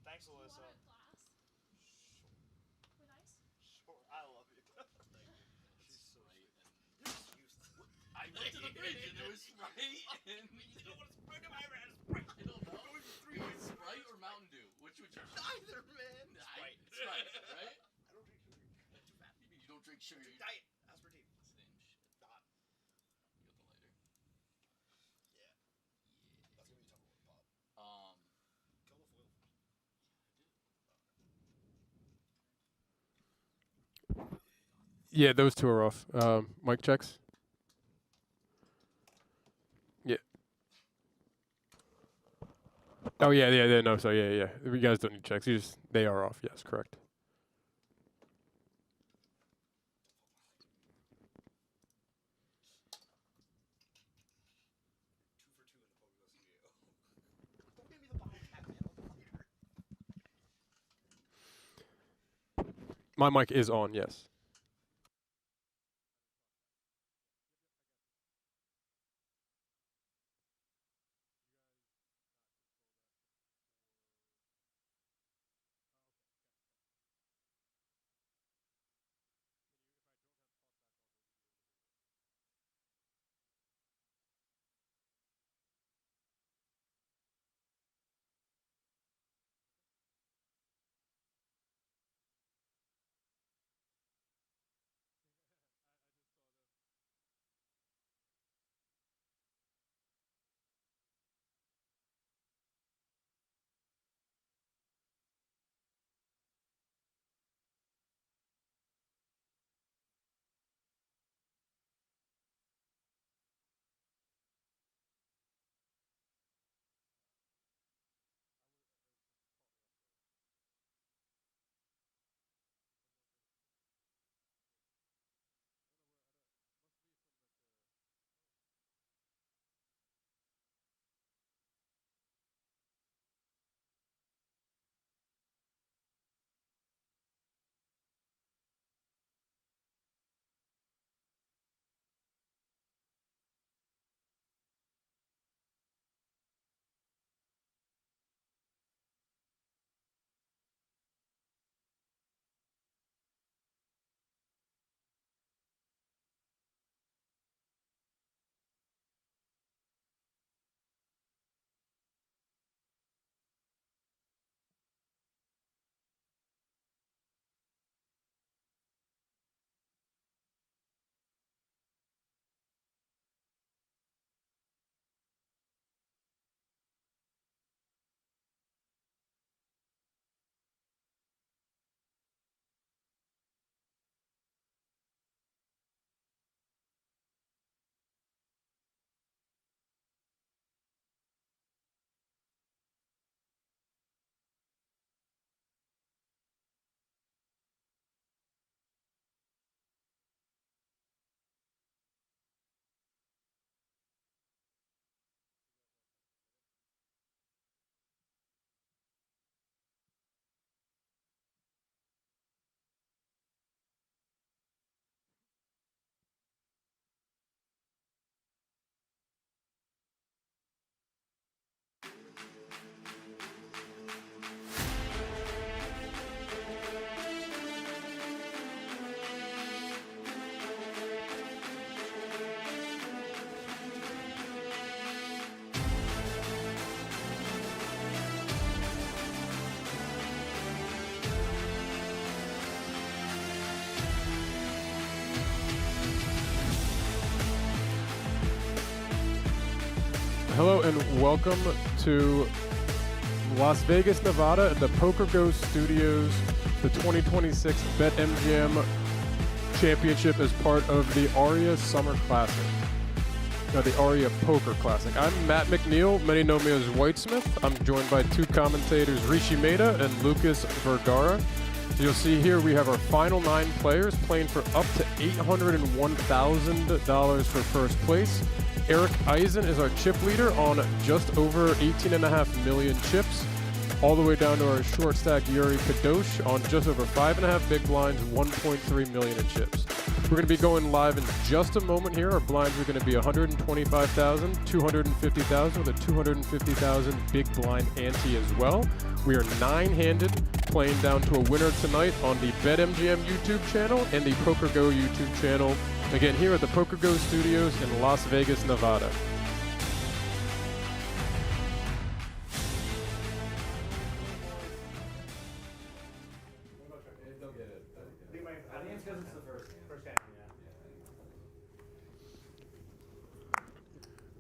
Thanks, Alyssa. Sure, I love you. She's so sweet. I went to the fridge and there was Sprite and... You don't want to Sprite in my hand. Sprite. I don't know. Going for 3 weeks. Sprite or Mountain Dew? Which would you choose? Neither, man. Sprite. Sprite, right? I don't drink sugar. That's too fat. You mean you don't drink sugar? It's diet. Aspartame. Same shit. Not. You got the lighter? Yeah. That's gonna be a tough one, Pop. Kill the foil first. Yeah, those two are off. Mic checks. Yeah. Oh yeah. No, so yeah. You guys don't need checks. They are off. Yes, correct. My mic is on. Yes. Hello and welcome to Las Vegas, Nevada at the PokerGO Studios. The 2026 BetMGM Championship is part of the ARIA Summer Classic. The ARIA Poker Classic. I'm Matt McNeil. Many know me as Whitesmith. I'm joined by two commentators, Rishi Mehta and Lucas Vergara. You'll see here we have our final 9 players playing for up to $801,000 for first place. Erik Eisen is our chip leader on just over 18.5 million chips. all the way down to our short stack Yuri Kadosh on just over 5.5 big blinds, 1.3 million in chips. We're going to be going live in just a moment here. Our blinds are going to be 125,000, 250,000 with a 250,000 big blind ante as well. We are 9-handed, playing down to a winner tonight on the BetMGM YouTube channel and the PokerGO YouTube channel. Again, here at the PokerGO Studios in Las Vegas, Nevada.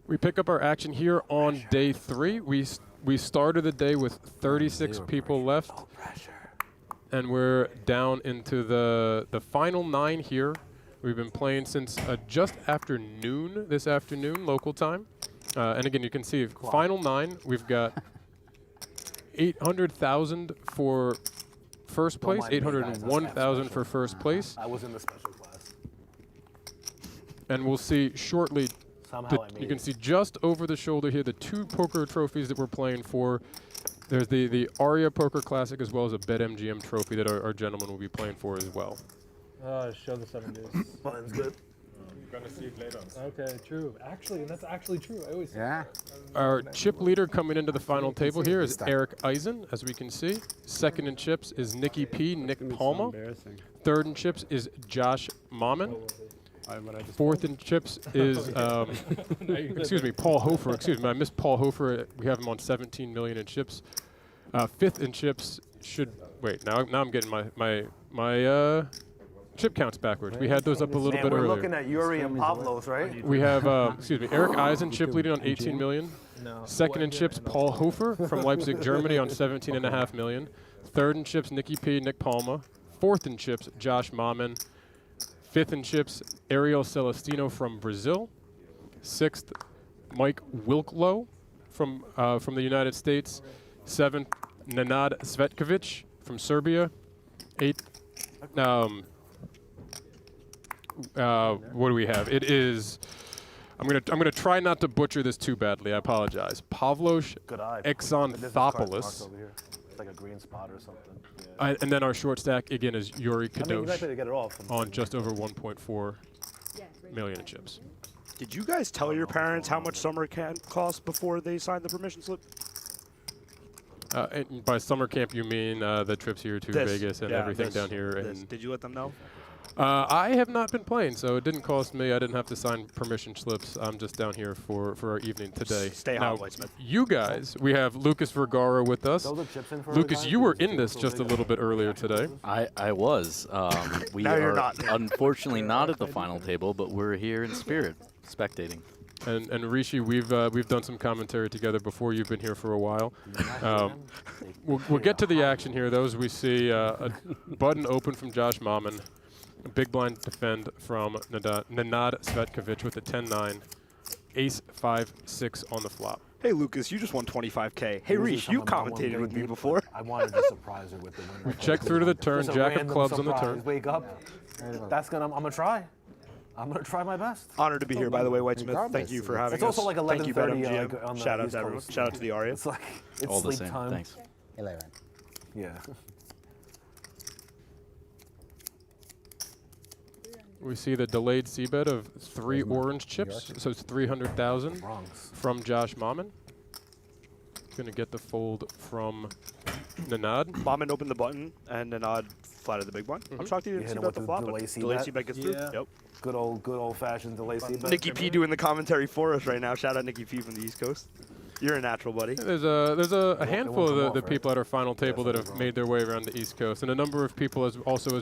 We pick up our action here on day 3. We started the day with 36 people left, and we're down into the final 9 here. We've been playing since just after noon this afternoon, local time. And again, you can see final 9. We've got 800,000 for first place, 801,000 for first place. I was in the special class. And we'll see shortly. You can see just over the shoulder here the 2 poker trophies that we're playing for. There's the ARIA Poker Classic as well as a BetMGM trophy that our gentleman will be playing for as well. Show the 7 days. Mine's good. You're gonna see it later. Okay, true. Actually, that's actually true. I always say that. Our chip leader coming into the final table here is Erik Eisen, as we can see. Second in chips is Nicky P, Nick Palma. Third in chips is Josh Mammen. Fourth in chips is, excuse me, Paul Hofer. Excuse me, I missed Paul Hofer. We have him on 17 million in chips. Fifth in chips should, wait, now I'm getting my chip counts backwards. We had those up a little bit earlier. We're looking at Yuri and Pavlos, right? We have, excuse me, Erik Eisen chip leading on 18 million. Second in chips, Paul Hofer from Leipzig, Germany on 17.5 million. Third in chips, Nicky P, Nick Palma. Fourth in chips, Josh Mammen. Fifth in chips, Ariel Celestino from Brazil. Sixth, Mike Wilklow from the United States. Seventh, Nenad Cvetkovic from Serbia. Eighth, what do we have? It is. I'm gonna try not to butcher this too badly. I apologize. Pavlos Xanthopoulous. Like a green spot or something. And then our short stack again is Yuri Kadosh to get it off. on just over 1.4 million in chips. Did you guys tell your parents how much summer camp cost before they signed the permission slip? And by summer camp, you mean the trips here to Vegas and everything down here? And did you let them know? I have not been playing, so it didn't cost me. I didn't have to sign permission slips. I'm just down here for our evening today. Stay now, hot, Whitesmith. You guys, we have Lucas Vergara with us. Lucas, you were in this just a little bit earlier today. I was. We now you're are not. Unfortunately not at the final table, but we're here in spirit, spectating. And Rishi, we've done some commentary together before. You've been here for a while. We'll get to the action here, though, as we see a button open from Josh Mammen. A big blind defend from Nenad Cvetkovic with a 10-9, ace 5-6 on the flop. Hey, Lucas, you just won 25K. Hey, Reese, you commentated with me before. I wanted to surprise her with the winner. We check through to the turn, jack of clubs on the turn. Wake up. That's I'm gonna try. I'm gonna try my best. Honored to be here, by the way, Whitesmith. Thank you for having us. It's also like 11:30 on the Shout out East to everyone. Coast. Shout out to the ARIA. It's like it's All the sleep same. time. Thanks. 11. Yeah. We see the delayed c-bet of 3 orange chips, so it's 300,000 from Josh Mammen. Gonna get the fold from Nenad. Mammen opened the button, and Nenad flatted the big one. I'm shocked he didn't see about the flop. Delayed c-bet gets through. Yep. Good old-fashioned delay c-bet. Nicky P doing the commentary for us right now. Shout out Nicky P from the East Coast. You're a natural, buddy. There's a handful of the people at our final table that have made their way around the East Coast, and a number of people as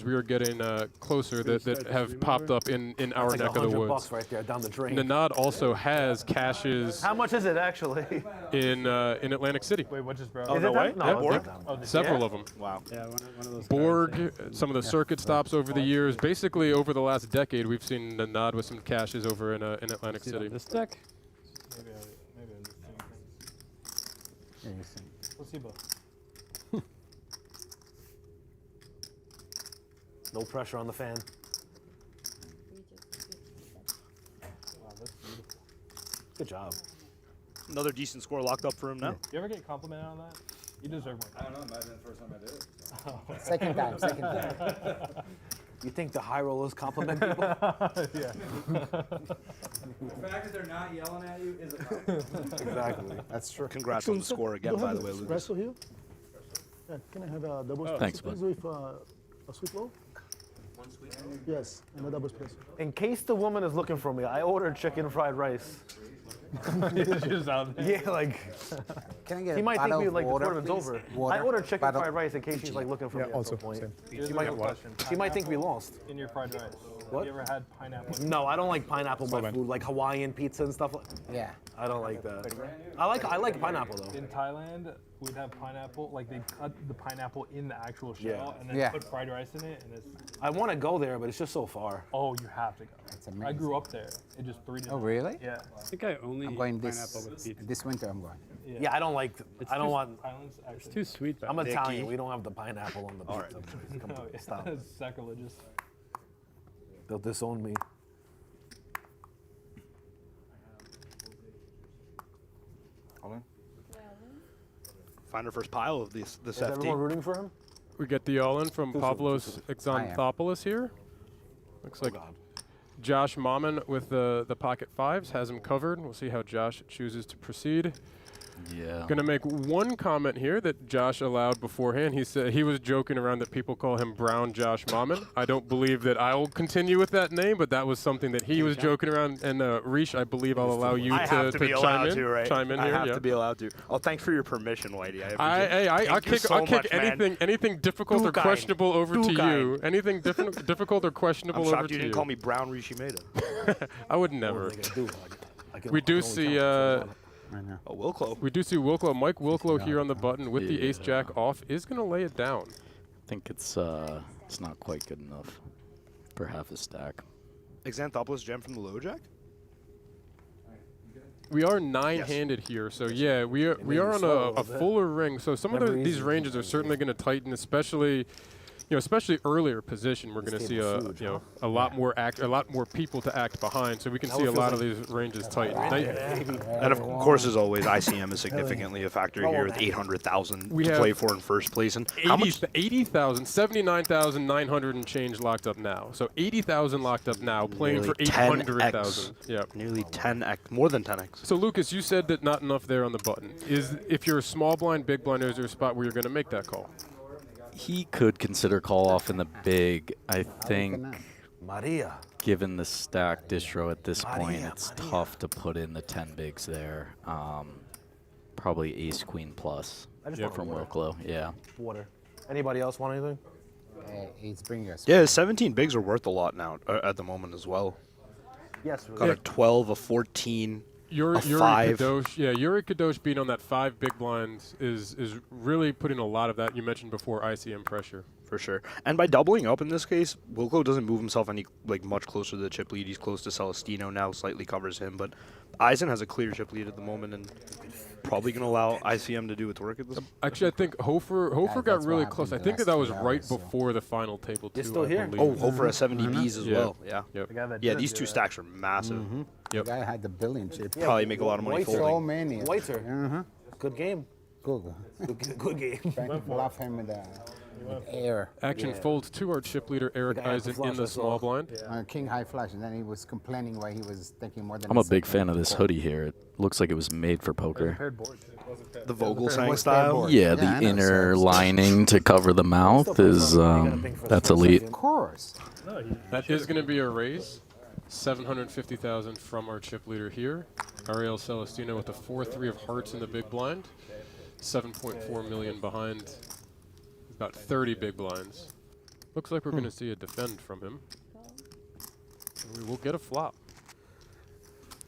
we were getting closer that have popped up in our like neck of the woods. Right there down the drain. Nenad also has caches. How much is it actually? in Atlantic City. Wait, what just broke? Oh, no way? Several of them. Wow. Yeah, one of those. Borg, some of the circuit stops over the years. Basically, over the last decade, we've seen Nenad with some caches over in Atlantic City. This deck? Maybe I'm just seeing things. Yeah, you see. Placebo. No pressure on the fan. Wow, that's beautiful. Good job. Another decent score locked up for him now. Do you ever get complimented on that? You deserve more. I don't know. It might have been the first time I did it. So. Second time. You think the high rollers compliment people? Yeah. The fact that they're not yelling at you is a problem. Exactly. That's true. Congrats on the score again, by the way, Lucas. Espresso here? Yeah, can I have a double espresso Thanks, bud. please with a sweet roll? One sweet Yes, and a double espresso. In case the woman is looking for me, I ordered chicken fried rice. Just out there. Yeah, like Can I get he a might think bottle we of like the water, tournament's please? over. Water. I ordered chicken Bottle- fried rice in case she's like looking for me at some point. Here's She my might, question. she might think we lost. In your fried rice. What? You ever had pineapple? No, I don't like pineapple in my food, like Hawaiian pizza and stuff. Yeah. I don't like that. I like pineapple though. In Thailand, we'd have pineapple, like they cut the pineapple in the actual shell Yeah. and then Yeah. put fried rice in it, and it's, I want to go there, but it's just so far. oh, you have to go. It's I amazing. grew up there. It just 3 days. Oh, really? Yeah. I think I only I'm eat going pineapple with pizza. this winter. I'm going. Yeah, I don't like. I don't want. Thailand's actually. It's too sweet. I'm Becky. Italian. We don't have the pineapple on the pizza. Come No, on, it's stop. sacrilegious. They'll disown me. Find our first pile of this Is everyone FT. rooting for him? We get the all-in from Too soon, Pavlos Xanthopoulous here. Looks like God. Josh Mammen with the pocket fives has him covered. We'll see how Josh chooses to proceed. Yeah. Gonna make one comment here that Josh allowed beforehand. He said he was joking around that people call him Brown Josh Mammen. I don't believe that I will continue with that name, but that was something that he was joking around. And Rish, I believe I'll allow you I have to be chime allowed in. to, right? Chime in I here. have yeah. to be allowed to. Oh, thanks for your permission, Whitey. I'll Thank you so kick much, man. anything difficult Too or kind. questionable over Too to you. kind. Anything difficult or questionable I'm over shocked to you you. didn't call me Brown Rishimeda. I would What never. are they gonna do? We do see I know. Oh, Wilklo. we do see Wilklo, Mike Wilklo here on the button with the ace jack off is gonna lay it down. I think it's not quite good enough for half a stack. Xanthopoulos gem from the low jack? We are nine-handed here, so yeah, we are on a fuller ring. So some of these ranges are certainly going to tighten, especially earlier position. We're going to see a lot more people to act behind, so we can see a lot of these ranges tighten. And of course, as always, ICM is significantly a factor here with 800,000 We to have play for in first place. And how much? 80,000, 79,900 and change locked up now. So 80,000 locked up now, playing for 800,000. Yep. Nearly 10x, more than 10x. So Lucas, you said that not enough there on the button. If you're a small blind, big blind, is there a spot where you're going to make that call? He could consider call off in the big. I think, Maria. given the stack distro at this point, it's tough to put in the 10 bigs there. Probably ace queen plus from Wilklo. Yeah. Water. Anybody else want anything? It's bringing us. Yeah, 17 bigs are worth a lot now at the moment as well. Yes. Got a 12, a 14. Yuri five. Kadosh, Yuri Kadosh being on that 5 big blinds is really putting a lot of that you mentioned before ICM pressure. For sure. And by doubling up in this case, Wilklo doesn't move himself much closer to the chip lead. He's close to Celestino now, slightly covers him, but Eisen has a clear chip lead at the moment and probably going to allow ICM to do its work at this. Actually, I think Hofer got that's really what close. I happened think the that last was 2 right hours, so. before the final table too. It's still here? I Oh, believe. Hofer at 70 Bs as Yeah. well. Yeah. Yep. The guy that Yeah, did these do two that. stacks are massive. The guy had the billion chip. Probably make a lot of money Whites folding. So many. Whiter. Good game. Google. Good game. Frank bluff him with air. Action folds to our chip leader Erik The guy with the Eisen in flush, the I saw. small blind. King high flush, and then he was complaining why he was taking more than. I'm a big fan of this hoodie here. It looks like it was made for poker. Paired board. The Vogelsang was style. board. Yeah, Yeah, the I know, inner so- lining to cover the mouth is that's elite. Of course. That is going to be a raise. 750,000 from our chip leader here. Ariel Celestino with a 4-3 of hearts in the big blind. 7.4 million behind. About 30 big blinds. Looks like we're going to see a defend from him. And we will get a flop.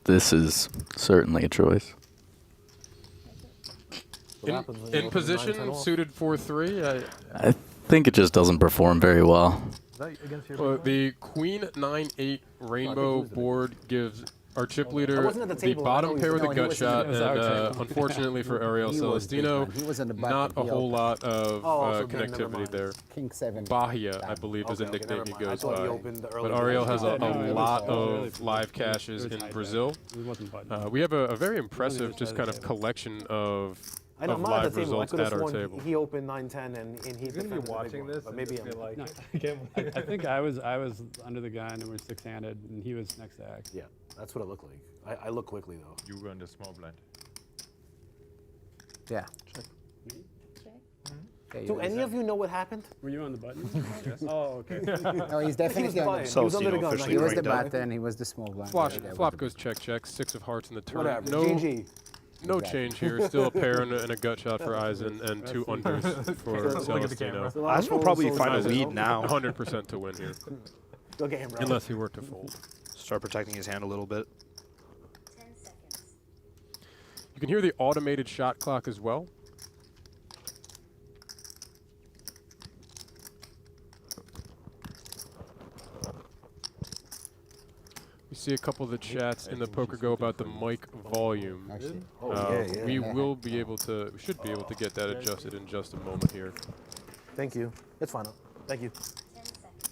This is certainly a choice. In position, suited 4-3. I think it just doesn't perform very well. The Queen 9-8 rainbow board gives our chip leader wasn't at the the table. I bottom know pair with a he gut was in the- shot, he was and outside. unfortunately for Ariel He was big Celestino, man. He was in the back not of a the whole open. lot of okay, never connectivity mind. there. King 7. Bahia, I believe, is a Okay, nickname never he mind. I goes thought he by. opened the early But Ariel has a board. lot of live caches in Brazil. We have a very impressive just kind of collection of I know, of I'm not at live the table. I results could have at our sworn table. he opened 9-10 and he You're gonna be watching this, but and maybe just be like, No. I can't believe I think I was under the gun and we're 6-handed, and he was next to act. Yeah, that's what it looked like. I look quickly though. You were in the small blind. Yeah. Do any of you know what happened? Were you on the button? Yes. Oh, okay. No, he's definitely on He was under the gun. officially He was the ranked up. button, he was the small blind. Flop goes check. 6 of hearts in the turn. Whatever. No, GG. no change here. Still a pair and a gut shot for Eisen and 2 unders for Look at the camera. Celestino. Eisen will probably find a Eisen, lead now. 100% to win here, Look at him, bro. unless he were to fold. Start protecting his hand a little bit. 10 seconds. You can hear the automated shot clock as well. We see a couple of the chats in the PokerGo about the mic volume. Actually. We will be able to, we should be able to get that adjusted in just a moment here. Thank you. It's fine. Thank you. 10 seconds.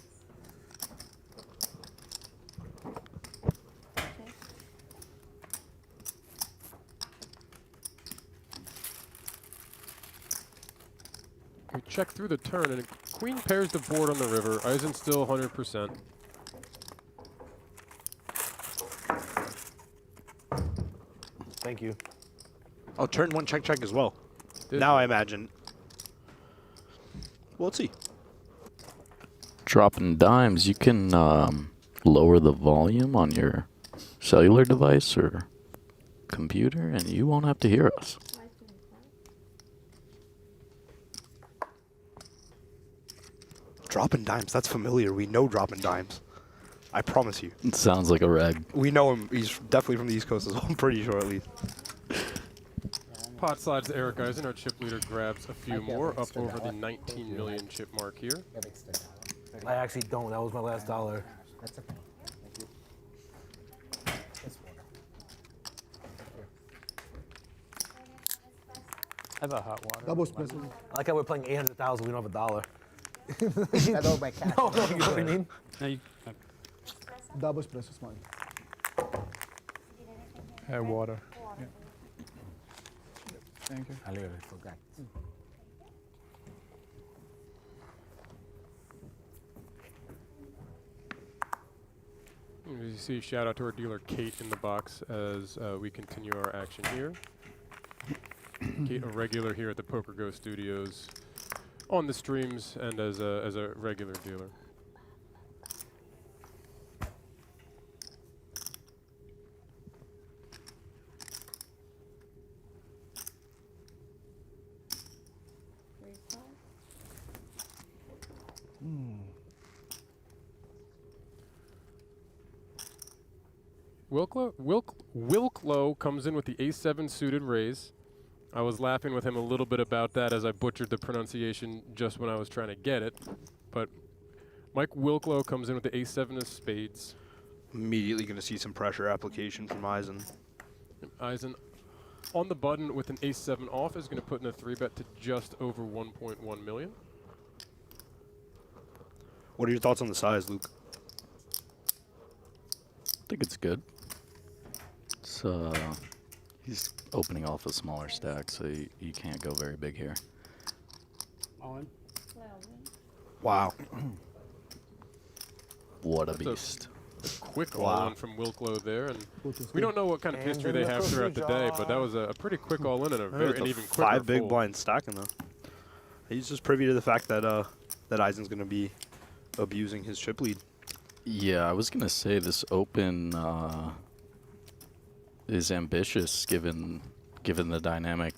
We check through the turn, and queen pairs the board on the river. Eisen still 100%. Thank you. Oh, turn 1 check as well. Did Now I imagine. Well, let's see. Dropping dimes, you can lower the volume on your cellular device or computer, and you won't have to hear us. Dropping dimes. That's familiar. We know dropping dimes. I promise you. It sounds like a reg. We know him. He's definitely from the East Coast as well. I'm pretty sure at least. Pot slides to Erik Eisen. Our chip leader grabs a few more, up over the 19 million chip mark here. I actually don't. That was my last dollar. That's okay. Thank you. That's water. I have a hot water. Double espresso. I like how we're playing 800,000. We don't have a dollar. I know my cat. No, you know what I mean? No, you, Double espresso is mine. I have water. Yeah. Thank you. I literally forgot. As you see, shout out to our dealer Kate in the box as we continue our action here. Kate, a regular here at the PokerGo Studios, on the streams and as a regular dealer. Wilklow comes in with the ace-7 suited raise. I was laughing with him a little bit about that as I butchered the pronunciation just when I was trying to get it. But Mike Wilklow comes in with the ace-7 of spades. Immediately going to see some pressure application from Eisen. And Eisen on the button with an ace-7 off is going to put in a 3-bet to just over 1.1 million. What are your thoughts on the size, Luke? I think it's good. It's he's opening off a smaller stack, so you can't go very big here. All in? Wow. What a That's beast. A quick Wow. all-in from Wilklow there, and we don't know what kind of history they have throughout the day, but that was a pretty quick all-in and an even quicker 5 big fold. blinds stacking though. He's just privy to the fact that that Eisen's going to be abusing his chip lead. Yeah, I was gonna say this open is ambitious given the dynamic,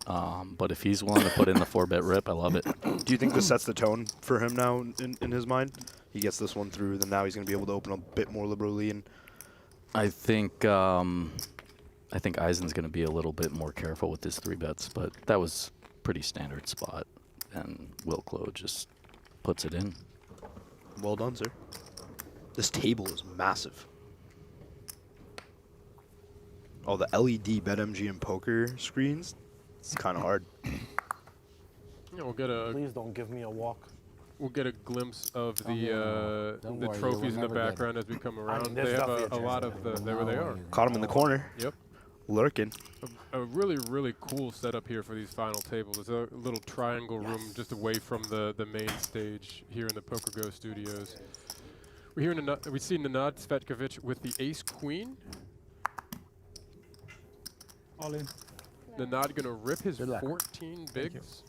but if he's willing to put in the 4-bet rip, I love it. Do you think this sets the tone for him now in his mind? He gets this one through, then now he's going to be able to open a bit more liberally. And I think Eisen's gonna be a little bit more careful with his 3-bets, but that was pretty standard spot, and Wilklow just puts it in. well done, sir. This table is massive. Oh, the LED BetMGM Poker screens. It's kind of hard. Yeah, we'll get a. Please don't give me a walk. We'll get a glimpse of the trophies in the background as we come around. there's They have definitely a a lot of the. There they are. Caught him in the corner. Yep. Lurking. A really, really cool setup here for these final tables. It's a little triangle room just away from the main stage here in the PokerGO Studios. We see Nenad Cvetkovic with the ace-queen. All in. Nenad going to rip his 14 bigs.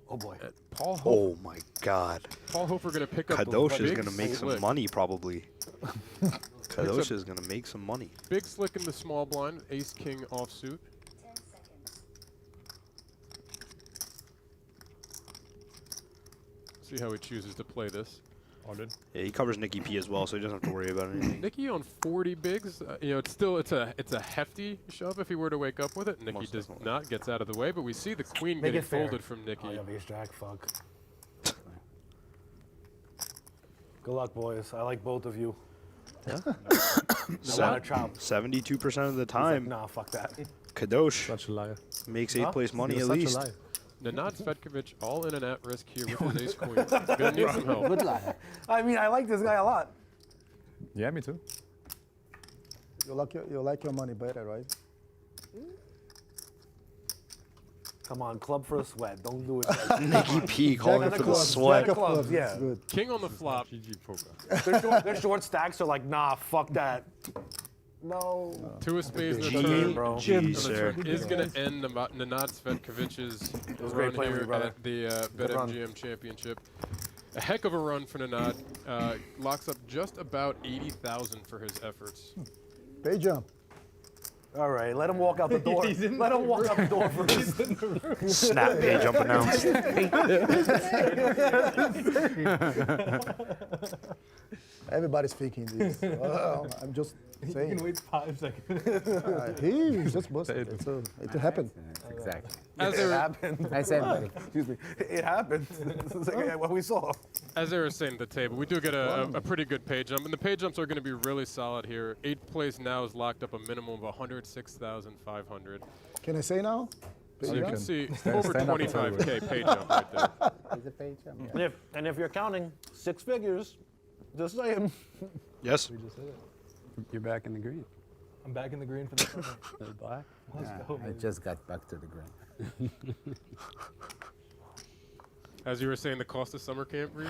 Oh boy. Paul Hofer. Oh my God. Paul Hofer going to pick up Kadosh a is big going to make some slick. money probably. Kadosh is going to make some money. Big slick in the small blind, ace-king offsuit. 10 seconds. See how he chooses to play this. Yeah, he covers Nicky P as well, so he doesn't have to worry about anything. Nicky on 40 bigs. You know, it's a hefty shove if he were to wake up with it. Nicky does not, gets out of the way, but we see the queen getting folded from Nicky. Oh, yeah, ace jack, fuck. Good luck, boys. I like both of you. Yeah. I want to chop. 72% of the time, Nah, fuck that. Kadosh Such a liar. makes 8th place money You're at such a least. liar. Nenad Cvetkovic all in and at risk here with his ace-queen. Gonna need some help. Good liar. I mean, I like this guy a lot. Yeah, me too. You like your money better, right? Come on, club for a sweat. Don't do it. Nicky P calling for the sweat. Jack of clubs, yeah. Good. King on the flop. GG poker. Their short stacks are like, nah, fuck that. No. Two of spades in the G, turn. bro. G, And the sir. turn is going to end Nenad Cvetkovic's was run great playing with here you, brother. at the Good run. BetMGM Championship. A heck of a run for Nenad. Locks up just about 80,000 for his efforts. Pay jump. All right, let him walk out the door. Let him walk out the door first. Snap page jump announced. Everybody's speaking this. I'm just You saying. can wait 5 seconds. He just busted. It happened. Exactly. As It they were, happened. Nice everybody. Excuse me. It happened. It's like what we saw. as they were saying at the table, we do get a pretty good pay jump, and the pay jumps are going to be really solid here. 8th place now is locked up a minimum of 106,500. Can I say now? So you Yeah. can see Stand over up and tell 25K pay jump right there. It's a pay jump. And if you're counting 6 figures, just saying. Yes. We just said it. You're back in the green. I'm back in the green for the summer. The black. Let's Yeah, go, I baby. just got back to the green. As you were saying, the cost of summer camp, Reach?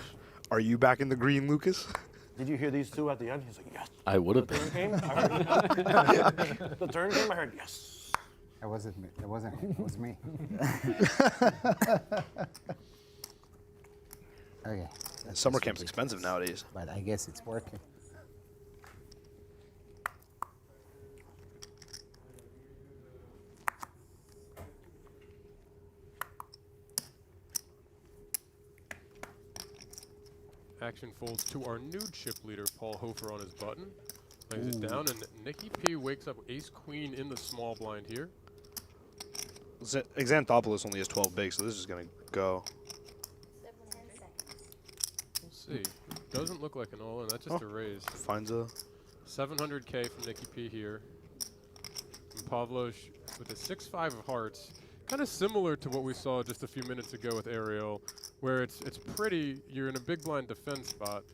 Are you back in the green, Lucas? Did you hear these two at the end? He's like, yes. I would have The turn been. came. I heard the turn came. I heard yes. That wasn't me. That wasn't him. It was me. Okay. that's Summer just camp's ridiculous. expensive nowadays. But I guess it's working. Action folds to our new chip leader, Paul Hofer, on his button. Lays it down, and Nicky P wakes up ace-queen in the small blind here. Xanthopoulous only has 12 bigs, so this is going to go. 10 seconds. We'll see. Doesn't look like an all-in. That's just a raise. Finds a... 700K from Nicky P here. And Pavlos with a 6-5 of hearts. Kind of similar to what we saw just a few minutes ago with Ariel, where it's pretty, you're in a big blind defense spot.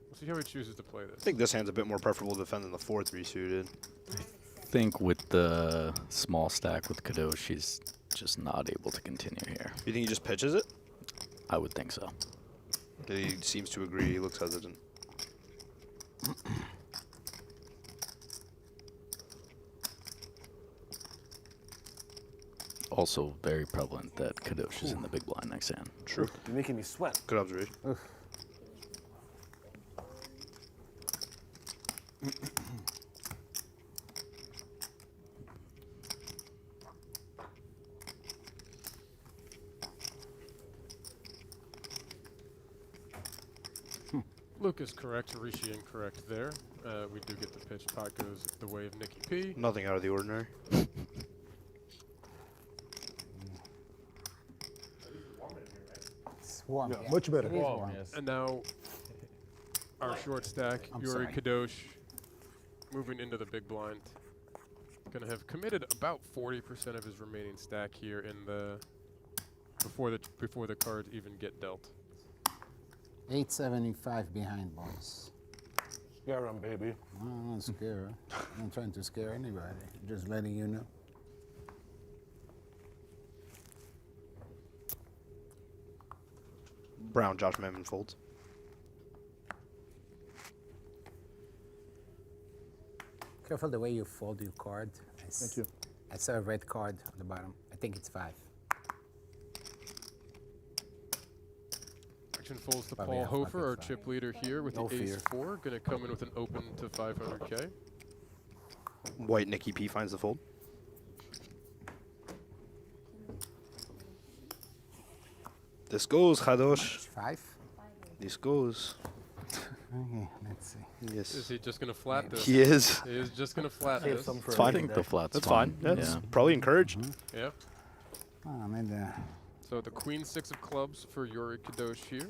We'll see how he chooses to play I this. think this hand's a bit more preferable to defend than the 4-3 suited. I think with the small stack with Kadosh, he's just not able to continue here. You think he just pitches it? I would think so. He seems to agree. He looks hesitant. Also very prevalent that Kadosh is in the big blind next hand. True. You're making me sweat. Good observation. Lucas correct, Rishi incorrect there. We do get the pitch. Pot goes the way of Nicky P. Nothing out of the ordinary. It's warm. Yeah, Yeah. much better. It is warm. And now our short stack, I'm Yuri sorry. Kadosh, moving into the big blind. Gonna have committed about 40% of his remaining stack here in the before the cards even get dealt. 875 behind, boys. Scare him, baby. I'm not scared. I'm not trying to scare anybody. Just letting you know. Brown, Josh Mammen folds. Careful the way you fold your card. Thank you. I saw a red card on the bottom. I think it's 5. Action folds to Probably Paul half Hofer, our bucket chip leader here with No the fear. ace-4. Going to come in with an open to 500K. White Nicky P finds the fold. This goes, Kadosh. 5? This goes. Okay, let's see. Is Yes. he just going to flat this? He is. He is just going to flat Save this. some for It's a fine. I think the flat's That's fine. fine. That's Yeah. probably encouraged. Yep. Oh, man, So the queen 6 of clubs for Yuri Kadosh here.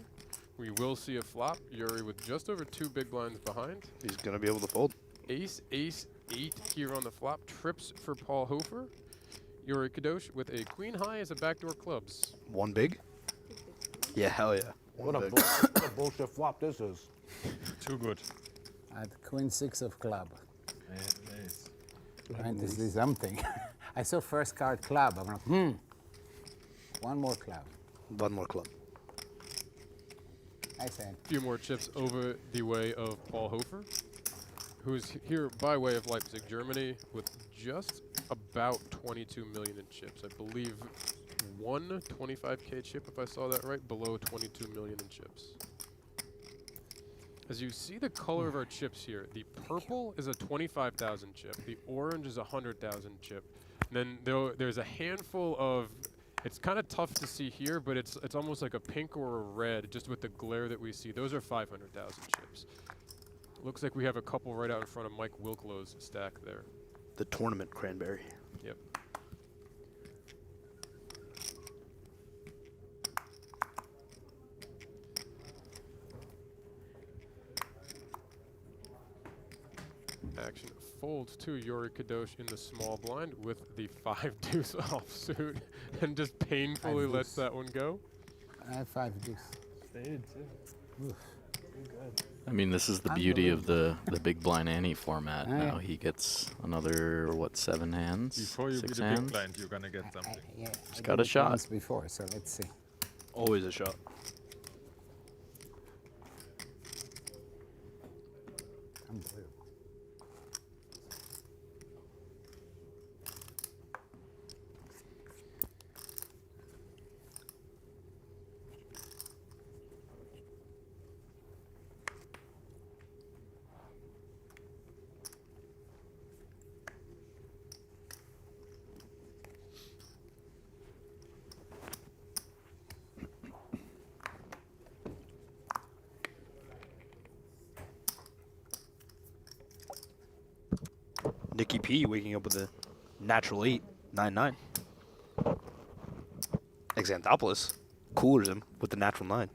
We will see a flop. Yuri with just over 2 big blinds behind. He's going to be able to fold. Ace, ace, 8 here on the flop. Trips for Paul Hofer. Yuri Kadosh with a queen high as a backdoor clubs. One big? Yeah, hell yeah. What a, One big. what a bullshit flop this is. Too good. at queen 6 of club. Nice. Trying to see something. I saw first card club. I'm like, one more club. One more club. I said. A few more chips over the way of Paul Hofer, who's here by way of Leipzig, Germany, with just about 22 million in chips. I believe one 25K chip, if I saw that right, below 22 million in chips. As you see the color of our chips here, the purple is a 25,000 chip, the orange is a 100,000 chip. And then there's a handful of, it's kind of tough to see here, but it's almost like a pink or a red, just with the glare that we see. Those are 500,000 chips. Looks like we have a couple right out in front of Mike Wilklow's stack there. The tournament cranberry. Yep. Action folds to Yuri Kadosh in the small blind with the 5-deuce offsuit and just painfully lets that one go. I have 5 deuce. Stayed too. Oof. Good. I mean, this is the beauty of the big blind ante format. Now he gets another, what, 7 hands? Before you 6 be the hands? big blind, you're gonna get something. Yeah, He's I got did a it shot. once before, so let's see. Always a shot. Unbelievable. Nicky P waking up with a natural 8, 9-9. Xanthopoulous coolers him with the natural 9.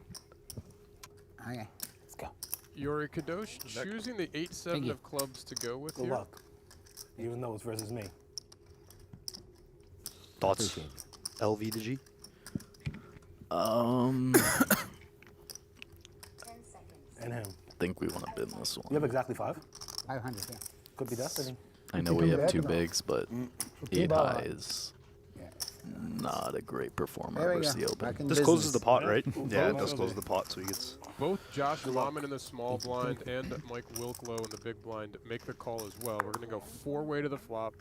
Okay, let's go. Yuri Kadosh choosing the 8-7 of clubs to go with Good here. luck. Even though it's versus me. Thoughts? LV to G? 10 seconds. And him. I think we want to bin this You one. have exactly 5? 500, yeah. Could be destiny. I know we have 2 bigs, but 8 high is Yeah. not a great performer There we versus go. the open. Back in This closes business. the pot, right? Yeah, it Both. does close the pot, so he gets... Both Josh Mammen in the small blind and Mike Wilklow in the big blind make the call as well. We're going to go 4-way to the flop.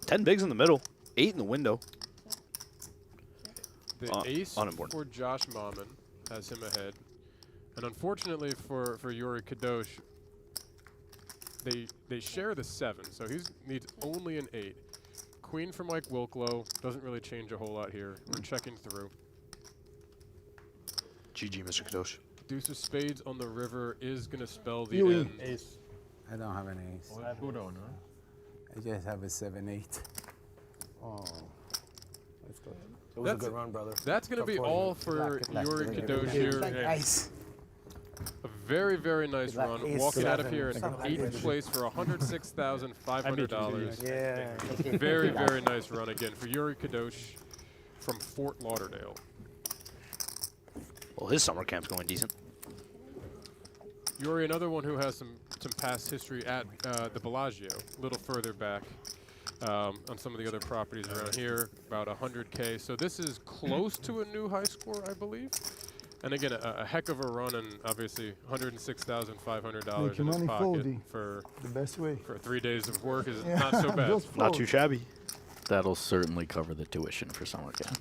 10 bigs in the middle, 8 in the window. The ace unimportant. for Josh Mammen has him ahead. And unfortunately for Yuri Kadosh, they share the 7, so he needs only an 8. Queen for Mike Wilklow doesn't really change a whole lot here. We're checking through. GG, Mr. Kadosh. Deuce of spades on the river is going to spell the You end. Ace. I don't have an ace. I have good on, huh? I just have a 7-8. Oh. That's good. It was a good run, brother. That's going to be Tough all for for Luck, Yuri luck. Kadosh It's here. like ice. A very, very nice Good luck. run. Ace Walking out of 7. here in Good luck. 8th place for $106,500. Yeah. Very, very nice run again for Yuri Kadosh from Fort Lauderdale. Well, his summer camp's going decent. Yuri, another one who has some past history at the Bellagio, a little further back on some of the other properties around here, about 100K. So this is close to a new high score, I believe. And again, a heck of a run, and obviously $106,500 in his pocket for the best way. For 3 days of work is not so bad. Not too shabby. That'll certainly cover the tuition for summer camp.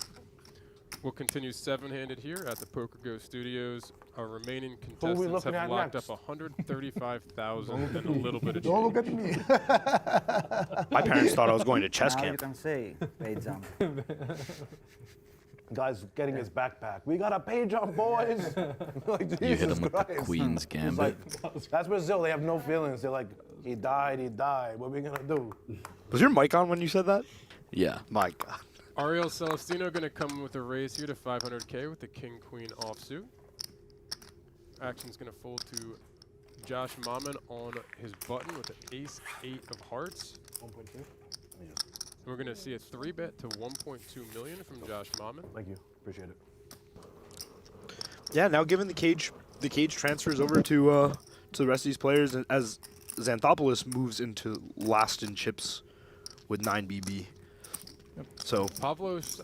We'll continue 7-handed here at the PokerGO Studios. Our remaining contestants have locked up $135,000 and a little bit of change. Don't look at me. My parents thought I was going to chess Now Ah, camp. you can say, paid jump. Guy's getting his backpack. We got a pay jump, boys. Like, Jesus You hit him with the Christ. Queen's He's Gambit. like, that's Brazil. They have no feelings. They're like, he died, he died. What are we gonna do? Was your mic on when you said that? Yeah. My God. Ariel Celestino going to come with a raise here to 500K with the King-Queen offsuit. Action's going to fold to Josh Mammen on his button with an ace-8 of hearts. 1.2. We're going to see a 3-bet to 1.2 million from Josh Mammen. Thank you. Appreciate it. Yeah, now given the cage transfers over to the rest of these players, and as Xanthopoulous moves into last in chips with 9 BB. Yep. So Pavlos,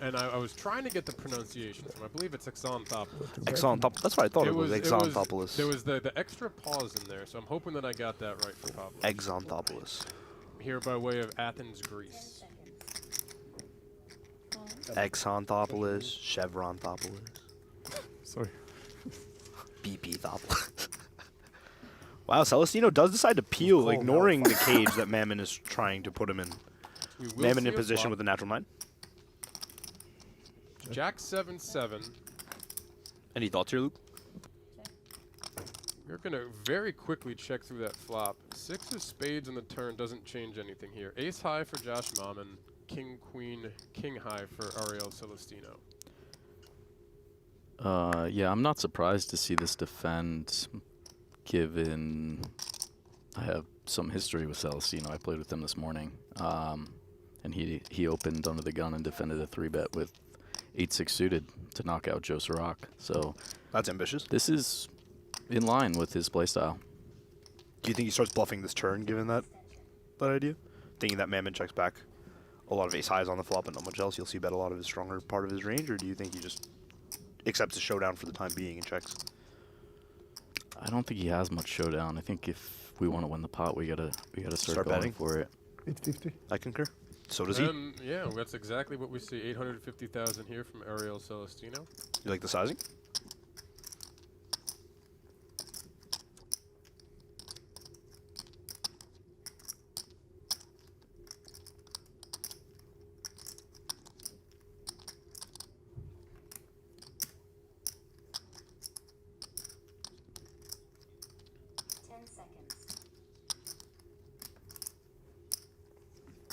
I was trying to get the pronunciation from. I believe it's Xanthopoulous. That's what I thought it was. Xanthopoulous. There was the extra pause in there, so I'm hoping that I got that right for Pavlos. Xanthopoulous. Here by way of Athens, Greece. Xanthopoulous, Chevronthopoulos. Sorry. BP-thopoulous. Wow, Celestino does decide to peel, ignoring the cage that Mammen is trying to put him in. Mammen in position with a natural 9. Jack 7-7. Any thoughts here, Luke? We're going to very quickly check through that flop. 6 of spades on the turn doesn't change anything here. Ace high for Josh Mammen. King, queen, king high for Ariel Celestino. Yeah, I'm not surprised to see this defend, given I have some history with Celestino. I played with him this morning. And he opened under the gun and defended a 3-bet with 8-6 suited to knock out Joe Sirach. So that's ambitious. This is in line with his playstyle. Do you think he starts bluffing this turn, given that idea? Thinking that Mammen checks back a lot of ace highs on the flop and not much else, you'll see bet a lot of his stronger part of his range, or do you think he just accepts the showdown for the time being and checks? I don't think he has much showdown. I think if we want to win the pot, we gotta start going betting for it. 850. I concur. So does he. Yeah, that's exactly what we see. 850,000 here from Ariel Celestino. You like the sizing?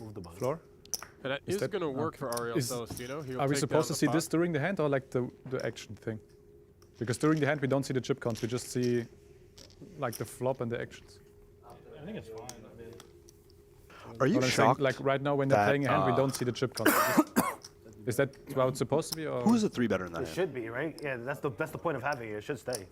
Move the button. Floor? And that is going to work for Ariel Celestino. He'll Are we take supposed down to see the this pot. during the hand or like the action thing? Because during the hand we don't see the chip counts, we just see like the flop and the actions. I think it's fine. Are you What I'm saying, shocked? like right now when they're playing a hand, we don't see the chip counts. Is that how it's supposed to be? Or Who's a 3-better in that It hand? should be, right? Yeah, that's the point of having it. It should stay.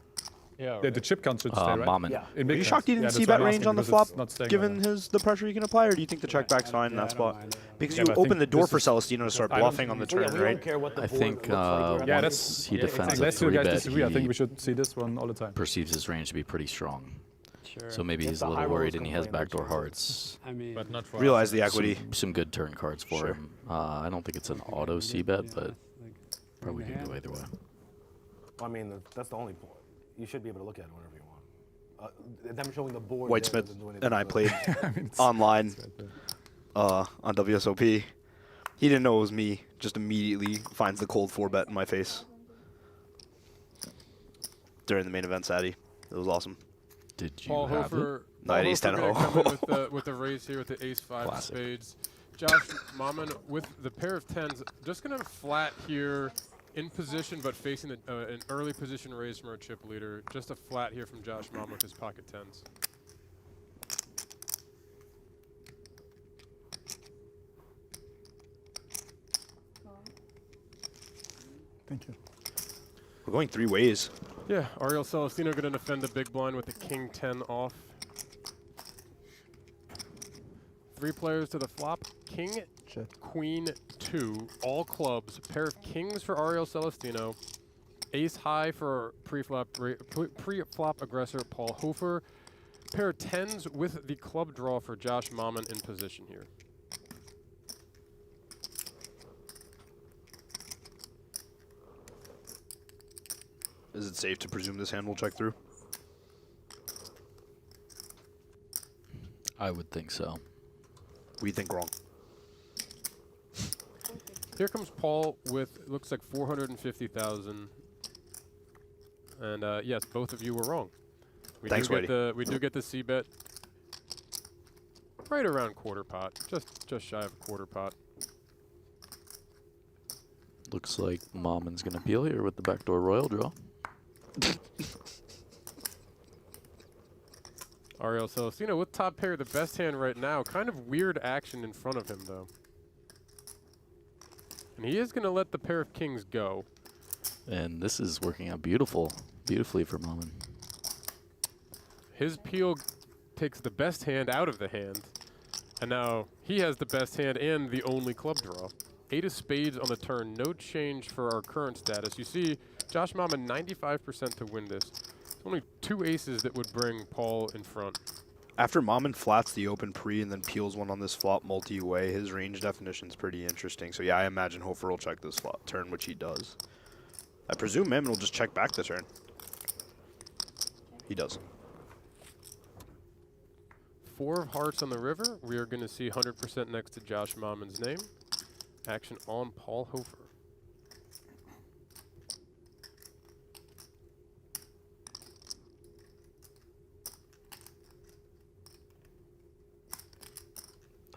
Yeah, the chip count should stay, right? Mammen. Yeah. In Are big you hands. shocked he didn't Yeah, see that's why bet I'm range asking, on the because flop, it's not staying given like that. the pressure he can apply, or do you think the check back's fine in that spot? Because Yeah, you but I open think the door this for is- Celestino to start I don't bluffing on the Well, yeah, turn, we don't right? care what the I board think looks like. Yeah, once he defends a unless you guys 3-bet, disagree, I think he we should see this one all the time. perceives his range to be pretty strong. Sure. So maybe If he's the a high little rollers worried and he has complain, backdoor that's hearts. I mean, But not for Realize us. the equity. Some good turn cards for him. I don't think it's an auto C-bet, but probably could go either way. I mean, that's the only point. You should be able to look at it whenever you want. Them showing the board. White there Smith doesn't do anything and I to it. played online on WSOP. He didn't know it was me. Just immediately finds the cold 4-bet in my face during the main event, Sadie. It was awesome. Did you Paul have Hofer. it? No, I had ace 10 gonna hole. come in with the raise here with the ace 5 of Classic. spades. Josh Mammen with the pair of 10s, just going to flat here in position, but facing an early position raise from our chip leader. Just a flat here from Josh Mammen with his pocket 10s. Thank you. We're going 3 ways. Yeah, Ariel Celestino going to defend the big blind with the king 10 off. 3 players to the flop. King, queen 2, all clubs. Pair of kings for Ariel Celestino. Ace high for pre-flop aggressor Paul Hofer. Pair of 10s with the club draw for Josh Mammen in position here. Is it safe to presume this hand will check through? I would think so. We think wrong. Here comes Paul with, it looks like 450,000. And yes, both of you were wrong. We Thanks, we do get the C bet right around quarter pot, just shy of a quarter pot. Looks like Mammen's going to peel here with the backdoor royal draw. Ariel Celestino with top pair, the best hand right now. Kind of weird action in front of him, though. And he is going to let the pair of kings go. And this is working out beautifully for Mammen. His peel takes the best hand out of the hand. And now he has the best hand and the only club draw. 8 of spades on the turn. No change for our current status. You see Josh Mammen 95% to win this. It's only 2 aces that would bring Paul in front. After Mammen flats the open pre and then peels one on this flop multi-way, his range definition's pretty interesting. So yeah, I imagine Hofer will check this flop turn, which he does. I presume Mammen will just check back the turn. He does. 4 of hearts on the river. We are going to see 100% next to Josh Mammen's name. Action on Paul Hofer.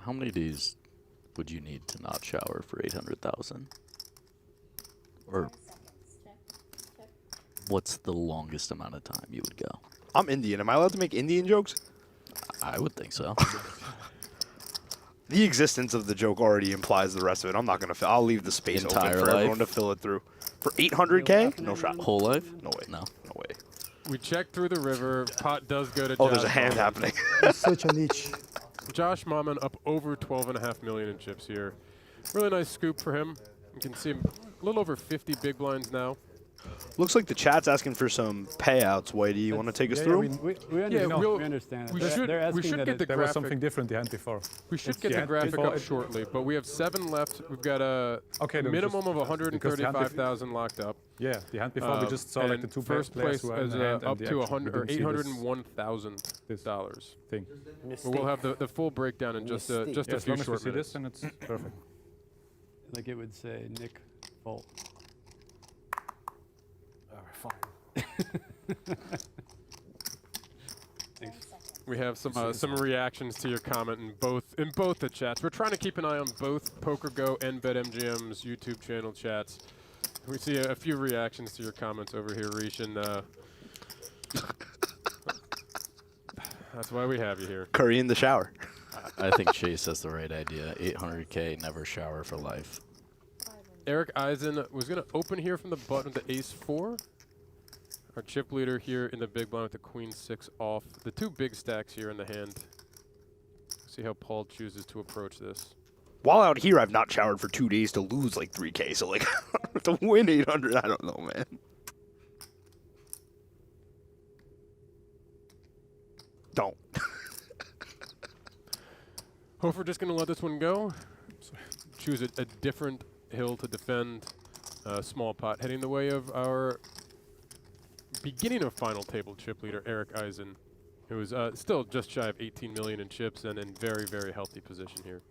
How many days would you need to not shower for 800,000? Or what's the longest amount of time you would go? I'm Indian. Am I allowed to make Indian jokes? I would think so. The existence of the joke already implies the rest of it. I'm not going to I'll leave the space open for everyone to fill it through. For 800K? No shot. Whole life? No way. No. No way. We check through the river. Pot does go to Oh, Josh there's a hand Mammen. happening. It's such a niche. Josh Mammen up over 12.5 million in chips here. Really nice scoop for him. You can see him a little over 50 big blinds now. Looks like the chat's asking for some payouts, Whitey. You want to take us through? We understand. We should get the There was graphic. something different the hand before. We should get the graphic up shortly, but we have 7 left. We've got a minimum of 135,000 locked up. Yeah, the hand before we just saw like the 2 first players place who had is the hand up and to the action. We didn't see $801,000 thing. But we'll have the full breakdown in just a As few long as we short see minutes. this, then it's perfect. Like it would say, Nick, fault. We have some reactions to your comment in both the chats. We're trying to keep an eye on both PokerGo and BetMGM's YouTube channel chats. We see a few reactions to your comments over here, Rish, and that's why we have you here. Curry in the shower. I think Chase has the right idea. 800K, never shower for life. Erik Eisen was going to open here from the button with the ace-4. Our chip leader here in the big blind with the queen-6 off. The 2 big stacks here in the hand. See how Paul chooses to approach this. While out here, I've not showered for 2 days to lose like 3K. So like to win 800, I don't know, man. Don't. Hofer just going to let this one go. Choose a different hill to defend. Small pot heading the way of our beginning of final table chip leader, Erik Eisen, who is still just shy of 18 million in chips and in very, very healthy position here.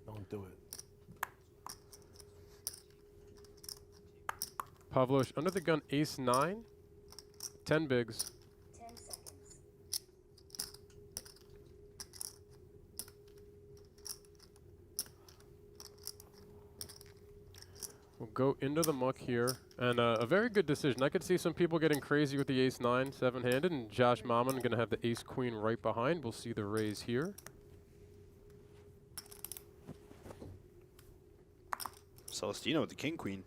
Don't do it. Pavlos under the gun, ace-9, 10 bigs. 10 seconds. We'll go into the muck here, and a very good decision. I could see some people getting crazy with the ace-9 7-handed, and Josh Mammen going to have the ace-queen right behind. We'll see the raise here. Celestino with the king-queen.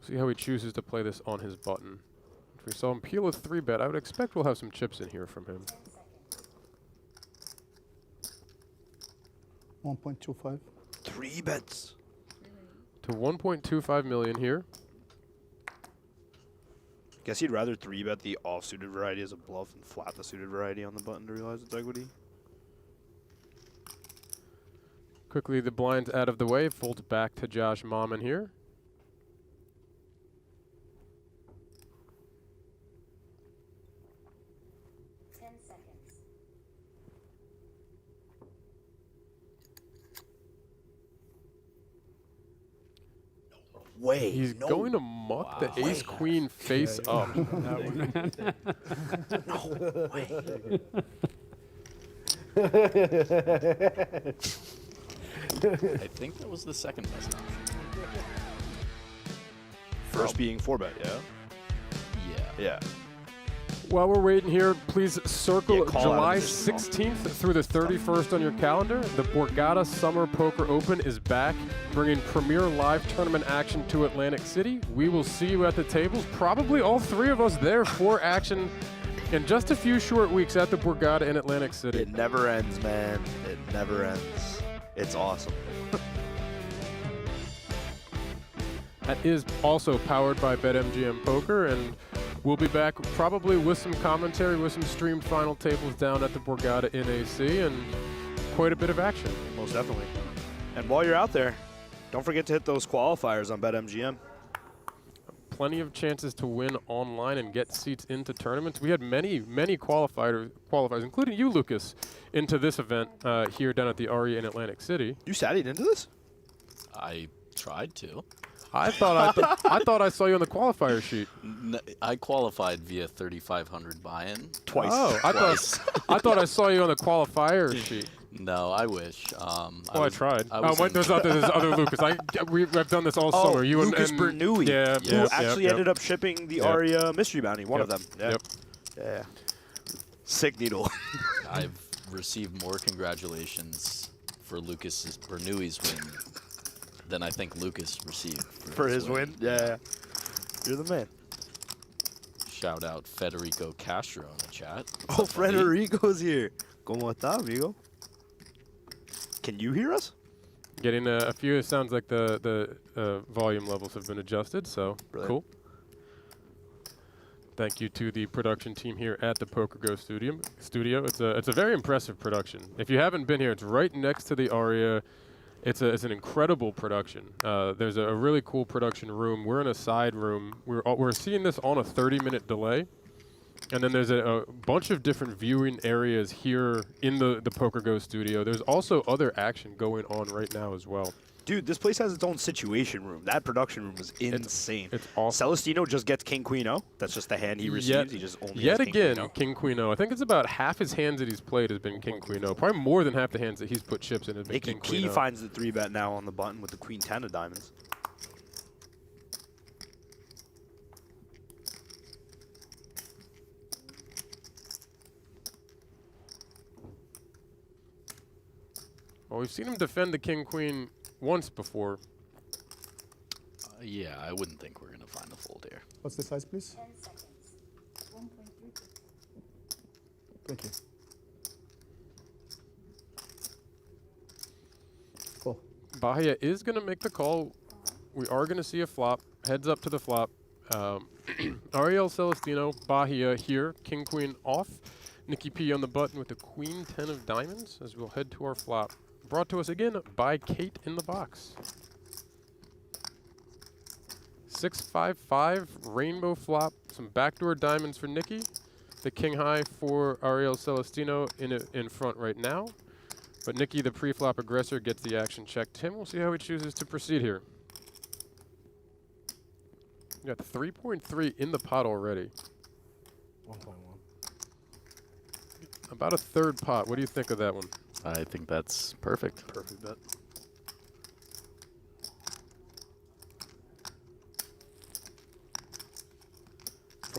See how he chooses to play this on his button. If we saw him peel a 3-bet, I would expect we'll have some chips in here from him. 1.25. 3 bets. To 1.25 million here. Guess he'd rather 3-bet the off-suited variety as a bluff and flat the suited variety on the button to realize its equity. Quickly, the blinds out of the way. Folds back to Josh Mammen here. Way. He's going to muck the ace-queen face up. No way. I think that was the second best option. First being 4-bet, yeah? Yeah. Yeah. While we're waiting here, please circle call July out of this 16th through the 31st on your calendar. The Borgata Summer Poker Open is back, bringing premier live tournament action to Atlantic City. We will see you at the tables, probably all 3 of us there for action in just a few short weeks at the Borgata in Atlantic City. It never ends, man. It never ends. It's awesome. That is also powered by BetMGM Poker, and we'll be back probably with some commentary, with some streamed final tables down at the Borgata in AC, and quite a bit of action. Most definitely. And while you're out there, don't forget to hit those qualifiers on BetMGM. Plenty of chances to win online and get seats into tournaments. We had many qualifiers, including you, Lucas, into this event here down at the ARIA in Atlantic City. You sat into this? I tried to. I thought I saw you on the qualifier sheet. I qualified via 3,500 buy-in. Twice. Oh, I thought I saw you on the qualifier sheet. No, I wish. I tried. Wait, there's other Lucas. I've done this all summer. You Lucas and Bernoulli. Yeah, Who actually ended up shipping the ARIA Mystery Bounty, one of them. Yeah. Yep. Yeah. Sick needle. I've received more congratulations for Lucas Bernoulli's win than I think Lucas received for his win. Yeah. You're the man. Shout out Federico Castro in the chat. Oh, Federico's here. ¿Cómo está, amigo? Can you hear us? Getting a few. It sounds like the volume levels have been adjusted, so Brilliant. Cool. Thank you to the production team here at the PokerGo Studio. It's a very impressive production. If you haven't been here, it's right next to the ARIA. It's an incredible production. There's a really cool production room. We're in a side room. We're seeing this on a 30-minute delay. And then there's a bunch of different viewing areas here in the PokerGo Studio. There's also other action going on right now as well. Dude, this place has its own situation room. That production room is insane. It's awesome. Celestino just gets King Queen O. That's just the hand he receives. He just only yet has again, King Queen O. I think it's about half his hands that he's played has been King Queen O. Probably more than half the hands that he's put chips in has been King Queen O. He finds the 3-bet now on the button with the Queen 10 of diamonds. Well, we've seen him defend the King Queen once before. Yeah, I wouldn't think we're going to find a fold here. What's the size, please? 10 seconds. 1.3. Thank you. Cool. Bahia is going to make the call. We are going to see a flop. Heads up to the flop. Ariel Celestino, Bahia here. King Queen off. Nikki P on the button with the Queen 10 of diamonds as we'll head to our flop. Brought to us again by Kate in the box. 6-5-5 rainbow flop. Some backdoor diamonds for Nikki. The king high for Ariel Celestino in front right now. But Nikki, the pre-flop aggressor, gets the action checked to him. We'll see how he chooses to proceed here. We got 3.3 in the pot already. 1.1. About a third pot. What do you think of that one? I think that's perfect. Perfect bet.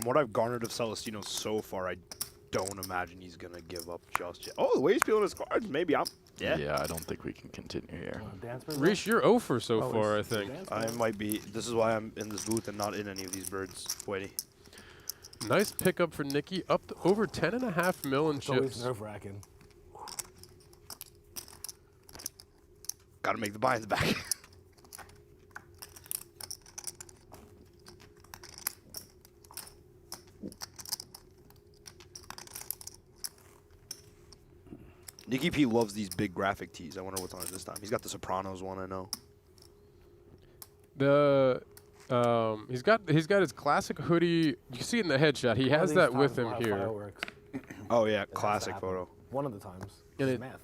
From what I've garnered of Celestino so far, I don't imagine he's going to give up just yet. Oh, the way he's peeling his cards, maybe I'm... Yeah, I don't think we can continue here. Reese, you're 0 for so far, I think. I might be. This is why I'm in this booth and not in any of these birds. Waiting. Nice pickup for Nicky, up to over 10.5 mil in It's always chips. nerve-wracking. Got to make the buy-ins back. Nicky P loves these big graphic tees. I wonder what's on it this time. He's got the Sopranos one, I know. He's got his classic hoodie. You see it in the headshot. He has that with him here. Fireworks. Oh yeah, classic photo. One of the times. And It's math.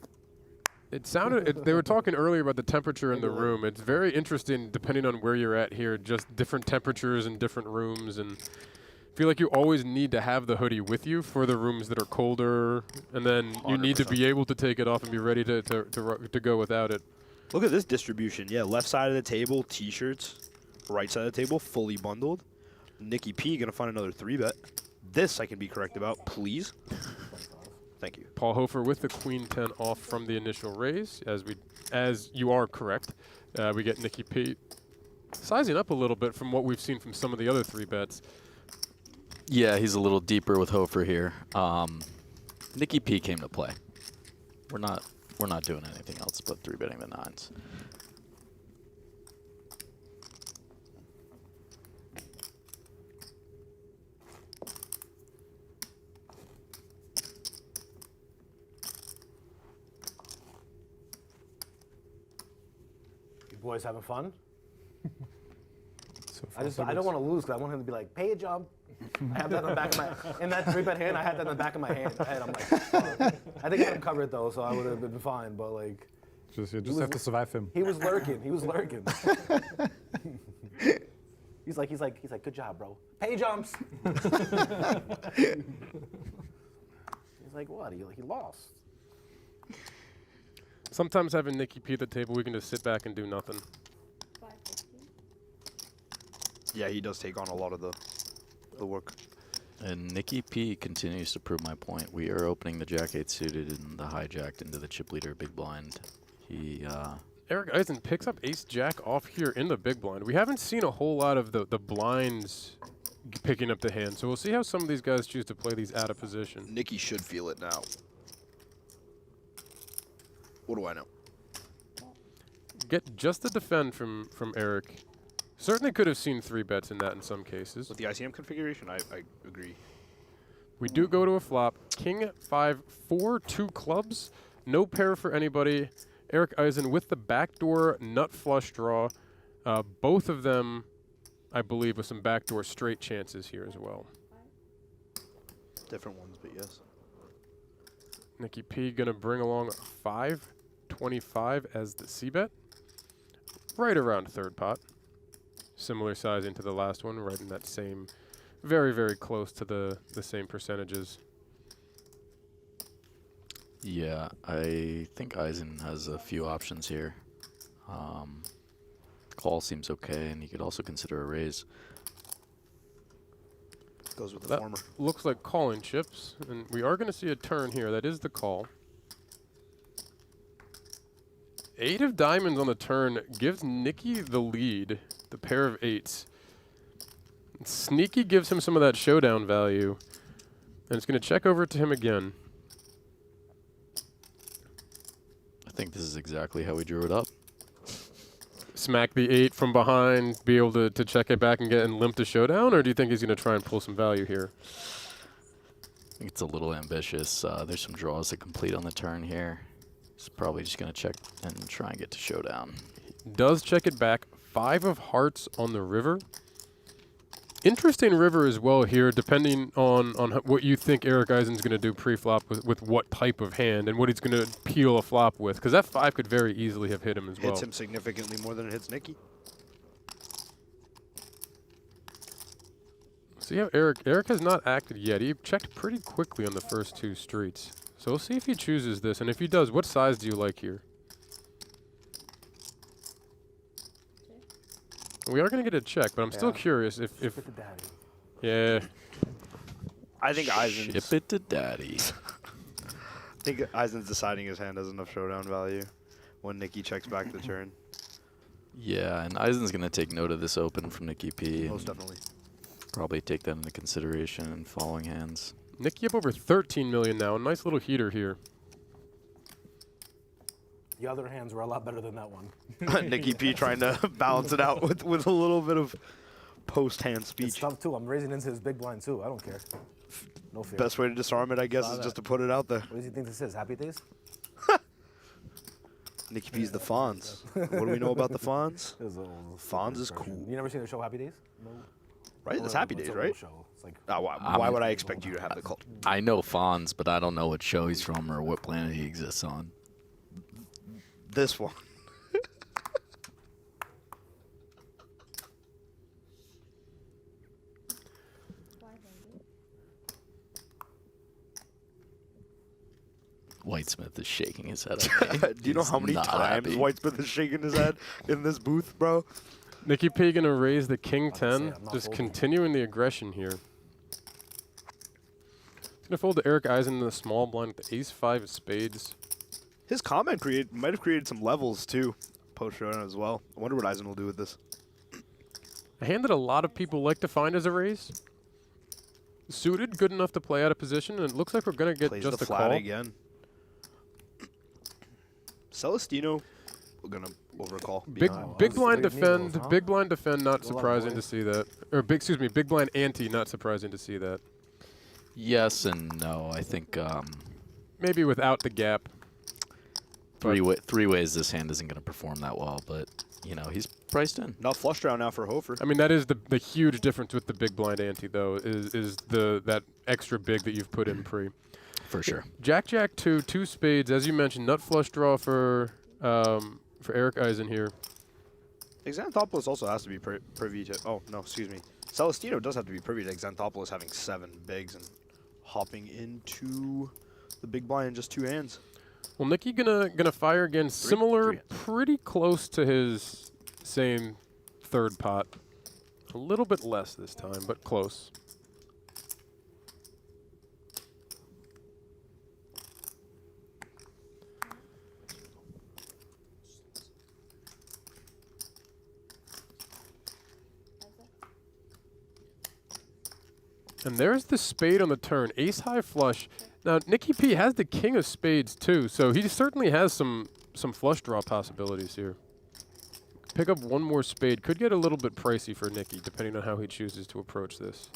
It sounded. They were talking earlier about the temperature in the room. It's very interesting, depending on where you're at here. Just different temperatures in different rooms, and I feel like you always need to have the hoodie with you for the rooms that are colder, and then you need to be able to take it off and be ready to go without it. Look at this distribution. Yeah, left side of the table, T-shirts. Right side of the table, fully bundled. Nicky P gonna find another 3-bet. This I can be correct about, please. Thank you. Paul Hofer with the Queen 10 off from the initial raise. As you are correct, we get Nicky P sizing up a little bit from what we've seen from some of the other 3-bets. Yeah, he's a little deeper with Hofer here. Nicky P came to play. We're not doing anything else but 3-betting the 9s. You boys having fun? So I don't want to lose because I want him to be like, pay a jump. I have that in the back of my, in that 3-bet hand, I had that in the back of my hand. I'm like, oh. I think I had him covered though, so I would have been fine, but like. You just have to survive him. He was lurking, he was lurking. He's like, good job, bro. Pay jumps. He's like, what? He lost. Sometimes having Nicky P at the table, we can just sit back and do nothing. Yeah, he does take on a lot of the work. And Nicky P continues to prove my point. We are opening the Jack-8 suited and the hijacked into the chip leader big blind. Erik Eisen picks up Ace-Jack off here in the big blind. We haven't seen a whole lot of the blinds picking up the hand, so we'll see how some of these guys choose to play these out of position. Nicky should feel it now. What do I know? Get just the defend from Erik. Certainly could have seen 3-bets in that in some cases. With the ICM configuration, I agree. We do go to a flop. King 5-4, 2 clubs. No pair for anybody. Erik Eisen with the backdoor nut flush draw. Both of them, I believe, with some backdoor straight chances here as well. Different ones, but yes. Nicky P gonna bring along 5-25 as the C-bet. Right around third pot. Similar sizing to the last one, right in that same, very, very close to the same percentages. Yeah, I think Eisen has a few options here. Call seems okay, and you could also consider a raise. Goes with the that former. Looks like calling chips, and we are going to see a turn here. That is the call. 8 of diamonds on the turn gives Nicky the lead, the pair of 8s. Sneaky gives him some of that showdown value, and it's going to check over to him again. I think this is exactly how we drew it up. Smack the 8 from behind, be able to check it back and get and limp to showdown, or do you think he's going to try and pull some value here? I think it's a little ambitious. There's some draws to complete on the turn here. He's probably just going to check and try and get to showdown. Does check it back. 5 of hearts on the river. Interesting river as well here, depending on what you think Erik Eisen's going to do pre-flop with what type of hand and what he's going to peel a flop with, because that 5 could very easily have hit him as well. Hits him significantly more than it hits Nicky. See how Erik has not acted yet. He checked pretty quickly on the first 2 streets. So we'll see if he chooses this, and if he does, what size do you like here? We are going to get a check, but I'm still curious if With the daddy. yeah. I think Eisen's... Ship it to daddy. I think Eisen's deciding his hand has enough showdown value when Nicky checks back the turn. Yeah, and Eisen's going to take note of this open from Nicky P. Most definitely. Probably take that into consideration in following hands. Nicky up over 13 million now. A nice little heater here. The other hands were a lot better than that one. Nicky P trying to balance it out with a little bit of post-hand speech. It's tough, too. I'm raising into his big blind, too. I don't care. No fear. Best way to disarm it, I guess, is just to put it out there. What does he think this is? Happy Days? Nicky P's the Fonz. What do we know about the Fonz? Fonz is cool. You never seen the show Happy Days? No. Right? It's Happy Days, right? Show. It's like why would I expect you to have the cult? I know Fonz, but I don't know what show he's from or what planet he exists on. This one. Whitesmith is shaking his head. Do you know how many times Whitesmith is shaking his head in this booth, bro? Nicky P gonna raise the king 10, just continuing the aggression here. Gonna fold to Erik Eisen in the small blind with the ace 5 of spades. His comment might have created some levels too, post showdown as well. I wonder what Eisen will do with this. A hand that a lot of people like to find as a raise. Suited, good enough to play out of position, and it looks like we're gonna get Plays just the a flat call. again. Celestino, we're gonna overcall. Big blind defend, big blind defend. Not surprising to see that. Or excuse me, big blind ante. Not surprising to see that. Yes and no. I think maybe without the gap. Three ways this hand isn't going to perform that well, but you know he's priced in. Not flush draw now for Hofer. I mean that is the huge difference with the big blind ante though is that extra big that you've put in pre. For sure. Jack 2 spades as you mentioned. Nut flush draw for Erik Eisen here. Xanthopoulous also has to be privy to. Oh no, excuse me. Celestino does have to be privy to Xanthopoulous having 7 bigs and hopping into the big blind in just 2 hands. Well, Nicky gonna fire again. Similar, pretty close to his same third pot. A little bit less this time, but close. And there's the spade on the turn. Ace high flush. Now, Nicky P has the king of spades, too, so he certainly has some flush draw possibilities here. Pick up one more spade. Could get a little bit pricey for Nicky, depending on how he chooses to approach this.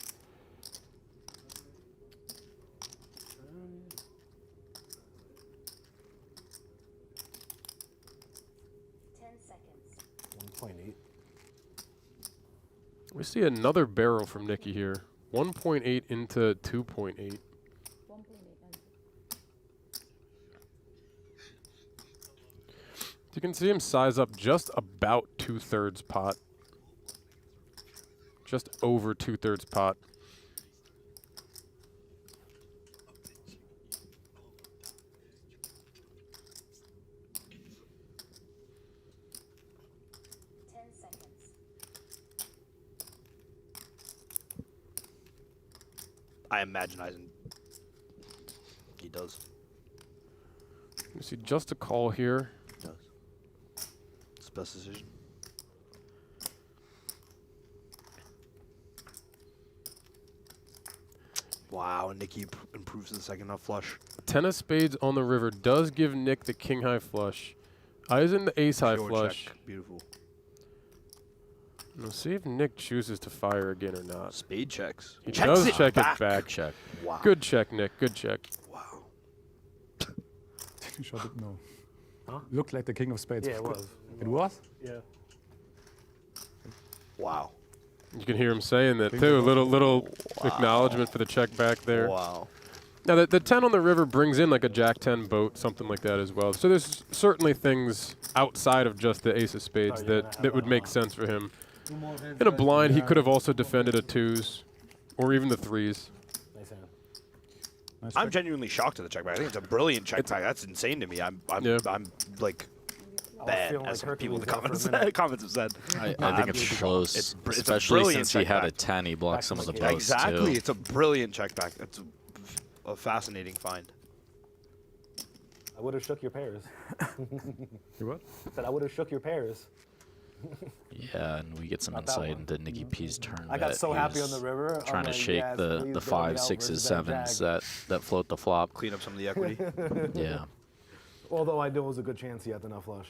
We see another barrel from Nicky here. 1.8 into 2.8. You can see him size up just about 2/3 pot. Just over 2/3 pot. I imagine Eisen. He does. You see just a call here. He does. It's the best decision. Wow, and Nicky improves to the second nut flush. 10 of spades on the river does give Nick the king high flush. Eisen the ace high Pure flush. check. Beautiful. We'll see if Nick chooses to fire again or not. Spade checks. He Checks does it check back. it back. Check. Wow. Good check, Nick. Good check. Wow. Shot it, no. Huh? Looked like the king of spades. Yeah, it was. It was? Yeah. Wow. You can hear him saying that too. A little acknowledgement for the check back there. Wow. Now the 10 on the river brings in like a Jack 10 boat, something like that as well. So there's certainly things outside of just the ace of spades that would make sense for him. In a blind, he could have also defended a 2s or even the 3s. Nice hand. Nice I'm check. genuinely shocked at the check back. I think it's a brilliant check back. That's insane to me. I'm like, bad, feeling as like some people in the Hercules there for a comments have said. I think it's close, It's a especially brilliant since he had check a back. 10. He blocked some of the posts, Exactly. too. It's a brilliant check back. It's a fascinating find. I would have shook your pairs. You what? Said I would have shook your pairs. Yeah, and we get some Not that insight one. into Nicky P's turn. I got bet. so He happy on was the river. I'm trying to like, shake yes, the please bail 5, me out 6s, versus that 7s jag. that float the flop. Clean up some of the equity. Yeah. Although I knew it was a good chance he had the nut flush.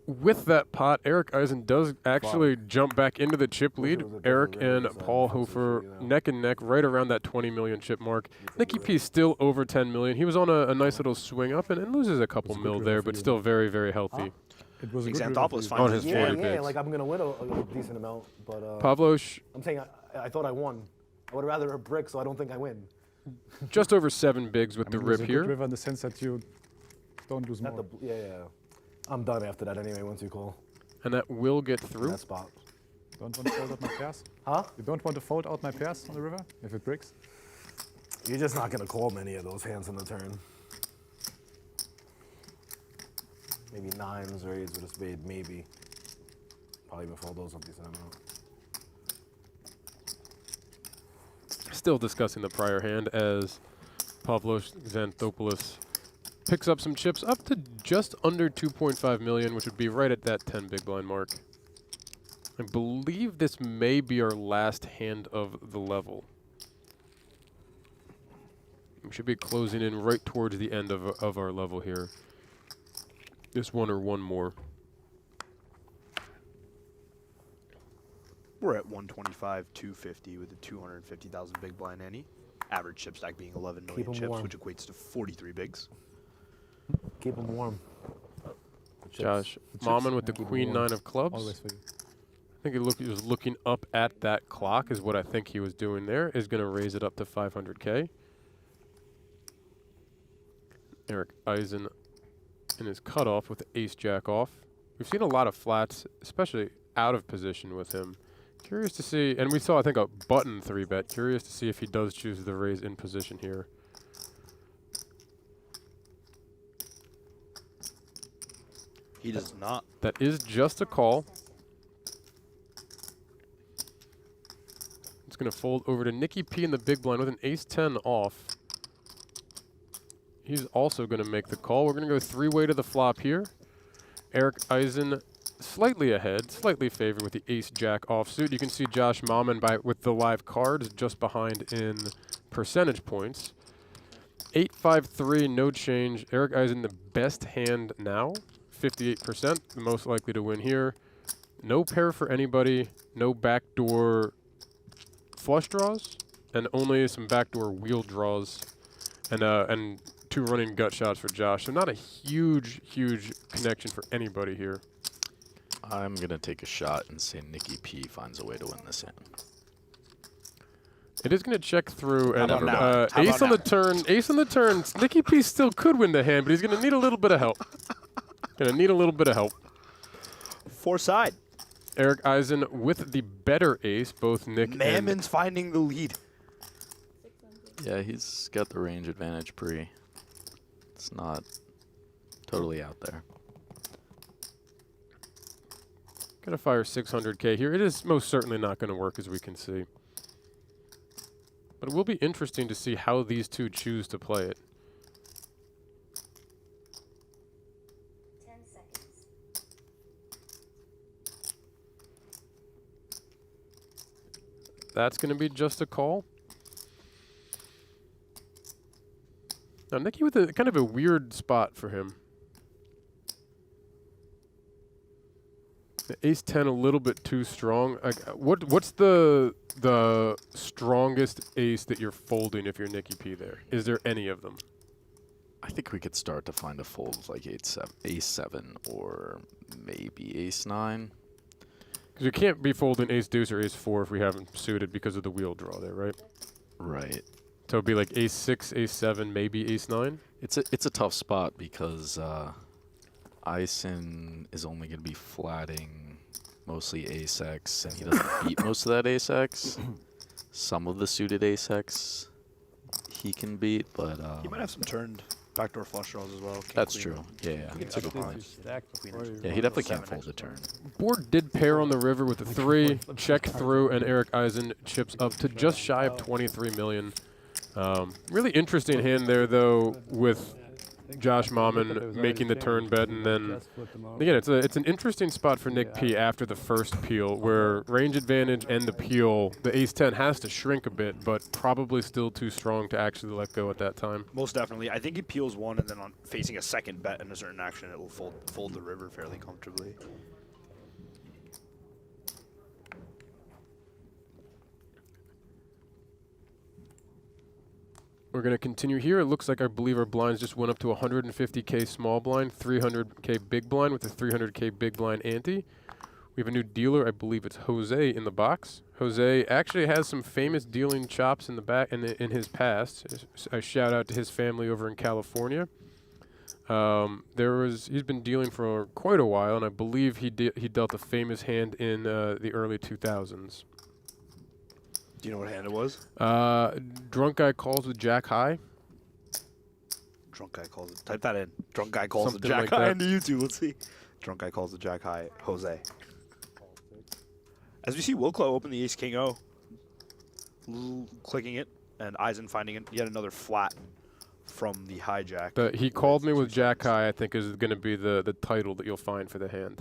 With that pot, Erik Eisen does actually jump back into the chip lead. Erik and Paul Hofer neck and neck right around that 20 million chip mark. Nicky P still over 10 million. He was on a nice little swing up and loses a couple mil there, but still very, very healthy. It was a good Xanthopoulous river on for his you. 40 yeah, bigs. like I'm gonna win a decent amount, but Pavlos, I'm saying I thought I won. I would rather a brick, so I don't think I win. just over 7 bigs with I the mean, it was rip a good here. river in the sense that you don't lose Not more. the yeah. I'm done after that anyway. Once you call And that will get through. that spot. Don't want to fold out my pairs? Huh? You don't want to fold out my pairs on the river if it breaks? You're just not gonna call many of those hands on the turn. Maybe 9s or 8s with a spade, maybe. Probably even fold those a decent amount. Still discussing the prior hand as Pavlos Xanthopoulos picks up some chips up to just under 2.5 million, which would be right at that 10 big blind mark. I believe this may be our last hand of the level. We should be closing in right towards the end of our level here. Just one or one more. We're at 125, 250 with a 250,000 big blind ante. Average chip stack being 11 million Keep 'em chips, warm. which equates to 43 bigs. Keep them warm. Josh, chips. Mammen with the Keep 'em queen warm. 9 of clubs. Always for you. I think he was looking up at that clock is what I think he was doing there. Is going to raise it up to 500K. Erik Eisen in his cutoff with the ace-jack off. We've seen a lot of flats, especially out of position with him. Curious to see, and we saw, I think, a button 3-bet. Curious to see if he does choose the raise in position here. He does not. That is just a call. It's going to fold over to Nicky P in the big blind with an ace-10 off. He's also going to make the call. We're going to go 3-way to the flop here. Erik Eisen slightly ahead, slightly favored with the ace-jack offsuit. You can see Josh Mammen with the live cards just behind in percentage points. 8-5-3, no change. Erik Eisen the best hand now, 58%, the most likely to win here. No pair for anybody, no backdoor flush draws, and only some backdoor wheel draws, and 2 running gut shots for Josh. So not a huge connection for anybody here. I'm going to take a shot and say Nicky P finds a way to win this hand. It is going to check through, and about now? How ace about on the now? turn. Ace on the turn. Nicky P still could win the hand, but he's going to need a little bit of help. Going to need a little bit of help. 4 side. Erik Eisen with the better ace, both Nick Mammen's finding the lead. Yeah, he's got the range advantage pre. It's not totally out there. Going to fire 600K here. It is most certainly not going to work, as we can see. But it will be interesting to see how these two choose to play it. 10 seconds. That's going to be just a call. Now, Nicky with a kind of a weird spot for him. The ace-10 a little bit too strong. What's the strongest ace that you're folding if you're Nicky P there? Is there any of them? I think we could start to find a fold of like ace-7 or maybe ace-9. Because you can't be folding ace-deuce or ace-4 if we haven't suited because of the wheel draw there, right? Right. So it'd be like ace-6, ace-7, maybe ace-9? It's a tough spot because Eisen is only going to be flatting mostly ace-x, and he doesn't beat most of that ace-x. Some of the suited ace-x he can beat, but He might have some turned Backdoor flush draws as well. King, That's queen. true. Yeah. That's a good point. Yeah, he definitely can't fold the turn. Board did pair on the river with a 3, check through, and Erik Eisen chips up to just shy of 23 million. Really interesting hand there, though, with Josh Mammen making the turn bet, and then again, it's an interesting spot for Nick P after the first peel, where range advantage and the peel, the ace-10 has to shrink a bit, but probably still too strong to actually let go at that time. Most definitely. I think he peels one, and then on facing a second bet in a certain action, it will fold the river fairly comfortably. We're going to continue here. It looks like I believe our blinds just went up to 150K small blind, 300K big blind with a 300K big blind ante. We have a new dealer. I believe it's Jose in the box. Jose actually has some famous dealing chops in the back in his past. A shout out to his family over in California. He's been dealing for quite a while, and I believe he dealt a famous hand in the early 2000s. Do you know what hand it was? Drunk guy calls with jack high. Drunk guy calls it. Type that in. Drunk guy calls Something the jack like high that. into YouTube. Let's see. Drunk guy calls the jack high. Jose. As we see, Wilklow open the ace king O, clicking it, and Eisen finding yet another flat from the hijack. He called me with jack high, I think, is going to be the title that you'll find for the hand.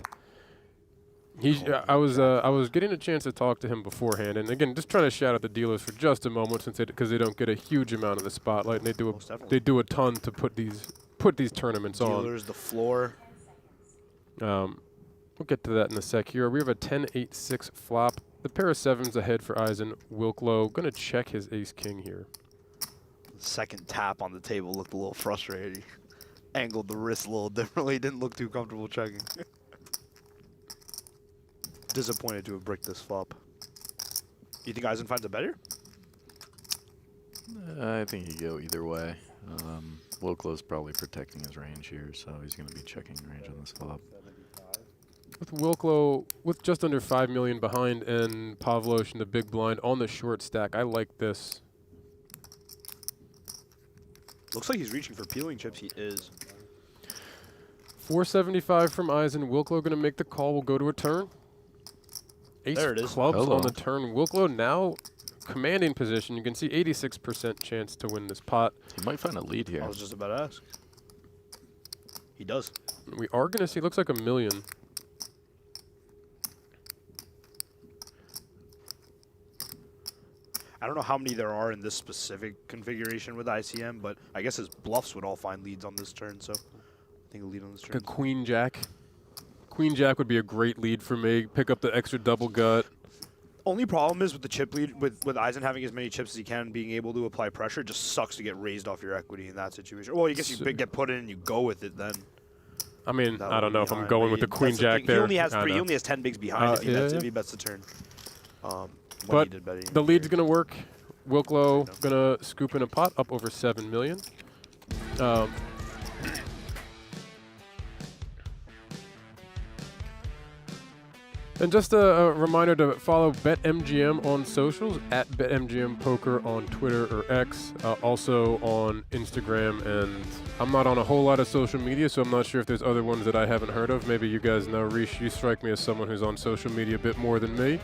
I was getting a chance to talk to him beforehand, and again, just trying to shout out the dealers for just a moment, because they don't get a huge amount of the spotlight, and they do a ton to put these tournaments on. Dealers, the floor. We'll get to that in a sec here. We have a 10-8-6 flop. The pair of sevens ahead for Eisen. Wilklow gonna check his ace king here. Second tap on the table looked a little frustrating. Angled the wrist a little differently. Didn't look too comfortable checking. Disappointed to have bricked this flop. You think Eisen finds a better? I think he could go either way. Wilklow's probably protecting his range here, so he's going to be checking range on this flop. With Wilklow, with just under 5 million behind and Pavlos in the big blind on the short stack, I like this. Looks like he's reaching for peeling chips. He is. 475 from Eisen. Wilklow going to make the call. We'll go to a turn. Ace There it is. clubs on the turn. Wilklow now commanding position. You can see 86% chance to win this pot. He might find a lead here. I was just about to ask. He does. We are going to see, looks like $1 million. I don't know how many there are in this specific configuration with ICM, but I guess his bluffs would all find leads on this turn, so I think a lead on this turn. A queen jack. Queen jack would be a great lead for me. Pick up the extra double gut. Only problem is with the chip lead, with Eisen having as many chips as he can, being able to apply pressure, it just sucks to get raised off your equity in that situation. Well, I guess you get put in and you go with it then. I mean, I don't know if I'm going with the queen jack there. He only has 3. He only has 10 bigs behind if he bets the turn. But the lead's going to work. Wilklow going to scoop in a pot up over 7 million. And just a reminder to follow BetMGM on socials, at BetMGM Poker on Twitter or X, also on Instagram. And I'm not on a whole lot of social media, so I'm not sure if there's other ones that I haven't heard of. Maybe you guys know. Rish, you strike me as someone who's on social media a bit more than me.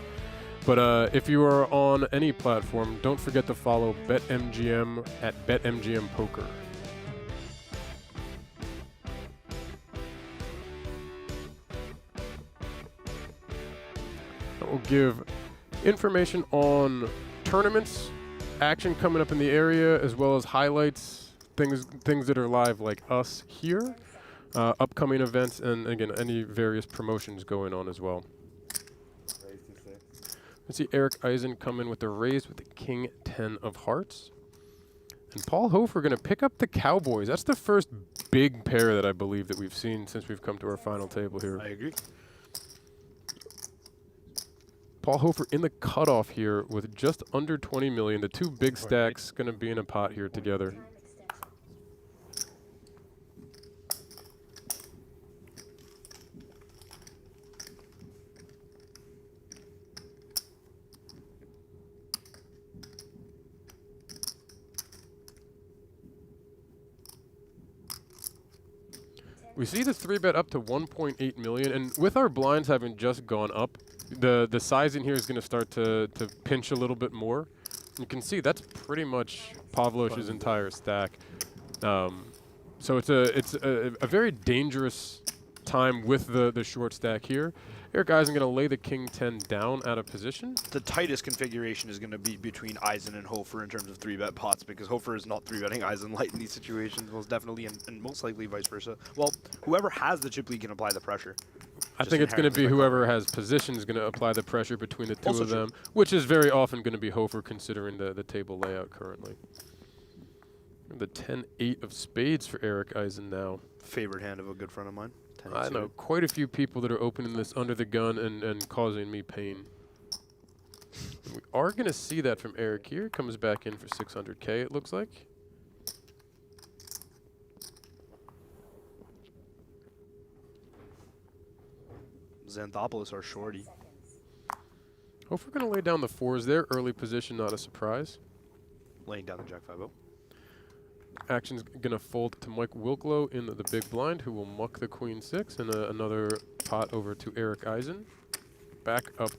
But if you are on any platform, don't forget to follow BetMGM at BetMGM Poker. That will give information on tournaments, action coming up in the area, as well as highlights, things that are live like us here, upcoming events, and again, any various promotions going on as well. Let's see Erik Eisen come in with the raise with the King 10 of hearts. And Paul Hofer going to pick up the Cowboys. That's the first big pair that I believe that we've seen since we've come to our final table here. I agree. Paul Hofer in the cutoff here with just under 20 million. The two big stacks going to be in a pot here together. We see the 3-bet up to 1.8 million, and with our blinds having just gone up, the sizing here is going to start to pinch a little bit more. You can see that's pretty much Pavlos' entire stack. So it's a very dangerous time with the short stack here. Erik Eisen going to lay the king 10 down out of position. The tightest configuration is going to be between Eisen and Hofer in terms of 3-bet pots, because Hofer is not 3-betting Eisen light in these situations, most definitely, and most likely vice versa. Well, whoever has the chip lead can apply the pressure. I think it's going to be whoever has position is going to apply the pressure between the two of them, which is very often going to be Hofer considering the table layout currently. The 10-8 of spades for Erik Eisen now. Favorite hand of a good friend of mine. I know quite a few people that are opening this under the gun and causing me pain. We are going to see that from Erik here. Comes back in for 600K, it looks like. Xanthopoulous are shorty. Hofer going to lay down the 4s there. Early position, not a surprise. Laying down the Jack 5-0. Action's going to fold to Mike Wilklow in the big blind, who will muck the queen 6, and another pot over to Erik Eisen. Back up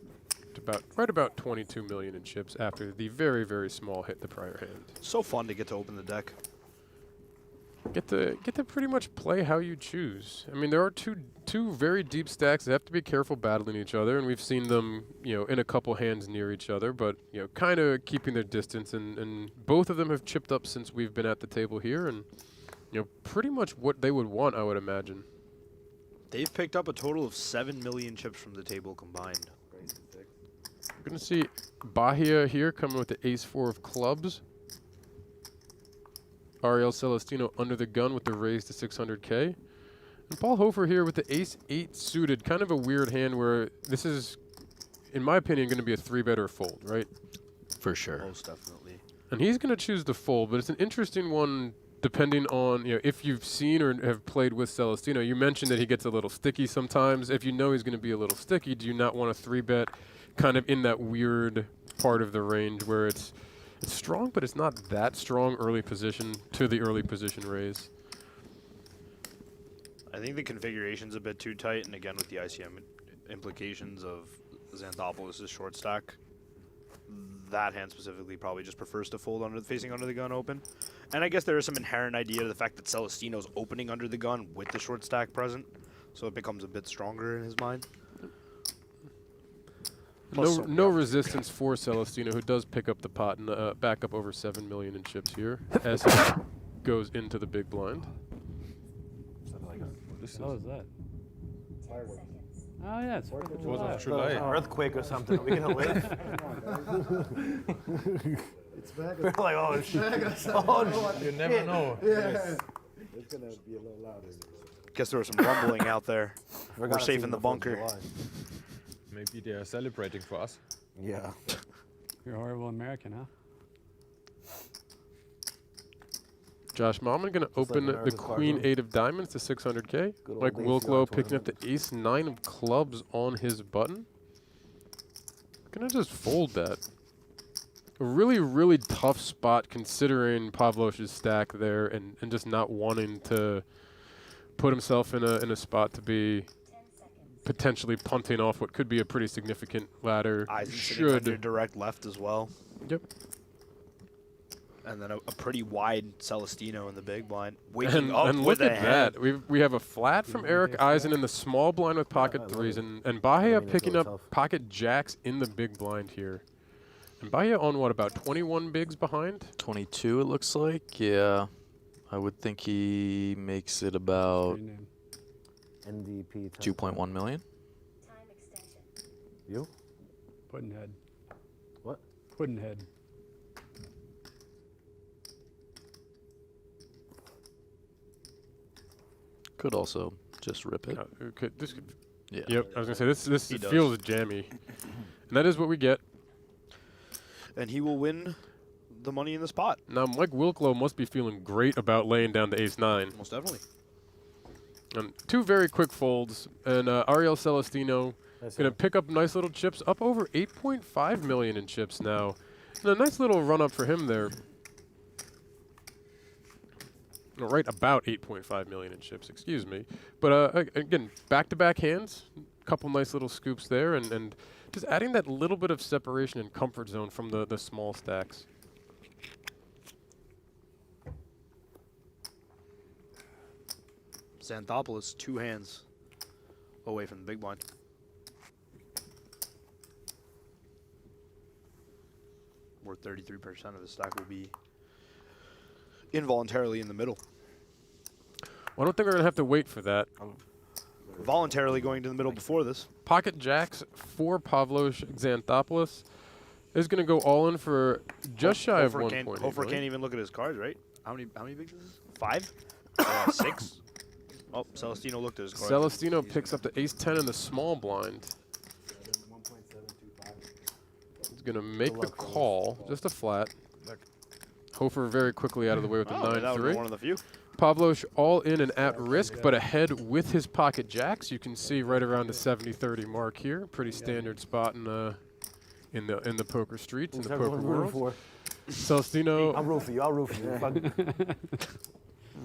to right about 22 million in chips after the very, very small hit the prior hand. So fun to get to open the deck. Get to pretty much play how you choose. I mean, there are two very deep stacks that have to be careful battling each other, and we've seen them, in a couple hands near each other, but, kind of keeping their distance, and both of them have chipped up since we've been at the table here, and, pretty much what they would want, I would imagine. They've picked up a total of 7 million chips from the table combined. We're going to see Bahia here coming with the ace-4 of clubs. Ariel Celestino under the gun with the raise to 600K. And Paul Hofer here with the ace-8 suited. Kind of a weird hand where this is, in my opinion, going to be a 3-bet or fold, right? For sure. Most definitely. And he's going to choose the fold, but it's an interesting one depending on, if you've seen or have played with Celestino. You mentioned that he gets a little sticky sometimes. If you know he's going to be a little sticky, do you not want to 3-bet kind of in that weird part of the range where it's strong, but it's not that strong early position to the early position raise? I think the configuration's a bit too tight, and again with the ICM implications of Xanthopoulos' short stack, that hand specifically probably just prefers to fold facing under the gun open. And I guess there is some inherent idea to the fact that Celestino's opening under the gun with the short stack present, so it becomes a bit stronger in his mind. No resistance for Celestino, who does pick up the pot and back up over 7 million in chips here as he goes into the big blind. What is that? Oh yeah, it's 4th of July. July. Earthquake or something. Are we gonna live? It's Vegas. We're like, oh shit. Oh, you never know. Yeah. It's gonna be a little louder. Guess there was some rumbling out there. We're safe in the bunker. Maybe they are celebrating for us. Yeah. You're a horrible American, huh? Josh Mammen going to open the queen 8 of diamonds to 600K. Mike Wilklow picking up the ace 9 of clubs on his button. Going to just fold that. A really, really tough spot considering Pavlos' stack there and just not wanting to put himself in a spot to be potentially punting off what could be a pretty significant ladder. Eisen sitting on your direct left as well. Yep. And then a pretty wide Celestino in the big blind. And look at that. We have a flat from Erik Eisen in the small blind with pocket 3s, and Bahia picking up pocket jacks in the big blind here. And Bahia on what, about 21 bigs behind? 22 it looks like, yeah. I would think he makes it about NDP 2.1 million. Time extension. You? Puddinhead. What? Puddinhead. Could also just rip it. Yeah. Yep, I was going to say, this feels jammy. And that is what we get. And he will win the money in the spot. Now, Mike Wilklow must be feeling great about laying down the ace-9. Most definitely. And 2 very quick folds. And Ariel Celestino going to pick up nice little chips, up over 8.5 million in chips now. And a nice little run-up for him there. right about 8.5 million in chips, excuse me. But again, back-to-back hands, a couple nice little scoops there, and just adding that little bit of separation and comfort zone from the small stacks. Xanthopoulous, 2 hands away from the big blind. Where 33% of the stack will be involuntarily in the middle. Well, I don't think we're going to have to wait for that. Voluntarily going to the middle before this. Pocket jacks for Pavlos Xanthopoulous is going to go all in for just shy of 1.8. Hofer can't even look at his cards, right? How many bigs is this? 5? 6? Oh, Celestino looked at his cards. Celestino picks up the ace-10 in the small blind. He's going to make the call, just a flat. Hofer very quickly out of the way with the 9-3. One of the few. Pavlos all in and at risk, but ahead with his pocket jacks. You can see right around the 70-30 mark here. Pretty standard spot in the poker streets, in the poker world. Celestino. I'll root for you. I'll root for you.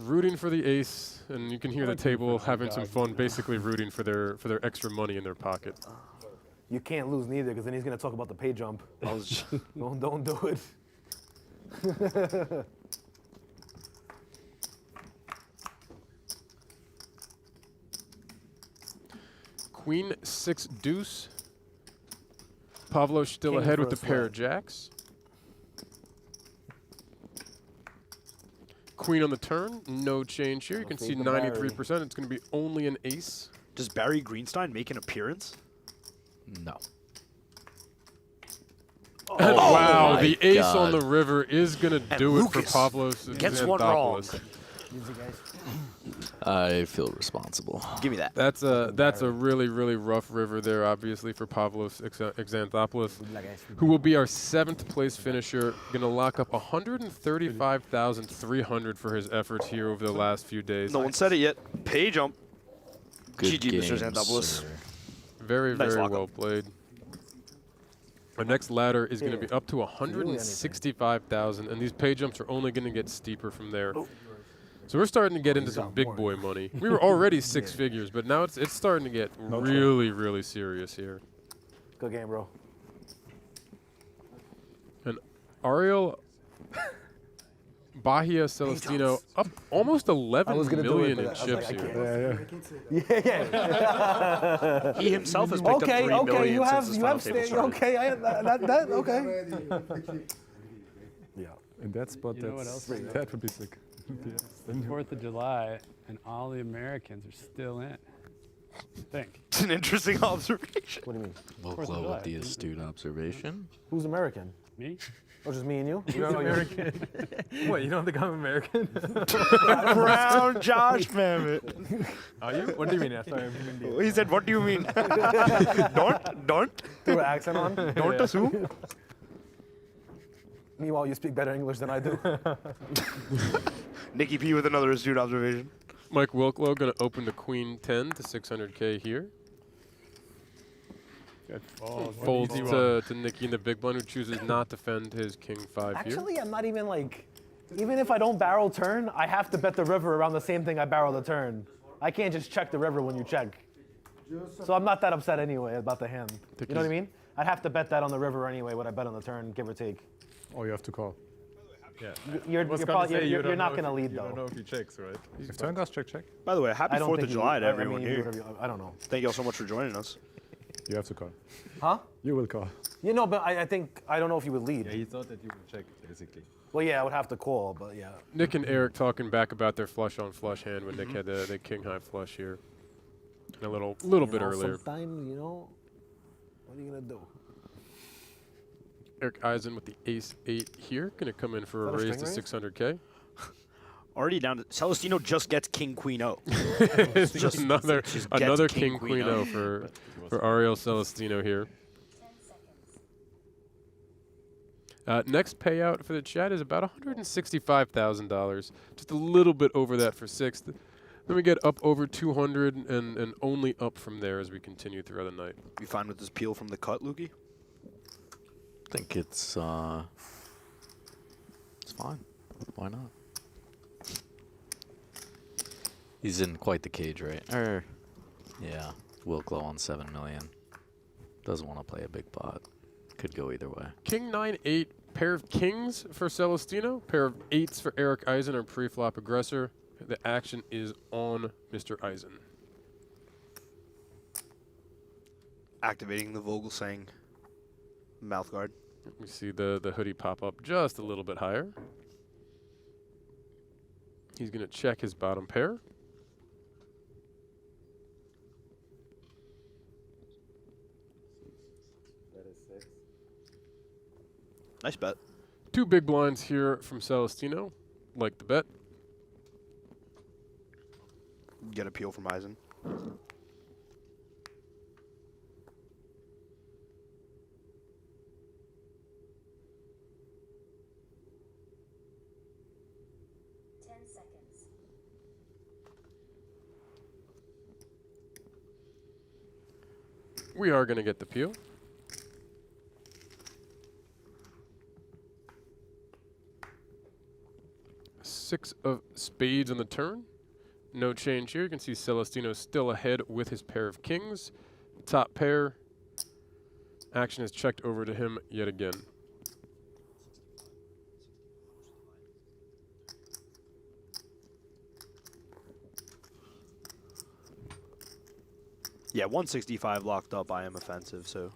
Rooting for the ace, and you can hear the table having some fun, basically rooting for their extra money in their pocket. You can't lose neither, because then he's going to talk about the pay jump. Don't do it. Queen 6 deuce. Pavlos still King ahead with the first pair leg. of jacks. Queen on the turn, no change here. You can see 93%. It's going to be only an ace. Does Barry Greenstein make an appearance? No. Oh, wow, the ace God. on the river is going to do it for Pavlos gets one wrong. I feel responsible. Give me that. That's a really, really rough river there, obviously, for Pavlos Xanthopoulous, who will be our 7th place finisher. Going to lock up $135,300 for his efforts here over the last few days. No one said it yet. Pay jump. Good GG, Mr. game, Xanthopoulous. sir. Very, Nice very lockup. well played. Our next ladder is going to be up to 165,000, and these pay jumps are only going to get steeper from there. So we're starting to get into some big boy money. We were already 6 figures, but now it's starting to get really, really serious here. Good game, bro. And Ariel Bahia Celestino up almost 11 million in chips here. Yeah. He himself has picked up 3 million you have since the final table started. okay, okay. Yeah, in that spot, You know what else is that would be sick. The 4th of July, and all the Americans are still in. I think. It's an interesting observation. What do you mean? We'll Fourth of glow July. with the astute observation. Who's American? Me? Oh, just me and you? You're American. What, you don't think I'm American? Brown Josh Mammen. Are you? What do you mean? He said, what do you mean? don't. Threw an accent on? Don't assume. Meanwhile, you speak better English than I do. Nicky P with another astute observation. Mike Wilklow going to open the Queen 10 to 600K here. Good fold. Folds to Nicky in the big blind, who chooses not to defend his King 5 here. Actually, I'm not even even if I don't barrel turn, I have to bet the river around the same thing I barrel the turn. I can't just check the river when you check. So I'm not that upset anyway about the hand. You know what I mean? I'd have to bet that on the river anyway, what I bet on the turn, give or take. Oh, you have to call. Yeah. You're not going to lead, though. You don't know if he checks, right? If turn goes check, check. By the way, happy 4th of July to everyone here. I don't know. Thank you all so much for joining us. You have to call. Huh? You will call. You know, but I don't know if you would lead. Yeah, he thought that you would check, basically. Well, yeah, I would have to call, but yeah. Nick and Eric talking back about their flush-on-flush hand when Nick had the king-high flush here. A little bit earlier. Sometimes, what are you going to do? Erik Eisen with the ace-8 here. Going to come in for a raise to 600K. Already down to Celestino just gets King Queen O. Just another King Queen O for Ariel Celestino here. Next payout for the chat is about $165,000. Just a little bit over that for 6th. Then we get up over 200 and only up from there as we continue throughout the night. You fine with this peel from the cut, Lukey? I think it's fine. Why not? He's in quite the cage, right? Yeah, Wilklow on 7 million. Doesn't want to play a big pot. Could go either way. King 9-8, pair of kings for Celestino, pair of 8s for Erik Eisen, our pre-flop aggressor. The action is on Mr. Eisen. Activating the Vogelsang mouth guard. We see the hoodie pop up just a little bit higher. He's going to check his bottom pair. Nice bet. 2 big blinds here from Celestino. Like the bet. Get a peel from Eisen. We are going to get the peel. Six of spades on the turn. No change here. You can see Celestino still ahead with his pair of kings. Top pair. Action is checked over to him yet again. Yeah, 165 locked up. I am offensive, so.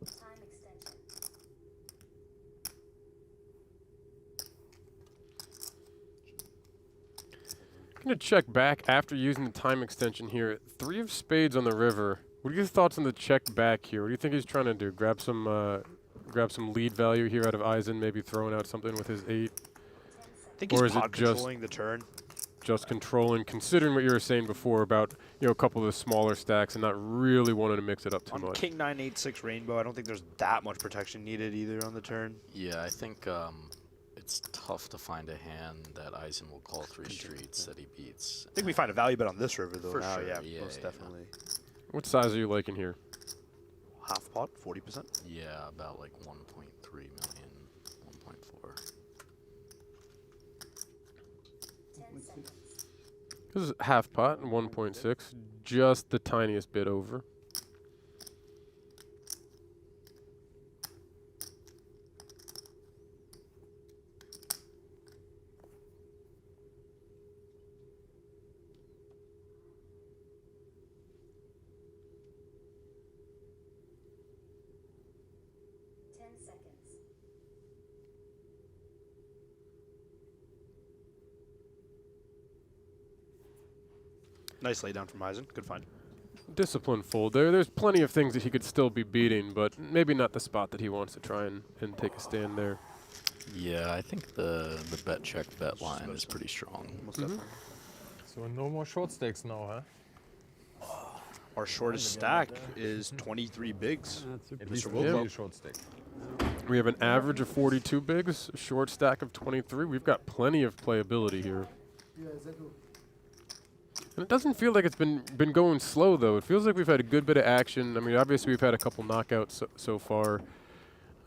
Time extension. I'm going to check back after using the time extension here. 3 of spades on the river. What are your thoughts on the check back here? What do you think he's trying to do? Grab some lead value here out of Eisen, maybe throwing out something with his 8? I think he's pot controlling the turn. Just controlling, considering what you were saying before about, you know, a couple of the smaller stacks and not really wanting to mix it up too On much. King 9-8-6 Rainbow, I don't think there's that much protection needed either on the turn. Yeah, I think it's tough to find a hand that Eisen will call 3 streets that he beats. I think we find a value bet on this river, though. For now. sure, Yeah, most definitely. What size are you liking here? Half pot, 40%? Yeah, about like 1.3 million, 1.4. 10 seconds. This is half pot and 1.6, just the tiniest bit over. Nice laydown from Eisen. Good find. Discipline fold there. There's plenty of things that he could still be beating, but maybe not the spot that he wants to try and take a stand there. Yeah, I think the bet check bet line is pretty strong. So no more short stakes now, huh? Our shortest stack is 23 bigs. At least Mr. really Wilklow. short stake. We have an average of 42 bigs, a short stack of 23. We've got plenty of playability here. And it doesn't feel like it's been going slow, though. It feels like we've had a good bit of action. I mean, obviously we've had a couple knockouts so far.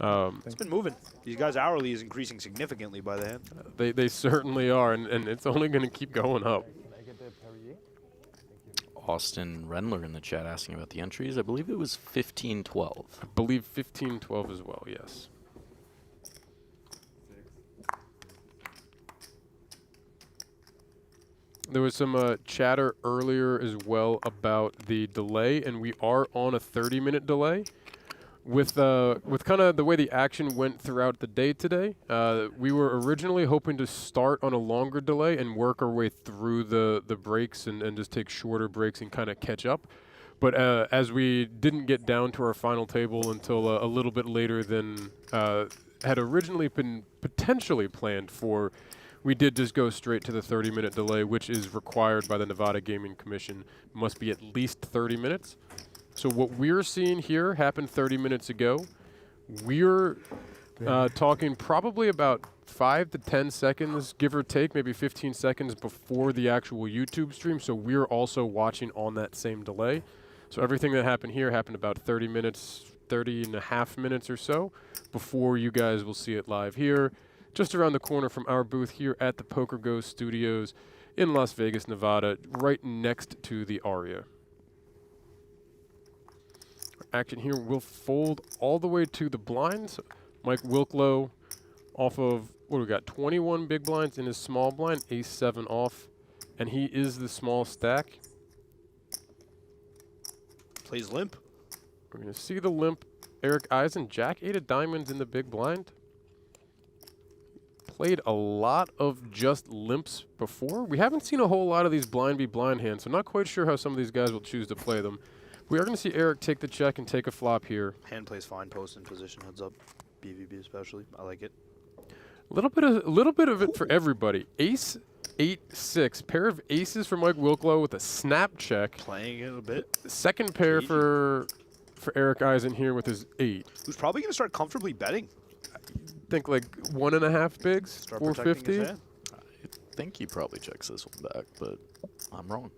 It's been moving. These guys' hourly is increasing significantly by the hand. They certainly are, and it's only going to keep going up. Austin Rendler in the chat asking about the entries. I believe it was 15-12. I believe 15-12 as well, yes. There was some chatter earlier as well about the delay, and we are on a 30-minute delay. With kind of the way the action went throughout the day today, we were originally hoping to start on a longer delay and work our way through the breaks and just take shorter breaks and kind of catch up. But as we didn't get down to our final table until a little bit later than had originally been potentially planned for, we did just go straight to the 30-minute delay, which is required by the Nevada Gaming Commission. Must be at least 30 minutes. So what we're seeing here happened 30 minutes ago. We're talking probably about 5 to 10 seconds, give or take, maybe 15 seconds before the actual YouTube stream. So we're also watching on that same delay. So everything that happened here happened about 30 minutes 30 and a half minutes or so before you guys will see it live here, just around the corner from our booth here at the PokerGo Studios in Las Vegas, Nevada, right next to the ARIA. Action here will fold all the way to the blinds. Mike Wilklow off of, what do we got, 21 big blinds in his small blind, ace-7 off, and he is the small stack. Plays limp. We're going to see the limp. Erik Eisen, Jack-8 of diamonds in the big blind. Played a lot of just limps before. We haven't seen a whole lot of these blind v blind hands, so not quite sure how some of these guys will choose to play them. We are going to see Erik take the check and take a flop here. Hand plays fine, post in position, heads up. BVB especially, I like it. A little bit of it for everybody. Ace, 8, 6. Pair of aces for Mike Wilklow with a snap check. Playing it a bit. Second pair for Erik Eisen here with his 8. Who's probably going to start comfortably betting. Think like 1.5 bigs, Start 450. I think he probably checks this one back, but I'm wrong.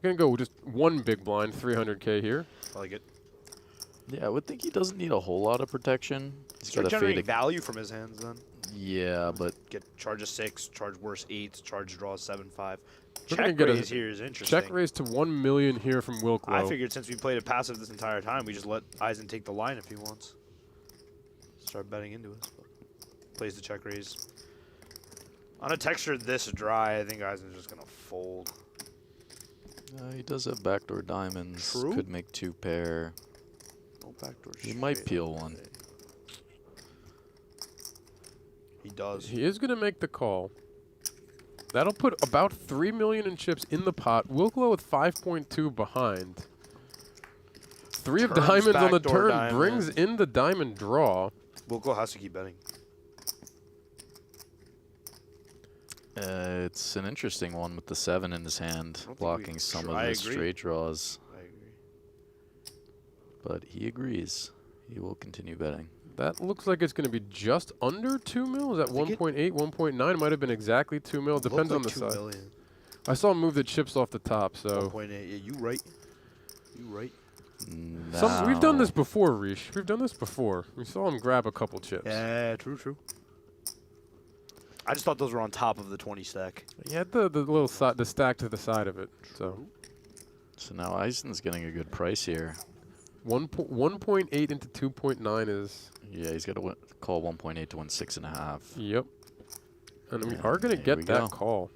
Gonna go just one big blind, 300K here. I like it. Yeah, I would think he doesn't need a whole lot of protection. He's Start got a generating fade. value from his hands then. Yeah, but Get charge a 6, charge worse 8s, charge draw 7-5. We're gonna Check get raise here is interesting. Check raise to 1 million here from Wilklow. I figured since we played it passive this entire time, we just let Eisen take the line if he wants. Start betting into it. Plays the check raise. On a texture this dry, I think Eisen's just gonna fold. he does have backdoor diamonds. True. Could make 2 pair. No backdoor. He might peel one. He does. He is gonna make the call. That'll put about 3 million in chips in the pot. Wilklow with 5.2 behind. 3 of Turns diamonds on the backdoor turn diamond. brings in the diamond draw. Wilco has to keep betting. It's an interesting one with the 7 in his hand, blocking some of the straight draws. I agree. But he agrees. He will continue betting. That looks like it's going to be just under 2 mil. Is that 1.8, 1.9? Might have been exactly 2 mil. Depends on the size. Million. I saw him move the chips off the top, so. 1.8. Yeah, you right. You right. We've done this before, Rish. We've done this before. We saw him grab a couple chips. Yeah, true. I just thought those were on top of the 20 stack. He had the little the stack to the side of it. So now Eisen's getting a good price here. 1.8 into 2.9 is. Yeah, he's got to call 1.8 to win 6.5. Yep. And we are going to get that call.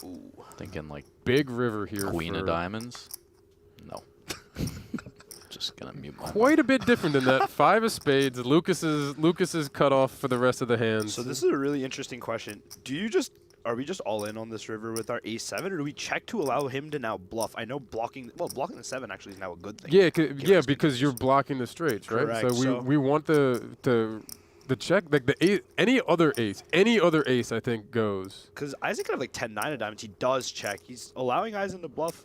Ooh, thinking like big river here. Queen of diamonds. No. Just gonna mute my Quite a bit different than that. 5 of spades. Lucas's cut off for the rest of the hands. So this is a really interesting question. Are we just all in on this river with our ace-7, or do we check to allow him to now bluff? I know blocking the 7 actually is now a good thing. Yeah, because you're blocking the straights, right? Correct, So we want the check, like the any other ace I think goes. Because Eisen could have like 10-9 of diamonds. He does check. He's allowing Eisen to bluff.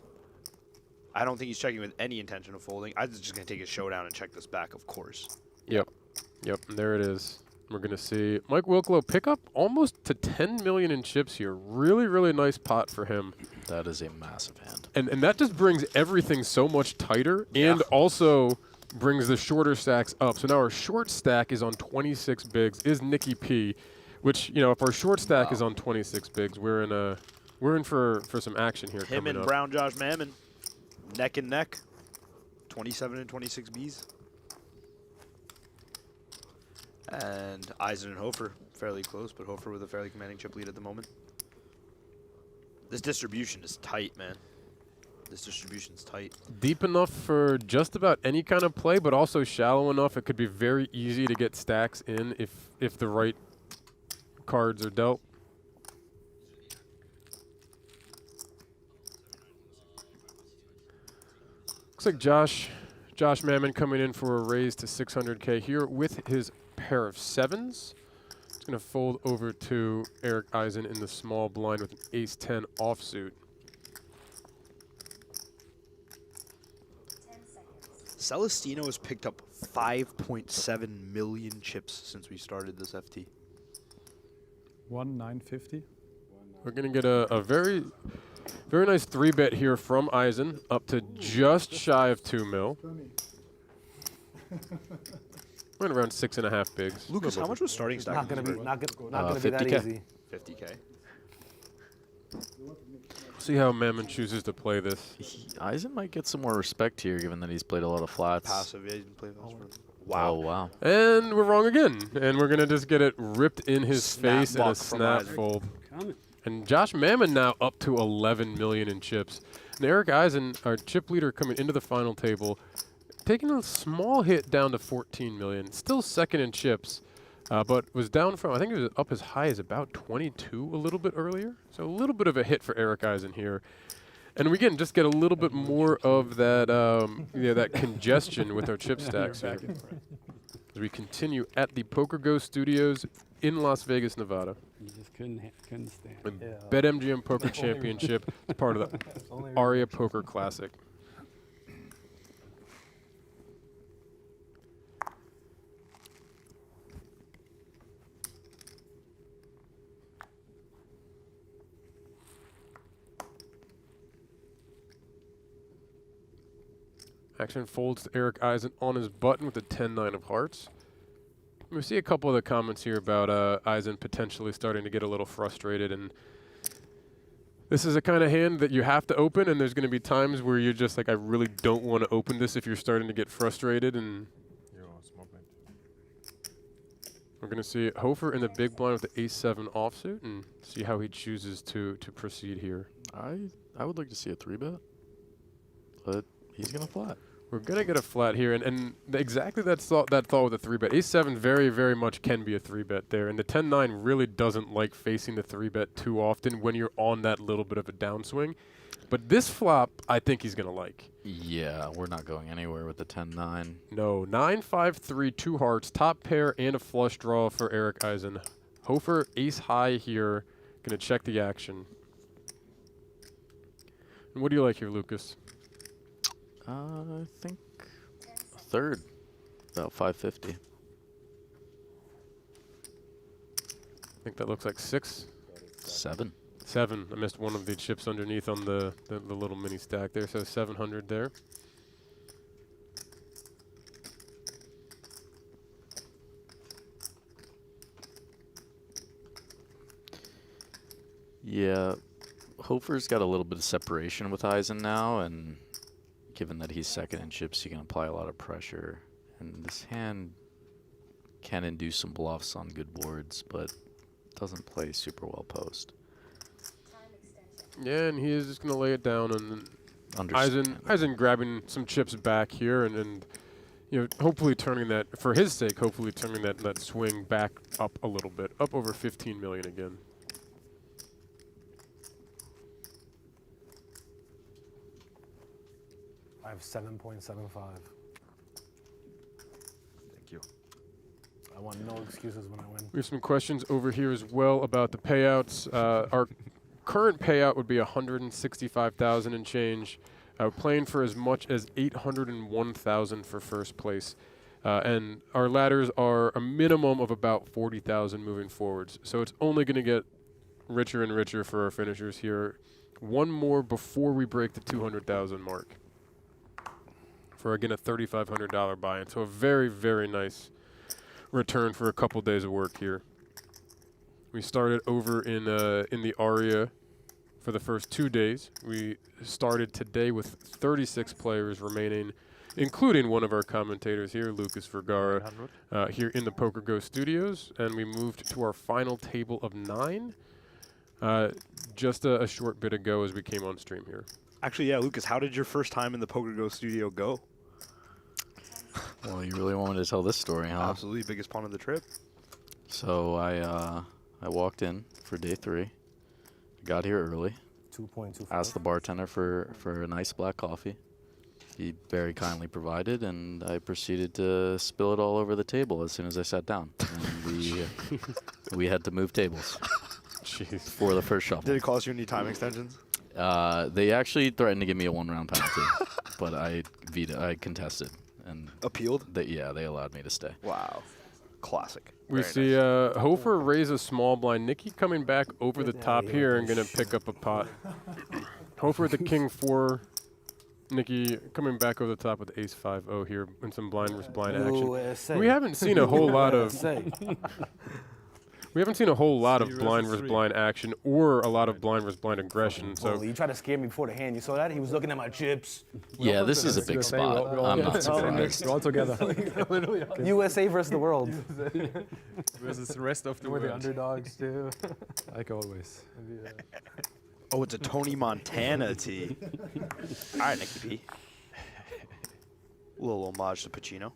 I don't think he's checking with any intention of folding. Eisen's just going to take his showdown and check this back, of course. Yep. And there it is. We're going to see Mike Wilklow pick up almost to 10 million in chips here. Really, really nice pot for him. That is a massive hand. And that just brings everything so much tighter and also brings the shorter stacks up. So now our short stack is on 26 bigs, is Nicky P, which, if our short stack is on 26 bigs, we're in for some action here. Him and Brown Josh Mammen, neck and neck, 27 and 26 Bs. And Eisen and Hofer, fairly close, but Hofer with a fairly commanding chip lead at the moment. This distribution is tight, man. This distribution's tight. Deep enough for just about any kind of play, but also shallow enough it could be very easy to get stacks in if the right cards are dealt. Looks like Josh Mammen coming in for a raise to 600K here with his pair of 7s. It's going to fold over to Erik Eisen in the small blind with an ace-10 offsuit. Celestino has picked up 5.7 million chips since we started this FT. 1,950. We're going to get a very, very nice 3-bet here from Eisen, up to just shy of 2 mil. We're around 6.5 bigs. Lucas, how much was starting stack? Not gonna be that 50K. easy. 50K. See how Mammen chooses to play this. Eisen might get some more respect here, given that he's played a lot of flats. Passive, yeah, he didn't play those for. Wow. Oh, wow. And we're wrong again. And we're going to just get it ripped in his face in a snap fold. And Josh Mammen now up to 11 million in chips. And Erik Eisen, our chip leader coming into the final table, taking a small hit down to 14 million. Still second in chips, but was down from, I think it was up as high as about 22 a little bit earlier. So a little bit of a hit for Erik Eisen here. And we can just get a little bit more of that, that congestion with our chip stacks here. As we continue at the PokerGo Studios in Las Vegas, Nevada. You just couldn't stand. And BetMGM Poker Championship is part of the ARIA Poker Classic. Action folds to Erik Eisen on his button with a 10-9 of hearts. We see a couple of the comments here about Eisen potentially starting to get a little frustrated, and this is a kind of hand that you have to open, and there's going to be times where you're just like, I really don't want to open this if you're starting to get frustrated. And we're going to see Hofer in the big blind with the ace-7 offsuit and see how he chooses to proceed here. I would like to see a 3-bet, but he's going to flat. We're going to get a flat here, and exactly that thought with a 3-bet. Ace-7 very, very much can be a 3-bet there, and the 10-9 really doesn't like facing the 3-bet too often when you're on that little bit of a downswing. But this flop, I think he's going to like. Yeah, we're not going anywhere with the 10-9. No, 9-5-3, 2 hearts, top pair, and a flush draw for Erik Eisen. Hofer, ace-high here, going to check the action. And what do you like here, Lucas? I think a third, about 550. I think that looks like 6. 7. 7. I missed one of the chips underneath on the little mini stack there, so 700 there. Yeah, Hofer's got a little bit of separation with Eisen now, and given that he's second in chips, he can apply a lot of pressure. And this hand can induce some bluffs on good boards, but doesn't play super well post. Yeah, and he is just going to lay it down, and Eisen grabbing some chips back here, and hopefully turning that, for his sake, hopefully turning that swing back up a little bit, up over 15 million again. I have 7.75. Thank you. I want no excuses when I win. We have some questions over here as well about the payouts. Our current payout would be 165,000 and change. Playing for as much as 801,000 for first place. And our ladders are a minimum of about 40,000 moving forwards. So it's only going to get richer and richer for our finishers here. One more before we break the 200,000 mark. For, again, a $3,500 buy-in. So a very, very nice return for a couple days of work here. We started over in the ARIA for the first 2 days. We started today with 36 players remaining, including one of our commentators here, Lucas Vergara, here in the PokerGo Studios. And we moved to our final table of 9 just a short bit ago as we came on stream here. Actually, yeah, Lucas, how did your first time in the PokerGo Studio go? Well, you really want me to tell this story, huh? Absolutely, biggest pawn of the trip. So I walked in for day 3. Got here early. 2.25. Asked the bartender for a nice black coffee. He very kindly provided, and I proceeded to spill it all over the table as soon as I sat down. And we had to move tables for the first shuffle. Did it cost you any time extensions? They actually threatened to give me a 1-round penalty, but I contested and appealed. They allowed me to stay. Wow. Classic. We see Hofer raise a small blind. Nicky coming back over the top here and going to pick up a pot. Hofer at the king 4. Nicky coming back over the top with ace 5-0 here in some blind versus blind action. We haven't seen a whole lot of blind versus blind action or a lot of blind versus blind aggression. So you tried to scare me before the hand. You saw that? He was looking at my chips. Yeah, this is a big spot. I'm not surprised. We're all together. USA versus the world. Versus the rest of the We're world. the underdogs too. Like always. Oh, it's a Tony Montana tee. All right, Nicky P. A little homage to Pacino.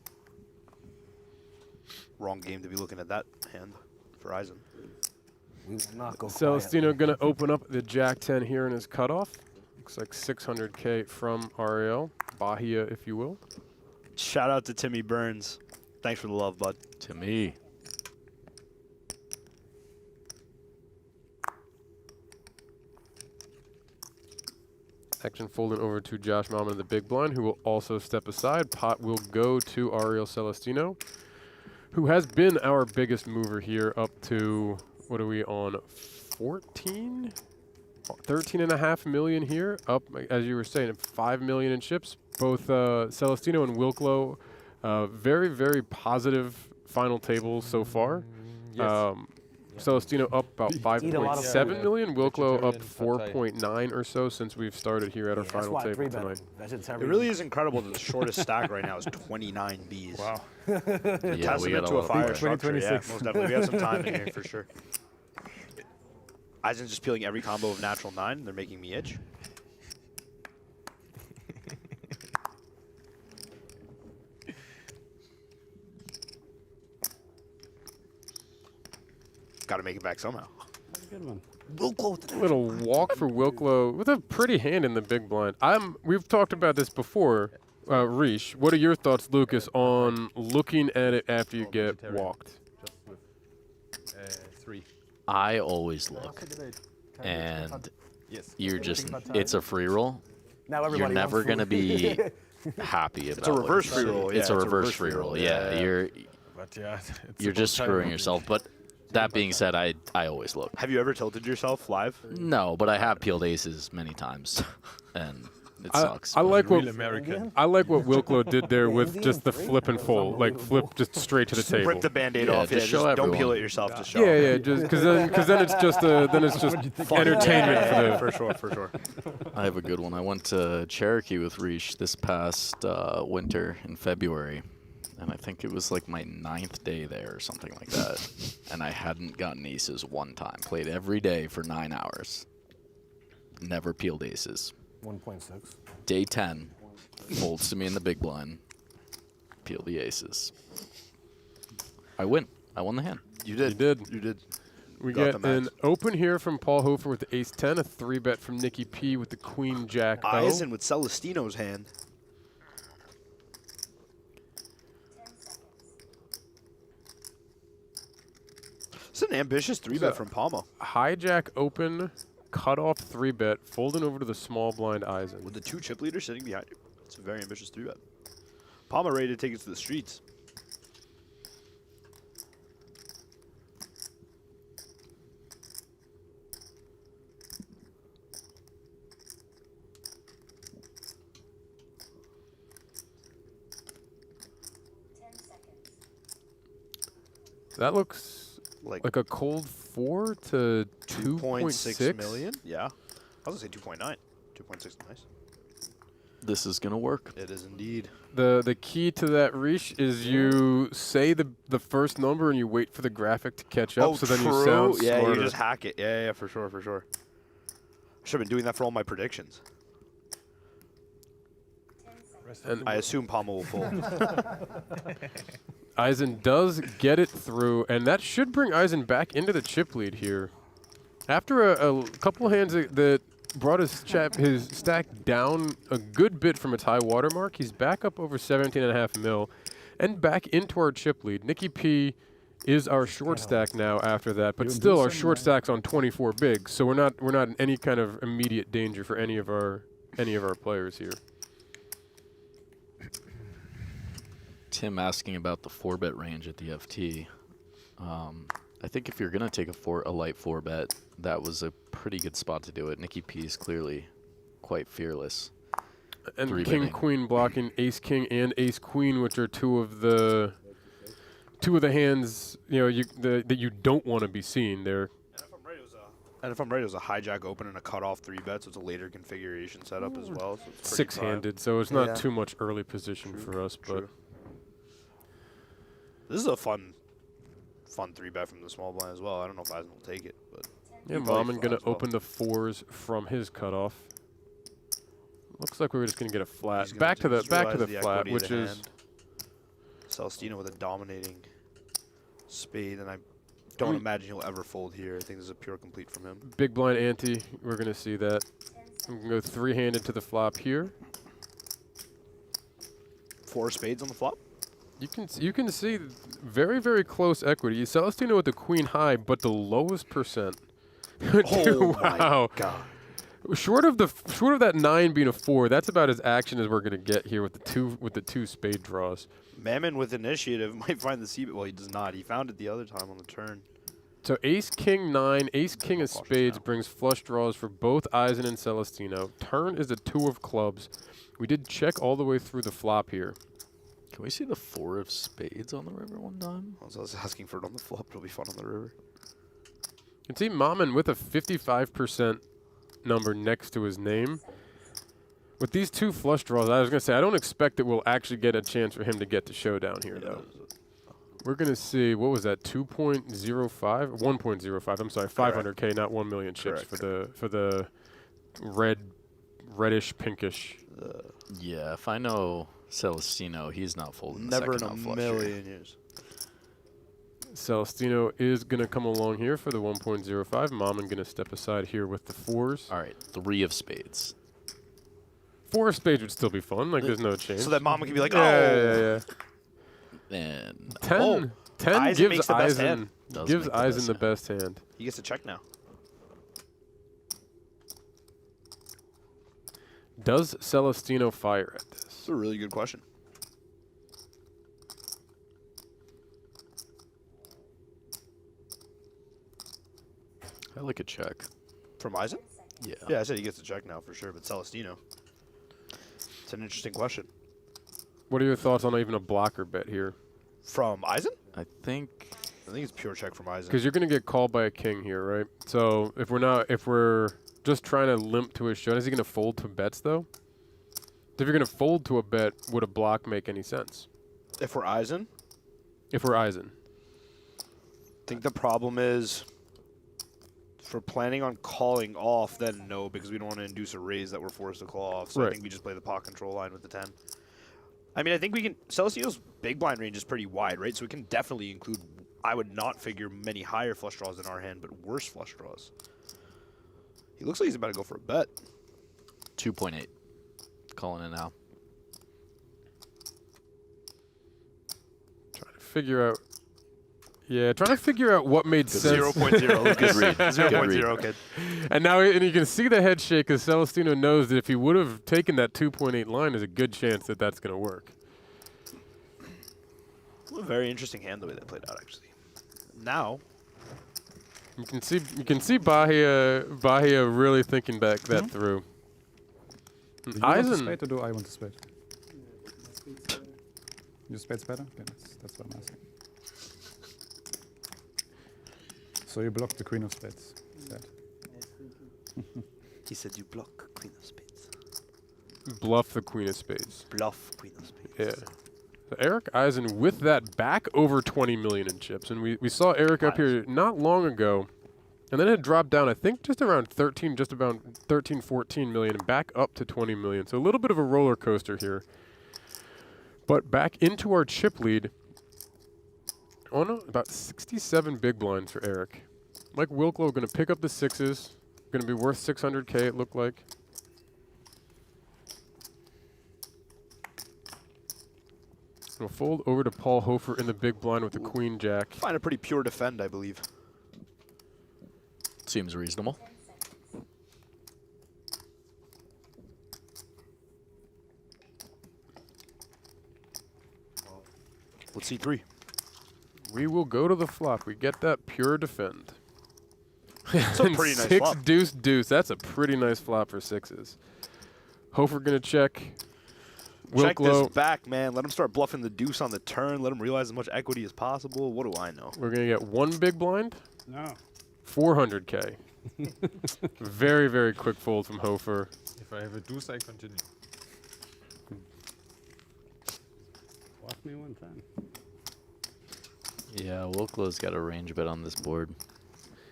Wrong game to be looking at that hand for Eisen. We will not go Celestino going to open up the Jack 10 here in his cutoff. Looks like 600K from Ariel. Bahia, if you will. Shout out to Timmy Burns. Thanks for the love, bud. Timmy. Action folding over to Josh Mammen in the big blind, who will also step aside. Pot will go to Ariel Celestino, who has been our biggest mover here up to, what are we on, 14? 13.5 million here, up, as you were saying, 5 million in chips. Both Celestino and Wilklow, very, very positive final tables so far. Yes. Celestino up about 5.7 million, Wilklow up 4.9 or so since we've started here at our final table tonight. It really is incredible that the shortest stack right now is 29 Bs. Wow. Yeah, we got to a fire structure. Yeah, most definitely. We have some time in here for sure. Eisen's just peeling every combo of natural 9. They're making me itch. Got to make it back somehow. Good one. Wilklow. Little walk for Wilklow with a pretty hand in the big blind. We've talked about this before. Rish, what are your thoughts, Lucas, on looking at it after you get walked? Just with 3. I always look, and you're just, it's a free roll. You're never going to be happy about it. It's a reverse free roll. It's a reverse free roll. Yeah, you're just screwing yourself. But that being said, I always look. Have you ever tilted yourself live? No, but I have peeled aces many times, and it sucks. I like what American. I like what Wilklow did there with just the flip and fold, like flip just straight to the table. Rip the Band-Aid off. Just show don't peel it yourself. Just show. Yeah, just because then it's just entertainment for sure. I have a good one. I went to Cherokee with Rish this past winter in February. And I think it was like my 9th day there or something like that. And I hadn't gotten aces one time. Played every day for 9 hours. Never peeled aces. 1.6. Day 10, folds to me in the big blind. Peel the aces. I win. I won the hand. You did. You did. We get an open here from Paul Hofer with the ace 10, a 3-bet from Nicky P with the queen jack O. Eisen with Celestino's hand. It's an ambitious 3-bet from Palma. Hijack open, cut off 3-bet, folding over to the small blind Eisen. With the 2 chip leaders sitting behind you. It's a very ambitious 3-bet. Palma ready to take it to the streets. That looks like a cold 4 to 2.6 million. Yeah, I was gonna say 2.9. 2.6 is nice. This is gonna work. It is indeed. The key to that, Rish, is you say the first number and you wait for the graphic to catch up. So then you sound smarter. Yeah, you just hack it. Yeah, for sure. I should have been doing that for all my predictions. And I assume Palma will fold. Eisen does get it through, and that should bring Eisen back into the chip lead here. After a couple hands that brought his stack down a good bit from its high water mark, he's back up over 17.5 mil and back into our chip lead. Nicky P is our short stack now after that, but still our short stack's on 24 bigs, so we're not in any kind of immediate danger for any of our players here. Tim asking about the 4-bet range at the FT. I think if you're going to take a light 4-bet, that was a pretty good spot to do it. Nicky P is clearly quite fearless. And King Queen blocking Ace King and Ace Queen, which are two of the hands that you don't want to be seeing there. And if I'm right, it was a hijack open and a cutoff 3-bet, so it's a later configuration setup as well. So it's six-handed, so it's not too much early position for us. But this is a fun 3-bet from the small blind as well. I don't know if Eisen will take it, but yeah, Mammen gonna open the 4s from his cutoff. Looks like we were just gonna get a flat. Back to the flat, which is Celestino with a dominating spade, and I don't imagine he'll ever fold here. I think this is a pure complete from him. Big blind ante. We're gonna see that. I'm gonna go 3-handed to the flop here. 4 spades on the flop. You can see very, very close equity. Celestino with the queen high, but the lowest percent. Oh wow. My God. Short of that 9 being a 4, that's about as action as we're gonna get here with the two spade draws. Mammen with initiative might find the C-bet. Well, he does not. He found it the other time on the turn. So Ace King 9, Ace King of spades brings flush draws for both Eisen and Celestino. Turn is a 2 of clubs. We did check all the way through the flop here. Can we see the 4 of spades on the river one time? I was asking for it on the flop. It'll be fun on the river. You can see Mammen with a 55% number next to his name. With these 2 flush draws, I was going to say, I don't expect that we'll actually get a chance for him to get to showdown here, though. We're going to see, what was that, 2.05? 1.05, I'm sorry, 500K, not 1 million chips for the reddish, pinkish. Yeah, if I know Celestino, he's not folding Never the in a second million years. Celestino is going to come along here for the 1.05. Mammen going to step aside here with the 4s. All right, 3 of spades. 4 of spades would still be fun. Like, there's no change. So that Mammen can be like, yeah. And 10 Eisen gives Eisen the best hand. He gets to check now. Does Celestino fire at this? That's a really good question. I like a check. From Eisen? Yeah. Yeah, I said he gets to check now for sure, but Celestino. It's an interesting question. What are your thoughts on even a blocker bet here? From Eisen? I think it's pure check from Eisen. Because you're going to get called by a king here, right? So if we're just trying to limp to a shot, is he going to fold to bets though? If you're going to fold to a bet, would a block make any sense? If we're Eisen? If we're Eisen. I think the problem is, if we're planning on calling off, then no, because we don't want to induce a raise that we're forced to call off. So I think we just play the pot control line with the 10. I mean, I think we can. Celestino's big blind range is pretty wide, right? So we can definitely include. I would not figure many higher flush draws in our hand, but worse flush draws. He looks like he's about to go for a bet. 2.8. Calling it now. Trying to figure out. Yeah, trying to figure out what made sense. 0.0. Good read. 0.0, kid. And now you can see the head shake because Celestino knows that if he would have taken that 2.8 line, there's a good chance that that's going to work. A very interesting hand the way that played out, actually. Now, you can see Bahia really thinking that through. Do you want the spade or do I want the spade? Your spade's better? Okay, that's what I'm asking. So you block the queen of spades. He said you block queen of spades. Bluff the queen of spades. Bluff queen of spades. Yeah. So Erik Eisen with that back over 20 million in chips. And we saw Erik up here not long ago. And then it dropped down, I think, just about 13, 14 million, and back up to 20 million. So a little bit of a roller coaster here. But back into our chip lead. Oh no, about 67 big blinds for Erik. Mike Wilklow going to pick up the 6s. Going to be worth 600K, it looked like. We'll fold over to Paul Hofer in the big blind with the queen jack. find a pretty pure defend, I believe. Seems reasonable. Let's see 3. We will go to the flop. We get that pure defend. It's a pretty nice 6 flop. deuce deuce. That's a pretty nice flop for 6s. Hofer gonna check. Check Wilklow. this back, man. Let him start bluffing the deuce on the turn. Let him realize as much equity as possible. What do I know? We're gonna get 1 big blind. No. 400K. Very, very quick fold from Hofer. If I have a deuce, I continue. Walk me 110. Yeah, Wilklow's got a range bet on this board.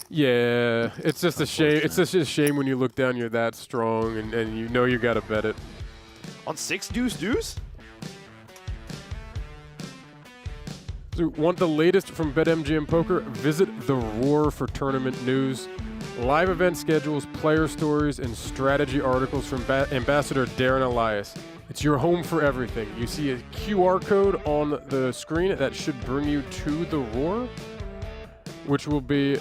Yeah, it's just a shame. It's just a shame when you look down, you're that strong, and you know you got to bet it. On 6 deuce deuce? So, want the latest from BetMGM Poker? Visit the Roar for tournament news, live event schedules, player stories, and strategy articles from Ambassador Darren Elias. It's your home for everything. You see a QR code on the screen that should bring you to the Roar, which will be,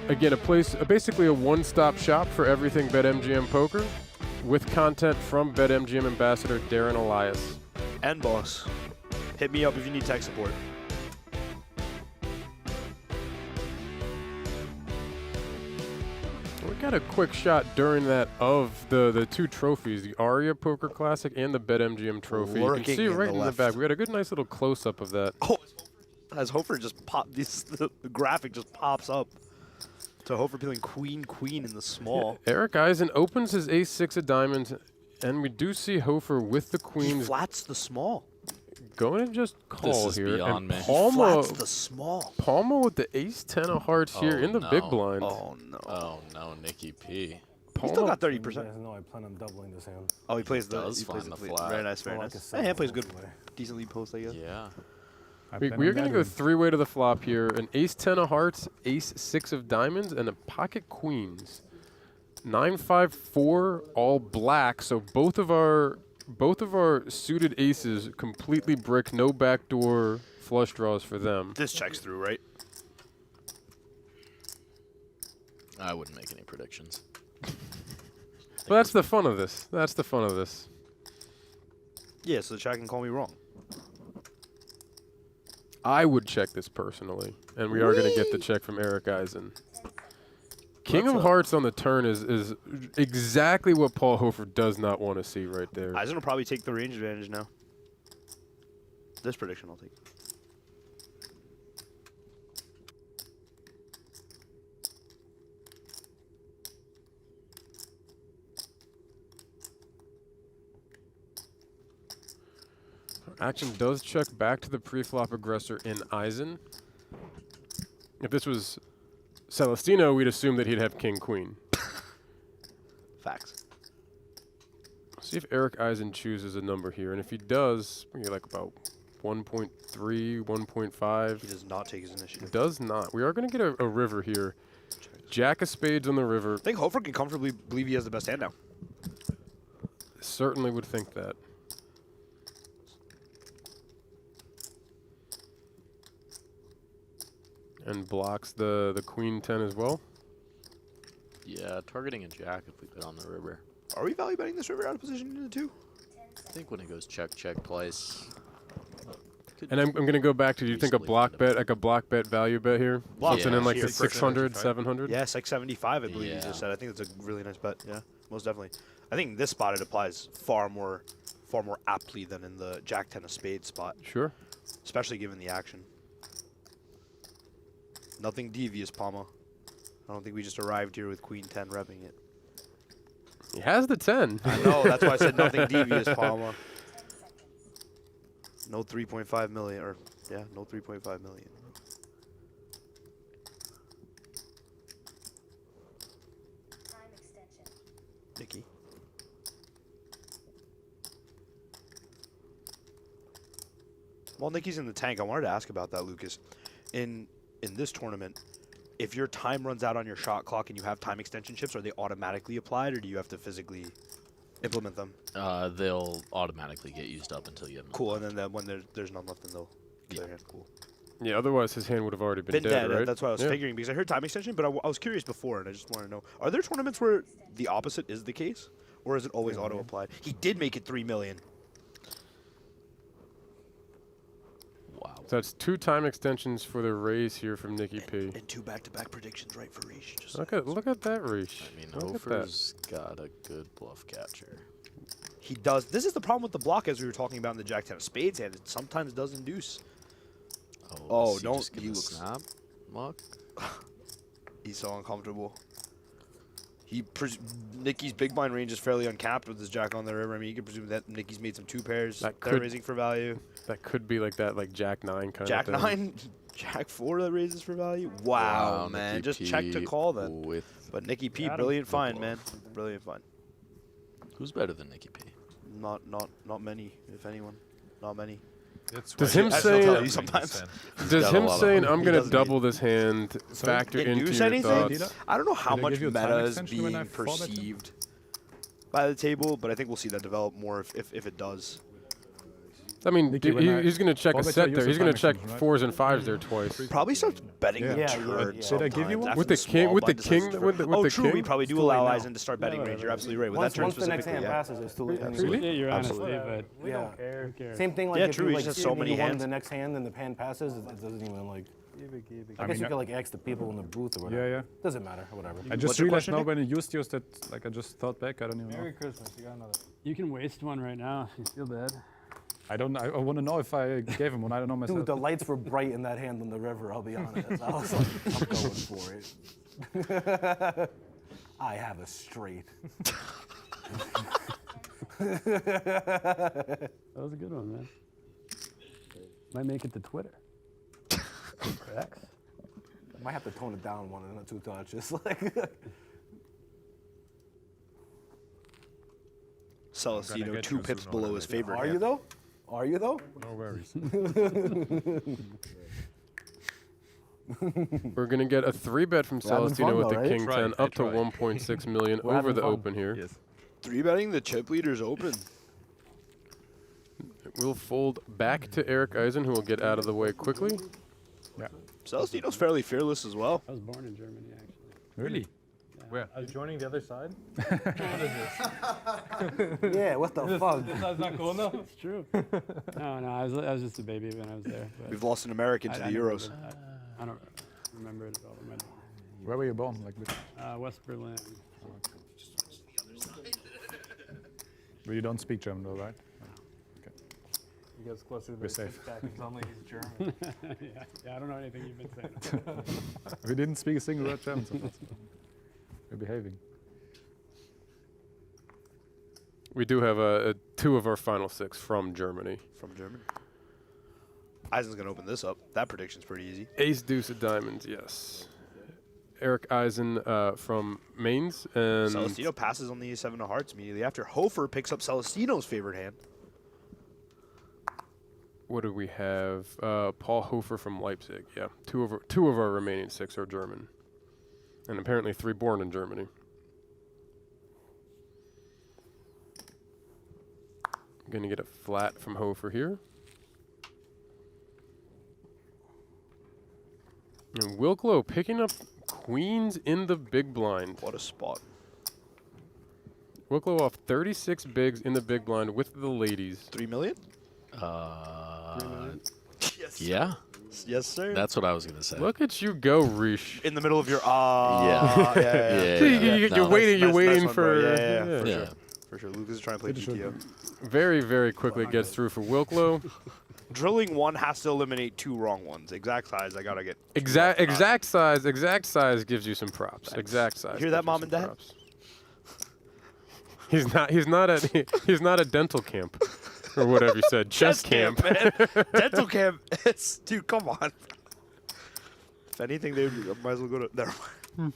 again, a place, basically a one-stop shop for everything BetMGM Poker, with content from BetMGM Ambassador Darren Elias. And boss. Hit me up if you need tech support. We got a quick shot during that of the 2 trophies, the ARIA Poker Classic and the BetMGM Trophy. You can see right in the back. We got a good, nice little close-up of that. Oh, as Hofer just popped, the graphic just pops up. So Hofer feeling queen in the small. Yeah, Erik Eisen opens his ace-6 of diamonds, and we do see Hofer with the queens. He flats the small. Going to just call This is here. beyond and me. Palma, Flats the small. Palma with the ace-10 of hearts here in the big blind. Oh, no. Oh, no, Nicky P. He still got 30%. You guys know I plan on doubling this hand. Oh, he plays the, does he plays find the fleet. flat. Very nice, very I like nice. a That hand plays seven good. anyway. Decent lead post, I guess. Yeah. We are going to go 3-way to the flop here. An ace-10 of hearts, ace-6 of diamonds, and a pocket queens. 9-5-4, all black. So both of our suited aces completely brick, no backdoor flush draws for them. This checks through, right? I wouldn't make any predictions. But that's the fun of this. That's the fun of this. Yeah, so the chat can call me wrong. I would check this personally, and we are going to get the check from Erik Eisen. King of Hearts on the turn is exactly what Paul Hofer does not want to see right there. Eisen will probably take the range advantage now. This prediction I'll take. Action does check back to the pre-flop aggressor in Eisen. If this was Celestino, we'd assume that he'd have king-queen. Facts. See if Erik Eisen chooses a number here, and if he does, we're like about 1.3, 1.5. He does not take his initiative. Does not. We are going to get a river here. Jack of spades on the river. I think Hofer can comfortably believe he has the best hand now. Certainly would think that. And blocks the queen 10 as well. Yeah, targeting a jack if we bet on the river. Are we value betting this river out of position into 2? I think when it goes check twice. And I'm going to go back to, do you think a block bet, like a block bet value bet here? Block Something in like the 600, 600, 700? Yeah, 675 I believe you just said. I think that's a really nice bet. Yeah, most definitely. I think in this spot it applies far more aptly than in the jack 10 of spades spot. Sure. Especially given the action. Nothing devious, Palma. I don't think we just arrived here with queen 10 repping it. He has the 10. I know, that's why I said nothing devious, Palma. No 3.5 million, or yeah, no 3.5 million. Time extension. Nicky. While Nicky's in the tank, I wanted to ask about that, Lucas. In this tournament, if your time runs out on your shot clock and you have time extension chips, are they automatically applied, or do you have to physically implement them? They'll automatically get used up until you have Cool, and then when there's none left, then they'll clear hand. Cool. Yeah, otherwise his hand would have already been dead, right? That's what I was figuring, because I heard time extension, but I was curious before, and I just want to know, are there tournaments where the opposite is the case, or is it always auto-applied? He did make it 3 million. So that's 2 time extensions for the raise here from Nicky P. And 2 back-to-back predictions right for Reish. Look at that Reish. I mean, Look at Hofer's got a good bluff catcher. He does. This is the problem with the block, as we were talking about in the Jack-10 of spades hand. It sometimes does induce. Oh, don't. He looks. Snap? Muck? He's so uncomfortable. Nicky's big blind range is fairly uncapped with his jack on the river. I mean, you can presume that Nicky's made some 2 pairs. They're raising for value. That could be like that, like Jack 9 kind Jack of thing. 9, Jack 4 that raises for value. Wow, man, Nicky just P check to call then. But Nicky P, brilliant find, man. Brilliant find. Who's better than Nicky P? Not many, if anyone. Not many. Does him saying I'm gonna double this hand factor into your thoughts? I don't know how much meta is being perceived by the table, but I think we'll see that develop more if it does. I mean, he's going to check a set there. He's going to check 4s and 5s there twice. Probably starts betting the turn. Did I give you one? With the king? With the king? Oh, true. We probably do allow Eisen to start betting range. You're absolutely right. With that turn Once the next specifically, hand passes, it's too late. Appreciate your honesty, but we Yeah. don't care. Who cares? Same thing like Yeah, if true, you he like just has so many won hands. the next hand and the hand passes, it doesn't even like. I I guess mean, you could like ask the people in the booth or whatever. Yeah. Doesn't matter, whatever. I just realized now when you used yours that like I just thought back. I don't even know. Merry Christmas. You got another. You can waste one right now if you feel bad. I don't. I want to know if I gave him one. I don't know myself. Dude, the lights were bright in that hand on the river. I'll be honest. I was like, I'm going for it. I have a straight. That was a good one, man. Might make it to Twitter. Or X. I might have to tone it down 1 or 2 touches. Like. Celestino 2 pips below his favorite. Are you though? Are you though? No worries. We're going to get a 3-bet from Celestino with the king 10 up to 1.6 million over the open here. Yes. 3-betting the chip leaders open. We'll fold back to Erik Eisen, who will get out of the way quickly. Yeah. Celestino's fairly fearless as well. I was born in Germany, actually. Really? Where? Are you joining the other side? Yeah, what the fuck? That's not cool enough? It's true. No, I was just a baby when I was there. But We've lost an American to the Euros. I don't remember it at all. Where were you born? Like West Berlin. But you don't speak German, though, right? Okay. He gets closer to We're the safe. back and suddenly he's German. yeah, I don't know anything you've been saying. We didn't speak a single word German, so that's fine. We're behaving. We do have 2 of our final 6 from Germany. From Germany. Eisen's going to open this up. That prediction's pretty easy. Ace, deuce of diamonds, yes. Erik Eisen from Mainz. And Celestino passes on the A7 of hearts immediately after. Hofer picks up Celestino's favorite hand. what do we have? Paul Hofer from Leipzig. Yeah, two of our remaining 6 are German. And apparently 3 born in Germany. I'm going to get a flat from Hofer here. And Wilklow picking up queens in the big blind. What a spot. Wilklow off 36 bigs in the big blind with the ladies. 3 million? 3 yeah. Yes, sir. That's what I was gonna say. Look at you go, Rish. In the middle of your yeah. You're waiting for. Yeah. For sure. Lucas is trying to play GTO. Very, very quickly gets through for Wilklow. Drilling 1 has to eliminate 2 wrong ones. Exact size, I gotta get. Exact size gives you some props. Thanks. Exact size. You hear that, Mom and Dad? Props. He's not at dental camp. Or whatever you said. Chess camp. Man. Dental camp. Dude, come on. If anything, they might as well go to. Never mind.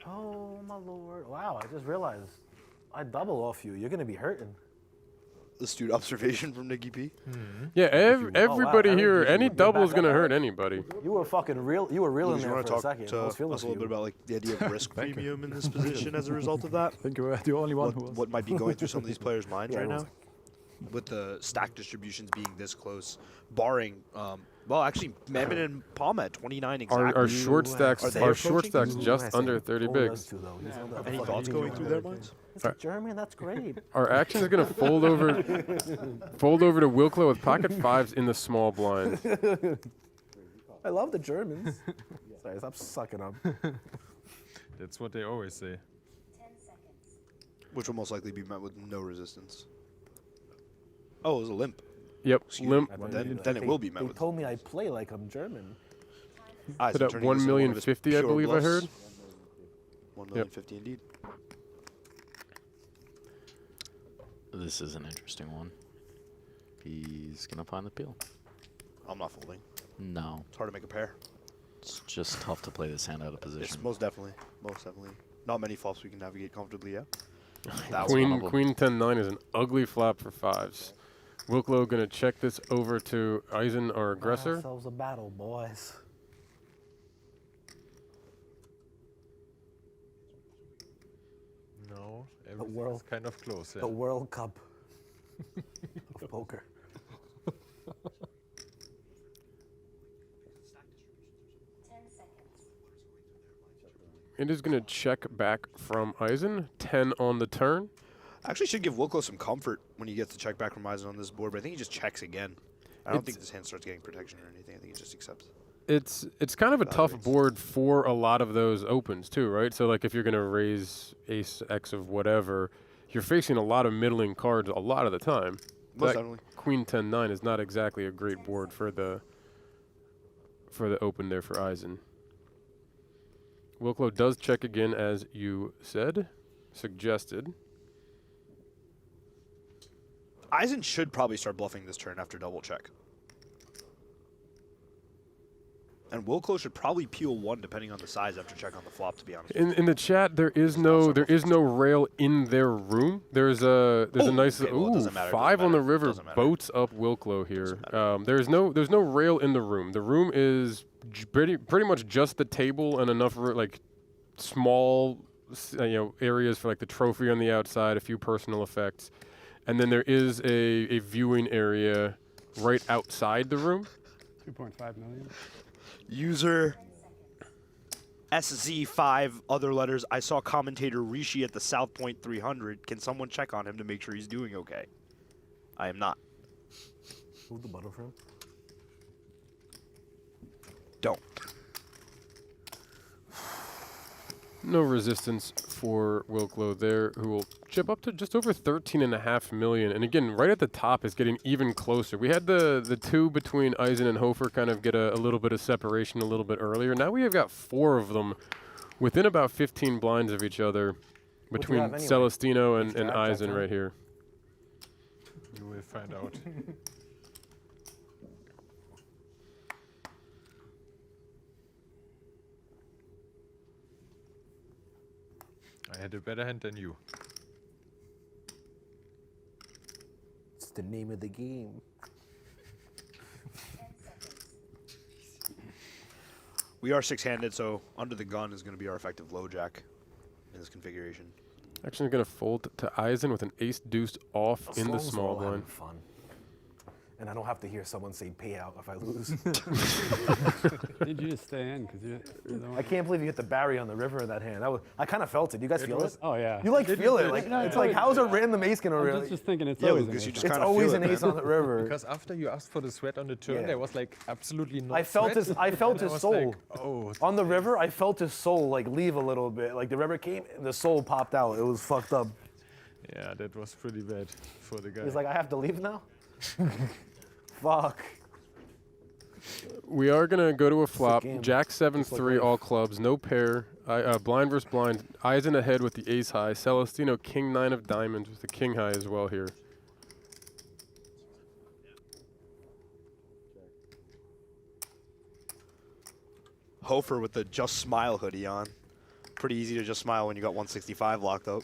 Oh, my lord. Wow, I just realized I double off you. You're going to be hurting. Astute observation from Nicky P. Yeah, everybody here, any double is going to hurt anybody. You were fucking real. You were real in Lucas, you there want for a to talk second. to I was us feeling a little you. bit about like the idea of risk premium in this position as a result of that? I think you were the only one who was. What might be going through some of these players' minds right now? with the stack distributions being this close, barring, well, actually, Mammen and Palma at 29 exactly. Our short stacks just under 30 bigs. Any thoughts going through their minds? German, that's great. Our action is going to fold over to Wilklow with pocket fives in the small blind. I love the Germans. Sorry, stop sucking up. That's what they always say. 10 seconds. Which will most likely be met with no resistance. Oh, it was a limp. Yep, Excuse limp. me. Then it will be met They with. told me I play like I'm German. Put up 1,050,000, I believe I heard. 1,050,000 indeed. This is an interesting one. He's gonna find the peel. I'm not folding. No. It's hard to make a pair. It's just tough to play this hand out of position. It's most definitely. Most definitely. Not many flops we can navigate comfortably, yeah? Queen 10-9 is an ugly flop for fives. Wilklow gonna check this over to Eisen, our aggressor. Ourselves a battle, boys. No, The world kind of close. Yeah. The World Cup of poker. It is gonna check back from Eisen. 10 on the turn. Actually should give Wilklow some comfort when he gets to check back from Eisen on this board, but I think he just checks again. I don't think this hand starts getting protection or anything. I think he just accepts. It's kind of a tough board for a lot of those opens too, right? So like if you're gonna raise ace X of whatever, you're facing a lot of middling cards a lot of the time. Most That definitely. Queen 10-9 is not exactly a great board for the open there for Eisen. Wilklow does check again, as you suggested. Eisen should probably start bluffing this turn after double check. And Wilklow should probably peel one depending on the size after check on the flop, to be honest. In the chat, there is no rail in their room. There's a nice okay, well, it doesn't matter, 5 on the river doesn't matter. boats up Wilklow here. There's no rail in the room. The room is pretty much just the table and enough like small areas for like the trophy on the outside, a few personal effects, and then there is a viewing area right outside the room. 2.5 million. User SZ5, other letters. I saw commentator Rishi at the South Point 300. Can someone check on him to make sure he's doing okay? I am not. Move the button for him. Don't. No resistance for Wilklow there, who will chip up to just over 13.5 million. And again, right at the top is getting even closer. We had the two between Eisen and Hofer kind of get a little bit of separation a little bit earlier. Now we have got 4 of them within about 15 blinds of each other between Celestino and Eisen right here. You will find out. I had a better hand than you. It's the name of the game. We are 6-handed, so under the gun is going to be our effective low jack in this configuration. Actually going to fold to Eisen with an ace deuce off in the small We're all having blind. fun. And I don't have to hear someone say payout if I lose. Need you to stay in because you're the one. I can't believe you hit the Barry on the river in that hand. I kind of felt it. You guys feel it? Oh yeah. You feel it. Like it's like how's a random ace gonna really? I'm just thinking it's Yeah, always because an you ace. just It's kind of always feel an it, ace on the river. Because after you asked for the sweat on the turn, Yeah. there was like absolutely no I felt sweat. his And was soul. like, oh, On the river, I felt his soul like leave a little bit. Like the river came and the soul popped out. It was fucked up. yeah, that was pretty bad for the guy. He's like, I have to leave now? Fuck. We are going to go to a flop. game. Jack 7-3, life. all clubs, no pair. Blind versus blind. Eisen ahead with the ace high. Celestino, king 9 of diamonds with the king high as well here. Hofer with the Just Smile hoodie on. Pretty easy to just smile when you got 165 locked up.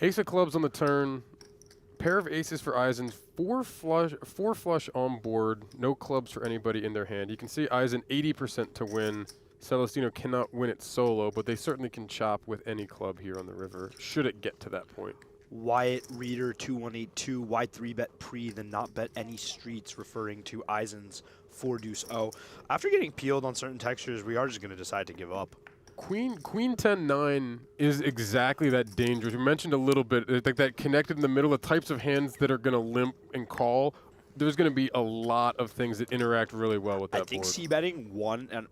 Ace of clubs on the turn. Pair of aces for Eisen. Four flush on board. No clubs for anybody in their hand. You can see Eisen 80% to win. Celestino cannot win it solo, but they certainly can chop with any club here on the river, should it get to that point. Wyatt Reader 2182, why 3-bet pre, then not bet any streets, referring to Eisen's 4-deuce-0. After getting peeled on certain textures, we are just going to decide to give up. Queen 10-9 is exactly that dangerous. You mentioned a little bit, like that connected in the middle, the types of hands that are going to limp and call. There's going to be a lot of things that interact really well with that board. I think c-betting one and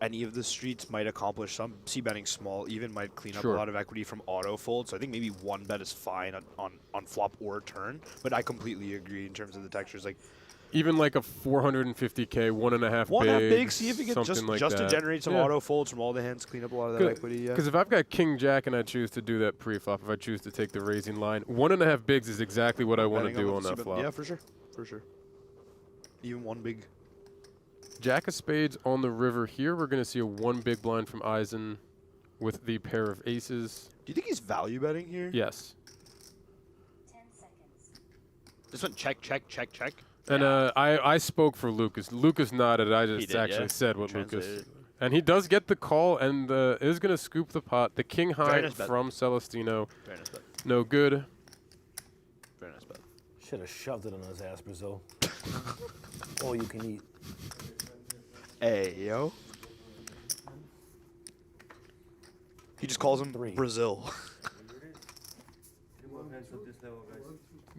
any of the streets might accomplish some. C-betting small even might clean up a lot of equity from auto fold. So I think maybe one bet is fine on flop or turn. But I completely agree in terms of the textures. Like even like a 450K, 1.5 1.5 big, see if you get just like to generate some auto folds from all the hands, clean up a lot of that equity. Yeah. Because if I've got King Jack and I choose to do that pre-flop, if I choose to take the raising line, 1.5 bigs is exactly what I want to do on that flop. Yeah, for sure. For sure. Even one big. Jack of spades on the river here. We're going to see a 1 big blind from Eisen with the pair of aces. Do you think he's value betting here? Yes. 10 seconds. This one check. And I spoke for Lucas. Lucas nodded. I just actually said what Lucas. And he does get the call and is going to scoop the pot. The king high from Celestino. Very nice bet. No good. Very nice bet. Should have shoved it on his ass, Brazil. All you can eat. Hey, yo. He just calls him Brazil.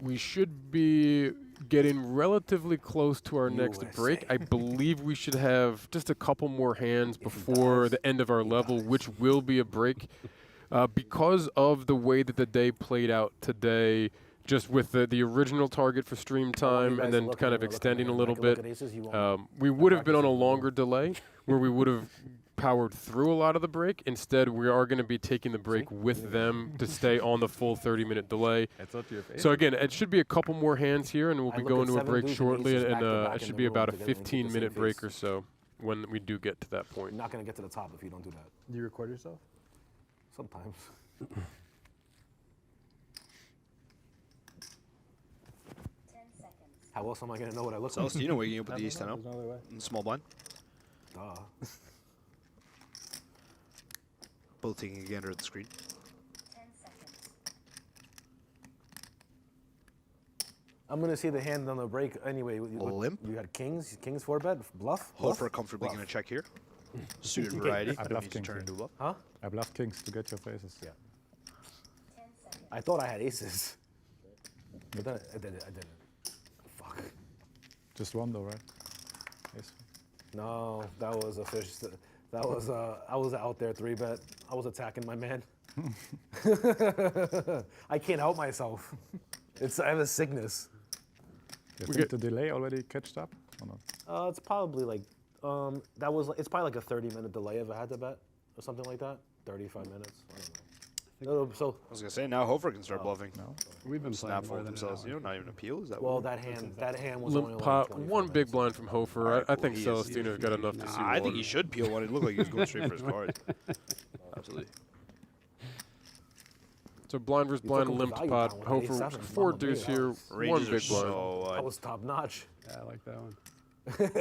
We should be getting relatively close to our next break. I believe we should have just a couple more hands before the end of our level, which will be a break. Because of the way that the day played out today, just with the original target for stream time and then kind of extending a little bit, we would have been on a longer delay where we would have powered through a lot of the break. Instead, we are going to be taking the break with them to stay on the full 30-minute delay. So again, it should be a couple more hands here, and we'll be going to a break shortly, and it should be about a 15-minute break or so when we do get to that point. You're not going to get to the top if you don't do that. Do you record yourself? Sometimes. How else am I going to know what I look like? Celestino waking up with the ace-10 up in the small blind. Duh. Both taking a gander at the screen. 10 seconds. I'm going to see the hand on the break anyway. Limp? You had kings 4-bet, bluff? Hofer comfortably going to check here. Suited variety. I bluffed kings. Turn into bluff. Huh? I bluffed kings to get your faces. Yeah. 10 seconds. I thought I had aces. But then I didn't. Fuck. Just one though, right? Ace. No, that was a fish. That was I was out there 3-bet. I was attacking my man. I can't help myself. I have a sickness. You think the delay already catched up or not? It's probably like it's probably like a 30-minute delay if I had to bet or something like that. 35 minutes. I don't know. So I was gonna say now Hofer can start bluffing. No. We've been Snap playing more fold than themselves. Not even appeal. Is that well, weird? that hand was Limp only pot, like 25 1 big minutes. blind from Hofer. I think Celestino's got enough to see I think one. he should peel one. It looked like he was going straight for his card. Absolutely. So blind versus blind, took him to limped value pot. pound with Hofer an ace-7. 4 Mamma deuce mia. here, 1 Ranges are big blind. so That was top notch. Yeah, I like that one.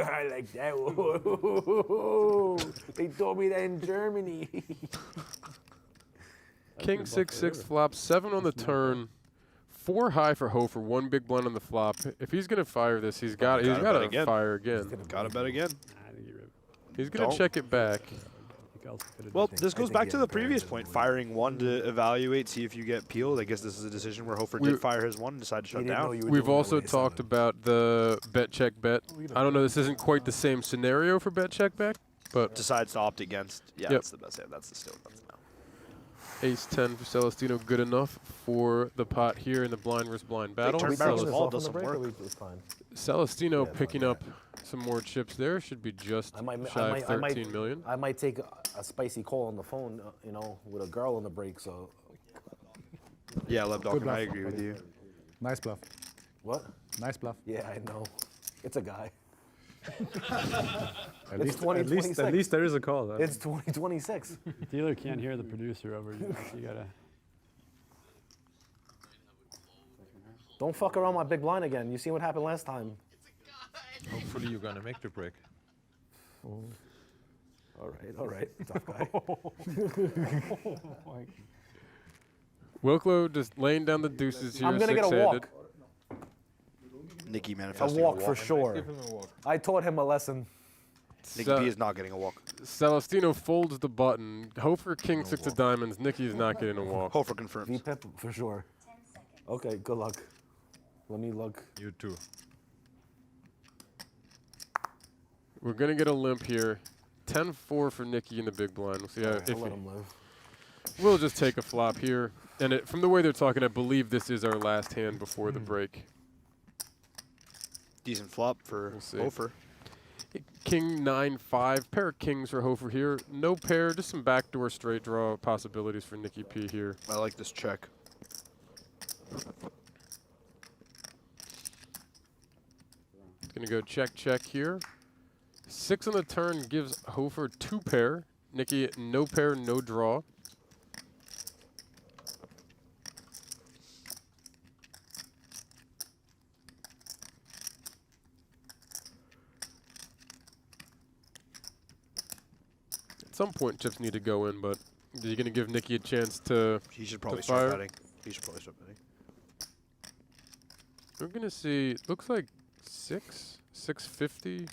I like that. Whoa. They told me that in Germany. King 6-6 flop, 7 on the turn, 4 high for Hofer, 1 big blind on the flop. If he's gonna fire this, he's got to fire again. Gotta bet again. I think you're He's gonna check it back. Well, this goes back to the previous point. Firing one to evaluate, see if you get peeled. I guess this is a decision where Hofer did fire his one and decided to shut down. We've also talked about the bet check bet. I don't know, this isn't quite the same scenario for bet check back, but decides to opt against. Yeah, that's the best. Yeah, that's the still best now. Ace 10 for Celestino, good enough for the pot here in the blind versus blind battle. Turn barrels ball does some work. Celestino picking up some more chips there. Should be just shy of 13 million. I might take a spicy call on the phone, with a girl on the break. So. Yeah, Lebdog, I agree with you. Nice bluff. What? Nice bluff. Yeah, I know. It's a guy. At least there is a call. It's 2026. The dealer can't hear the producer over you. You gotta. Don't fuck around my big blind again. You see what happened last time. Hopefully you're gonna make the break. Oh. All right, tough guy. Wilklo just laying down the deuces here. I'm gonna get a walk. Nicky A manifesting walk for sure. Give him a walk. I taught him a lesson. Nicky P is not getting a walk. Celestino folds the button. Hofer king 6 of diamonds. Nicky is not getting a walk. Hofer confirms. VPIP for sure. Okay, good luck. Let me look. You too. We're gonna get a limp here. 10-4 for Nicky in the big blind. We'll see how I'll let him live. We'll just take a flop here. And from the way they're talking, I believe this is our last hand before the break. Decent flop for Hofer. King 9-5. Pair of kings for Hofer here. No pair, just some backdoor straight draw possibilities for Nicky P here. I like this check. Gonna go check, check here. 6 on the turn gives Hofer 2 pair. Nicky, no pair, no draw. At some point, chips need to go in, but are you going to give Nicky a chance to He should probably fire? start betting. He should probably start betting. We're going to see, looks like 650,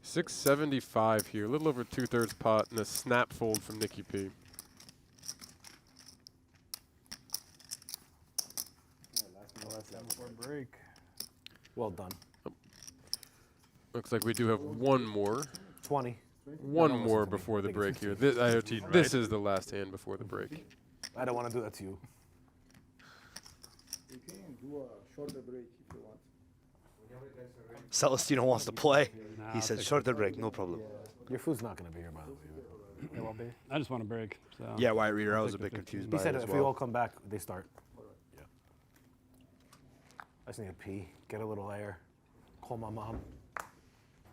675 here. A little over 2/3 pot and a snap fold from Nicky P. Break. Well done. Looks like we do have one more. 20. One more before the break here. This is the last hand before the break. I don't want to do that to you. You can do a shorter break if you want. Celestino wants to play. He said shorter break, no problem. Your food's not going to be here, by the way. It won't be. I just want to break. So Yeah, Wyatt Reader, I was a bit confused by He said it as if we well. all come back, they start. Yeah. I just need a pee, get a little air, call my mom.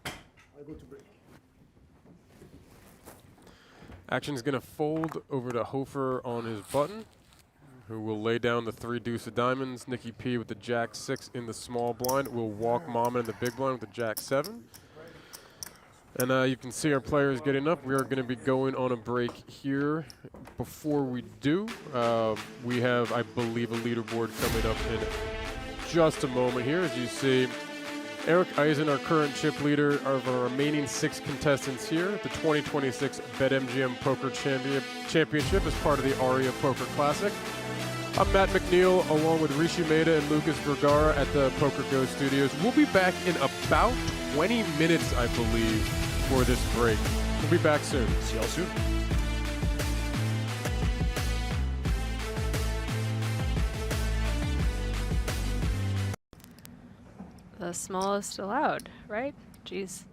I go to break. Action's going to fold over to Hofer on his button, who will lay down the 3 deuce of diamonds. Nicky P with the jack 6 in the small blind will walk Mammen in the big blind with the jack 7. And you can see our players getting up. We are going to be going on a break here. Before we do, we have, I believe, a leaderboard coming up in just a moment here. As you see, Erik Eisen, our current chip leader of our remaining 6 contestants here. The 2026 BetMGM Poker Championship is part of the ARIA Poker Classic. I'm Matt McNeil, along with Rishi Mehta and Lucas Vergara at the PokerGO Studios. We'll be back in about 20 minutes, I believe, for this break. We'll be back soon. See y'all soon. The smallest allowed, right? Jeez.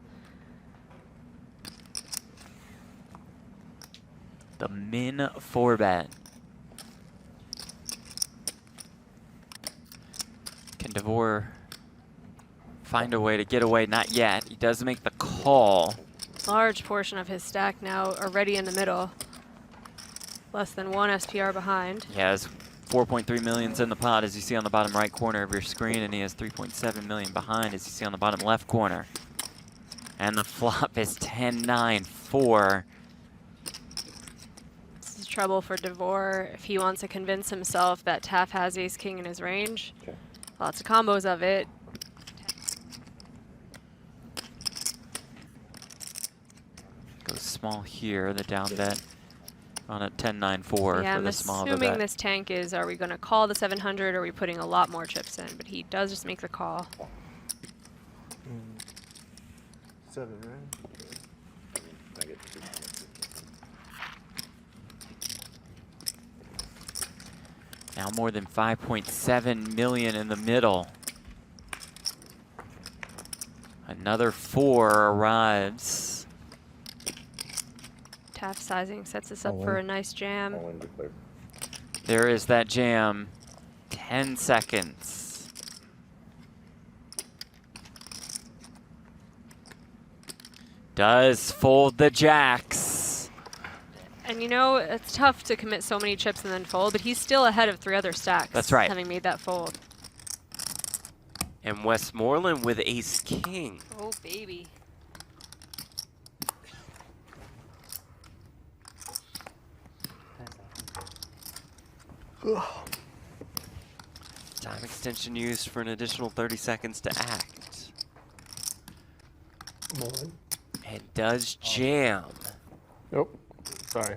The min 4-bet. Can DeVore find a way to get away? Not yet. He does make the call. Large portion of his stack now already in the middle. Less than 1 SPR behind. He has 4.3 million in the pot, as you see on the bottom right corner of your screen, and he has 3.7 million behind, as you see on the bottom left corner. And the flop is 10-9-4. This is trouble for DeVore if he wants to convince himself that Taff has ace-king in his range. Okay. Lots of combos of it. Goes small here, the down bet on a 10-9-4 Yeah, for I'm the small of the assuming bet. this tank is, are we going to call the 700 or are we putting a lot more chips in? But he does just make the call. 7, right? Now more than 5.7 million in the middle. Another 4 arrives. Taff sizing sets us up for a nice jam. There is that jam. 10 seconds. Does fold the jacks. And you know, it's tough to commit so many chips and then fold, but he's still ahead of 3 other stacks. That's right. Having made that fold. And Westmoreland with ace-king. Oh, baby. Time extension used for an additional 30 seconds to act. And does jam. Nope. Sorry.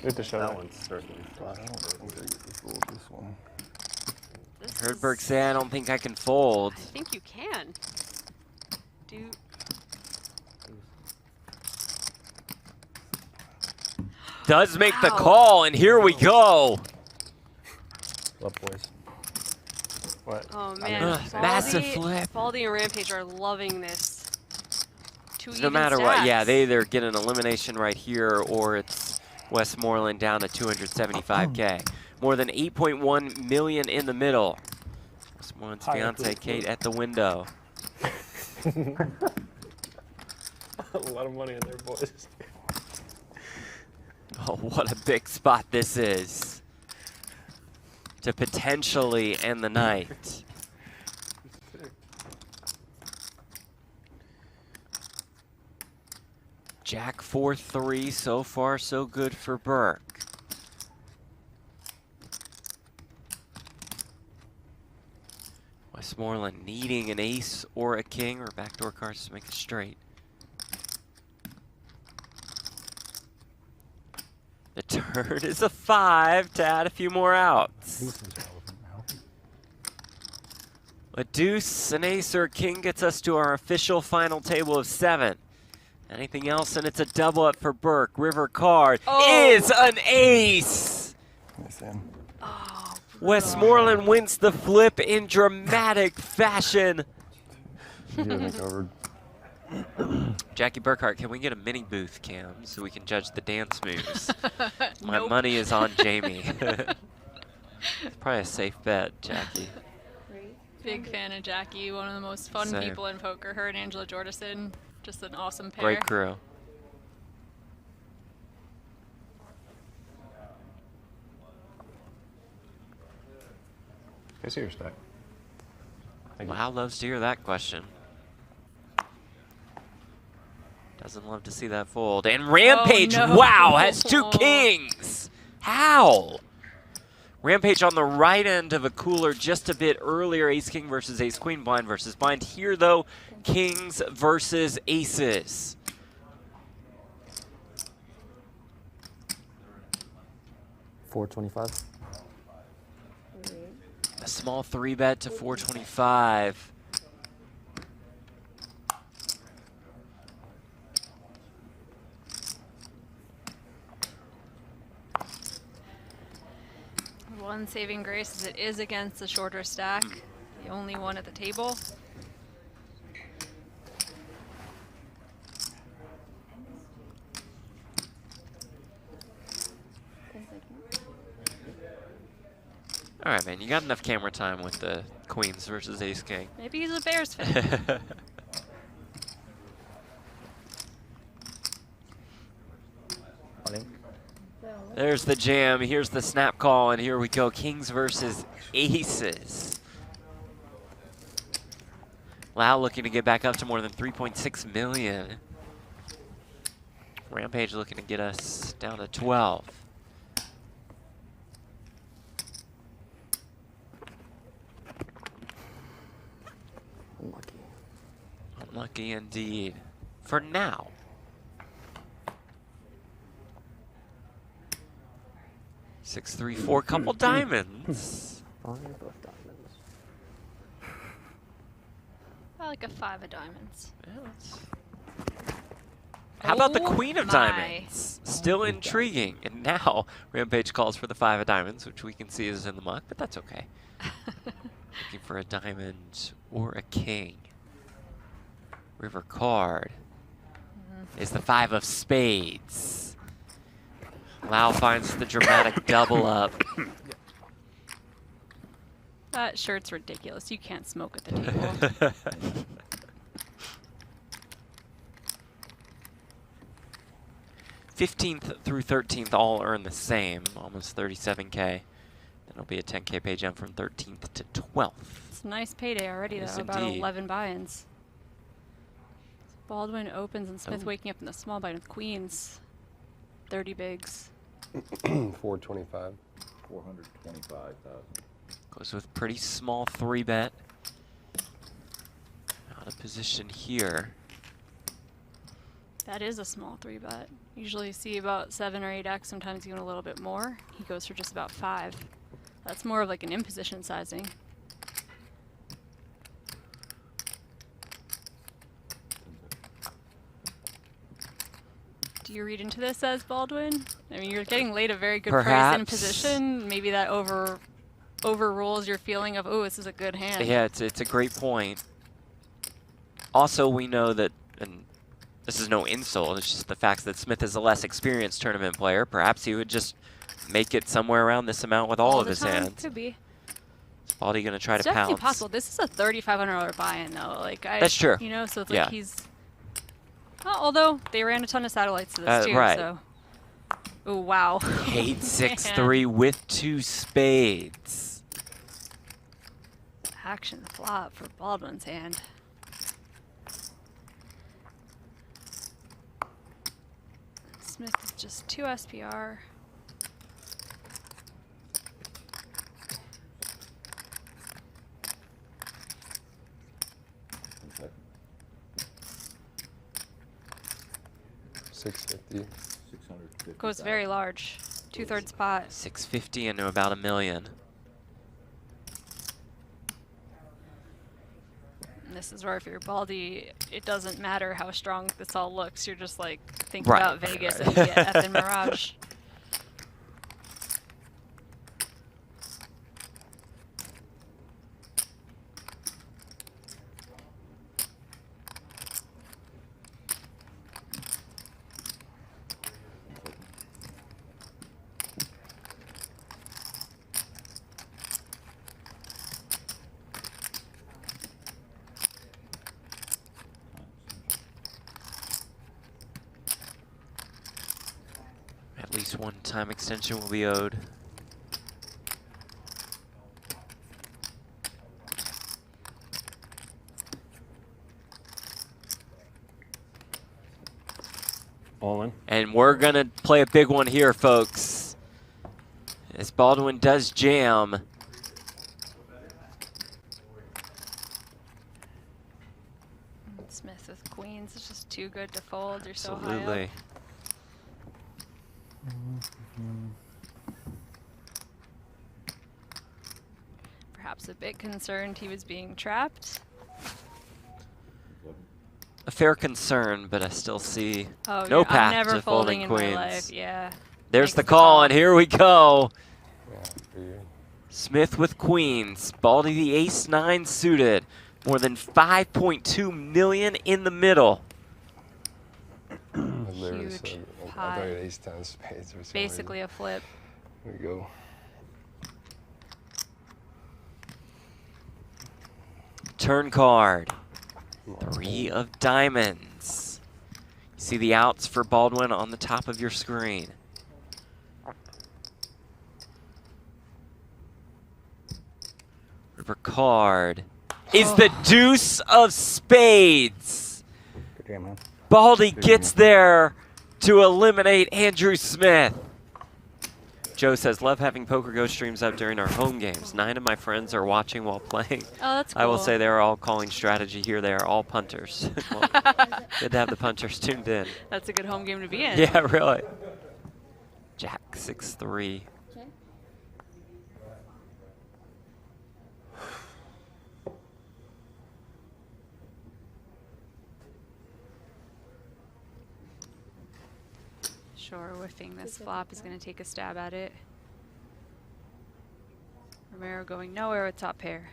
Hit the show. That one's certainly flat. I don't think I get to fold this one. Heard Burke say, I don't think I can fold. I think you can. Do. Does make the call, and here we go. Love boys. What? Oh man, massive flip. Baldy and Rampage are loving this. No matter what, yeah, they either get an elimination right here, or it's Westmoreland down to 275K. More than 8.1 million in the middle. Westmoreland's fiance Kate at the window. A lot of money in there, boys. Oh, what a big spot this is to potentially end the night. Jack 4-3, so far so good for Burke. Westmoreland needing an ace or a king or backdoor cards to make it straight. The turn is a 5 to add a few more outs. A deuce, an ace, or a king gets us to our official final table of 7. Anything else, and it's a double up for Burke. River card is an ace. Westmoreland wins the flip in dramatic fashion. Jackie Burkhart, can we get a mini booth cam so we can judge the dance moves? My money is on Jamie. It's probably a safe bet, Jackie. Big fan of Jackie, one of the most fun Same. people in poker. Her and Angela Jordison, just an awesome pair. Great crew. I see your stack. Wow, loves to hear that question. Doesn't love to see that fold. And Rampage, wow, has 2 kings. How? Rampage on the right end of a cooler just a bit earlier. Ace-King versus Ace-Queen, blind versus blind. Here, though, kings versus aces. $425. A small 3-bet to 425. One saving grace is it is against the shorter stack, the only one at the table. All right, man, you got enough camera time with the queens versus ace-king. Maybe he's a Bears fan. There's the jam. Here's the snap call, and here we go. Kings versus aces. Lau looking to get back up to more than 3.6 million. Rampage looking to get us down to 12. Unlucky. Unlucky indeed. For now. Six, three, four, couple diamonds. Both diamonds. I like a 5 of diamonds. How about the queen of my. diamonds? Still intriguing. And now Rampage calls for the 5 of diamonds, which we can see is in the muck, but that's okay. Looking for a diamond or a king. River card is the 5 of spades. Lau finds the dramatic double up. That shirt's ridiculous. You can't smoke at the table. 15th through 13th all earn the same, almost 37K. Then it'll be a 10K pay jump from 13th to 12th. It's a nice payday already, Yes, though. About indeed. 11 buy-ins. Baldwin opens and Smith waking up in the small blind with queens. 30 bigs. 425. 425,000. Goes with pretty small 3-bet. Out of position here. That is a small 3-bet. Usually you see about 7 or 8x, sometimes even a little bit more. He goes for just about 5. That's more of like an in-position sizing. Do you read into this as Baldwin? I mean, you're getting laid a very good price in position. Maybe that overrules your feeling of, oh, this is a good hand. Yeah, it's a great point. Also, we know that, and this is no insult, it's just the fact that Smith is a less experienced tournament player. Perhaps he would just make it somewhere around this amount with all of his hands. Could be. Is Baldy going to try to It's definitely pounce? possible. This is a $3,500 buy-in, though. Like That's true. You know, so it's like he's... Well, although they ran a ton of satellites to this too, right. so... Oh, wow. 8-6-3 with 2 spades. Action flop for Baldwin's hand. Smith is just 2 SPR. $650. Goes very large. 2/3 pot. 650 into about $1 million. And this is where if you're Baldy, it doesn't matter how strong this all looks. You're just like thinking Right. about Vegas and the effing Mirage. At least one time extension will be owed. All in. And we're going to play a big one here, folks. As Baldwin does jam. Smith with queens is just too good to fold. You're so high Absolutely. up. Perhaps a bit concerned he was being trapped. A fair concern, but I still see Oh, no yeah, path I'm never to folding folding in queens. my life. Yeah. There's Makes the the call, call. and here we go. Yeah, Smith with queens. Baldy the ace-9 suited. More than 5.2 million in the middle. Huge I pot. thought you had ace-10 spades or something. Basically a flip. There we go. Turn card. 3 of diamonds. You see the outs for Baldwin on the top of your screen. River card is the deuce of spades. Good game, man. Baldy gets there to eliminate Andrew Smith. Joe says, love having PokerGo streams up during our home games. 9 of my friends are watching while playing. Oh, that's cool. I will say they're all calling strategy here. They are all punters. Well, good to have the punters tuned in. That's a good home game to be in. Yeah, really. Jack 6-3. Sure, whiffing this flop is going to take a stab at it. Romero going nowhere with top pair.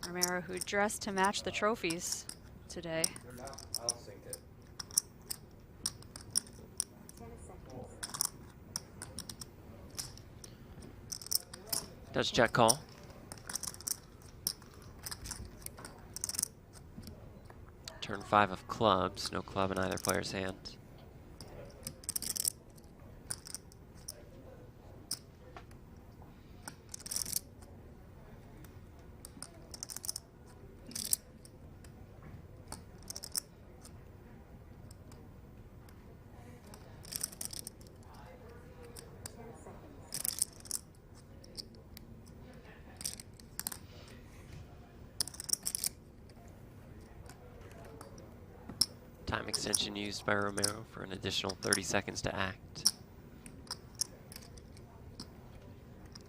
Romero, who dressed to match the trophies today. Does Jack call? Turn 5 of clubs, no club in either player's hand. Time extension used by Romero for an additional 30 seconds to act.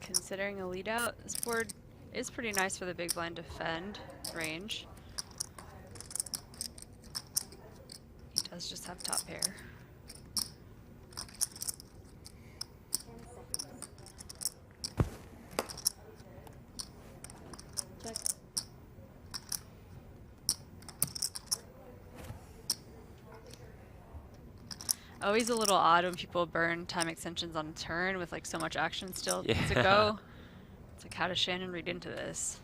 Considering a lead out, this board is pretty nice for the big blind defend range. He does just have top pair. Check. Always a little odd when people burn time extensions on a turn with like so much action still to go. It's like, how does Shannon read into this?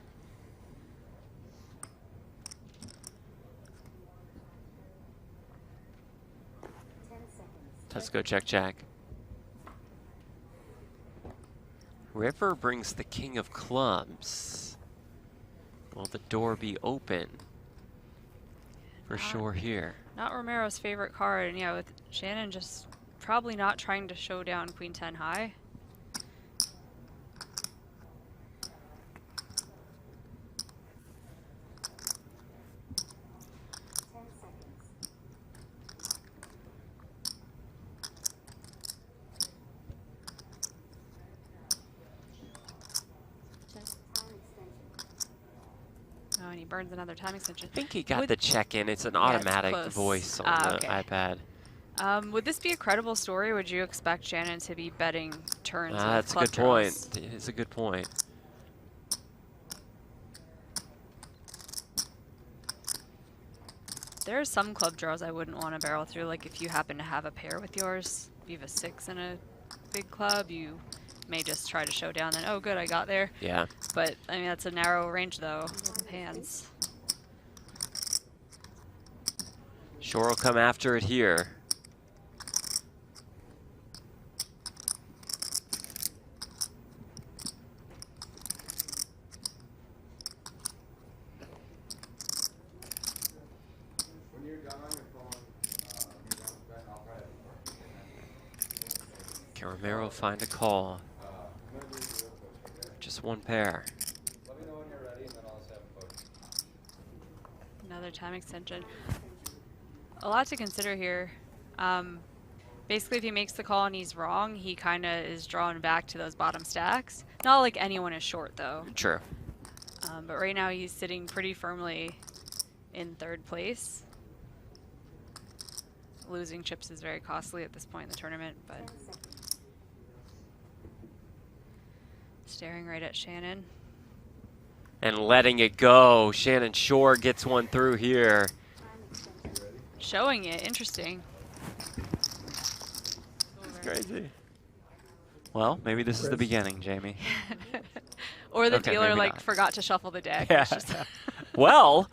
Let's go check. River brings the king of clubs. Will the door be open? For sure here. Not Romero's favorite card, and yeah, with Shannon just probably not trying to show down Queen 10 high. Oh, and he burns another time extension. I think he got the check-in. It's an automatic voice on the iPad. Would this be a credible story? Would you expect Shannon to be betting turns with That's a club good draws? point. It is a good point. There are some club draws I wouldn't want to barrel through. Like if you happen to have a pair with yours, if you have a 6 in a big club, you may just try to show down. Then, oh, good, I got there. Yeah. But I mean, that's a narrow range though with hands. Shore will come after it here. Can Romero find a call? Just one pair. Another time extension. A lot to consider here. Basically, if he makes the call and he's wrong, he kind of is drawn back to those bottom stacks. Not like anyone is short, though. True. But right now, he's sitting pretty firmly in third place. Losing chips is very costly at this point in the tournament, but staring right at Shannon. And letting it go. Shannon Shore gets one through here. Showing it. Interesting. It's crazy. Well, maybe this is the beginning, Jamie. Or the Okay, dealer maybe like not. forgot to shuffle the deck. Yeah. It's just Well,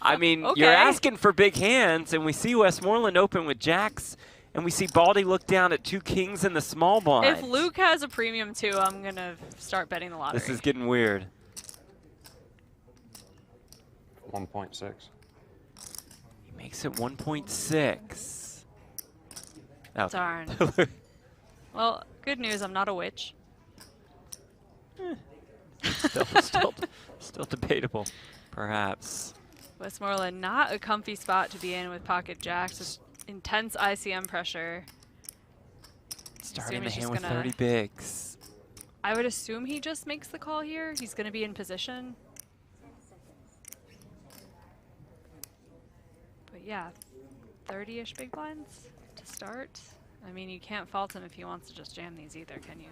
I mean, you're Okay. asking for big hands, and we see Westmoreland open with jacks, and we see Baldy look down at 2 kings in the small blind. If Luke has a premium too, I'm gonna start betting the lottery. This is getting weird. 1.6. He makes it 1.6. Oh. Darn. Well, good news. I'm not a witch. Still debatable, perhaps. Westmoreland, not a comfy spot to be in with pocket jacks. Just intense ICM pressure. Starting Assume the he's hand just with gonna- 30 bigs. I would assume he just makes the call here. He's going to be in position. But yeah, 30-ish big blinds to start. I mean, you can't fault him if he wants to just jam these either, can you?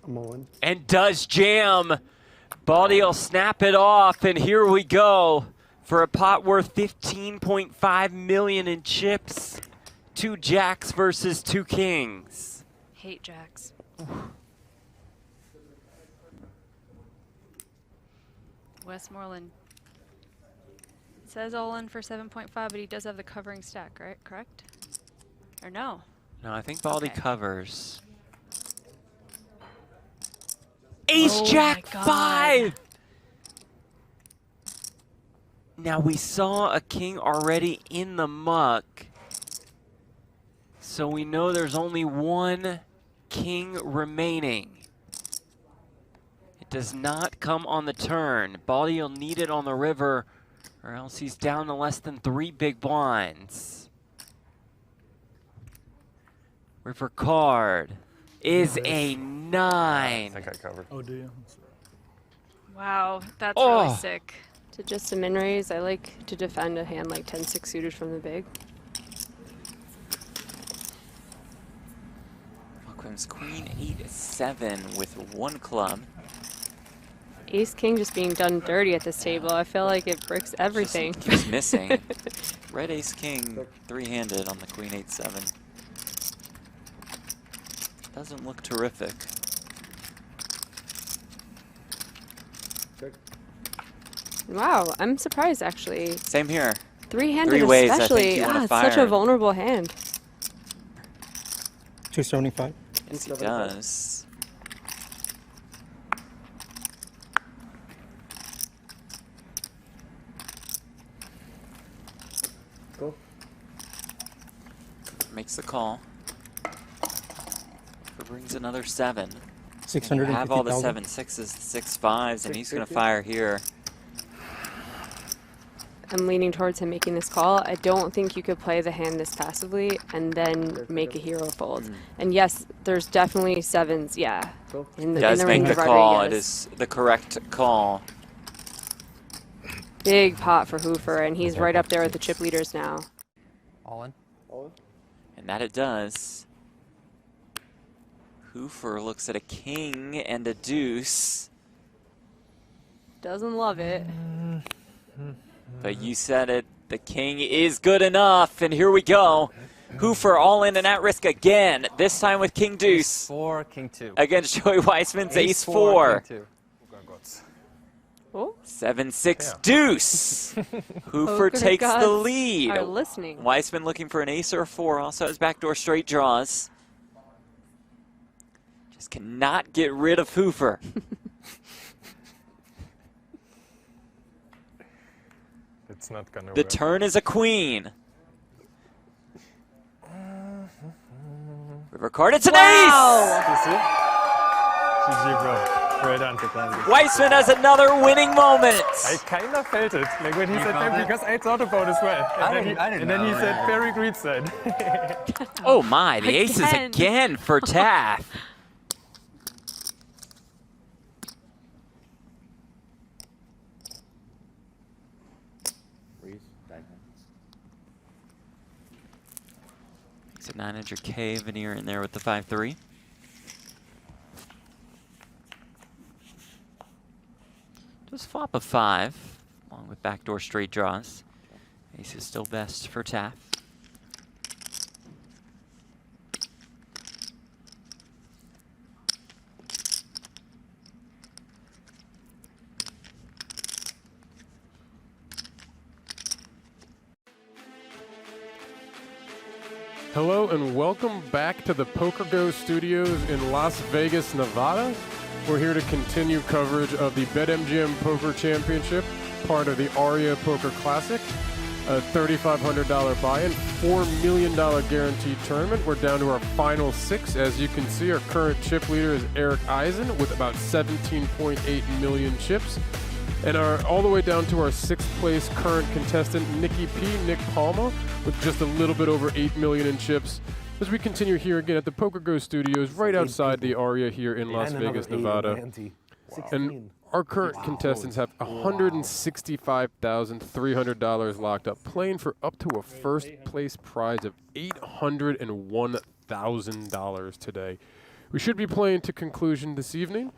I'm on. And does jam. Baldy will snap it off, and here we go for a pot worth $15.5 million in chips. 2 jacks versus 2 kings. Hate jacks. Westmoreland says all in for 7.5, but he does have the covering stack, right? Correct? Or no? No, I think Baldy covers. Ace Jack 5! Now we saw a king already in the muck. So we know there's only 1 king remaining. It does not come on the turn. Baldy will need it on the river, Or else he's down to less than 3 big blinds. River card is a 9. I think I covered. Oh, do you? Wow, that's Oh. really sick. To just a min raise, I like to defend a hand like 10-6 suited from the big. Welcomes Queen 8-7 with 1 club. Ace King just being done dirty at this table. I feel like it bricks everything. Just missing. Red Ace King 3-handed on the Queen 8-7. Doesn't look terrific. Wow, I'm surprised actually. Same here. 3-handed 3 ways, especially. I think It's such a vulnerable hand. 275. Yes, he does. Go. Makes the call. Brings another 7. 650,000. Have all the 7 6s, 6 5s, and he's going to fire here. I'm leaning towards him making this call. I don't think you could play the hand this passively and then make a hero fold. And yes, there's definitely 7s, yeah. In the, Does in the make range the of call. It Rodriguez. is the correct call. Big pot for Hofer, and he's right up there with the chip leaders now. All in. And that it does. Hofer looks at a king and a deuce. Doesn't love it. But you said it. The king is good enough. And here we go. Hofer all in and at risk again. This time with king deuce. Ace 4, king 2. Against Joey Weissman's ace 4, 4. king 2. Oh. 7-6 deuce. Hofer Poker takes the gods lead. are listening. Weissman looking for an ace or a 4. Also has backdoor straight draws. Just cannot get rid of Hofer. It's not gonna The work. turn is a queen. River card, it's an ace! You see? GG, bro. Right on. Weissman has another winning moment. I kind of felt it, like when he said that, because I thought about it as well. And then he said very great side. Oh my, the aces again for Taff. Makes it 900K, Veneer in there with the 5-3. Just flop a 5, along with backdoor straight draws. Ace is still best for Taff. Hello and welcome back to the PokerGO Studios in Las Vegas, Nevada. We're here to continue coverage of the BetMGM Poker Championship, part of the ARIA Poker Classic, a $3,500 buy-in, $4 million guaranteed tournament. We're down to our final 6. As you can see, our current chip leader is Erik Eisen with about 17.8 million chips. And all the way down to our 6th place current contestant, Nick Palma, with just a little bit over 8 million in chips. As we continue here again at the PokerGO Studios, right outside the ARIA here in Las Vegas, Nevada. And our current contestants have $165,300 locked up, playing for up to a first place prize of $801,000 today. We should be playing to conclusion this evening.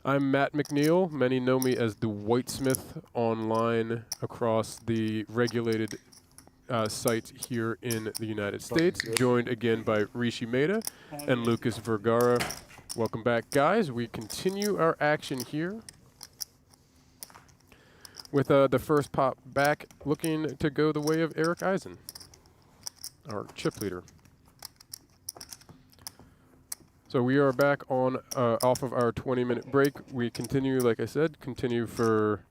I'm Matt McNeil. Many know me as the Whitesmith online across the regulated sites here in the United States, joined again by Rishi Mehta and Lucas Vergara. Welcome back, guys. We continue our action here with the first pop back looking to go the way of Erik Eisen, our chip leader. So we are back on off of our 20-minute break. We continue, like I said, for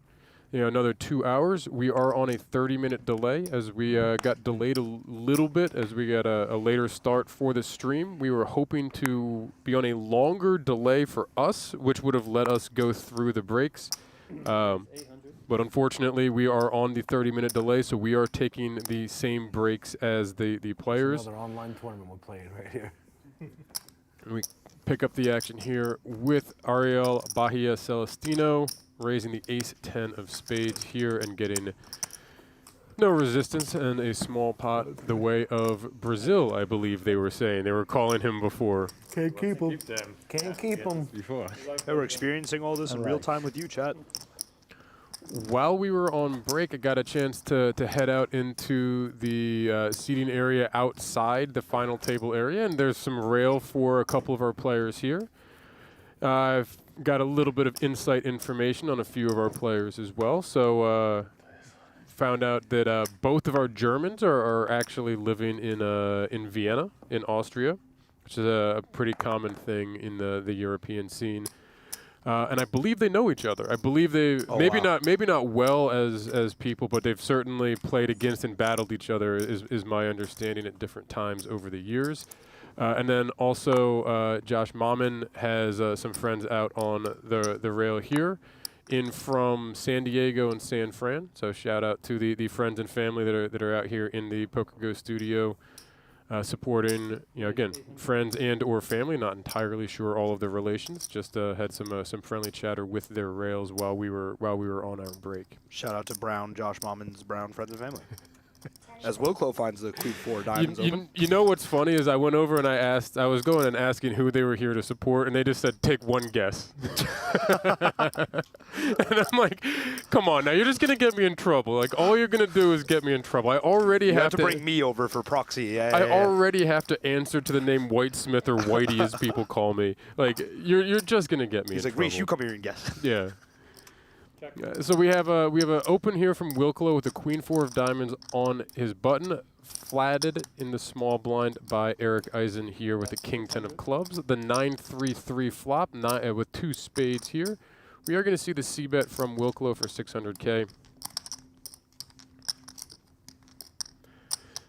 another 2 hours. We are on a 30-minute delay as we got delayed a little bit as we got a later start for the stream. We were hoping to be on a longer delay for us, which would have let us go through the breaks. But unfortunately, we are on the 30-minute delay, so we are taking the same breaks as the players. Another online tournament we're playing right here. And we pick up the action here with Ariel Celestino raising the ace-10 of spades here and getting no resistance and a small pot the way of Brazil, I believe they were saying. They were calling him before. Can't keep him. Can't keep him. Before. Hey, we're experiencing all this in real time with you, chat. While we were on break, I got a chance to head out into the seating area outside the final table area, and there's some rail for a couple of our players here. I've got a little bit of insight information on a few of our players as well. So found out that both of our Germans are actually living in Vienna, in Austria, which is a pretty common thing in the European scene. And I believe they know each other. I believe they maybe not well as people, but they've certainly played against and battled each other. Is my understanding at different times over the years. And then also Josh Mammen has some friends out on the rail here, in from San Diego and San Fran. So shout out to the friends and family that are out here in the PokerGO Studio. Supporting, again, friends and or family. Not entirely sure all of the relations. Just had some friendly chatter with their rails while we were on our break. Shout out to Brown, Josh Mammen's Brown friends and family. As Wilklo finds the Queen 4 diamonds open. You know what's funny is I went over and I was going and asking who they were here to support, and they just said, take one guess. And I'm like, come on, now you're just going to get me in trouble. Like, all you're going to do is get me in trouble. I already have to bring me over for proxy. I already have to answer to the name Whitesmith or Whitey as people call me. Like, you're just going to get me in trouble. He's like, Reese, you come here and guess. Yeah. So we have an open here from Wilklo with the Queen 4 of diamonds on his button, flatted in the small blind by Erik Eisen here with the King 10 of clubs. The 9-3-3 flop with 2 spades here. We are going to see the c-bet from Wilklo for 600K.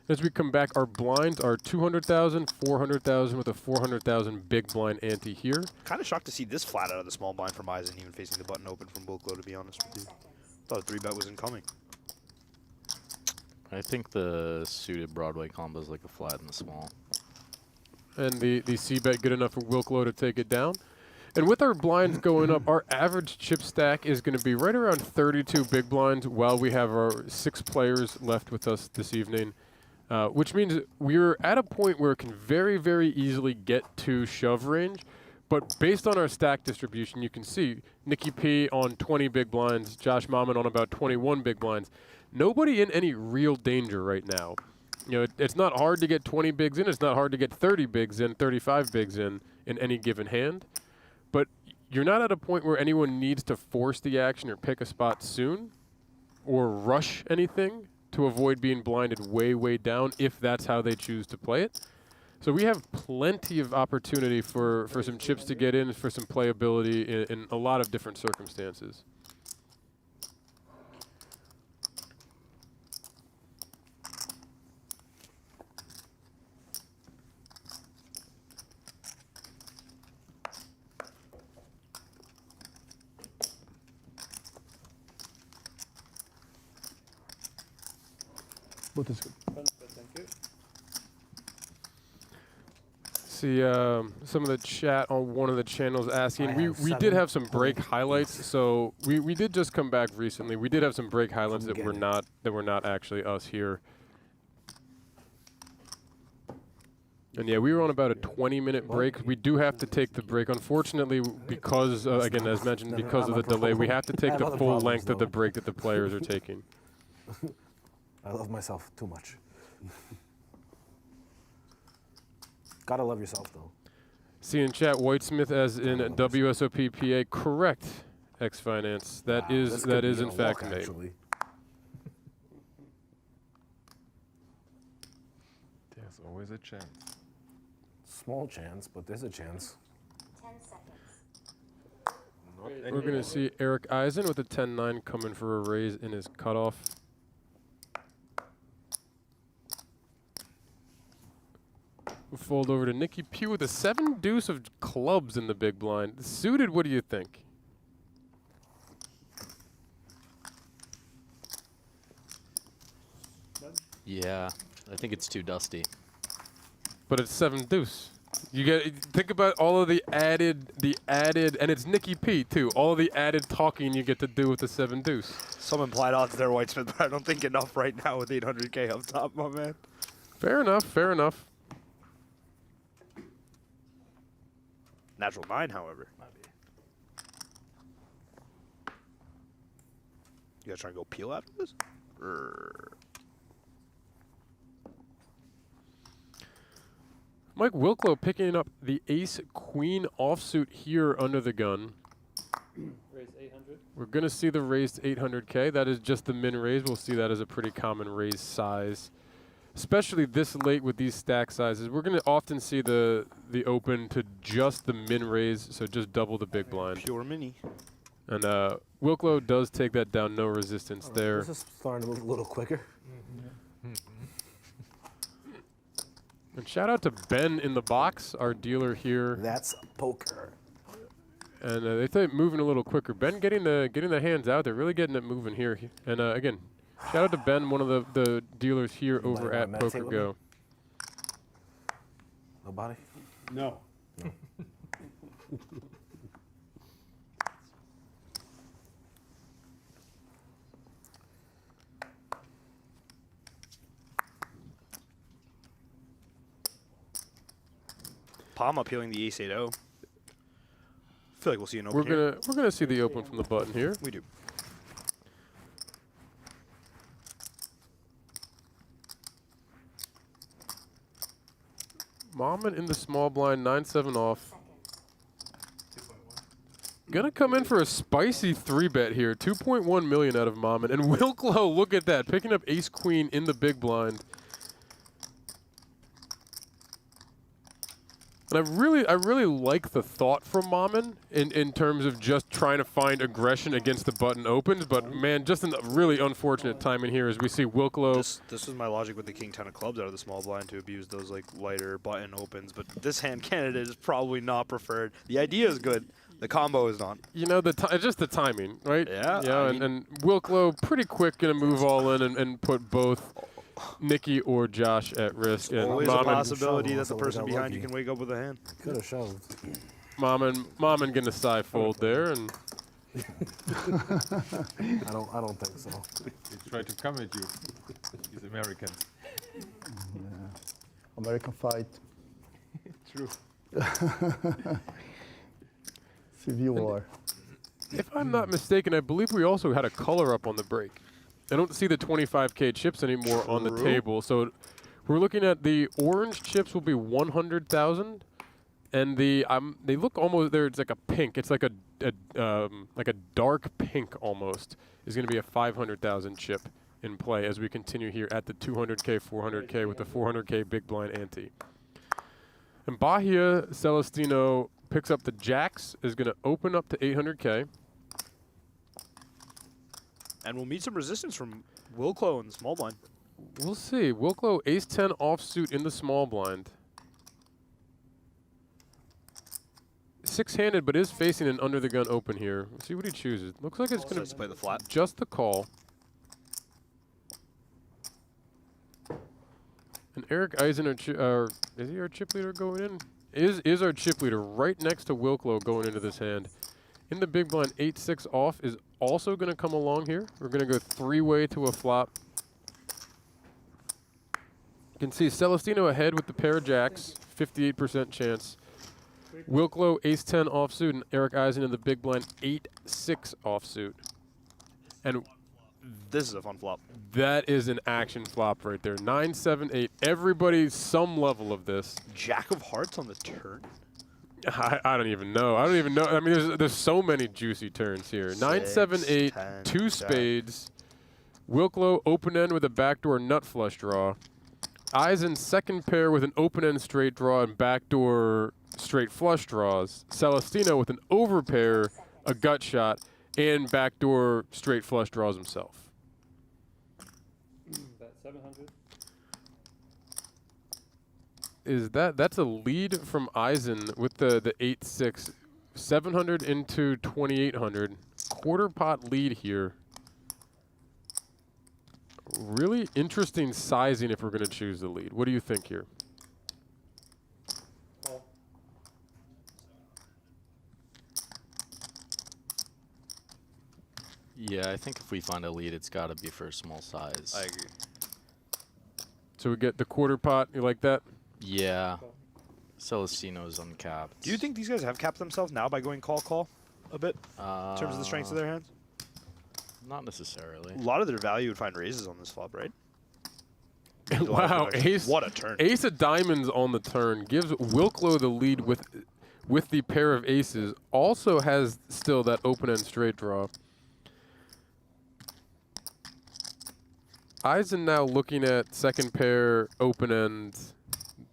As we come back, our blinds are 200,000, 400,000 with a 400,000 big blind ante here. Kind of shocked to see this flat out of the small blind from Eisen, even facing the button open from Wilklo, to be honest with you. Thought a 3-bet was incoming. I think the suited Broadway combo is like a flat in the small. And the c-bet good enough for Wilklo to take it down. And with our blinds going up, our average chip stack is going to be right around 32 big blinds while we have our 6 players left with us this evening. Which means we're at a point where it can very, very easily get to shove range. But based on our stack distribution, you can see Nicky P on 20 big blinds, Josh Mammen on about 21 big blinds. Nobody in any real danger right now. It's not hard to get 20 bigs in. It's not hard to get 30 bigs in, 35 bigs in any given hand. But you're not at a point where anyone needs to force the action or pick a spot soon or rush anything to avoid being blinded way, way down if that's how they choose to play it. So we have plenty of opportunity for some chips to get in, for some playability in a lot of different circumstances. What is good? See some of the chat on one of the channels asking. We did have some break highlights, so we did just come back recently. We did have some break highlights that were not actually us here. And yeah, we were on about a 20-minute break. We do have to take the break. Unfortunately, because, again, as mentioned, because of the delay, we have to take the full length of the break that the players are taking. I love myself too much. Gotta love yourself, though. See in chat, Whitesmith as in WSOP PA. Correct, X Finance. That is in fact made. There's always a chance. Small chance, but there's a chance. 10 seconds. We're going to see Erik Eisen with a 10-9 coming for a raise in his cutoff. We'll fold over to Nicky P with a 7-deuce of clubs in the big blind. Suited, what do you think? Yeah, I think it's too dusty. But it's 7 deuce. You get think about all of the added, and it's Nicky P too. All of the added talking you get to do with the 7 deuce. Some implied odds there, Whitesmith, but I don't think enough right now with 800K up top, my man. Fair enough. Fair enough. Natural 9, however. You guys trying to go peel after this? Mike Wilklow picking up the ace-queen offsuit here under the gun. Raise 800. We're going to see the raised 800K. That is just the min raise. We'll see that as a pretty common raise size, especially this late with these stack sizes. We're going to often see the open to just the min raise, so just double the big blind. Pure mini. And Wilklow does take that down, no resistance there. This is starting to move a little quicker. And shout out to Ben in the box, our dealer here. That's poker. And they say moving a little quicker. Ben getting the hands out there, really getting it moving here. And again, shout out to Ben, one of the dealers here over at PokerGo. Nobody? No. Palma peeling the ace 8-0. I feel like we'll see an open We're gonna see the open from the button here. We do. Mammen in the small blind, 9-7 off. Gonna come in for a spicy 3-bet here. 2.1 million out of Mammen. And Wilklow, look at that, picking up ace-queen in the big blind. And I really like the thought from Mammen in terms of just trying to find aggression against the button opens. But man, just a really unfortunate timing here as we see Wilklow. This was my logic with the king 10 of clubs out of the small blind to abuse those like lighter button opens. But this hand candidate is probably not preferred. The idea is good. The combo is not. You know, just the timing, right? Yeah. Yeah, and Wilklow pretty quick gonna move all in and put both Nicky or Josh at risk. And always a possibility that the person behind you can wake up with a hand. Could have shoved. Mammen gonna side fold there, and I don't think so. He tried to come at you. He's American. Yeah. American fight. True. Civil war. if I'm not mistaken, I believe we also had a color up on the break. I don't see the 25K chips anymore on the table, so we're looking at the orange chips will be 100,000, and they look almost there. It's like a pink. It's like a dark pink almost. Is going to be a 500,000 chip in play as we continue here at the 200K, 400K with the 400K big blind ante. And Ariel Celestino picks up the jacks, is going to open up to 800K. And we'll meet some resistance from Wilklow in the small blind. We'll see. Wilklow ace-10 offsuit in the small blind. Six-handed, but is facing an under-the-gun open here. We'll see what he chooses. Looks like it's going to play the flat. Just the call. And Erik Eisen, is he our chip leader going in? Is our chip leader right next to Wilklow going into this hand. In the big blind, 8-6 off is also going to come along here. We're going to go three-way to a flop. You can see Celestino ahead with the pair of jacks, 58% chance. Wilklow, ace-10 offsuit, and Erik Eisen in the big blind, 8-6 offsuit. And this is a fun flop. That is an action flop right there. 9-7-8. Everybody some level of this. Jack of hearts on the turn. I don't even know. I don't even know. I mean, there's so many juicy turns here. 9-7-8, 2 spades. Wilklow open end with a backdoor nut flush draw. Eisen second pair with an open end straight draw and backdoor straight flush draws. Celestino with an overpair, a gut shot, and backdoor straight flush draws himself. About 700. That's a lead from Eisen with the 8-6, 700 into 2,800, quarter pot lead here. Really interesting sizing if we're going to choose the lead. What do you think here? Yeah, I think if we find a lead, it's got to be for a small size. I agree. So we get the quarter pot. You like that? Yeah. Celestino's uncapped. Do you think these guys have capped themselves now by going call a bit in terms of the strengths of their hands? Not necessarily. A lot of their value would find raises on this flop, right? Wow, ace! What a turn! Ace of diamonds on the turn gives Wilklow the lead with the pair of aces. Also has still that open end straight draw. Eisen now looking at second pair open end.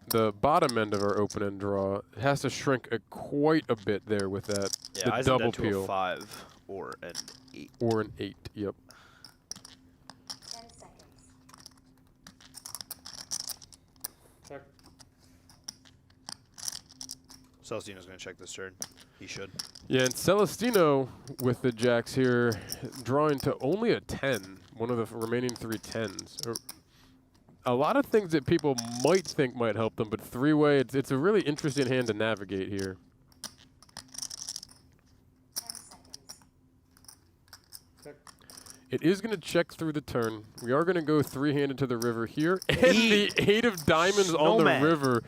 The bottom end of our open end draw has to shrink quite a bit there with that. Yeah, the Eisen double to peel. a 5 or an 8. Or an 8. Yep. 10 seconds. Celestino's going to check this turn. He should. Yeah, and Celestino with the jacks here, drawing to only a 10, one of the remaining 3 10s. A lot of things that people might think might help them, but three-way, it's a really interesting hand to navigate here. 10 seconds. It is going to check through the turn. We are going to go three-handed to the river here. And the 8 of diamonds on the river.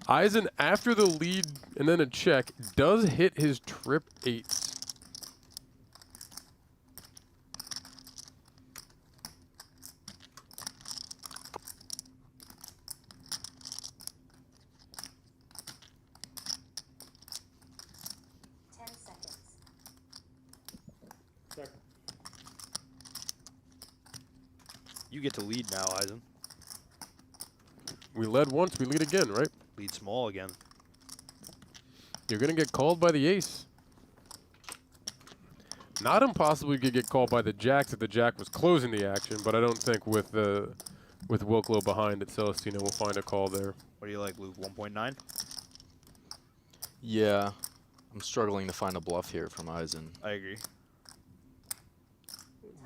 Eisen, after the lead and then a check, does hit his trip 8s. You get to lead now, Eisen. We led once, we lead again, right? Lead small again. You're going to get called by the ace. Not impossible you could get called by the jacks if the jack was closing the action, but I don't think with Wilklow behind it, Celestino will find a call there. What do you like, Luke? 1.9? Yeah. I'm struggling to find a bluff here from Eisen. I agree.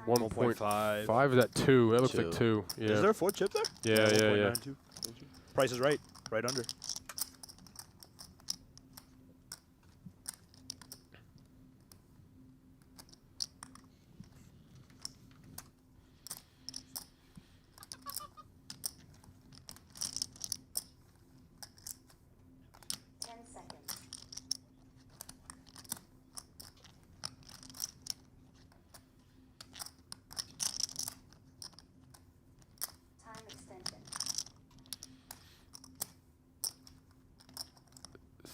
1.5. Is that 2? That looks like 2. Yeah. Is there a 4 chip there? Yeah. Price is right. Right under.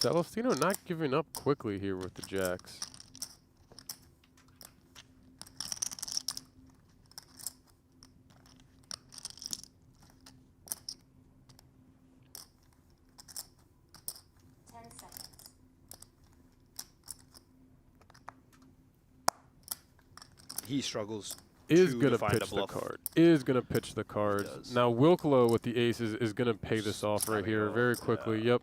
Celestino not giving up quickly here with the jacks. He struggles. Is going to pitch the card. Is going to pitch the cards. Now Wilklow with the aces is going to pay this off right here very quickly. Yep.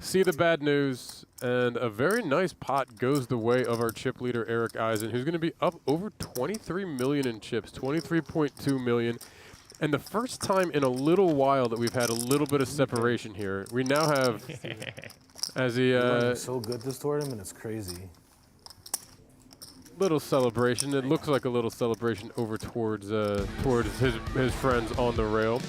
See the bad news, and a very nice pot goes the way of our chip leader, Erik Eisen, who's going to be up over 23 million in chips, 23.2 million. And the first time in a little while that we've had a little bit of separation here. We now have, as he... so good this tournament, it's crazy. Little celebration. It looks like a little celebration over towards his friends on the rail.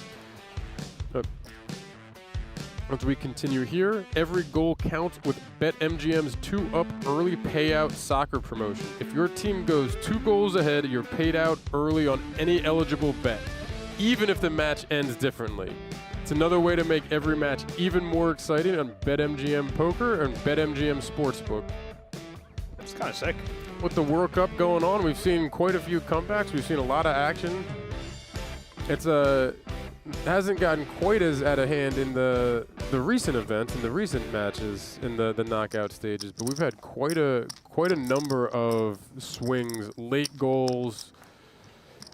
As we continue here, every goal counts with BetMGM's 2-up early payout soccer promotion. If your team goes 2 goals ahead, you're paid out early on any eligible bet, even if the match ends differently. It's another way to make every match even more exciting on BetMGM Poker and BetMGM Sportsbook. It's kind of sick. With the World Cup going on, we've seen quite a few comebacks. We've seen a lot of action. It's hasn't gotten quite as out of hand in the recent events, in the recent matches, in the knockout stages. But we've had quite a number of swings, late goals,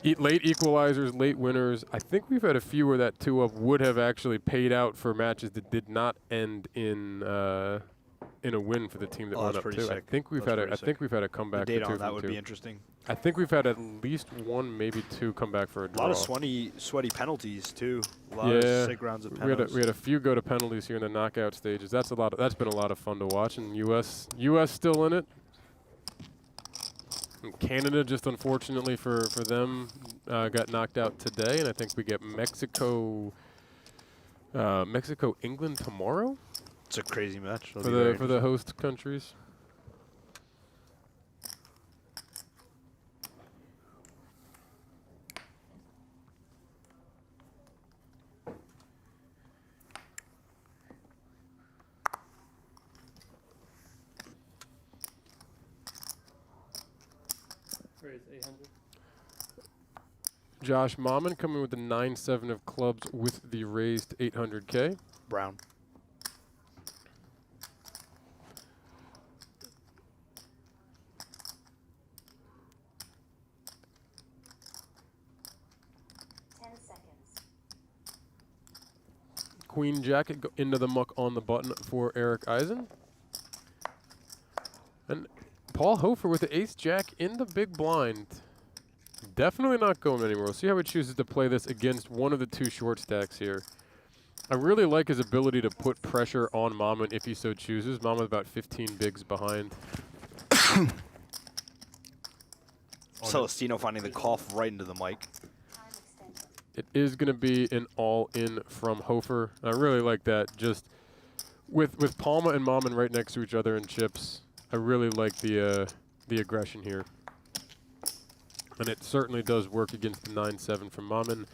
late equalizers, late winners. I think we've had a few where that 2-up would have actually paid out for matches that did not end in in a win for the team that Oh, went that's up pretty too. sick. I think we've That's had a, pretty I think sick. we've had a comeback. The data for 2 on that from would 2. be interesting. I think we've had at least 1, maybe 2 come back for a A draw. lot of sweaty penalties too. A lot of sick rounds of penalties. We had a few go to penalties here in the knockout stages. That's that's been a lot of fun to watch. And U.S. still in it. And Canada, just unfortunately for them, got knocked out today. And I think we get Mexico, England tomorrow. It's a crazy match for the host countries. Josh Mammen coming with the 9-7 of clubs with the raised 800K. Brown. Queen Jacket into the muck on the button for Erik Eisen. And Paul Hofer with the Ace Jack in the big blind. Definitely not going anywhere. We'll see how he chooses to play this against one of the 2 short stacks here. I really like his ability to put pressure on Mammen if he so chooses. Mammen about 15 bigs behind. Celestino finding the cough right into the mic. It is going to be an all-in from Hofer. I really like that. Just with Palma and Mammen right next to each other in chips, I really like the aggression here. And it certainly does work against the 9-7 from Mammen.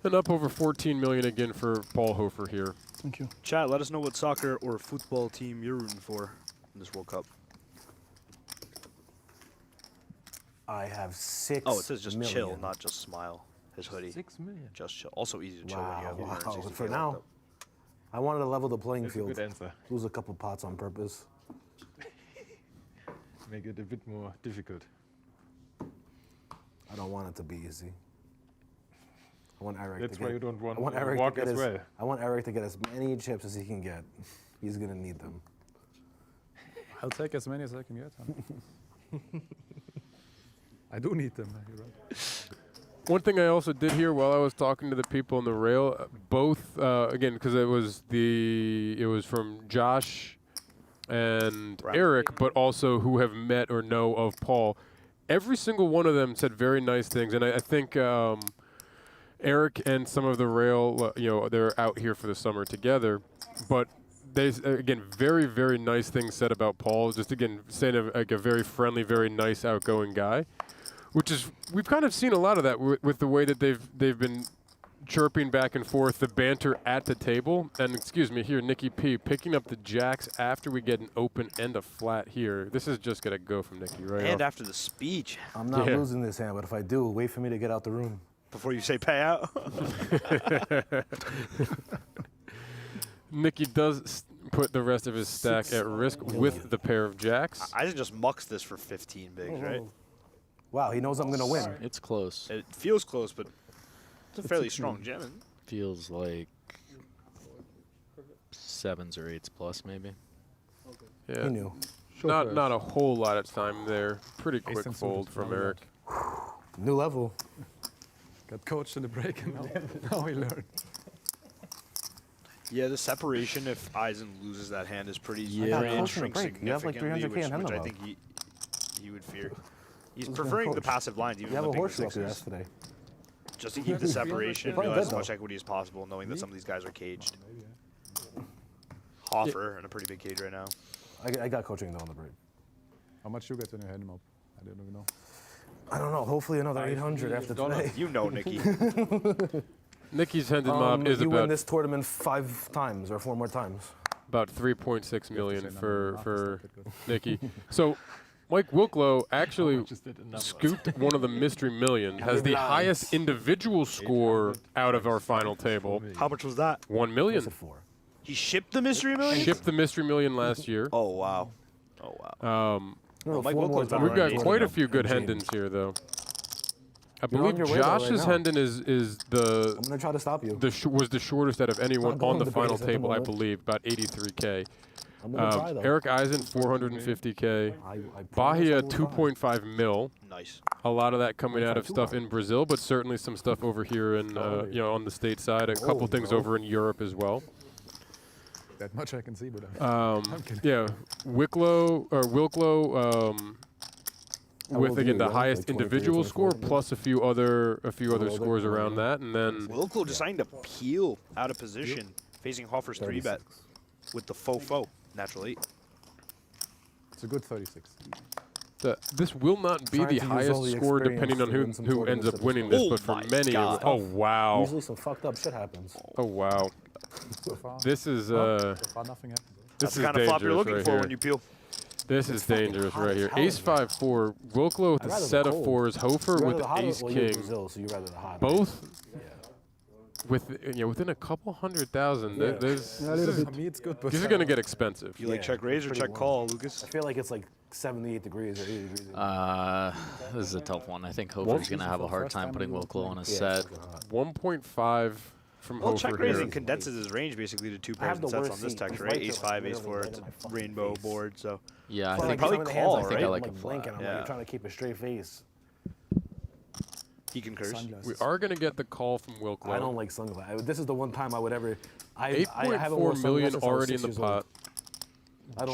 And up over 14 million again for Paul Hofer here. Thank you. Chat, let us know what soccer or football team you're rooting for in this World Cup. I have 6 Oh, it says just million. chill, not just smile. His hoodie. 6 million. Just chill. Also easy to chill when you have Wow. emergencies For to get now, locked up. I wanted to level the playing That's a field. good answer. Lose a couple pots on purpose. Make it a bit more difficult. I don't want it to be easy. I want Erik That's to why get, you don't want I want to Erik walk to get as well. I want Erik to get as many chips as he can get. He's gonna need them. I'll take as many as I can get. Huh? I do need them. You're right. One thing I also did here while I was talking to the people on the rail, both again because it was from Josh and Erik, but also who have met or know of Paul. Every single one of them said very nice things, and I think Erik and some of the rail, they're out here for the summer together, but they again very, very nice things said about Paul. Just again saying like a very friendly, very nice, outgoing guy, which is we've kind of seen a lot of that with the way that they've been chirping back and forth, the banter at the table. And excuse me, here Nikki P picking up the jacks after we get an open and a flat here. This is just gonna go from Nikki right And off. after the speech. I'm not losing this hand, but if I do, wait for me to get out the room. Before you say payout. Nikki does put the rest of his stack at risk with the pair of jacks. Eisen just mucks this for 15 bigs, right? Wow, he knows I'm gonna win. It's close. It feels close, but it's a fairly strong gem. Feels like 7s or 8s plus, maybe. Yeah. He knew. Not a whole lot of time there. Pretty quick fold from Erik. New level. Got coached in the break and now we learn. Yeah, the separation if Eisen loses that hand is pretty Yeah, very coached in the shrink break. You have like significantly, 300K in hand which I above. think he would fear. He's Who's gonna preferring the coach? passive lines, even You have the a big horseshoe up your sixes. ass today. Just to keep the separation, Probably realize good, as much though. equity as possible, knowing that some of these guys are caged. Hofer in a pretty big cage right now. I got coaching though on the break. How much you get when you hand him up? I don't even know. I don't know. Hopefully another 800 after today. You know, Nikki. Nikki's handed mob is you about win this tournament 5 times or 4 more times. about 3.6 million for Nikki. So Mike Wilklow actually scooped one of the mystery million, has the highest individual score out of our final table. How much was that? 1 million. He shipped the mystery million? Shipped the mystery million last year. Oh, wow. Oh, wow. Well, Mike Wilklow's down we've got around quite a 80. few good Hendons here, though. I You're on believe your way, though, right Josh's now. Hendon is the. I'm gonna try to stop you. Was the shortest out of anyone going on the to final base at the table, I moment. believe, about 83K. I'm gonna try, though. Erik Eisen, 450K. Bahia, 2.5 mil. Nice. A lot of that coming out of stuff in Brazil, but certainly some stuff over here in, you know, on the state side. A couple things over in Europe as well. That much I can see, but yeah, Wilklow with again the highest individual score plus a few other scores around that, and then Wilklow deciding to peel out of position, facing Hofer's 3-bet with the faux natural 8. It's a good 36. This will not be the highest score depending on who ends up winning this, but for many, oh wow. Usually some fucked up shit happens. Oh wow. So far, this is so far nothing happened. This That's the kind of flop you're looking right for here. when you peel. This is dangerous right here. Ace 5-4, Wilklow with a set of fours, Hofer with Ace King. Both within a couple 100,000. This is going to get expensive. You like check raise or check call, Lucas? I feel like it's like 78 degrees or 80 degrees. This is a tough one. I think Hofer's going to have a hard time putting Wilklow on a set. 1.5 from well, Hofer check here. raising condenses his range basically to 2 pairs and sets on this texture, right? Ace 5, Ace 4, it's a rainbow board, so. Yeah, I think think probably call, right? I think I like a blinking, I'm like trying to keep a straight face. He concurs. We are going to get the call from Wilklow. I don't like sunglasses. This is the one time I would ever. 8.4 million already in the pot.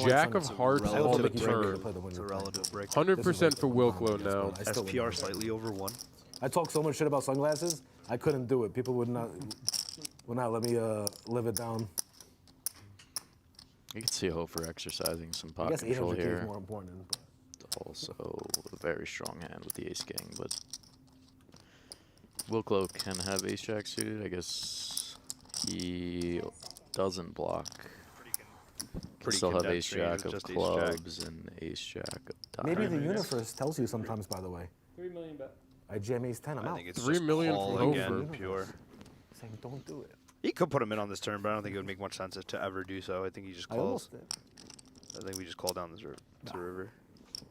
Jack of Hearts on the turn. It's a relative break. 100% for Wilklow now. SPR slightly over 1. I talk so much shit about sunglasses, I couldn't do it. People would not let me live it down. You can see Hofer exercising some I pot guess control 800K here. is more important. Also, a very strong hand with the Ace King, but Wilklow can have Ace Jack suited. I guess he doesn't block. Can still have Ace Jack of clubs and Ace Jack of diamonds. Maybe the universe tells you sometimes, by the way. 3 million bet. I jam Ace 10, I'm out. I think it's 3 just million call from again, Hofer. pure. Saying don't do it. He could put him in on this turn, but I don't think it would make much sense to ever do so. I think he just I calls. almost did. I think we just call down the river.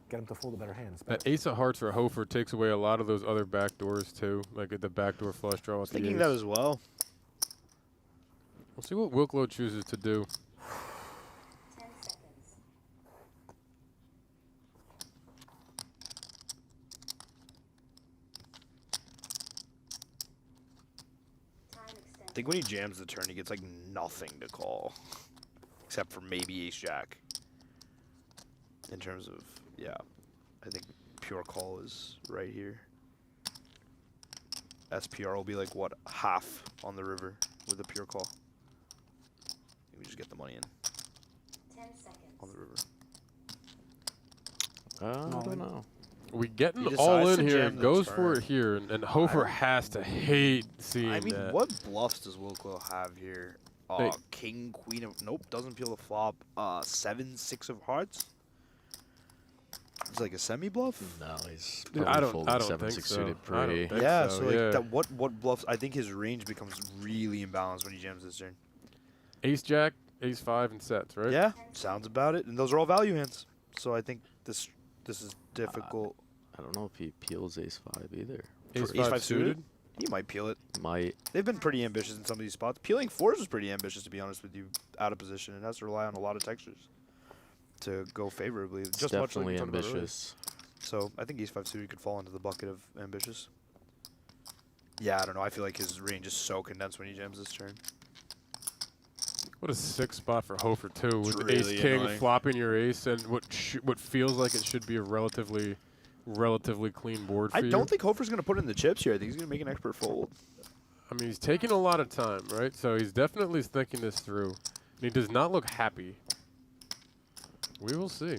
Get him to fold a better hand. That Ace of Hearts for Hofer takes away a lot of those other back doors too, like the backdoor flush draw with the Thinking ace. that as well. We'll see what Wilklow chooses to do. 10 seconds. Time extended. I think when he jams the turn, he gets like nothing to call, except for maybe Ace Jack. In terms of, yeah, I think pure call is right here. SPR will be like, what, half on the river with a pure call. We just get the money in 10 seconds. on the river. I don't know. We getting He all decides in to here, jam the goes turn. for it here, and Hofer has to hate seeing I mean, that. what bluffs does Wilklow have here? King, queen of, nope, doesn't peel the flop. 7, 6 of hearts. It's like a semi bluff. No, he's Dude, probably I folding don't 7, think 6 so. suited I don't pre. think Yeah, so, so like yeah. that. What bluffs? I think his range becomes really imbalanced when he jams this turn. Ace Jack, Ace 5, and sets, right? Yeah, sounds about it. And those are all value hands. So I think this is difficult. I don't know if he peels Ace 5 either. Ace Ace 5 5 suited? suited? He might peel it. Might. They've been pretty ambitious in some of these spots. Peeling 4s was pretty ambitious, to be honest with you, out of position. It has to rely on a lot of textures to go favorably. It's Just much like definitely we talked about earlier. ambitious. So I think Ace 5 suited could fall into the bucket of ambitious. Yeah, I don't know. I feel like his range is so condensed when he jams this turn. What a sick spot for Hofer too, with really Ace King annoying. flopping your ace and what feels like it should be a relatively clean board for I you. don't think Hofer's going to put in the chips here. I think he's going to make an expert fold. I mean, he's taking a lot of time, right? So he's definitely thinking this through. And he does not look happy. We will see.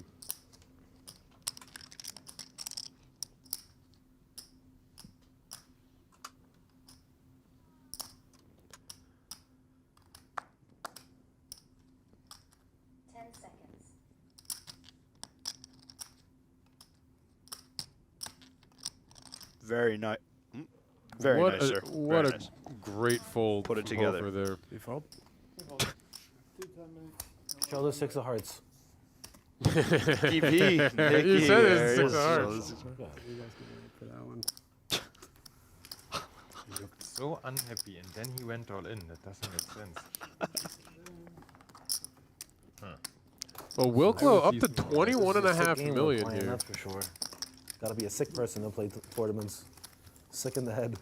Very nice. Very what nice, sir. What Very a nice. great fold. Put it from together. Hofer there. You fold? Show the 6 of hearts. DP. You said it's 6 of You hearts. guys can wait for that one. He looked so unhappy, and then he went all in. That doesn't make sense. Well, Wilklow up to 21.5 Game million we're playing, here. That's for sure. Got to be a sick person to play tournaments. Sick in the head.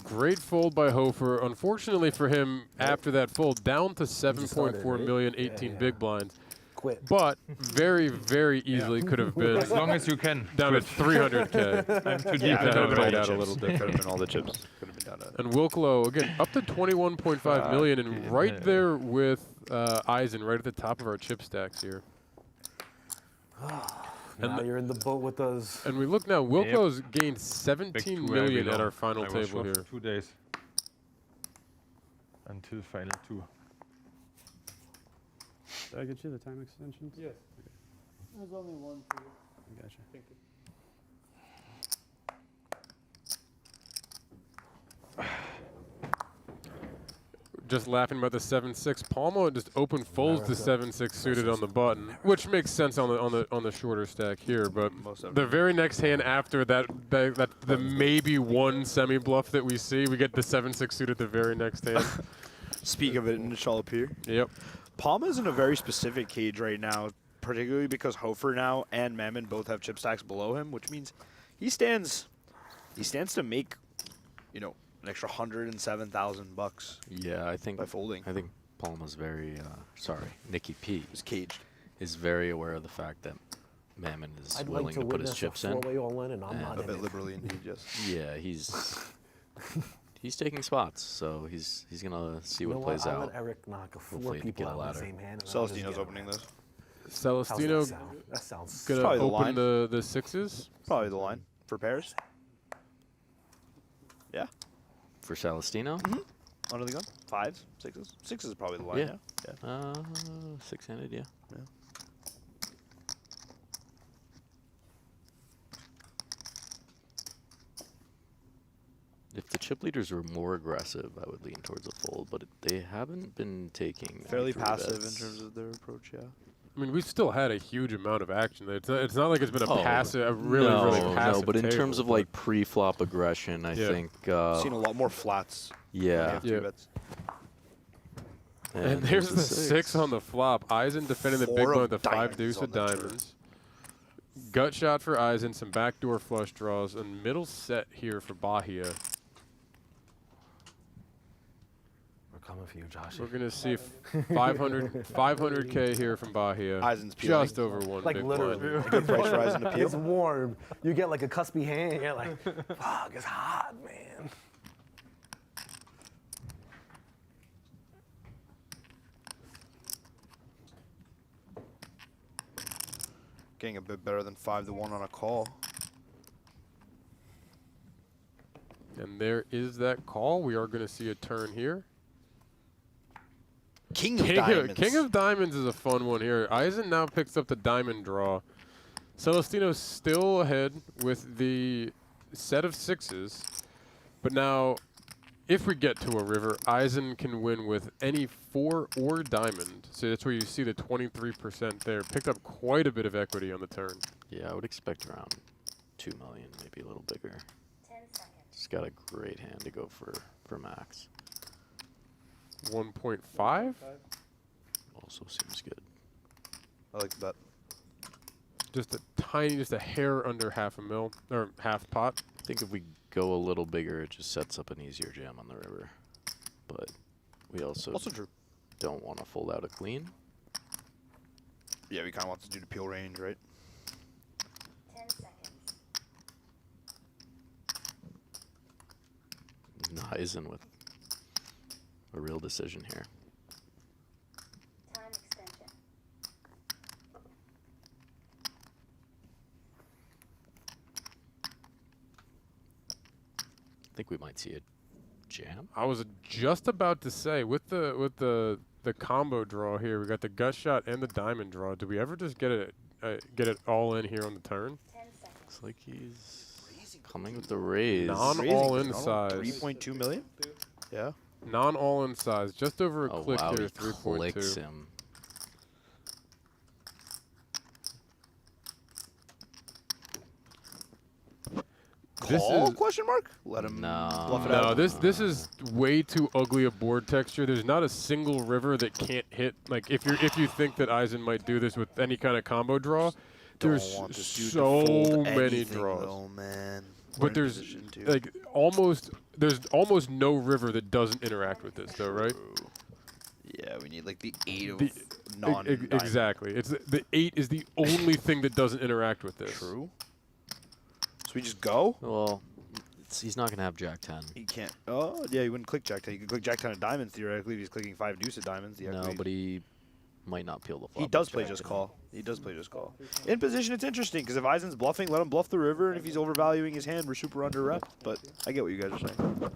Great fold by Hofer. Unfortunately for him, after that fold, down to 7.4 million, 18 big blinds. Quit. But very, very easily could have been. As long as you can. Down to 300K. I'm too deep That into had the played right out a chips. little Could different. have been all the chips. Could have been down to. And Wilklow, again, up to 21.5 million, and right there with Eisen, right at the top of our chip stacks here. Now you're in the boat with us. And we look now, Wilklow's gained 17 million at our final table here. 2 days until final 2. Did I get you the time extensions? Yes. There's only one for you. I gotcha. Thank you. Just laughing about the 7-6. Palma just open folds the 7-6 suited on the button, which makes sense on the shorter stack here. But the very next hand after that the maybe one semi bluff that we see, we get the 7-6 suited the very next hand. Speak of it, and it shall appear. Yep. Palma's in a very specific cage right now, particularly because Hofer now and Mammen both have chip stacks below him, which means he stands to make, an extra $107,000. Yeah, I think by folding. I think Palma's very Nicky P is caged. Is very aware of the fact that Mammen is I'd willing like to to put his witness chips a in. four-way all-in, and I'm not A in bit it. liberally indeed, yes. Yeah, he's taking spots, so he's gonna see You what know plays I'll out. let Eric knock four Hopefully people get a out in the ladder. same hand. and I'll just Celestino's get opening them. this. Celestino How's that sound? That sounds gonna Probably the open line. the sixes. Probably the line for pairs. Yeah. For Celestino? Under the gun. 5s, 6s. 6s is probably the line. Yeah. Yeah. Six-handed, yeah. If the chip leaders were more aggressive, I would lean towards a fold, but they haven't been taking Fairly three passive bets. in terms of their approach, yeah. I mean, we've still had a huge amount of action. It's not like it's been a Oh, passive, a really passive No, but in table, terms of but- like pre-flop aggression, I think. Seen a lot more flats. Yeah. Three bets. And there's the 6 on the flop. Eisen defending the big Four blind of with the 5 diamonds deuce on of the turn. diamonds. Gut shot for Eisen, some backdoor flush draws, and middle set here for Bahia. We're coming for you, Josh. We're going to see 500K here from Bahia. Eisen's peeling. just over one Like big literally. blind. A good price for Eisen to peel. It's warm. You get like a cuspy hand. You're like, fuck, it's hot, man. Getting a bit better than 5-1 on a call. And there is that call. We are going to see a turn here. King of diamonds. King of diamonds is a fun one here. Eisen now picks up the diamond draw. Celestino's still ahead with the set of 6s. But now, if we get to a river, Eisen can win with any 4 or diamond. So that's where you see the 23% there. Picked up quite a bit of equity on the turn. Yeah, I would expect around 2 million, maybe a little bigger. 10 seconds. Just got a great hand to go for max. 1.5? Also seems good. I like that. Just a hair under half a mil, or half pot. I think if we go a little bigger, it just sets up an easier jam on the river. But we also true. don't want to fold out a queen. Yeah, we kind of want to do the peel range, right? 10 seconds. Eisen with a real decision here. Time extension. I think we might see a jam. I was just about to say, with the combo draw here, we got the gut shot and the diamond draw. Do we ever just get it all in here on the turn? 10 seconds. Looks like he's coming with the raise. Non-all-in size. 3.2 million? Yeah. Non-all-in size, just over a Oh click wow, here, he clicks 3.2. him. Call? Question mark? Let him bluff it out. No, this is way too ugly a board texture. There's not a single river that can't hit. Like if you think that Eisen might do this with any kind of combo draw, there's so many draws. Though, man. But there's like almost no river that doesn't interact with this though, right? Yeah, we need like the 8 of non. Exactly. It's the 8 is the only thing that doesn't interact with this. True. So we just go? Well, he's not going to have Jack 10. He can't. Oh, yeah, he wouldn't click Jack 10. He could click Jack 10 of diamonds, theoretically, if he's clicking 5 deuce of diamonds. No, but he might not peel the flop. He does play just call. He does play just call. In position, it's interesting, because if Eisen's bluffing, let him bluff the river, and if he's overvaluing his hand, we're super under rep. But I get what you guys are saying.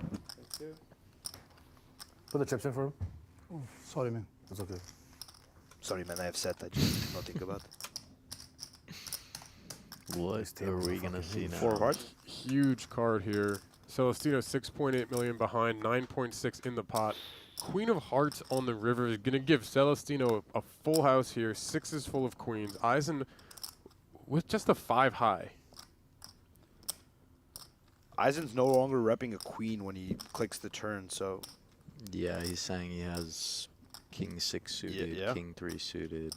Put the chips in for him. Oh, sorry, man. That's okay. Sorry, man, I have set. I just did not think about it. What are we going to see now? 4 of hearts. Huge card here. Celestino 6.8 million behind, 9.6 in the pot. Queen of hearts on the river is going to give Celestino a full house here. 6s full of queens. Eisen with just a 5 high. Eisen's no longer repping a queen when he clicks the turn, so. Yeah, he's saying he has King 6 suited, King 3 suited,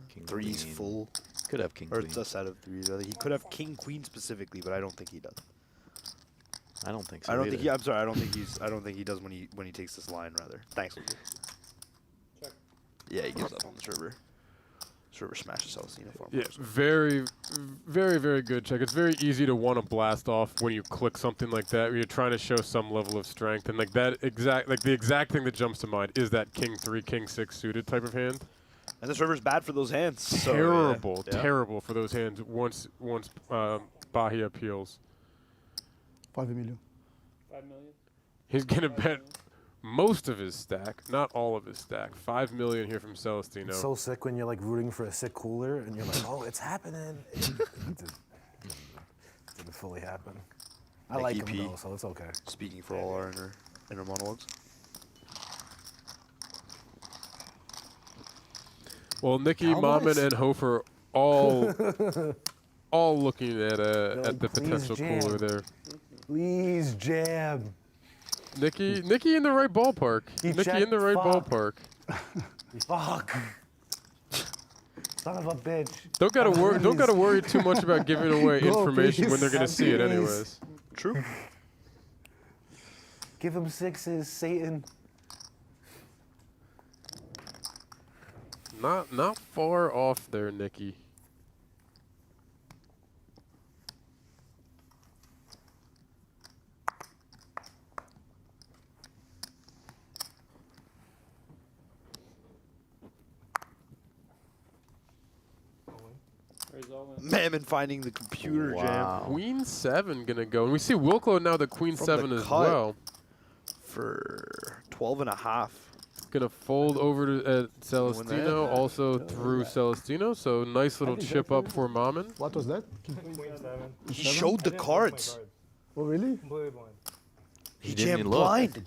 King 3's queen. full. Could have King or queen. it's a set of 3s. He could have King queen specifically, but I don't think he does. I don't think so. I don't either. think. I'm sorry. I don't think he does when he takes this line. Rather. Thanks, Luke. Check. Yeah, he gives up on this river. This river smashes Celestino for him. Yeah, very, very, very good check. It's very easy to want to blast off when you click something like that. When you're trying to show some level of strength, and like that the exact thing that jumps to mind is that King 3, King 6 suited type of hand. And this river's bad for those hands. So, Terrible, yeah. terrible for those hands once Bahia peels. 5 million. 5 million? He's going to bet most of his stack, not all of his stack. 5 million here from Celestino. It's so sick when you're like rooting for a sick cooler and you're like, oh, it's happening. It didn't fully happen. I like him though, so it's okay. Speaking for all our inner monologues. Well, Nicky, Mammen, and Hofer all looking at the potential cooler there. Please jam. Nicky in the right ballpark. Nicky in the right ballpark. Fuck. Son of a bitch. Don't gotta worry too much about giving away information when they're gonna see it anyways. True. Give him 6s, Satan. Not far off there, Nicky. Mammen finding the computer jam. Queen 7 gonna go, and we see Wilklow now the Queen From 7 the as cut well. For 12.5. Gonna fold over to Celestino, also through Celestino. So nice little chip up for Mammen. What was that? He showed the cards. Oh, really? Completely blind. He jammed blind.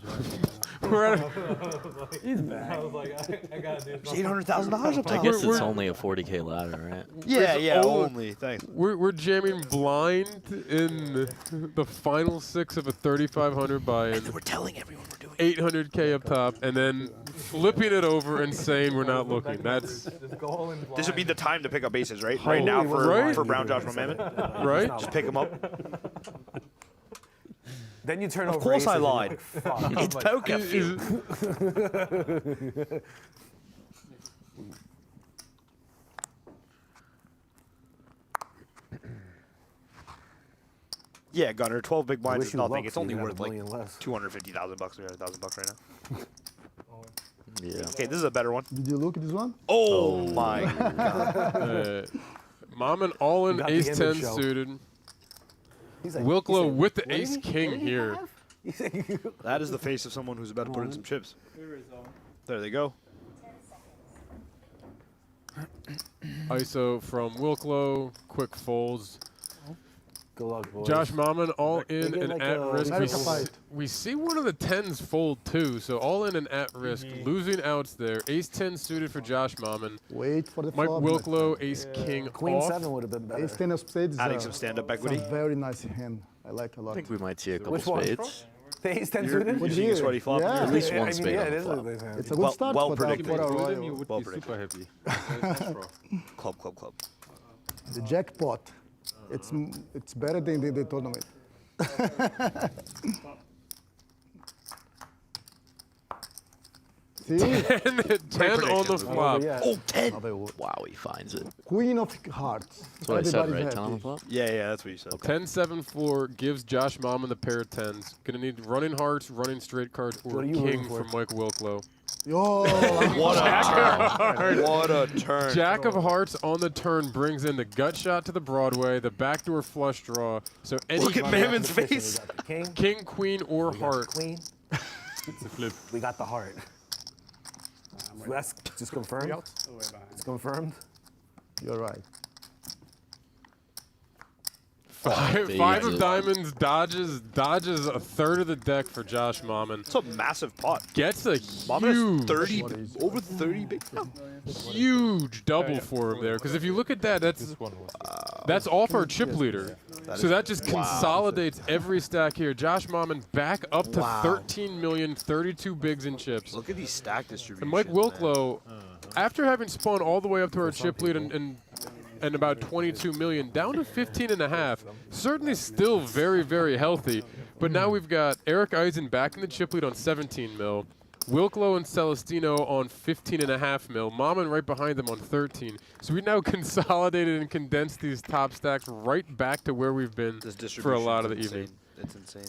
He's back. I was like, I gotta do something. $800,000 up top. I guess it's only a 40K ladder, right? Yeah, only. Thanks. We're jamming blind in the final 6 of a 3,500 buy-in. And we're telling everyone we're doing 800K up top, and then flipping it over and saying we're not looking. That's this would be the time to pick up aces, right? Right now for Brown Josh from Mammen. Right? Just pick them up. Then you turn over. Of course I aces and you're lied. like, It's poker. Yeah, Gunner, 12 big blinds is nothing. It's only worth like $250,000, $300,000 right now. Yeah. Okay, this is a better one. Did you look at this one? Oh my God. Mammen all in ace 10 suited. Wilklow with the ace king here. That is the face of someone who's about to put in some chips. There they go. ISO from Wilklow, quick folds. Good luck, boys. Josh Mammen all in and like at risk. fight. We see one of the 10s fold too, so all in and at risk. Losing outs there. Ace 10 suited for Josh Mammen. Wait for the Mike flop. Wilklow, ace king Queen off. 7 would have been better. Ace 10 of spades. Adding some stand-up equity. It's a very nice hand. I like a lot. I think we might see a couple Which one? spades. The ace 10 You're suited? seeing a sweaty flop. Yeah. At least Yeah, one I mean, spade yeah, on it the is flop. a nice hand. It's a good start. well but predicted. what are With him, you would Well be super happy. Club, club, club. the jackpot? It's better than the tournament. See? 10 on the flop. Oh, 10. Wow, he finds it. Queen of hearts. That's what I said, Everybody's right? 10 on the happy. flop? Yeah, that's what you said. 10-7 floor gives Josh Mammen the pair of 10s. Gonna need running hearts, running straight cards, or What are you king rooting for? from Mike Wilklow. Yo, What Jack a turn. What a turn. Jack of hearts on the turn brings in the gut shot to the Broadway, the backdoor flush draw. So any Look at Mammen's face. king, queen, or heart. Queen. It's a flip. We got the heart. That's just confirmed. It's confirmed. you're right. Five of diamonds dodges a third of the deck for Josh Mammen. It's a massive pot. Gets a Mammen has 30, over 30 big. huge double for him there. Because if you look at that, that's off our chip leader. So that just consolidates every stack here. Josh Mammen back up to 13 million, 32 bigs in chips. Look at these stack distributions. And Mike Wilklow, after having spun all the way up to our chip lead and about 22 million, down to 15.5, certainly still very, very healthy. But now we've got Erik Eisen back in the chip lead on 17 mil, Wilklow and Celestino on 15.5 mil, Mammen right behind them on 13. So we now consolidated and condensed these top stacks right back to where we've been for a lot of the evening. It's insane.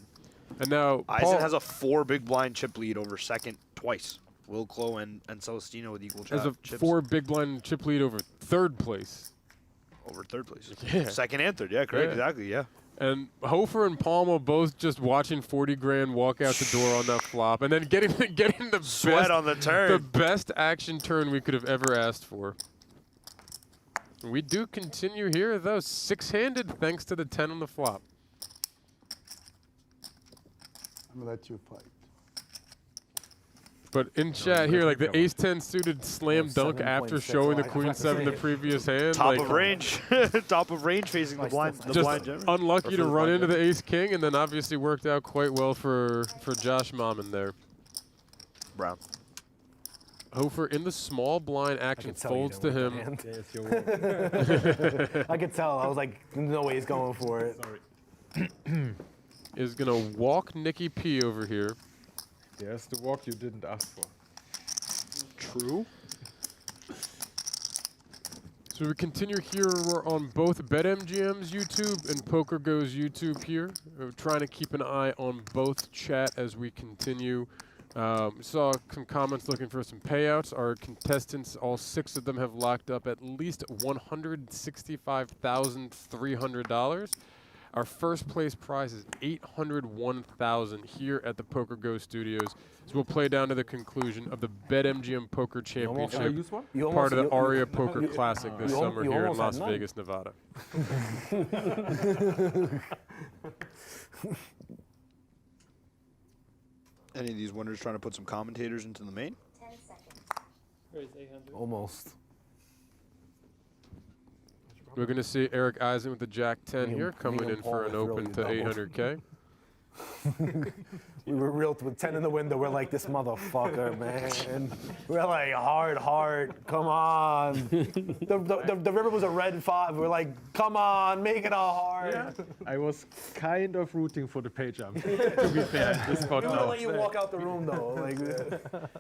And now Eisen has a 4 big blind chip lead over second twice. Wilklow and Celestino with equal has a chips. 4 big blind chip lead over third place. Over third place. Yeah. Second and third. Yeah, correct. Yeah. Exactly. Yeah. And Hofer and Palma both just watching 40 grand walk out the door on that flop, and then getting the Sweat best, on the turn. the best action turn we could have ever asked for. We do continue here, though, 6-handed thanks to the 10 on the flop. I'm gonna let you fight. But in chat here, like the ace-10 suited slam dunk after showing the queen-7 the previous hand. Top like, of range. Top of range facing the blind. The just blind gem. unlucky Or to for the run blind into gem. the ace-king, and then obviously worked out quite well for Josh Mammen there. Brown. Hofer in the small blind action folds to him. I could tell. I was like, no way he's going for it. Is going to walk Nicky P over here. Yes, the walk you didn't ask for. True. So we continue here. We're on both BetMGM's YouTube and PokerGo's YouTube here. We're trying to keep an eye on both chat as we continue. Saw some comments looking for some payouts. Our contestants, all 6 of them, have locked up at least $165,300. Our first place prize is $801,000 here at the PokerGo Studios. So we'll play down to the conclusion of the BetMGM Poker Championship, part of the ARIA Poker Classic this summer here in Las Vegas, Nevada. Any of these winners trying to put some commentators into the main? 10 seconds. Almost. We're going to see Erik Eisen with the Jack-10 here, coming in for an open to 800K. We were real with 10 in the window. We're like, this motherfucker, man. We're like, hard, come on. The river was a red 5. We're like, come on, make it a hard. Yeah. I was kind of rooting for the pay jump, to be fair, at this spot I'm now. gonna let you walk out the room, though. Like,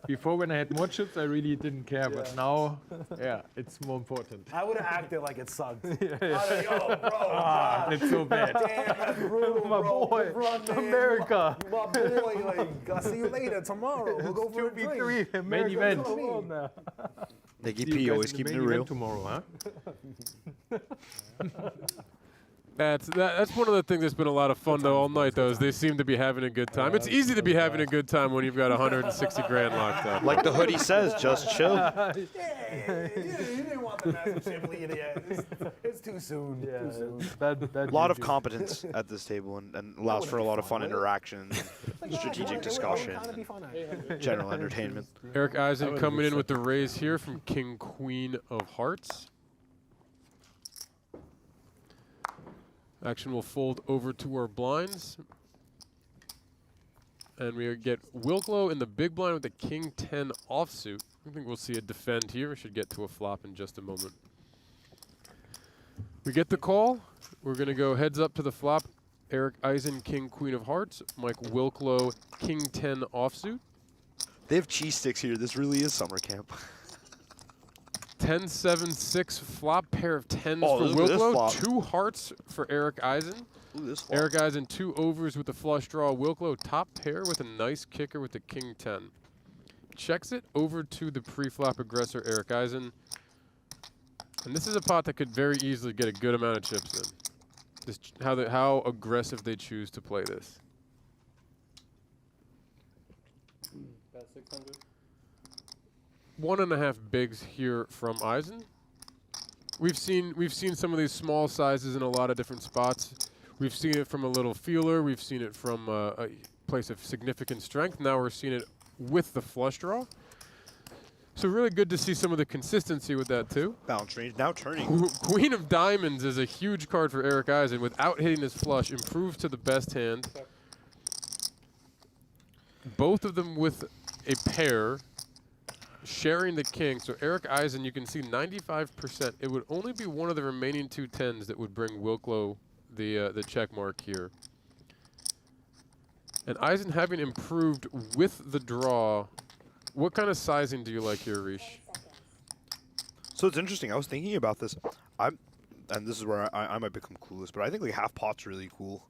Before, when I had more chips, I really didn't care, but now, yeah, it's more important. I would have acted like it sucked. Yeah. Like, yo, bro, it's so bad. Damn, that's brutal, My bro. boy, Good run, man. America. My boy, like, I'll see you later tomorrow. We'll go for a drink. Main event. Nicky P always keeping it real. Tomorrow, huh? That's one of the things that's been a lot of fun though all night though is they seem to be having a good time. It's easy to be having a good time when you've got 160 grand locked up. Like the hoodie says, just chill. Yeah, you didn't want the massive chip lead yet. It's too soon. Yeah, too soon. A lot of competence at this table and allows for a lot of fun interaction, strategic discussion, and general entertainment. Erik Eisen coming in with the raise here from King Queen of Hearts. Action will fold over to our blinds. And we get Wilklow in the big blind with the King 10 offsuit. I think we'll see a defend here. We should get to a flop in just a moment. We get the call. We're going to go heads up to the flop. Erik Eisen, King, Queen of Hearts. Mike Wilklow, King 10 offsuit. They have cheese sticks here. This really is summer camp. 10, 7, 6 flop, pair of 10s for look at this Wilklow. flop. 2 hearts for Erik Eisen. Look at this flop. Erik Eisen, 2 overs with the flush draw. Wilklow top pair with a nice kicker with the King 10. Checks it over to the pre-flop aggressor, Erik Eisen. And this is a pot that could very easily get a good amount of chips in. Just how aggressive they choose to play this. About 600. 1.5 bigs here from Eisen. We've seen some of these small sizes in a lot of different spots. We've seen it from a little feeler. We've seen it from a place of significant strength. Now we're seeing it with the flush draw. So really good to see some of the consistency with that too. Bounce range now turning. Queen of Diamonds is a huge card for Erik Eisen. Without hitting his flush, improves to the best hand. Both of them with a pair, sharing the king. So Erik Eisen, you can see 95%. It would only be one of the remaining 2 10s that would bring Wilklow the check mark here. And Eisen having improved with the draw. What kind of sizing do you like here, Rish? So it's interesting. I was thinking about this. And this is where I might become clueless, but I think like half pot's really cool.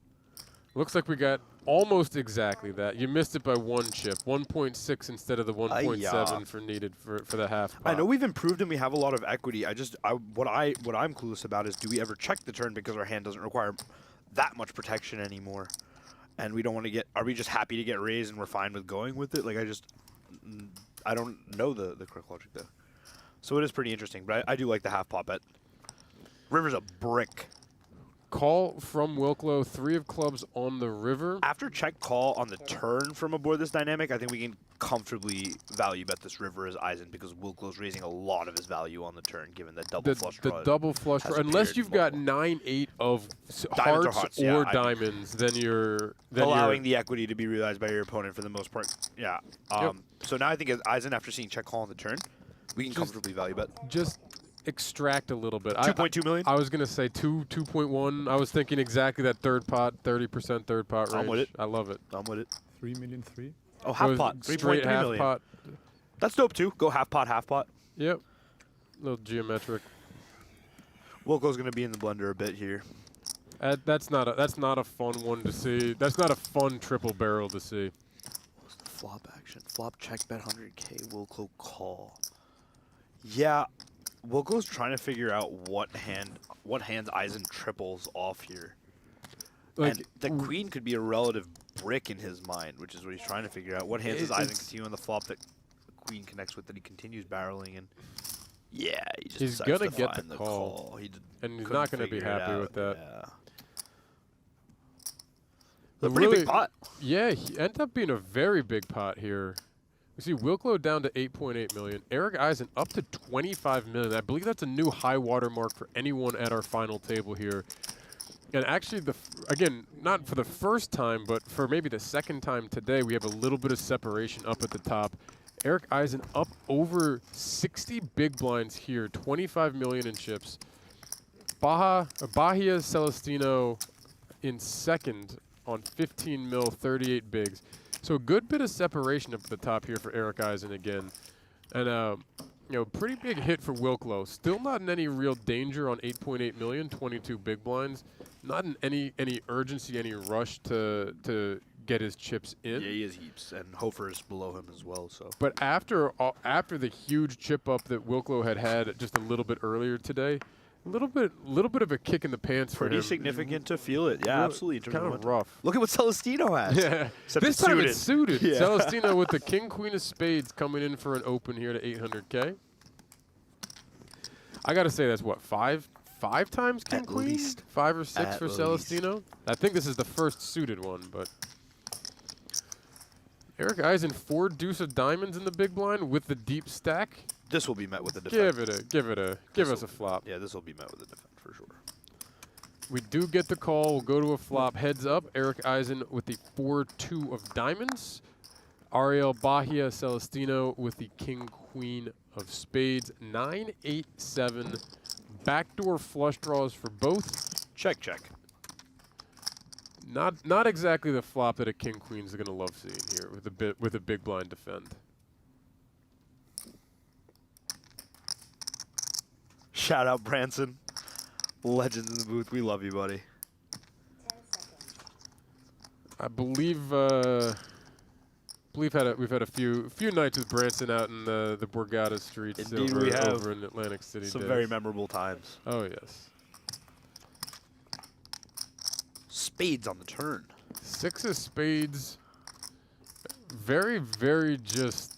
Looks like we got almost exactly that. You missed it by 1 chip, 1.6 instead of the 1.7 for needed for the half pot. I know we've improved and we have a lot of equity. What I'm clueless about is, do we ever check the turn because our hand doesn't require that much protection anymore, and we don't want to get? Are we just happy to get raised and we're fine with going with it? Like I don't know the correct logic there. So it is pretty interesting, but I do like the half pot bet. River's a brick. Call from Wilklow, 3 of clubs on the river. After check call on the turn from aboard this dynamic, I think we can comfortably value bet this river as Eisen because Wilklow's raising a lot of his value on the turn given that double flush draw. The double flush draw. Unless you've got 9-8 of hearts or diamonds, then you're allowing the equity to be realized by your opponent for the most part. Yeah. So now I think as Eisen, after seeing check call on the turn, we can comfortably value bet. Just extract a little bit. 2.2 million? I was going to say 2.1. I was thinking exactly that third pot, 30% third pot range. I'm with it. I love it. I'm with it. 3 million, 3? Oh, half pot. 3.3 million. Pot. That's dope too. Go half pot, half pot. Yep. A little geometric. Wilkow's going to be in the blender a bit here. That's not a fun one to see. That's not a fun triple barrel to see. What's the flop action? Flop check bet 100K. Wilkow call. Yeah. Wilkow's trying to figure out what hands Eisen triples off here. Like, and the queen could be a relative brick in his mind, which is what he's trying to figure out. What hands does Eisen continue on the flop that the queen connects with that he continues barreling? And yeah, he's gonna get the call. And he's not gonna be happy with that. Yeah. A pretty big pot. Yeah, he ended up being a very big pot here. We see Wilklow down to 8.8 million. Erik Eisen up to 25 million. I believe that's a new high water mark for anyone at our final table here. And actually, again, not for the first time, but for maybe the second time today, we have a little bit of separation up at the top. Erik Eisen up over 60 big blinds here, 25 million in chips. Bahia Celestino in second on 15 mil, 38 bigs. So a good bit of separation up at the top here for Erik Eisen again. And, pretty big hit for Wilklow. Still not in any real danger on 8.8 million, 22 big blinds. Not in any urgency, any rush to get his chips in. Yeah, he is heaps, and Hofer is below him as well. So, but after the huge chip up that Wilklow had just a little bit earlier today, a little bit of a kick in the pants for him. Pretty significant to feel it. Yeah, absolutely. Kind of rough. Look at what Celestino has. Yeah, this time it's suited. Yeah. Celestino with the king, queen of spades coming in for an open here to 800K. I got to say that's what, five times king, queen? Least. 5 or 6 for Celestino? Least. I think this is the first suited one, but Erik Eisen 4 deuce of diamonds in the big blind with the deep stack. This will be met with a defend. Give us a flop. Yeah, this will be met with a defend for sure. We do get the call. We'll go to a flop. Heads up, Erik Eisen with the 4-2 of diamonds. Ariel Celestino with the king-queen of spades. 9-8-7. Backdoor flush draws for both. Check, check. Not exactly the flop that a king-queen is going to love seeing here with a big blind defend. Shout out Branson. Legends in the booth. We love you, buddy. I believe we've had a few nights with Branson out in the Borgata streets. Indeed, over, we have. over in Atlantic City. Some days. very memorable times. Oh yes. Spades on the turn. 6 of spades. Very, very just.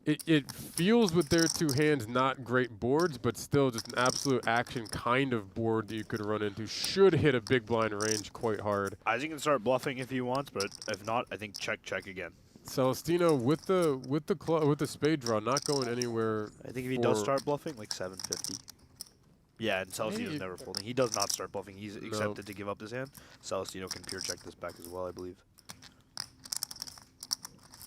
It feels with their 2 hands not great boards, but still just an absolute action kind of board that you could run into. Should hit a big blind range quite hard. Eisen can start bluffing if he wants, but if not, I think check, check again. Celestino with the spade draw, not going anywhere. I think if he does start bluffing, like 750. Yeah, and Celestino's never folding. He does not start bluffing. He's accepted to give up his hand. Celestino can pure check this back as well, I believe.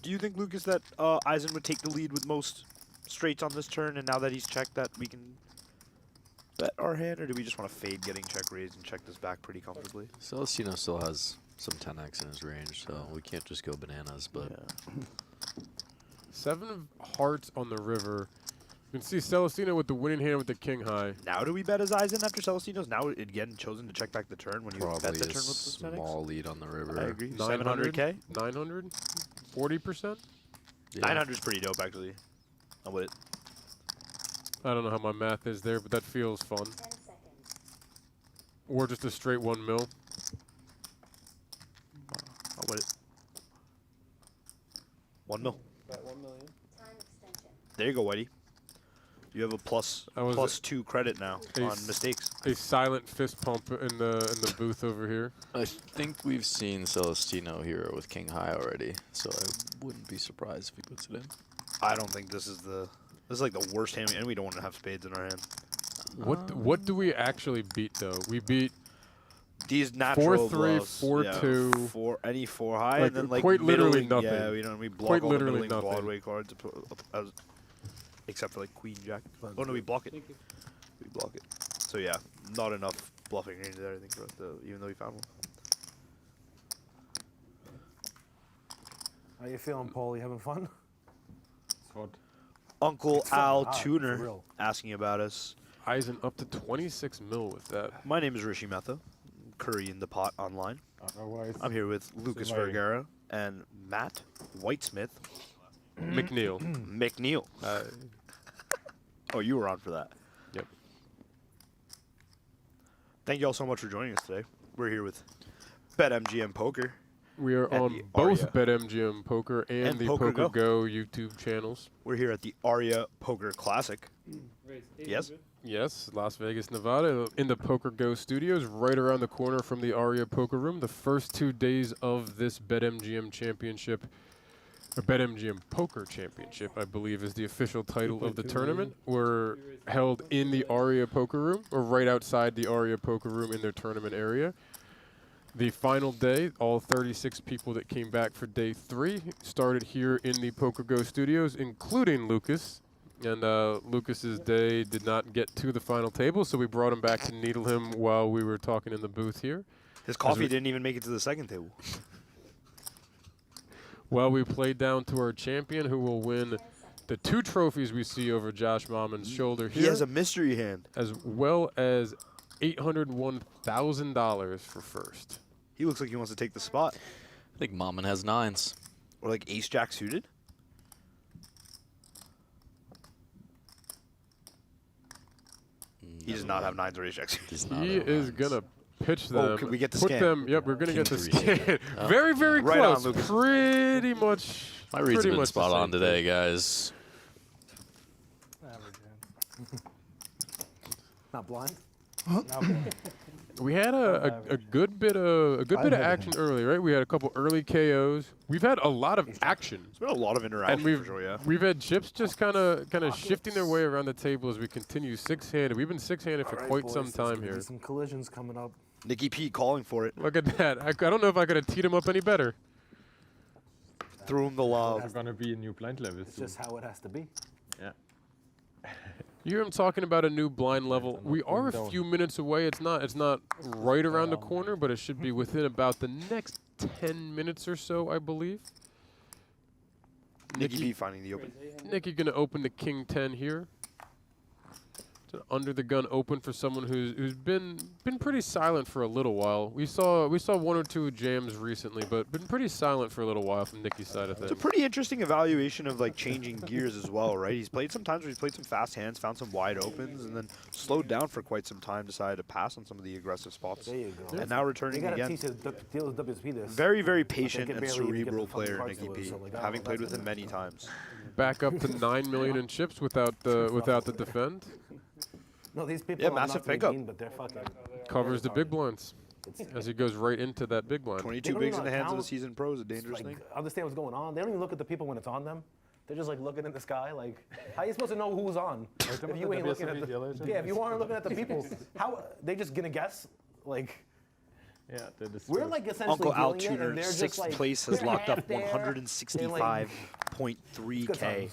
Do you think, Lucas, that Eisen would take the lead with most straights on this turn, and now that he's checked that we can bet our hand, or do we just want to fade getting check raised and check this back pretty comfortably? Celestino still has some 10x in his range, so we can't just go bananas, but... Yeah. 7 of hearts on the river. You can see Celestino with the winning hand with the king high. Now do we bet as Eisen after Celestino's now again chosen to check back the turn when you bet the turn with the 10x? Small lead on the river. I agree. 700K? 900? 40%? Yeah. 900 is pretty dope, actually. I'm with it. I don't know how my math is there, but that feels fun. Or just a straight 1 mil. I'm with it. 1 mil. Bet 1 million. There you go, Whitey. You have a plus 2 credit now on mistakes. A silent fist pump in the booth over here. I think we've seen Celestino here with king high already, so I wouldn't be surprised if he puts it in. I don't think this is like the worst hand, and we don't want to have spades in our hand. What do we actually beat though? We beat these natural 4-3, bluffs. 4-2, any 4 high, like, and then like quite literally middling, nothing. Yeah, we block quite all the literally middling nothing. Broadway cards, except for like queen jack. Oh no, we block it. We block it. So yeah, not enough bluffing range there, I think, for us to, even though we found one. How you feeling, Paul? You having fun? Uncle Al for Tuner real. asking about us. Eisen up to 26 mil with that. My name is Rishi Mehta, Curry in the Pot online. I'm here with Lucas Vergara and Matt Whitesmith. McNeil. McNeil. Oh, you were on for that. Yep. Thank you all so much for joining us today. We're here with BetMGM Poker. We are on both BetMGM Poker and the PokerGo YouTube channels. We're here at the ARIA Poker Classic. Yes? Yes, Las Vegas, Nevada, in the PokerGo Studios, right around the corner from the ARIA Poker Room. The first 2 days of this BetMGM Championship, or BetMGM Poker Championship, I believe is the official title of the tournament, were held in the ARIA Poker Room, or right outside the ARIA Poker Room in their tournament area. The final day, all 36 people that came back for day 3 started here in the PokerGo Studios, including Lucas. And Lucas's day did not get to the final table, so we brought him back to needle him while we were talking in the booth here. His coffee didn't even make it to the second table. Well, we played down to our champion, who will win the 2 trophies we see over Josh Mammen's shoulder here. He has a mystery hand. As well as $801,000 for first. He looks like he wants to take the spot. I think Mammen has 9s. Or like ace-jack suited. He does not have 9s or ace-jack suited. He is going to pitch them. Oh, could we get the put scan? them. Yep, we're going to get the scan. Very, very Right close. on, Lucas. Pretty much. My reads have been much spot the on same today, thing. guys. Not blind? We had a good bit of action early, right? We had a couple early KOs. We've had a lot of action. It's been a lot of interaction, and we've for sure, yeah. we've had chips just kind of shifting their way around the table as we continue 6-handed. We've been 6-handed for quite some time here. Some collisions coming up. Nicky P calling for it. Look at that. I don't know if I could have teed him up any better. Threw him the lob. There's going to be a new blind level. It's just how it has to be. Yeah. You hear him talking about a new blind level. We are a few minutes away. It's not right around the corner, but it should be within about the next 10 minutes or so, I believe. Nicky P finding the open. Nicky gonna open the king 10 here. It's an under the gun open for someone who's been pretty silent for a little while. We saw one or two jams recently, but been pretty silent for a little while from Nicky's side of things. It's a pretty interesting evaluation of like changing gears as well, right? He's played sometimes where he's played some fast hands, found some wide opens, and then slowed down for quite some time, decided to pass on some of the aggressive spots. There you go. And now returning again. Deal with WSP this. Very, very patient and cerebral player, Nicky P. Having played with him many times. Back up to 9 million in chips without the defend. No, these people. Yeah, are massive not to be pickup. mean, but they're fucking. Covers the big blinds as he goes right into that big blind. 22 bigs in the hands of a seasoned pro is a dangerous thing. Understand what's going on. They don't even look at the people when it's on them. They're just like looking in the sky. Like, how are you supposed to know who's on if you ain't looking at the? Yeah, if you aren't looking at the people, how they just gonna guess? Like. Yeah, we're like essentially Uncle Al doing it, Tudor, and they're 6th just like, place, has locked up there, 165.3K.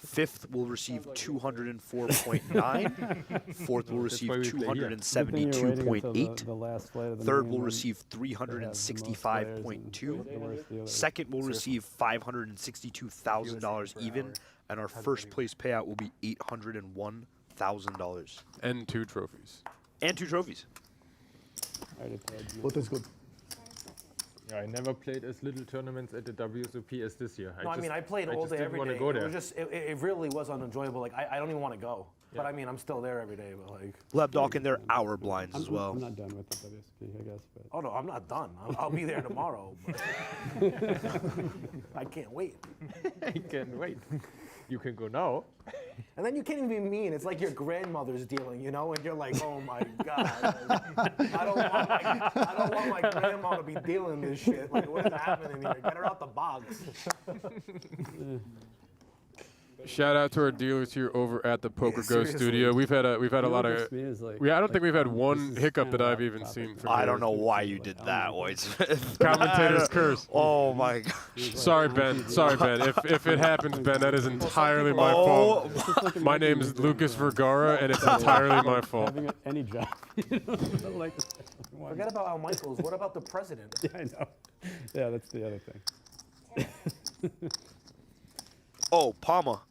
5th will receive 204.9. 4th will receive 272.8. 3rd will receive 365.2. 2nd will receive $562,000 even, and our first place payout will be $801,000. And 2 trophies. And 2 trophies. What is good? Yeah, I never played as little tournaments at the WSOP as this year. No, I mean, I played all day, every day. Go there. It was just, it really was unenjoyable. Like, I don't even want to go. Yeah. But I mean, I'm still there every day. But like, Lebdock and they're our blinds as well. I'm not done with the WSOP, I guess. But. Oh no, I'm not done. I'll be there tomorrow. I can't wait. I can't wait. You can go now. And then you can't even be mean. It's like your grandmother's dealing, you know, and you're like, oh my God. I don't want my grandma to be dealing this shit. Like, what is happening here? Get her out the box. Shout out to our dealers here over at the PokerGO Studio. We've had a lot of. I don't think we've had one hiccup that I've even seen. From I don't know why you did that, White. Commentator's curse. Oh my God. Sorry, Ben. Sorry, Ben. If it happens, Ben, that is entirely my fault. My name is Lucas Vergara, and it's entirely my fault. Having any job. Forget about Al Michaels. What about the president? Yeah, I know. Yeah, that's the other thing. Oh, Palma.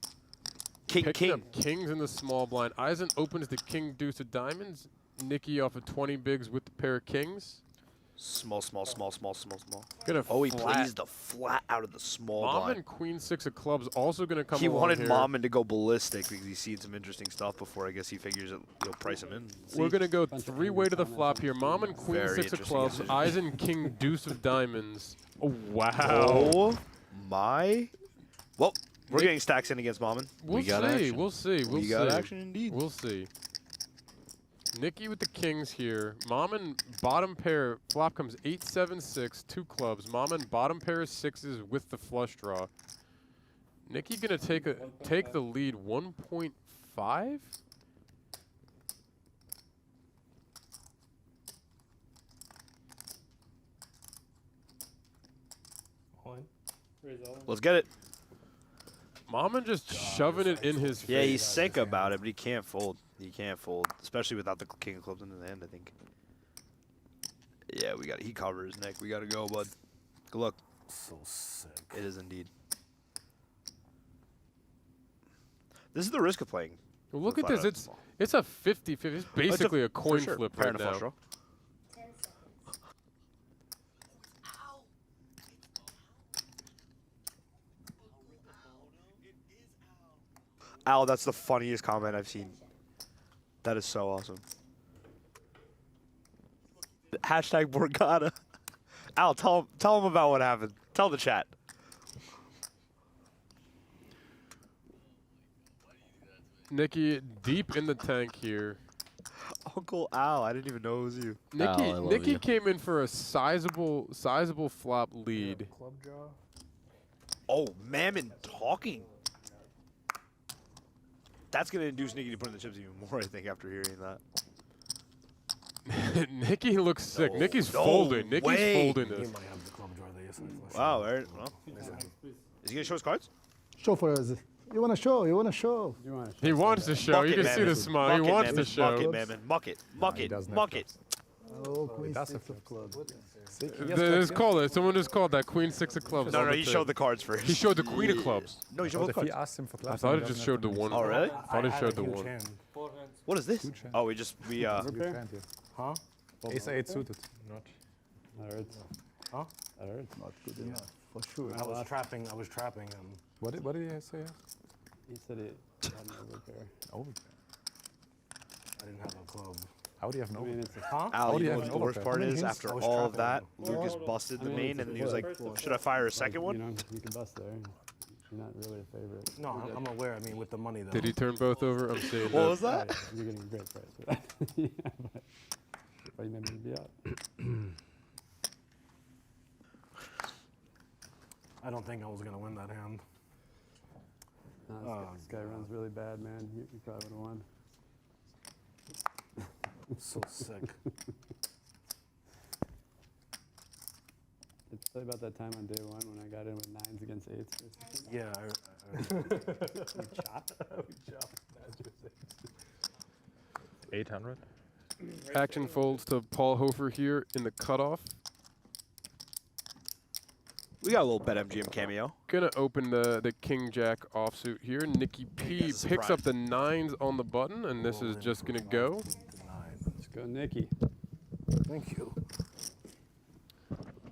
Picking up kings in the small blind. Eisen opens the king deuce of diamonds. Nicky off of 20 bigs with the pair of kings. Small. Gonna he plays the flat out of the small blind. Mammen queen 6 of clubs also gonna come. He wanted here. Mammen to go ballistic because he's seen some interesting stuff before. I guess he figures he'll price him in. We're gonna go 3-way to the flop here. Mammen queen 6 of clubs. Eisen king deuce of diamonds. Oh wow. Oh my. Well. We're getting stacks in against Mammen. We'll see. We got action indeed. We'll see. Nicky with the kings here. Mammen bottom pair. Flop comes 8-7-6, 2 clubs. Mammen bottom pair of 6s with the flush draw. Nicky gonna take the lead 1.5. Let's get it. Mammen just shoving it in his face. Yeah, he's sick about it, but he can't fold. He can't fold, especially without the king of clubs in his hand, I think. Yeah, he covers, Nick. We got to go, bud. Good luck. So sick. It is indeed. This is the risk of playing. Well, look at this. It's a 50-50. It's basically a coin flip right now. Al, that's the funniest comment I've seen. That is so awesome. Hashtag Borgata. Al, tell him about what happened. Tell the chat. Nicky deep in the tank here. Uncle Al, I didn't even know it was you. Nicky came in for a sizable flop lead. Club draw. Oh, Mammen talking. That's going to induce Nicky to put in the chips even more, I think, after hearing that. Nicky looks sick. Nicky's folding. Nicky's folding this. Wow. Well, is he gonna show his cards? Show for us. You want to show? You want to show? He wants to show. You can see the smile. He wants to show. Muck it, Mammen. Muck it. Muck it. Muck it. Oh, Queen 6 of clubs. It's called it. Someone just called that Queen 6 of clubs. No, he showed the cards first. He showed the Queen of clubs. No, he showed the cards. He asked him for I clubs. thought it just showed the one. Oh, really? I thought it showed the one. What is this? Oh, we Huh? Ace 8 suited. Not. I heard. Huh? I heard. Not good enough, for sure. I was trapping him. What did he say? He said it had an overpair. Overpair. I didn't have a club. How do you have no? I mean, it's a Al, you know what the worst part is? After all of that, Lucas busted the main, and he was like, should I fire a second one? You know, you can bust there. You're not really a favorite. No, I'm aware. I mean, with the money though. Did he turn both over? I'm saying. What was that? You're getting a great price for that. Yeah, but you made me be out. I don't think I was gonna win that hand. No, this guy runs really bad, man. You probably would have won. So sick. It's probably about that time on day one when I got in with 9s against 8s. Basically. Yeah. We chopped. 800. Action folds to Paul Hofer here in the cutoff. We got a little BetMGM cameo. Gonna open the King Jack offsuit here. Nicky P picks up the 9s on the button, and this is just gonna go. Let's go, Nicky. Thank you.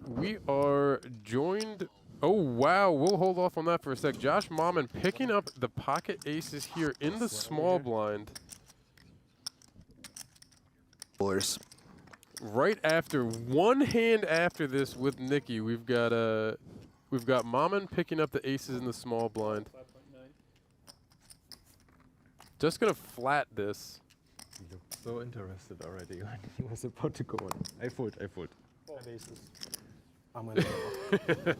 We are joined. Oh wow, we'll hold off on that for a sec. Josh Mammen picking up the pocket aces here in the small blind. Right after one hand after this with Nicky, we've got Mammen picking up the aces in the small blind. Just gonna flat this. He looked so interested already when he was about to go on. I fold. I'm gonna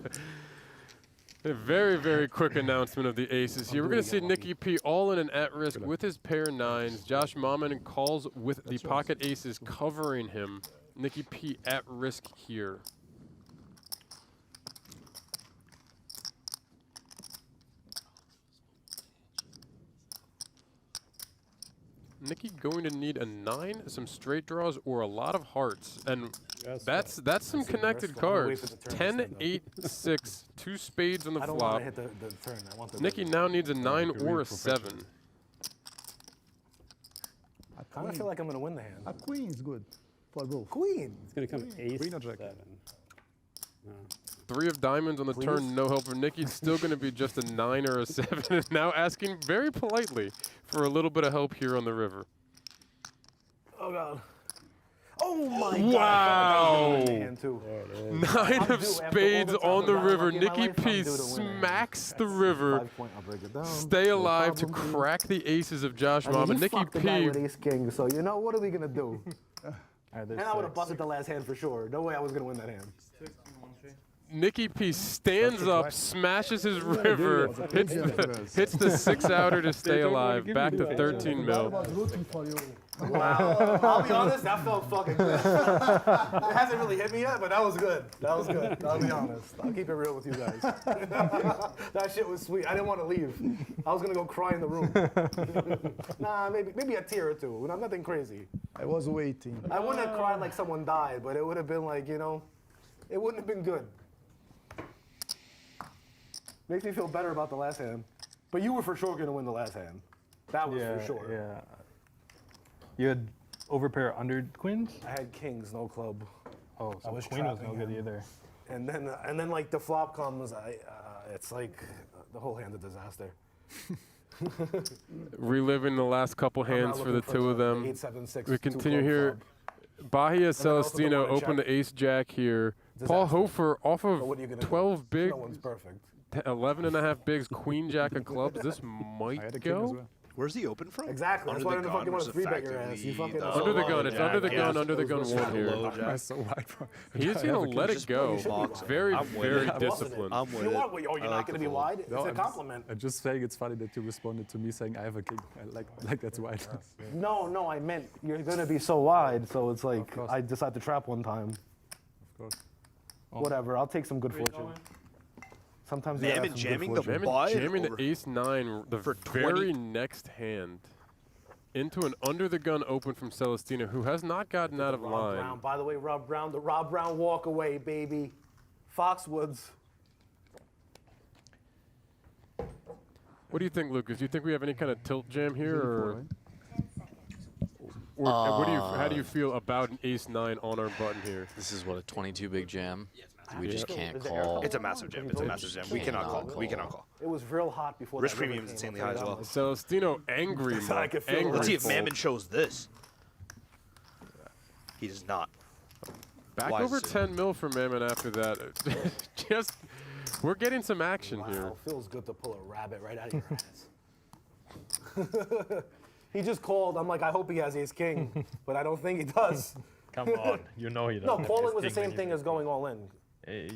A very, very quick announcement of the aces here. We're going to see Nicky P all in and at risk with his pair 9s. Josh Mammen calls with the pocket aces covering him. Nicky P at risk here. Nicky going to need a 9, some straight draws, or a lot of hearts, and that's some connected cards. 10, 8, 6, 2 spades on the I don't flop. want to hit the turn. I want the Nicky now needs a 9 or a 7. I kind of feel like I'm going to win the hand. A queen is good for both. Queen. It's going to come ace Queen or jack? 7. No. 3 of diamonds on the turn, no help for Nicky. It's still going to be just a 9 or a 7. And now asking very politely for a little bit of help here on the river. Oh, God. Oh, my Wow. God. 9 of spades on the river. Nicky P smacks the river. Stay alive to crack the aces of Josh Mammen. Nicky P. with ace king, so you know, what are we going to do? And I would have busted the last hand for sure. No way I was going to win that hand. Nicky P stands up, smashes his river, hits the 6-outer to stay alive. Back to 13 mil. Wow. I'll be honest, that felt fucking good. It hasn't really hit me yet, but that was good. That was good. I'll be honest. I'll keep it real with you guys. That shit was sweet. I didn't want to leave. I was going to go cry in the room. Nah, maybe a tear or two. Nothing crazy. I was waiting. I wouldn't have cried like someone died, but it would have been like, you know, it wouldn't have been good. Makes me feel better about the last hand. But you were for sure going to win the last hand. That was for sure. Yeah. You had overpair under queens? I had kings, no club. Oh, so was queen was no trapping good him. either. And then like the flop comes, it's like the whole hand a disaster. Reliving the last couple hands for the two of them. 8, 7, 6, We continue here. Bahia Celestino open to ace jack here. Paul Hofer off of 12 big, No one's perfect. 11.5 bigs, queen jack of clubs. This might go. Where's he open from? Exactly. That's why I fucking want to 3-bet your ass. You fucking Under the gun. It's under the gun. Under the gun. One here. I'm so wide. He's gonna let it go. Very, very disciplined. I'm with You it. want? You're not gonna be wide. It's a compliment. I'm just saying it's funny that you responded to me saying I have a king. Like that's wide. No, I meant you're gonna be so wide. So it's like I decided to trap one time. Of course. Whatever. I'll take some good fortune. Sometimes you Mammen have some jamming good the fortune. buy Jamming the ace-9 the very next hand into an under-the-gun open from Celestino, who has not gotten out of line. Brown. By the way, Rob Brown, the Rob Brown walk away, baby. Foxwoods. What do you think, Lucas? Do you think we have any kind of tilt jam here, or what do you? How do you feel about an ace-9 on our button here? This is what, a 22 big jam. We just can't call. It's a massive jam. It's a massive jam. We cannot call. We cannot call. It was real hot before. Risk premium is insanely high as well. Celestino angry. Angry. Let's see if Mammen shows this. He does not. Back over 10 mil for Mammen after that. Just, we're getting some action here. It feels good to pull a rabbit right out of your ass. He just called. I'm like, I hope he has ace king, but I don't think he does. Come on, you know he doesn't. No, calling was the same thing as going all in.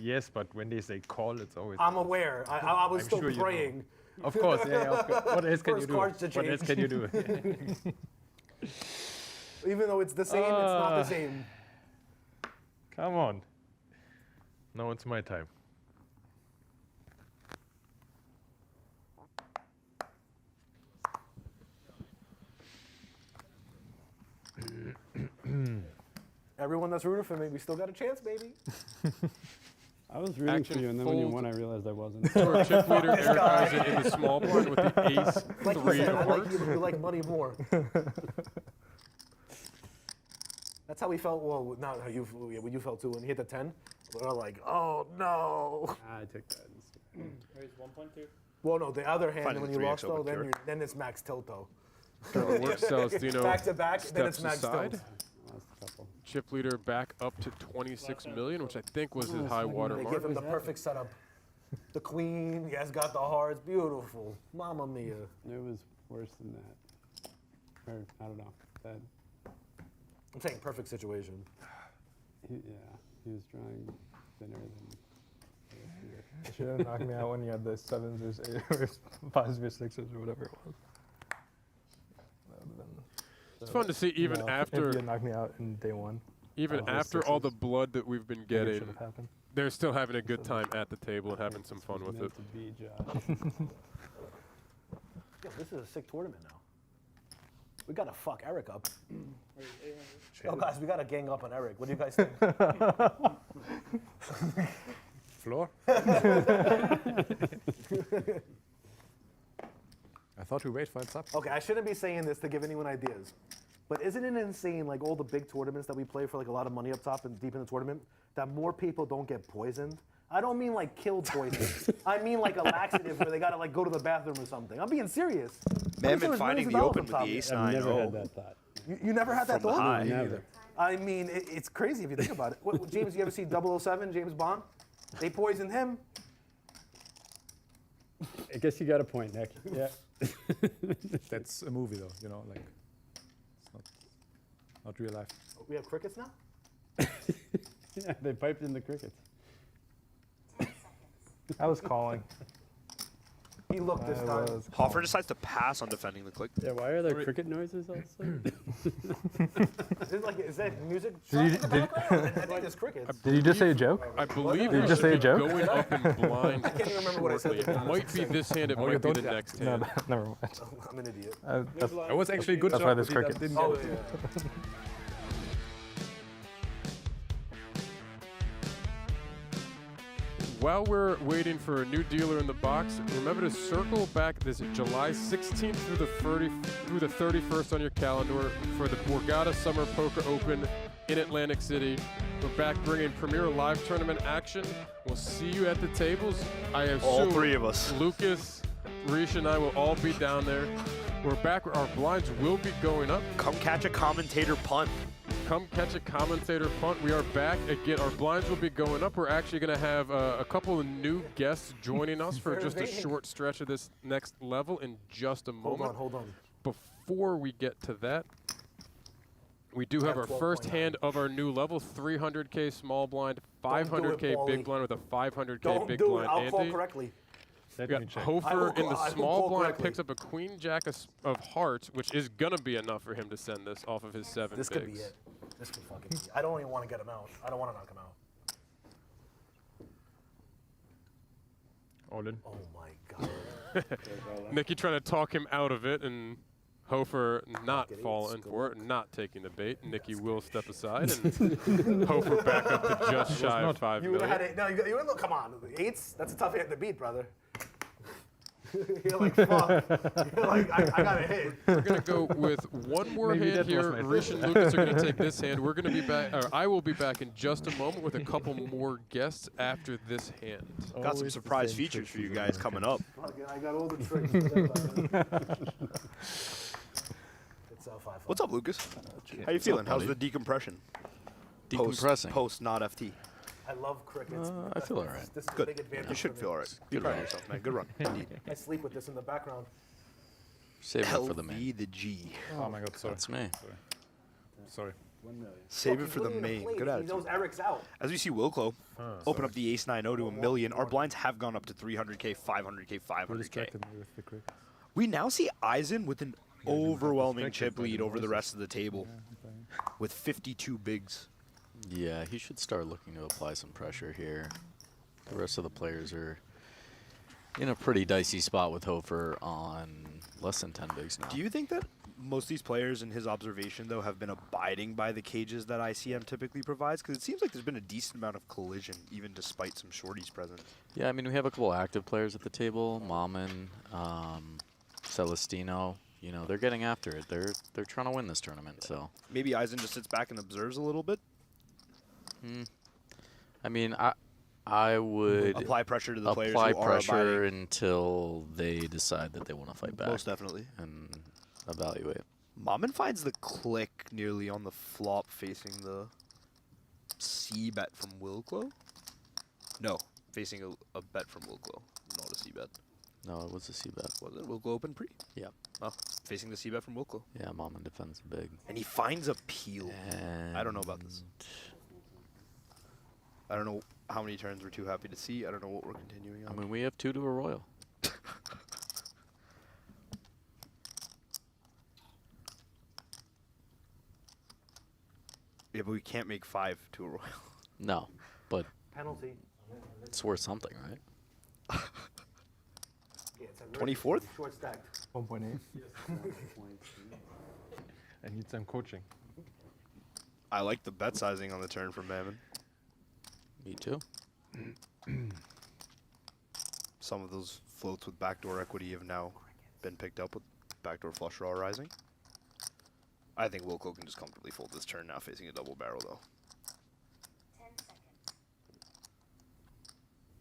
Yes, but when they say call, it's always. I'm aware. I was still sure praying. Of course, yeah. Of course. What else can you do? What else can you do? Even though it's the same, it's not the same. Come on. Now it's my time. Everyone that's rooting for me, we still got a chance, baby. I was rooting for you, and then when you won, I realized I wasn't. Our chip leader, Erik Eisen, in the small blind with the ace Like you 3 said, of I like hearts. you like money more. That's how we felt. Well, not how you felt too when he hit the 10. We're like, oh no. I took that. Raise 1.2. Well, no, the other hand Finding when the you 3x lost though, open then it's max tilt though. Celestino back to back, then it's steps max aside. tilt. Chip leader back up to 26 million, which I think was his high water They mark. give him the perfect setup. The queen, he has got the hearts, beautiful. Mamma mia. It was worse than that. Or, I don't know. That, I'm saying perfect situation. he was drawing thinner than. You should have knocked me out when you had the 7s or 8s or 5s or 6s or whatever it was. That would have been. It's fun to see even after. If you had knocked me out in day 1. Even after all the blood that we've been Maybe it getting, should have happened. they're still having a good time at the table and having some fun with it. To be, Josh. Yo, this is a sick tournament now. We gotta fuck Erik up. Oh, guys, we gotta gang up on Erik. What do you guys think? Floor? I thought we wait for it up. Okay, I shouldn't be saying this to give anyone ideas. But isn't it insane, like all the big tournaments that we play for like a lot of money up top and deep in the tournament, that more people don't get poisoned? I don't mean like killed poison. I mean like a laxative where they gotta like go to the bathroom or something. I'm being serious. Mammen finding the open with the ace-9. I've never had that thought. You never had that From the thought? high. Never. I mean, it's crazy if you think about it. James, you ever see 007, James Bond? They poisoned him. I guess you got a point, Nick. Yeah. That's a movie though, you know, like it's not real life. We have crickets now? Yeah, they piped in the crickets. I was calling. He looked this time. Hofer decides to pass on defending the click. Yeah, why are there cricket noises all of a sudden? Is that music? Did you- in the background? I think it's crickets. Did you just say a joke? I believe Did you just say a joke? going up in blind I can't even remember what I said. shortly. It might be this hand, it Oh, you might be don't the get- next No, hand. never mind. I'm an idiot. That was actually a good That's job. why there's but he crickets. didn't Oh, get it. yeah. While we're waiting for a new dealer in the box, remember to circle back this July 16th through the 31st on your calendar for the Borgata Summer Poker Open in Atlantic City. We're back bringing premier live tournament action. We'll see you at the tables. I assume All three of us. Lucas, Rish, and I will all be down there. We're back. Our blinds will be going up. Come catch a commentator punt. Come catch a commentator punt. We are back again. Our blinds will be going up. We're actually going to have a couple of new guests joining us for just a short stretch of this next level in just a moment. Hold on. before we get to that, we do have our first hand of our new level, 300K small blind, 500K big blind with a 500K big blind I'll ante. call correctly. We got Hofer in the small blind, picks up a queen jack of hearts, which is going to be enough for him to send this off of his 7 This bigs. could be it. This could fucking be it. I don't even want to get him out. I don't want to knock him out. All in. Oh my God. Nicky trying to talk him out of it, and Hofer not falling for it, not taking the bait. Nicky will step aside, and Hofer back up to just shy of 5 You would million. have had it. No, you would come on. 8s? That's a tough hand to beat, brother. You're like, fuck. You're like, I got a hit. We're going to go with one more hand here. Rish and Lucas are going to take this hand. We're going to be back, or I will be back in just a moment with a couple more guests after this hand. Got some surprise features for you guys coming up. I got all the tricks. It's 5-5. What's up, Lucas? How you feeling? How's the decompression? Decompressing. Post not FT. I love crickets. I feel all right. This is a Good. big advantage. You should for feel me. all right. Be proud of yourself, man. Good run. Indeed. I sleep with this in the background. Save it for the main. LV the G. Oh my God, sorry. That's me. Sorry. 1 million. Save it for the main. Good He attitude. knows Eric's out. As we see Wilco open up the ace-9-0 to $1 million, our blinds have gone up to 300K, 500K, 500K. Distracted me with the crick. We now see Eisen with an overwhelming chip lead over the rest of the table with 52 bigs. Yeah, he should start looking to apply some pressure here. The rest of the players are in a pretty dicey spot with Hofer on less than 10 bigs now. Do you think that most of these players, in his observation, though, have been abiding by the cages that ICM typically provides? Because it seems like there's been a decent amount of collision, even despite some shorties present. Yeah, I mean, we have a couple active players at the table. Mammen, Celestino. You know, they're getting after it. They're trying to win this tournament, so. Maybe Eisen just sits back and observes a little bit? I mean, I would apply pressure to the players apply who are pressure abiding. Until they decide that they want to fight back. Most definitely. And evaluate. Mammen finds the click nearly on the flop facing the C bet from Wilco. No, facing a bet from Wilco, not a C bet. No, it was a C bet. Was it Wilco open pre? Yeah. Oh, facing the C bet from Wilco. Yeah, Mammen defends the big. And he finds a peel. I don't know about this. I don't know how many turns we're too happy to see. I don't know what we're continuing on. I mean, we have 2 to a royal. Yeah, but we can't make 5 to a royal. No, but Penalty. it's worth something, right? Yeah, it's a 24th? Short stacked. 1.8. I need some coaching. I like the bet sizing on the turn from Mammen. Me too. Some of those floats with backdoor equity have now been picked up with backdoor flush draw rising. I think Wilco can just comfortably fold this turn now facing a double barrel, though. 10 seconds.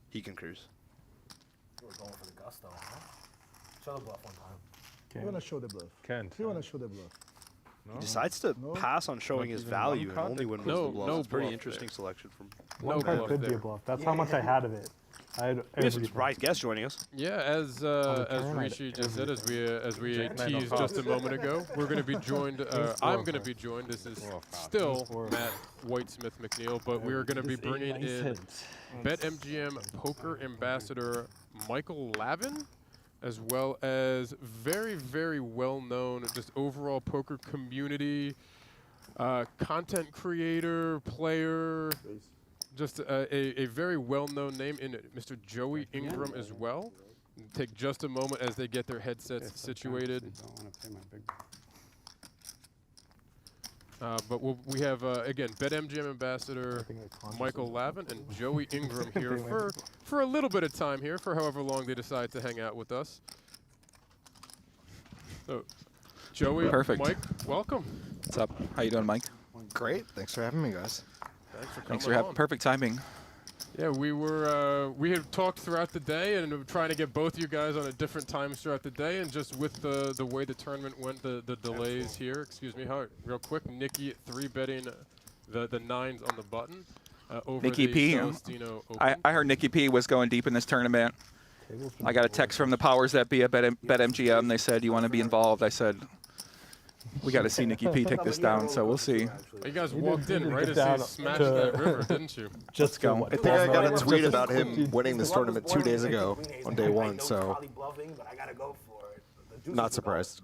He concurs. We're going for the gusto, huh? Show the bluff one time. You want to show the bluff. Can't. You want to show the bluff. He decides to pass on showing his value and only when wins the bluff. It's a pretty interesting selection from One card could be a bluff. That's how much I had of it. I had We have some surprise guests joining us. Yeah, as Rishi just said, as we teased just a moment ago, we're going to be joined. I'm going to be joined. This is still Matt Whitesmith McNeil, but we're going to be bringing in BetMGM Poker Ambassador Michael Lavin, as well as very, very well-known just overall poker community, content creator, player, just a very well-known name in Mr. Joey Ingram as well. Take just a moment as they get their headsets situated. But we have, again, BetMGM Ambassador Michael Lavin and Joey Ingram here for a little bit of time here, for however long they decide to hang out with us. So, Joey, Perfect. Mike, welcome. What's up? How you doing, Mike? Great. Thanks for having me, guys. Thanks for having perfect timing. Yeah, we had talked throughout the day and we're trying to get both you guys on at different times throughout the day, and just with the way the tournament went, the delays here. Excuse me, real quick, Nicky 3-betting the 9s on the button over Nicky the P. Celestino Open. I heard Nicky P was going deep in this tournament. I got a text from the powers that be at BetMGM. They said, you want to be involved? I said, we got to see Nikki P take this down, so we'll see. You guys walked in right as he smashed that river, didn't you? Let's go. I think I got a tweet about him winning this tournament 2 days ago on day 1, so not surprised.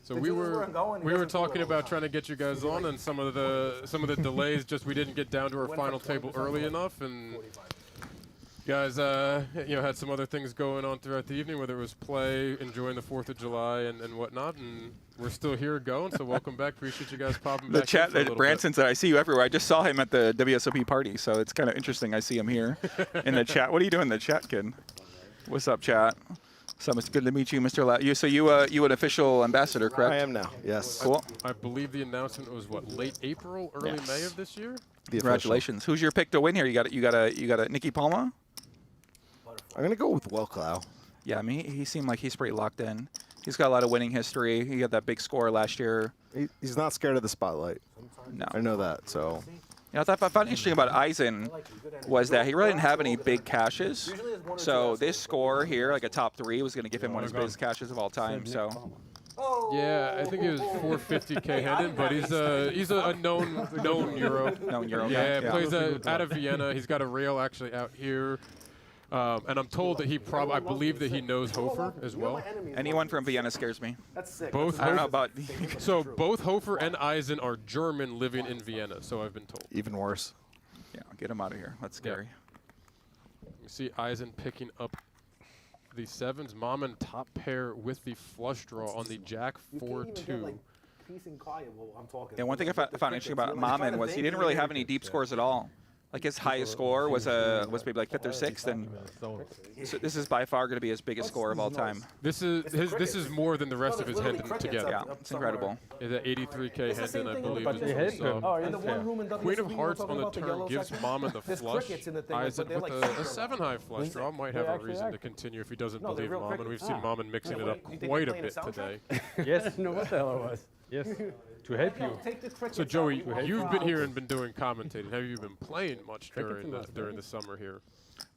So we were talking about trying to get you guys on, and some of the delays. Just we didn't get down to our final table early enough, and guys, had some other things going on throughout the evening, whether it was play, enjoying the 4th of July, and whatnot. And we're still here going, so welcome back. Appreciate you guys popping back. The chat, in Branson said, I see you everywhere. I just saw him at the WSOP party, so it's kind of interesting. I see him here in the chat. What are you doing in the chat, kid? What's up, chat? So it's good to meet you, Mr. So you an official ambassador, correct? I am now. Yes. Cool. I believe the announcement was what, late April, early May of this year. Congratulations. Who's your pick to win here? You got a Nikki Palma? I'm gonna go with Welklau. Yeah, I mean he seemed like he's pretty locked in. He's got a lot of winning history. He got that big score last year. He's not scared of the spotlight. No. I know that. So. I thought I found interesting about Eisen was that he really didn't have any big cashes. So this score here, like a top 3, was going to give him one of his biggest cashes of all time. So. Yeah, I think he was 450K handed, but he's a known Euro. Known Euro. Yeah, plays out of Vienna. He's got a rail actually out here. And I'm told that I believe that he knows Hofer as well. Anyone from Vienna scares me. That's sick. Both I don't know about. So both Hofer and Eisen are German living in Vienna, so I've been told. Even worse. Yeah, get him out of here. That's scary. You see Eisen picking up the 7s. Mammen top pair with the flush draw on the Jack 4-2. Peace and quiet while I'm talking. Yeah, one thing I found interesting about Mammen was he didn't really have any deep scores at all. Like his highest score was maybe like 5th or 6th, and so this is by far going to be his biggest score of all time. This is more than the rest of his Hendon together. Yeah, it's incredible. Is at 83K Hendon, I believe. Queen of Hearts on the turn gives Mammen the flush. Eisen with a 7-high flush draw might have a reason to continue if he doesn't believe Mammen. We've seen Mammen mixing it up quite a bit today. Yes, no, what the hell it was. Yes, to help you. So Joey, you've been here and been doing commentating. Have you been playing much during the summer here?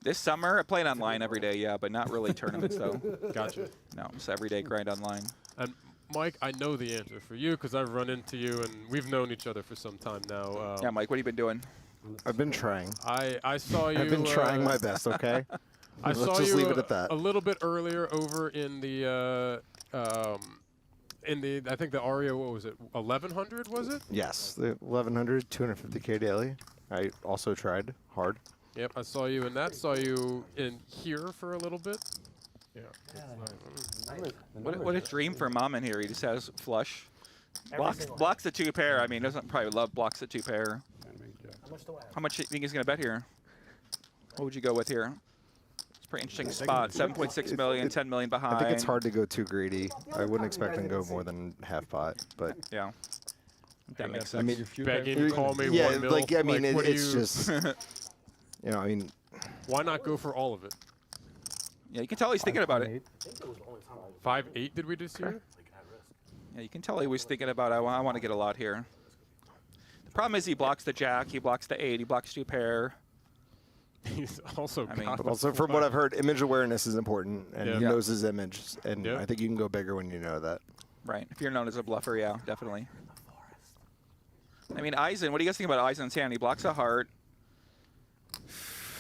This summer, I played online every day, yeah, but not really tournaments though. Gotcha. No, just everyday grind online. And Mike, I know the answer for you because I've run into you and we've known each other for some time now. Yeah, Mike, what have you been doing? I've been trying. I saw you. I've been trying my best. Okay. I saw just you leave it at that. A little bit earlier over in the. I think the ARIA, what was it, 1100 was it? Yes, the 1100, 250K daily. I also tried hard. Yep, I saw you in that. Saw you in here for a little bit. Yeah. What a dream for Mammen here. He just has flush. Blocks the 2-pair. I mean, doesn't probably love blocks the 2-pair. How much do you think he's going to bet here? What would you go with here? Pretty interesting spot. 7.6 million, 10 million behind. I think it's hard to go too greedy. I wouldn't expect him to go more than half pot, but yeah, that makes sense. I mean, begging, call me yeah, 1 mil. like I mean, like, it's just I mean, why not go for all of it? Yeah, you can tell he's thinking about it. 5-8 did we just hear? Yeah, you can tell he was thinking about I want to get a lot here. The problem is he blocks the Jack, he blocks the 8, he blocks 2-pair. He's also, but also from what I've heard, image awareness is important, and he knows his image, and Yeah. I think you can go bigger when you know that. Right. If you're known as a bluffer, yeah, definitely. I mean, Eisen, what do you guys think about Eisen's hand? He blocks a heart.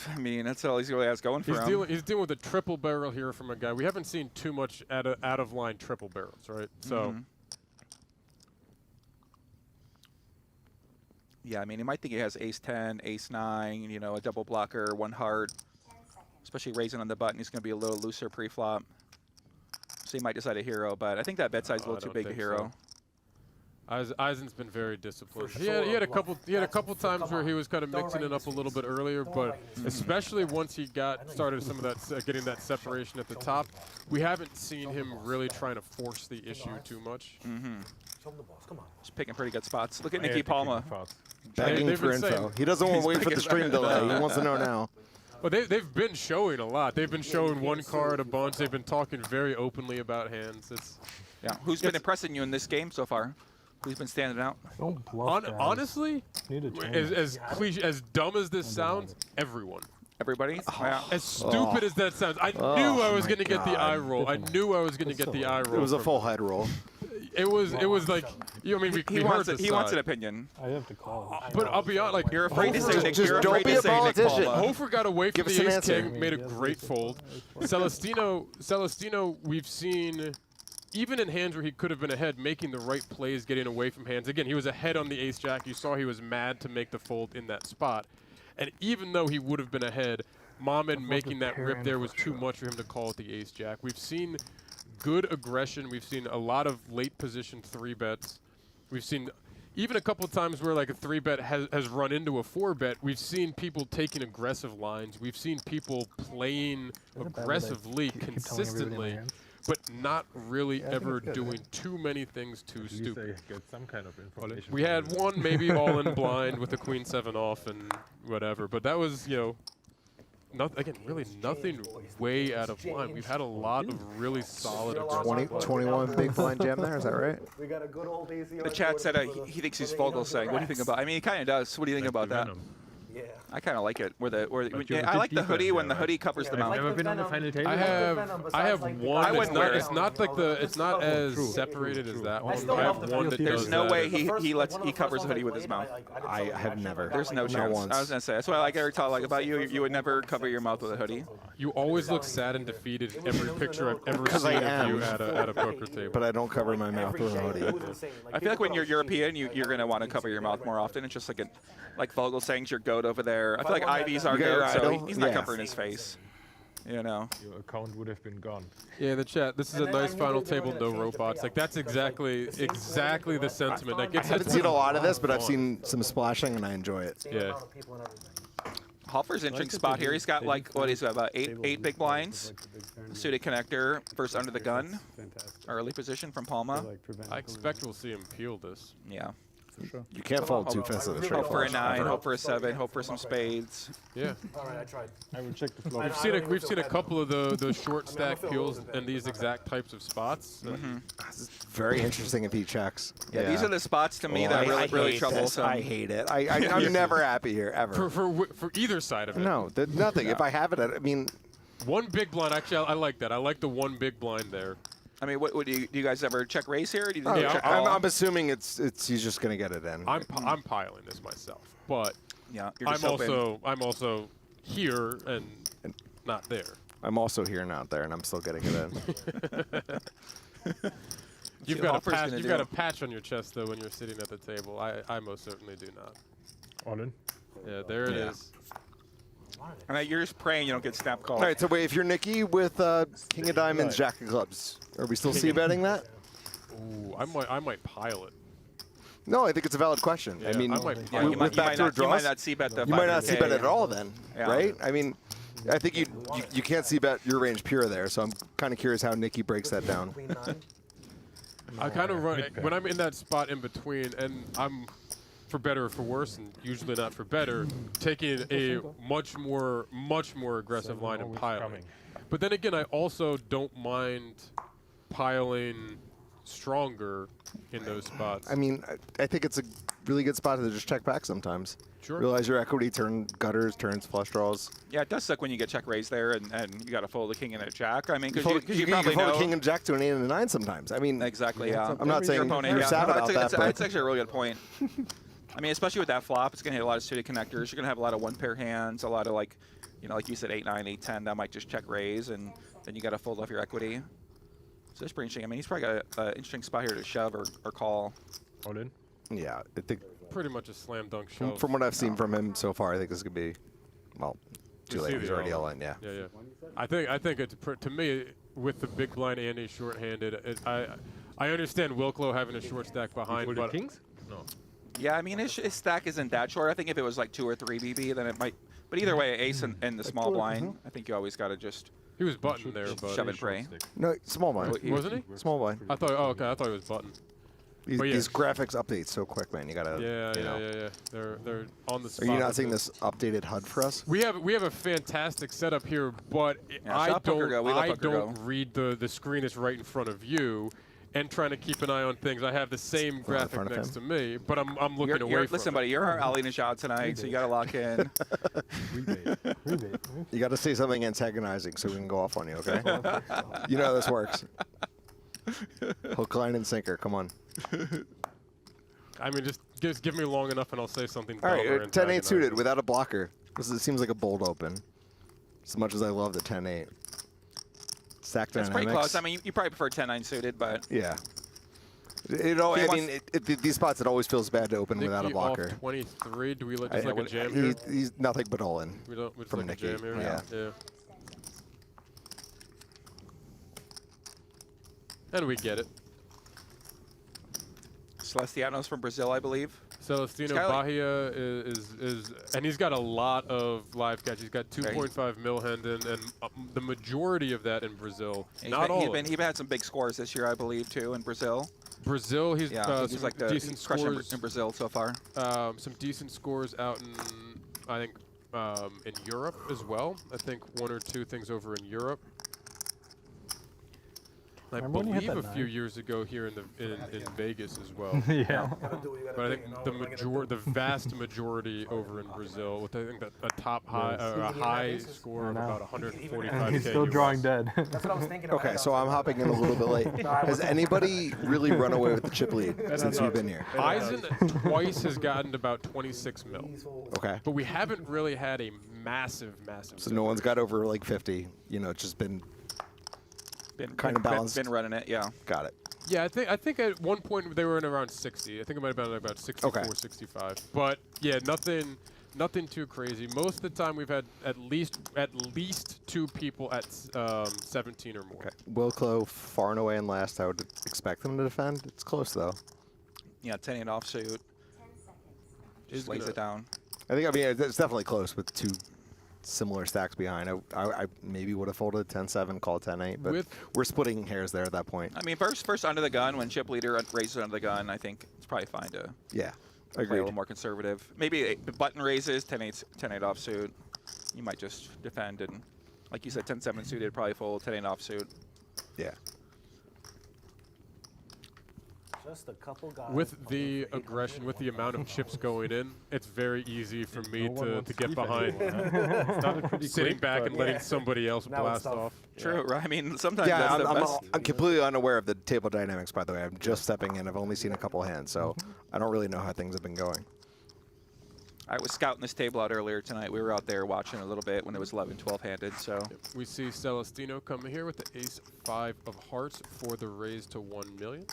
I mean, that's all he really has going for him. He's dealing with a triple barrel here from a guy. We haven't seen too much out of line triple barrels, right? So. Yeah, I mean, he might think he has ace-10, ace-9, you know, a double blocker, 1 heart. Especially raising on the button, he's going to be a little looser pre-flop. So he might decide a hero, but I think that bet size is a little too big a hero. Eisen's been very disciplined. He had a couple times where he was kind of mixing it up a little bit earlier, but especially once he started some of that getting that separation at the top, we haven't seen him really trying to force the issue too much. Just picking pretty good spots. Look at Nikki Palma. Begging for info. He doesn't want to wait for the stream delay. He wants to know now. Well, they've been showing a lot. They've been showing 1 card a bunch. They've been talking very openly about hands. Who's been impressing you in this game so far? Who's been standing out? Honestly, as dumb as this sounds, everyone. Everybody? Wow. As stupid as that sounds, I knew I was going to get the eye roll. I knew I was going to get the eye roll. It was a full head roll. It was like, I mean, he wants an opinion. I have to call. But I'll be honest, like, you're afraid to say Nick. Just don't be a politician. Hofer got away from Give the us an ace answer. king, made a great fold. Celestino, we've seen, even in hands where he could have been ahead, making the right plays, getting away from hands. Again, he was ahead on the ace jack. You saw he was mad to make the fold in that spot. And even though he would have been ahead, Mammen making that rip there was too much for him to call at the ace jack. We've seen good aggression. We've seen a lot of late position 3-bets. We've seen even a couple of times where like a 3-bet has run into a 4-bet. We've seen people taking aggressive lines. We've seen people playing aggressively, consistently, but not really ever doing too many things too stupid. Get some kind of information. We had one maybe all in blind with the queen 7 off and whatever, but that was, you know, again, really nothing way out of line. We've had a lot of really solid aggressive 21 big blind jam there, is that right? We got a good old easy. The chat said he thinks he's Vogel saying. What do you think about? I mean, he kind of does. What do you think about that? Yeah. I kind of like it. I like the hoodie when the hoodie covers the mouth. I've never been on the final table. I have one. It's not like it's not as separated as that one. I have one that There's no way he covers the hoodie with his mouth. I have never. There's no chance. Once. I was gonna say that's what I like Eric Tall like about you. You would never cover your mouth with a hoodie. You always look sad and defeated in every picture I've ever seen of you at a poker table. But I don't cover my mouth with a hoodie. I feel like when you're European, you're gonna want to cover your mouth more often. It's just like Vogel saying's your goat over there. I feel like Ivy's our goat, so he's not covering his face. You know. Your account would have been gone. Yeah, the chat. This is a nice final table, no robots. Like that's exactly the sentiment. Like, I haven't seen a lot of this, but I've seen some splashing and I enjoy it. Yeah. Hofer's interesting spot here. He's got like what he's got about eight big blinds. Suited connector, first under the gun. Early position from Palma. I expect we'll see him peel this. Yeah. For sure. You can't fold too fast at the straight Hope for a flush. 9, hope for a 7, hope for some spades. Yeah. All right, I tried. I will check the floor. We've seen a couple of the short stack peels in these exact types of spots. Very interesting if he checks. Yeah, these are the spots to me that are really troublesome. I hate it. I'm never happy here, ever. For either side of it. No, nothing. If I have it, I mean. One big blind, actually, I like that. I like the one big blind there. I mean, what do you guys ever check raise here? Or do you I'm assuming it's he's just gonna get it in. I'm piling this myself, but yeah, I'm also here and not there. I'm also here, not there, and I'm still getting it in. You've got a patch on your chest though when you're sitting at the table. I most certainly do not. All in. Yeah, there it is. And you're just praying you don't get snap called. All right, so wait, if you're Nikki with King of Diamonds, Jack of Clubs, are we still c-betting that? Ooh, I might pile it. No, I think it's a valid question. Yeah, I mean, with backdoor draws, you might not c-bet the you might not c-bet it at all then, yeah. right? I mean, I think you can't c-bet your range pure there, so I'm kind of curious how Nikki breaks that down. I kind of run when I'm in that spot in between, and I'm, for better or for worse, and usually not for better, taking a much more aggressive line and piling. But then again, I also don't mind piling stronger in those spots. I mean, I think it's a really good spot to just check back sometimes. Sure. Realize your equity, turn gutters, turns flush draws. Yeah, it does suck when you get check raised there and you got to fold a king and a jack. I mean, because you can probably fold know a king and jack to an 8 and a 9 sometimes. I mean, exactly. Yeah, I'm not saying you're sad about that, but that's actually a really good point. I mean, especially with that flop, it's going to hit a lot of suited connectors. You're going to have a lot of one-pair hands, a lot of like you said, 8-9, 8-10. That might just check raise, and then you got to fold off your equity. So it's pretty interesting. I mean, he's probably got an interesting spot here to shove or call. All in. Yeah, I think pretty much a slam dunk shove. From what I've seen from him so far, I think this could be, well, too late. He's already all in. Yeah. Yeah. I think it's to me with the big blind and he's short-handed. I understand Wilklow having a short stack behind, but kings? No. Yeah, I mean his stack isn't that short. I think if it was like 2 or 3 BB, then it might. But either way, ace and the small blind. I think you always got to just. He was button there, but shove and pray. No, small blind. Wasn't he? Small blind. I thought. Oh, okay. I thought he was button. These graphics update so quick, man. You gotta. Yeah. They're on the spot. Are you not seeing this updated HUD for us? We have a fantastic setup here, but I don't read the screen that's right in front of you. and trying to keep an eye on things. I have the same graphic next to me, but I'm looking away from Listen, buddy, you're our Ali Najad tonight, so you got to lock in. You got to say something antagonizing so we can go off on you, okay? You know how this works. Hook, line, and sinker. Come on. I mean, just give me long enough and I'll say something. All right, 10-8 suited without a blocker. It seems like a bold open. As much as I love the 10-8. Stack That's dynamics. pretty close. I mean, you probably prefer 10-9 suited, but yeah. I mean, these spots, it always feels bad to open without a blocker. Off 23. Do we just like a jam here? He's nothing but all in. We don't from like Nicky. a jam here? Yeah. And we get it. Celestiano's from Brazil, I believe. Celestino Bahia is and he's got a lot of live catch. He's got 2.5 mil Hendon, and the majority of that in Brazil. Not all. He's had some big scores this year, I believe, too, in Brazil. Brazil, he's he's like decent scores in Brazil so far. Some decent scores out in, I think, in Europe as well. I think 1 or 2 things over in Europe. I believe a few years ago here in Vegas as well. Yeah. But I think the vast majority over in Brazil, with I think a top high, a high score of about 145K. He's still drawing dead. That's what I was thinking. Okay, so I'm hopping in a little bit late. Has anybody really run away with the chip lead since you've been here? Eisen twice has gotten about 26 mil. Okay. But we haven't really had a massive. So no one's got over like 50. You know, it's just been kind of balanced. Been running it, yeah. Got it. Yeah, I think at one point they were in around 60. I think it might have been about 64, 65. But yeah, nothing too crazy. Most of the time we've had at least 2 people at 17 or more. Okay. Wilco far and away in last. I would expect them to defend. It's close though. Yeah, 10-8 offsuit. Just lays it down. I mean it's definitely close with 2 similar stacks behind. I maybe would have folded 10-7, call 10-8, but we're splitting hairs there at that point. I mean, first under the gun, when chip leader raises under the gun, I think it's probably fine to play a little more conservative. Maybe the button raises, 10-8 offsuit. You might just defend, and like you said, 10-7 suited, probably fold, 10-8 offsuit. Yeah. Just a couple guys. With the aggression, with the amount of chips going in, it's very easy for me to get behind. Sitting back and letting somebody else blast off. True, right? I mean, sometimes that's the best. I'm completely unaware of the table dynamics, by the way. I'm just stepping in. I've only seen a couple hands, so I don't really know how things have been going. I was scouting this table out earlier tonight. We were out there watching a little bit when it was 11, 12-handed. So we see Celestino coming here with the ace-5 of hearts for the raise to 1 million.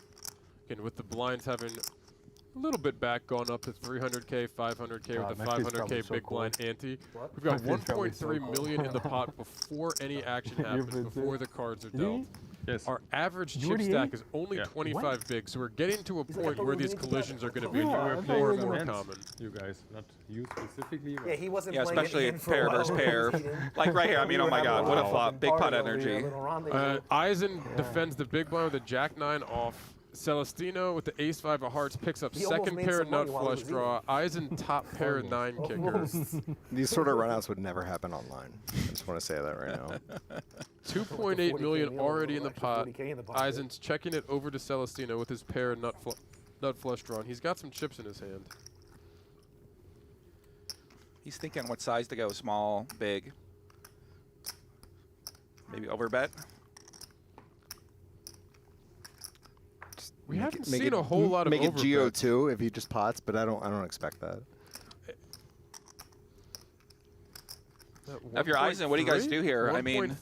Again, with the blinds having a little bit back, gone up to 300K, 500K with the 500K big blind ante. We've got 1.3 million in the pot before any action happens, before the cards are dealt. Yes. Our average chip stack is only 25 big, so we're getting to a point where these collisions are going to be more and more common. You guys, not you specifically. Yeah, he wasn't yeah, playing especially it in for pair a while. versus pair. Like right here, I mean, oh my God, what a flop. Big pot energy. Eisen defends the big blind with a jack-9 off. Celestino with the ace-5 of hearts picks up second pair nut flush draw. Eisen top pair 9 kicker. These sort of runouts would never happen online. I just want to say that right now. 2.8 million already in the pot. Eisen's checking it over to Celestino with his pair nut flush draw. And he's got some chips in his hand. He's thinking what size to go, small, big. Maybe overbet. We haven't seen a whole lot of make it overbets. GO too if he just pots, but I don't expect that. If you're Eisen, what do you guys do here? I mean,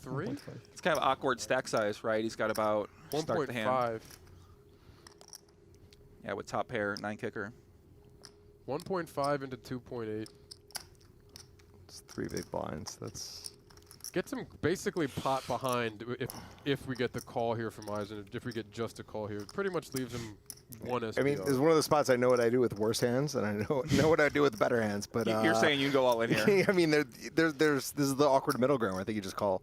it's kind of awkward stack size, right? He's got about start the hand. 1.5. Yeah, with top pair, 9 kicker. 1.5 into 2.8. It's 3 big blinds. That's gets him basically pot behind if we get the call here from Eisen. If we get just a call here, it pretty much leaves him 1 SPR. I mean, it's one of the spots I know what I do with worse hands, and I know what I do with better hands. But you're saying you go all in here. I mean, there's this is the awkward middle ground where I think you just call.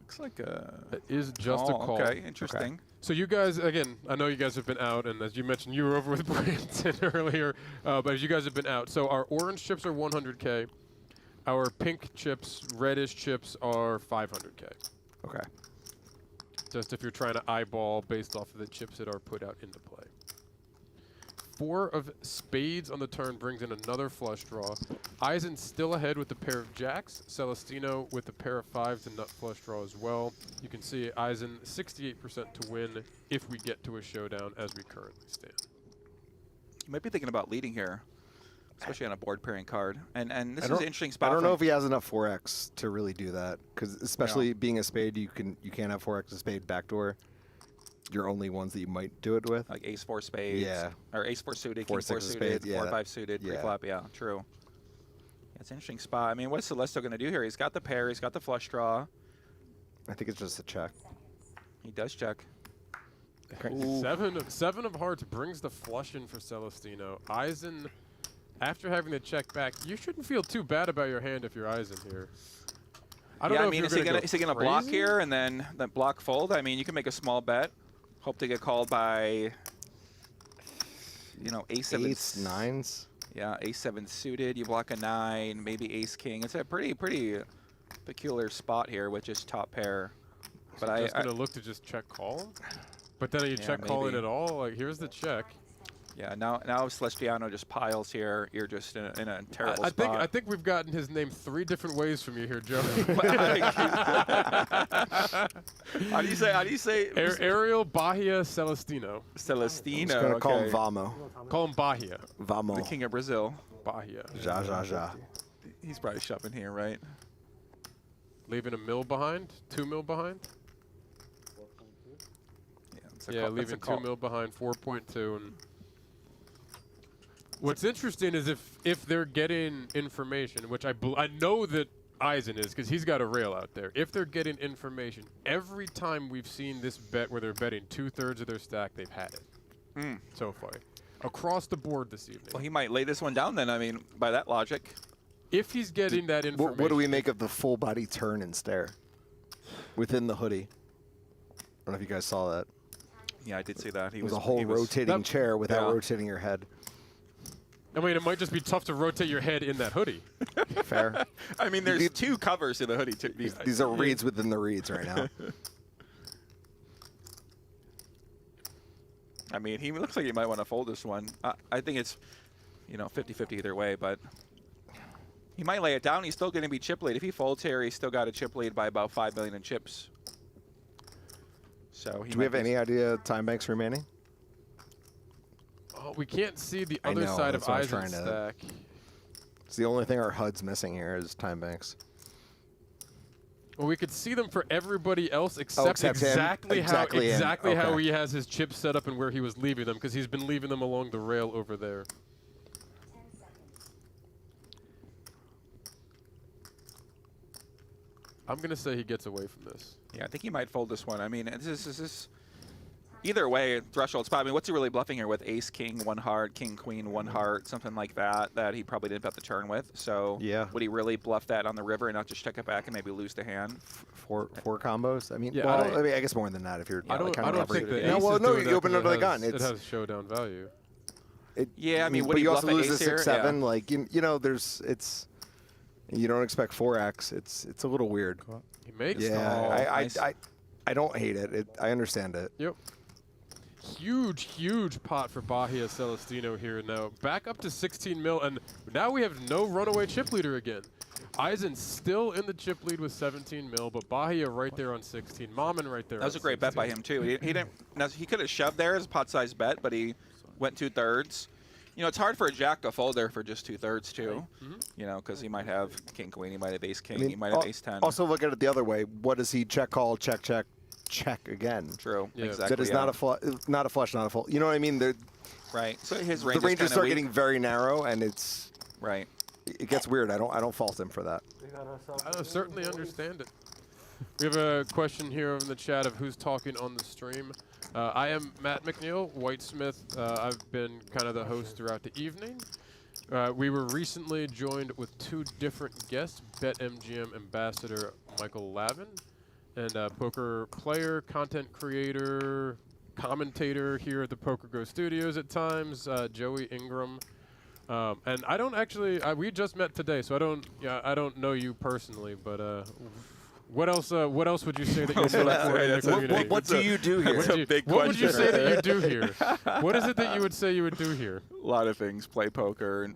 Looks like it is just a call. Okay, interesting. Okay. So you guys, again, I know you guys have been out, and as you mentioned, you were over with Branson earlier, but as you guys have been out. So our orange chips are 100K. Our pink chips, reddish chips are 500K. Okay. just if you're trying to eyeball based off of the chips that are put out into play. 4 of spades on the turn brings in another flush draw. Eisen still ahead with the pair of jacks. Celestino with the pair of 5s and nut flush draw as well. You can see Eisen 68% to win if we get to a showdown as we currently stand. You might be thinking about leading here, especially on a board pairing card. And this is an interesting spot. I don't know if he has enough 4x to really do that, because especially being a spade, you can't have 4x a spade backdoor. Your only ones that you might do it with, like ace 4 spades, or ace 4 suited, 4, king 4 suited, spades, 4 5 suited, pre-flop. Yeah, true. It's an interesting spot. I mean, what's Celestino going to do here? He's got the pair, he's got the flush draw. I think it's just a check. He does check. Seven of hearts brings the flush in for Celestino. Eisen, after having the check back, you shouldn't feel too bad about your hand if you're Eisen here. I don't know. I mean, is he gonna block here and then block fold? I mean, you can make a small bet, hope to get called by, ace-7. Ace 9s. Yeah, ace-7 suited. You block a 9, maybe ace-king. It's a pretty peculiar spot here with just top pair. But I'm just gonna look to just check call. But then you check calling at all. Like, here's the check. Yeah, now Celestino just piles here. You're just in a terrible spot. I think we've gotten his name 3 different ways from you here, Joe. How do you say? Ariel Bahia Celestino. Celestino. I'm just gonna call him Vamo. Call him Bahia. Vamo. The king of Brazil. Bahia. Ja. He's probably shoving here, right? Leaving a mil behind? 2 mil behind? Yeah, leaving 2 mil behind, 4.2. And what's interesting is if they're getting information, which I know that Eisen is, because he's got a rail out there. If they're getting information, every time we've seen this bet where they're betting 2/3 of their stack, they've had it so far. Across the board this evening. Well, he might lay this one down then, I mean, by that logic. If he's getting that information. What do we make of the full body turn and stare within the hoodie? I don't know if you guys saw that. Yeah, I did see that. It was a whole rotating chair without rotating your head. I mean, it might just be tough to rotate your head in that hoodie. Fair. I mean, there's 2 covers in the hoodie. These are reads within the reads right now. I mean, he looks like he might want to fold this one. I think it's, 50-50 either way, but he might lay it down. He's still going to be chip lead. If he folds here, he's still got a chip lead by about 5 million in chips. So do we have any idea time banks remaining? Oh, we can't see the other side of Eisen's stack. It's the only thing our HUD's missing here is time banks. Well, we could see them for everybody else except exactly how he has his chips set up and where he was leaving them, because he's been leaving them along the rail over there. I'm going to say he gets away from this. Yeah, I think he might fold this one. I mean, this is either way, threshold spot. I mean, what's he really bluffing here with ace, king, 1 heart, king, queen, 1 heart, something like that he probably didn't bet the turn with. So would he really bluff that on the river and not just check it back and maybe lose the hand? Four combos? I mean, yeah, I guess more than that if you're I don't think the you open under the gun. It has showdown value. Yeah, I mean, but you also lose the 6-7. Like, you don't expect 4x. It's a little weird. He makes I don't hate it. I understand it. Yep. Huge pot for Bahia Celestino here now. Back up to 16 mil, and now we have no runaway chip leader again. Eisen still in the chip lead with 17 mil, but Bahia right there on 16. Mammen right there. That was a great bet by him too. He didn't. He could have shoved there as a pot-sized bet, but he went 2/3. It's hard for a jack to fold there for just 2/3 too. Because he might have king queen, he might have ace king, he might have ace 10. Also look at it the other way. What does he check call, check again? True. Yeah. Exactly. That is not a flush, not a fold. You know what I mean? Right. So his range. The ranges start weak. getting very narrow, and it's right. It gets weird. I don't fault him for that. I certainly understand it. We have a question here in the chat of who's talking on the stream. I am Matt McNeil, Whitesmith. I've been kind of the host throughout the evening. We were recently joined with 2 different guests, BetMGM ambassador Michael Lavin, and poker player, content creator, commentator here at the PokerGO Studios at times, Joey Ingram. And I don't actually, we just met today, so I don't know you personally, but What else? What else would you say that you're known for in the community? What do you do here? What would you say that you do here? What is it that you would say you would do here? A lot of things. Play poker, and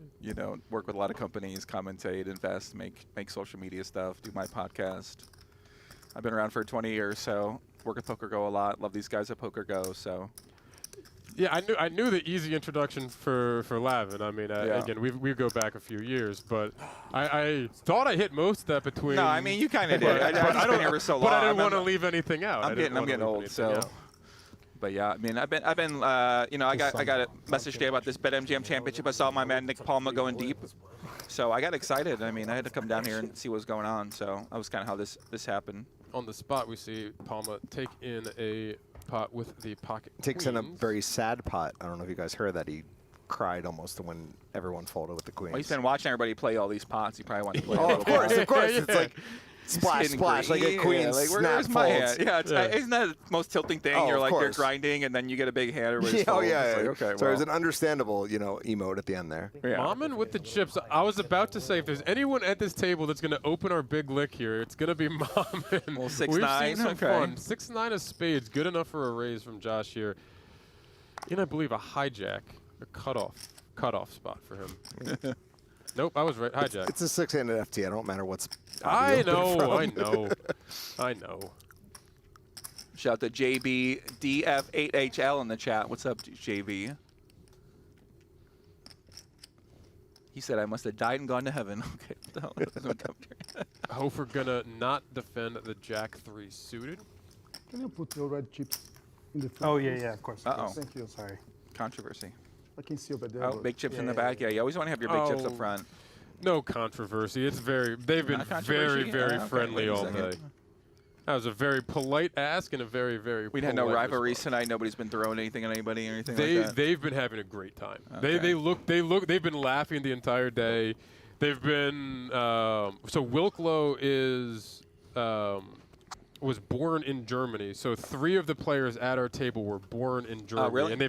work with a lot of companies, commentate, invest, make social media stuff, do my podcast. I've been around for 20 years, so work with PokerGO a lot. Love these guys at PokerGO, so. Yeah, I knew the easy introduction for Lavin. I mean, again, we go back a few years, but I thought I hit most of that between. No, I mean you kind of did. I've been here for so long. But I didn't want to leave anything out. I'm getting old, so. Out. But yeah, I mean, I got a message today about this BetMGM Championship. I saw my man Nick Palma going deep, so I got excited. I mean, I had to come down here and see what was going on. So that was kind of how this happened. On the spot, we see Palma take in a pot with the pocket Takes queens. in a very sad pot. I don't know if you guys heard that. He cried almost when everyone folded with the queens. Well, he's been watching everybody play all these pots. He probably wanted to play. Oh, of course. Yeah. It's like splash, splash, like a queen like, snap where's my folds. hand? Yeah, isn't that the most tilting thing? Oh, You're grinding, and then you get a big hand. Yeah, oh, yeah. Like, okay, so it was an understandable, emote at the end there. Yeah. Mammen with the chips. I was about to say, if there's anyone at this table that's going to open our big lick here, it's going to be Mammen. Well, 6-9, We've seen some okay. fun. 6-9 of spades, good enough for a raise from Josh here. And I believe a hijack, a cutoff spot for him. Nope, I was right. Hijack. It's a six-handed FT. I don't matter what's. I know. Shout out to JBDF8HL in the chat. What's up, JB? He said, I must have died and gone to heaven. Okay. Hofer gonna not defend the Jack 3 suited. Can you put your red chips in the front? Oh, yeah, of course. Uh-oh. Thank you. Sorry. Controversy. I can see over there. Oh, big chips in the back. Yeah, you always want to have your big chips up front. No controversy. It's they've been very friendly all day. That was a very polite ask and a very We had no rivalries tonight. Nobody's been throwing anything at anybody or anything like that. They've been having a great time. Okay. They've been laughing the entire day. They've been so Wilklow was born in Germany. So 3 of the players at our table were born in Germany, really? and they've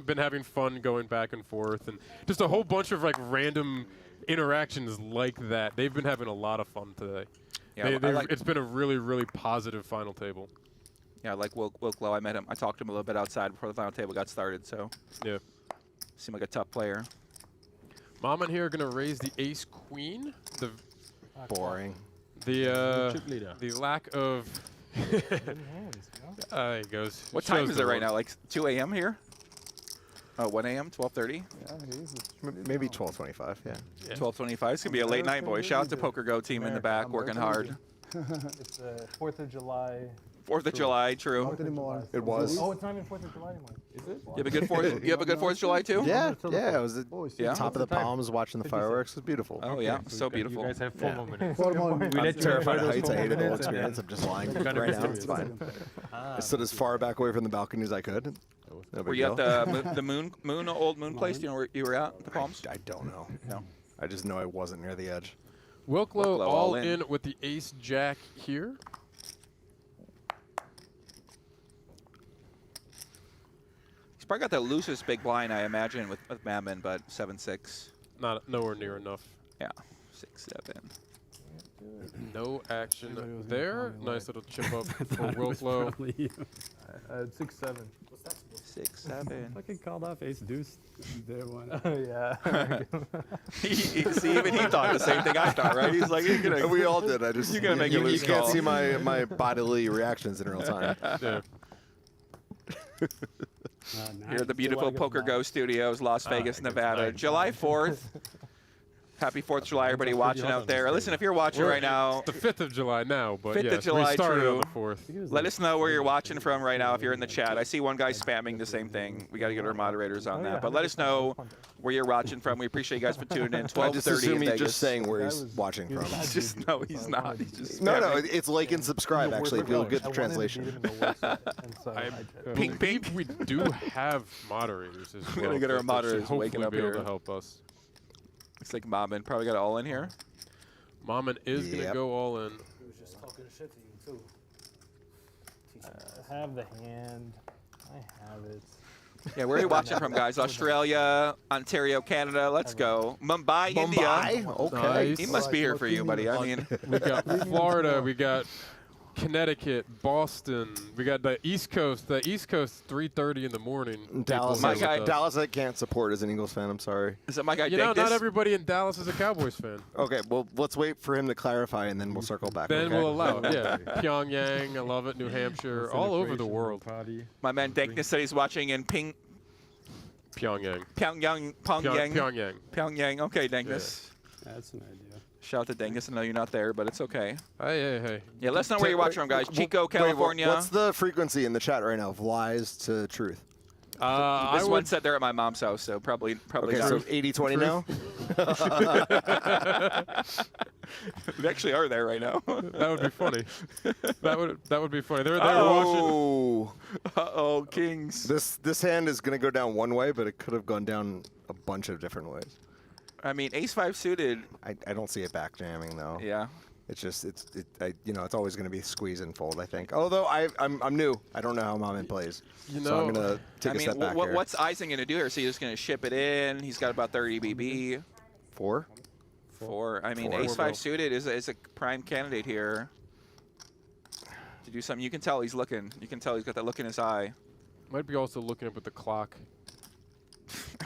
been having fun going back and forth, and just a whole bunch of like random interactions like that. They've been having a lot of fun today. Yeah, It's been a really positive final table. Yeah, I like Wilklow. I met him. I talked to him a little bit outside before the final table got started. So yeah, seemed like a tough player. Mammen here gonna raise the ace queen. The boring. The lack of. There he goes. What time is it right now? Like 2 a.m. here? Oh, 1 a.m. 12:30. Yeah, maybe 12:25. Yeah. 12:25. It's gonna be a late night, boys. Shout out to PokerGO team in the back, working hard. It's 4th of July. 4th of July, true. Not anymore. It was. Oh, it's not even 4th of July anymore. Is it? You have a good 4th. You have a good 4th of July too. Yeah. It was the top of the palms, watching the fireworks. It was beautiful. Oh yeah, so beautiful. You guys have 4 more minutes. I'm terrified of heights. I hated the whole experience. I'm just lying right now. It's fine. I stood as far back away from the balcony as I could. Were you at the old moon place? Do you know where you were at? The Palms? I don't know. No. I just know I wasn't near the edge. Wilklow all in with the ace jack here. He's probably got the loosest big blind, I imagine, with Mammen, but 7-6. Nowhere near enough. Yeah, 6-7. No action there. Nice little chip up for Wilklow. 6-7. 6-7. Fucking called off ace deuce. There one. Oh yeah. See, even he thought the same thing I thought, right? He's like, we all did. I just you're gonna make a loose You can't call. see my bodily reactions in real time. Yeah. Here at the beautiful PokerGO Studios, Las Vegas, Nevada, July 4th. Happy 4th of July, everybody watching out there. Listen, if you're watching right now. It's the 5th of July now, but 5th yes, of July, we started true. on the 4th. Let us know where you're watching from right now if you're in the chat. I see one guy spamming the same thing. We got to get our moderators on that. But let us know where you're watching from. We appreciate you guys for tuning in. 12:30 I just assume in he's Vegas. just saying where he's watching from. No, he's not. He's just no, it's like and subscribe, actually, if you'll get the translation. I believe we do have moderators as well. We're going to get our that should moderators waking hopefully up be able here. to help us. Looks like Mammen probably got it all in here. Mammen is going to go all in. He was just talking shit to you too. I have the hand. I have it. Yeah, where are you watching from, guys? Australia, Ontario, Canada. Let's go. Mumbai, India. Okay. Nice. He must be here for you, buddy. I mean, We got Florida. We got Connecticut, Boston. We got the East Coast. The East Coast, 3:30 in the morning. Dallas. People My with guy, us. Dallas, I can't support as an Eagles fan. I'm sorry. is that my guy? You know, not Dankis? everybody in Dallas is a Cowboys fan. Okay, well, let's wait for him to clarify, and then we'll circle back. Then okay? we'll allow it. Yeah, Pyongyang, I love it. New Hampshire, all over the world. My man Dankis said he's watching in Pyongyang. Pyongyang. Pyongyang. Okay, Dankis. That's an idea. Shout out to Dankis. I know you're not there, but it's okay. Hey. Yeah, let us know where you're watching from, guys. Chico, California. What's the frequency in the chat right now of lies to truth? This one said they're at my mom's house, so probably. Okay, not. so 80-20 now? We actually are there right now. That would be funny. That would be funny. They're watching. Uh-oh, Kings. This hand is going to go down one way, but it could have gone down a bunch of different ways. I mean, ace-5 suited. I don't see it back jamming, though. Yeah. It's just, it's always going to be squeeze and fold, I think. Although I'm new. I don't know how Mammen plays. So I'm going to take a step back here. What's Eisen going to do here? So he's just going to ship it in. He's got about 30 BB. Four. I mean, ace-5 suited is a prime candidate here to do something. You can tell he's looking. You can tell he's got that look in his eye. Might be also looking up at the clock.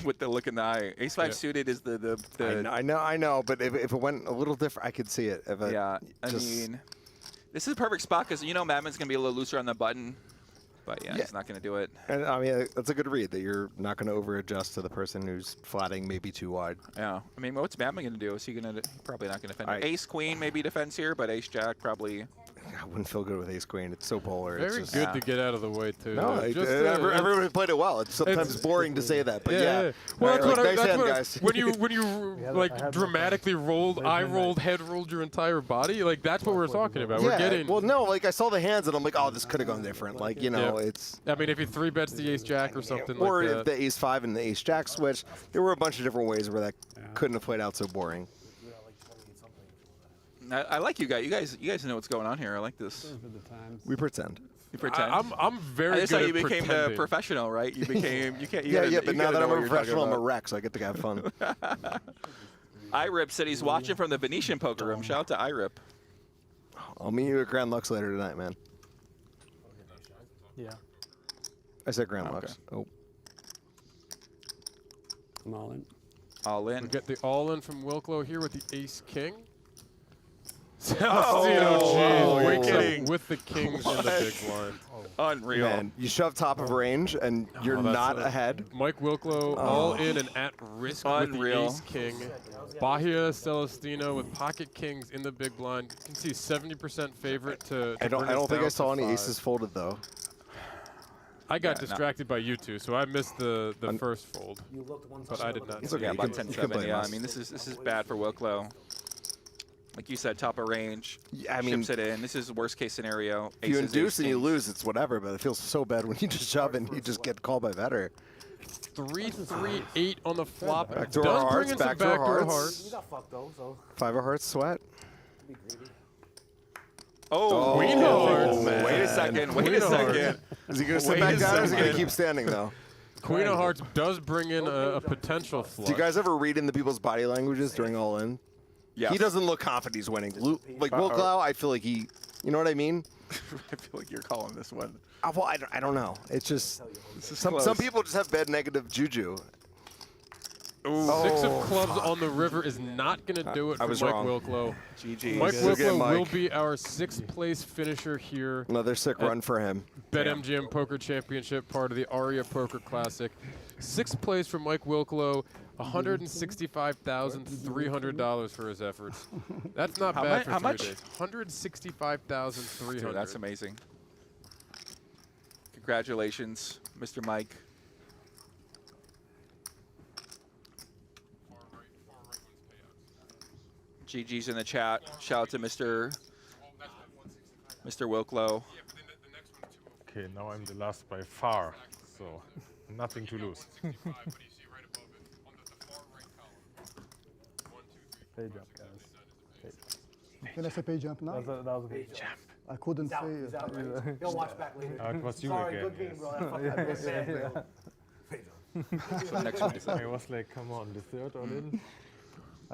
With the look in the eye. Ace-5 suited is the I know, but if it went a little different, I could see it. Yeah, I mean, this is a perfect spot because you know Mammen's going to be a little looser on the button. But yeah, he's not going to do it. And I mean, that's a good read that you're not going to over-adjust to the person who's flatting maybe too wide. Yeah. I mean, what's Mammen going to do? Is he going to probably not going to defend? Ace-Queen maybe defends here, but Ace-Jack probably. I wouldn't feel good with Ace-Queen. It's so polar. Very it's good to get out of the way, too. No, everybody played it well. It's sometimes boring to say that, but yeah. Well, guys. When you like dramatically rolled, head rolled your entire body, like that's what we're talking about. We're getting. Well, no, like I saw the hands and I'm like, oh, this could have gone different. Like, it's. I mean, if he 3-bets the Ace-Jack or something or like that. the Ace-5 and the Ace-Jack switch, there were a bunch of different ways where that couldn't have played out so boring. I like you guys. You guys know what's going on here. I like this. We pretend. You pretend. I'm very good good at at you became pretending. a professional, right? You became. You can't. But now that I'm a professional, I'm a wreck, so I get to have fun. IRIP said he's watching from the Venetian poker room. Shout out to IRIP. I'll meet you at Grand Lux later tonight, man. Yeah. I said Grand Lux. Oh. I'm all in. All in. We get the all-in from Wilklow here with the Ace-King. Celestino, we're kidding. With the kings in the big blind. Unreal. Man, you shove top of range and you're not ahead. Mike Wilklow all in and at risk with the Ace-King. Bahia Celestino with pocket kings in the big blind. You can see 70% favorite to I don't think I saw any 5. aces folded though. I got distracted by you two, so I missed the first fold. You looked one but I did not. It's okay. Yeah, about You can 10-7. blame Yeah, us. I mean this is bad for Wilklow. Like you said, top of range. Yeah, I mean, ships it in. This is worst case scenario. If you Aces, induce and you kings. lose, it's whatever. But it feels so bad when you just shove and you just get called by better. 3-3-8 on the flop. Backdoor Does hearts, bring in some backdoor backdoor hearts. You got fucked though, so. 5 of hearts, sweat. Be greedy. Oh, Queen of hearts. Wait a second. Wait a second. Is he going to sit back down or is he going to keep standing though? Queen of hearts does bring in a potential flush. Do you guys ever read into people's body languages during all in? Yeah. He doesn't look confident he's winning. Like Wilklow, I feel like he, you know what I mean? I feel like you're calling this one. Well, I don't know. It's just some close. people just have bad negative juju. Ooh. 6 of clubs on the river is not going to do it for Mike Wilklow. GG. Mike Wilklow will be our 6th place finisher here. Another sick run for him. BetMGM Poker Championship, part of the ARIA Poker Classic. 6th place for Mike Wilklow, $165,300 for his efforts. That's not bad for 3 days. $165,300. Dude, that's amazing. Congratulations, Mr. Mike. GG's in the chat. Shout out to Mr. Wilklow. Okay, now I'm the last by far, so nothing to lose. Pay jump, guys. Can I say pay jump now? That was a pay jump. I couldn't say it. He'll watch back later. It was you Sorry, again. good game, bro. Yes. Bro. Next one. I was like, come on, the third all in.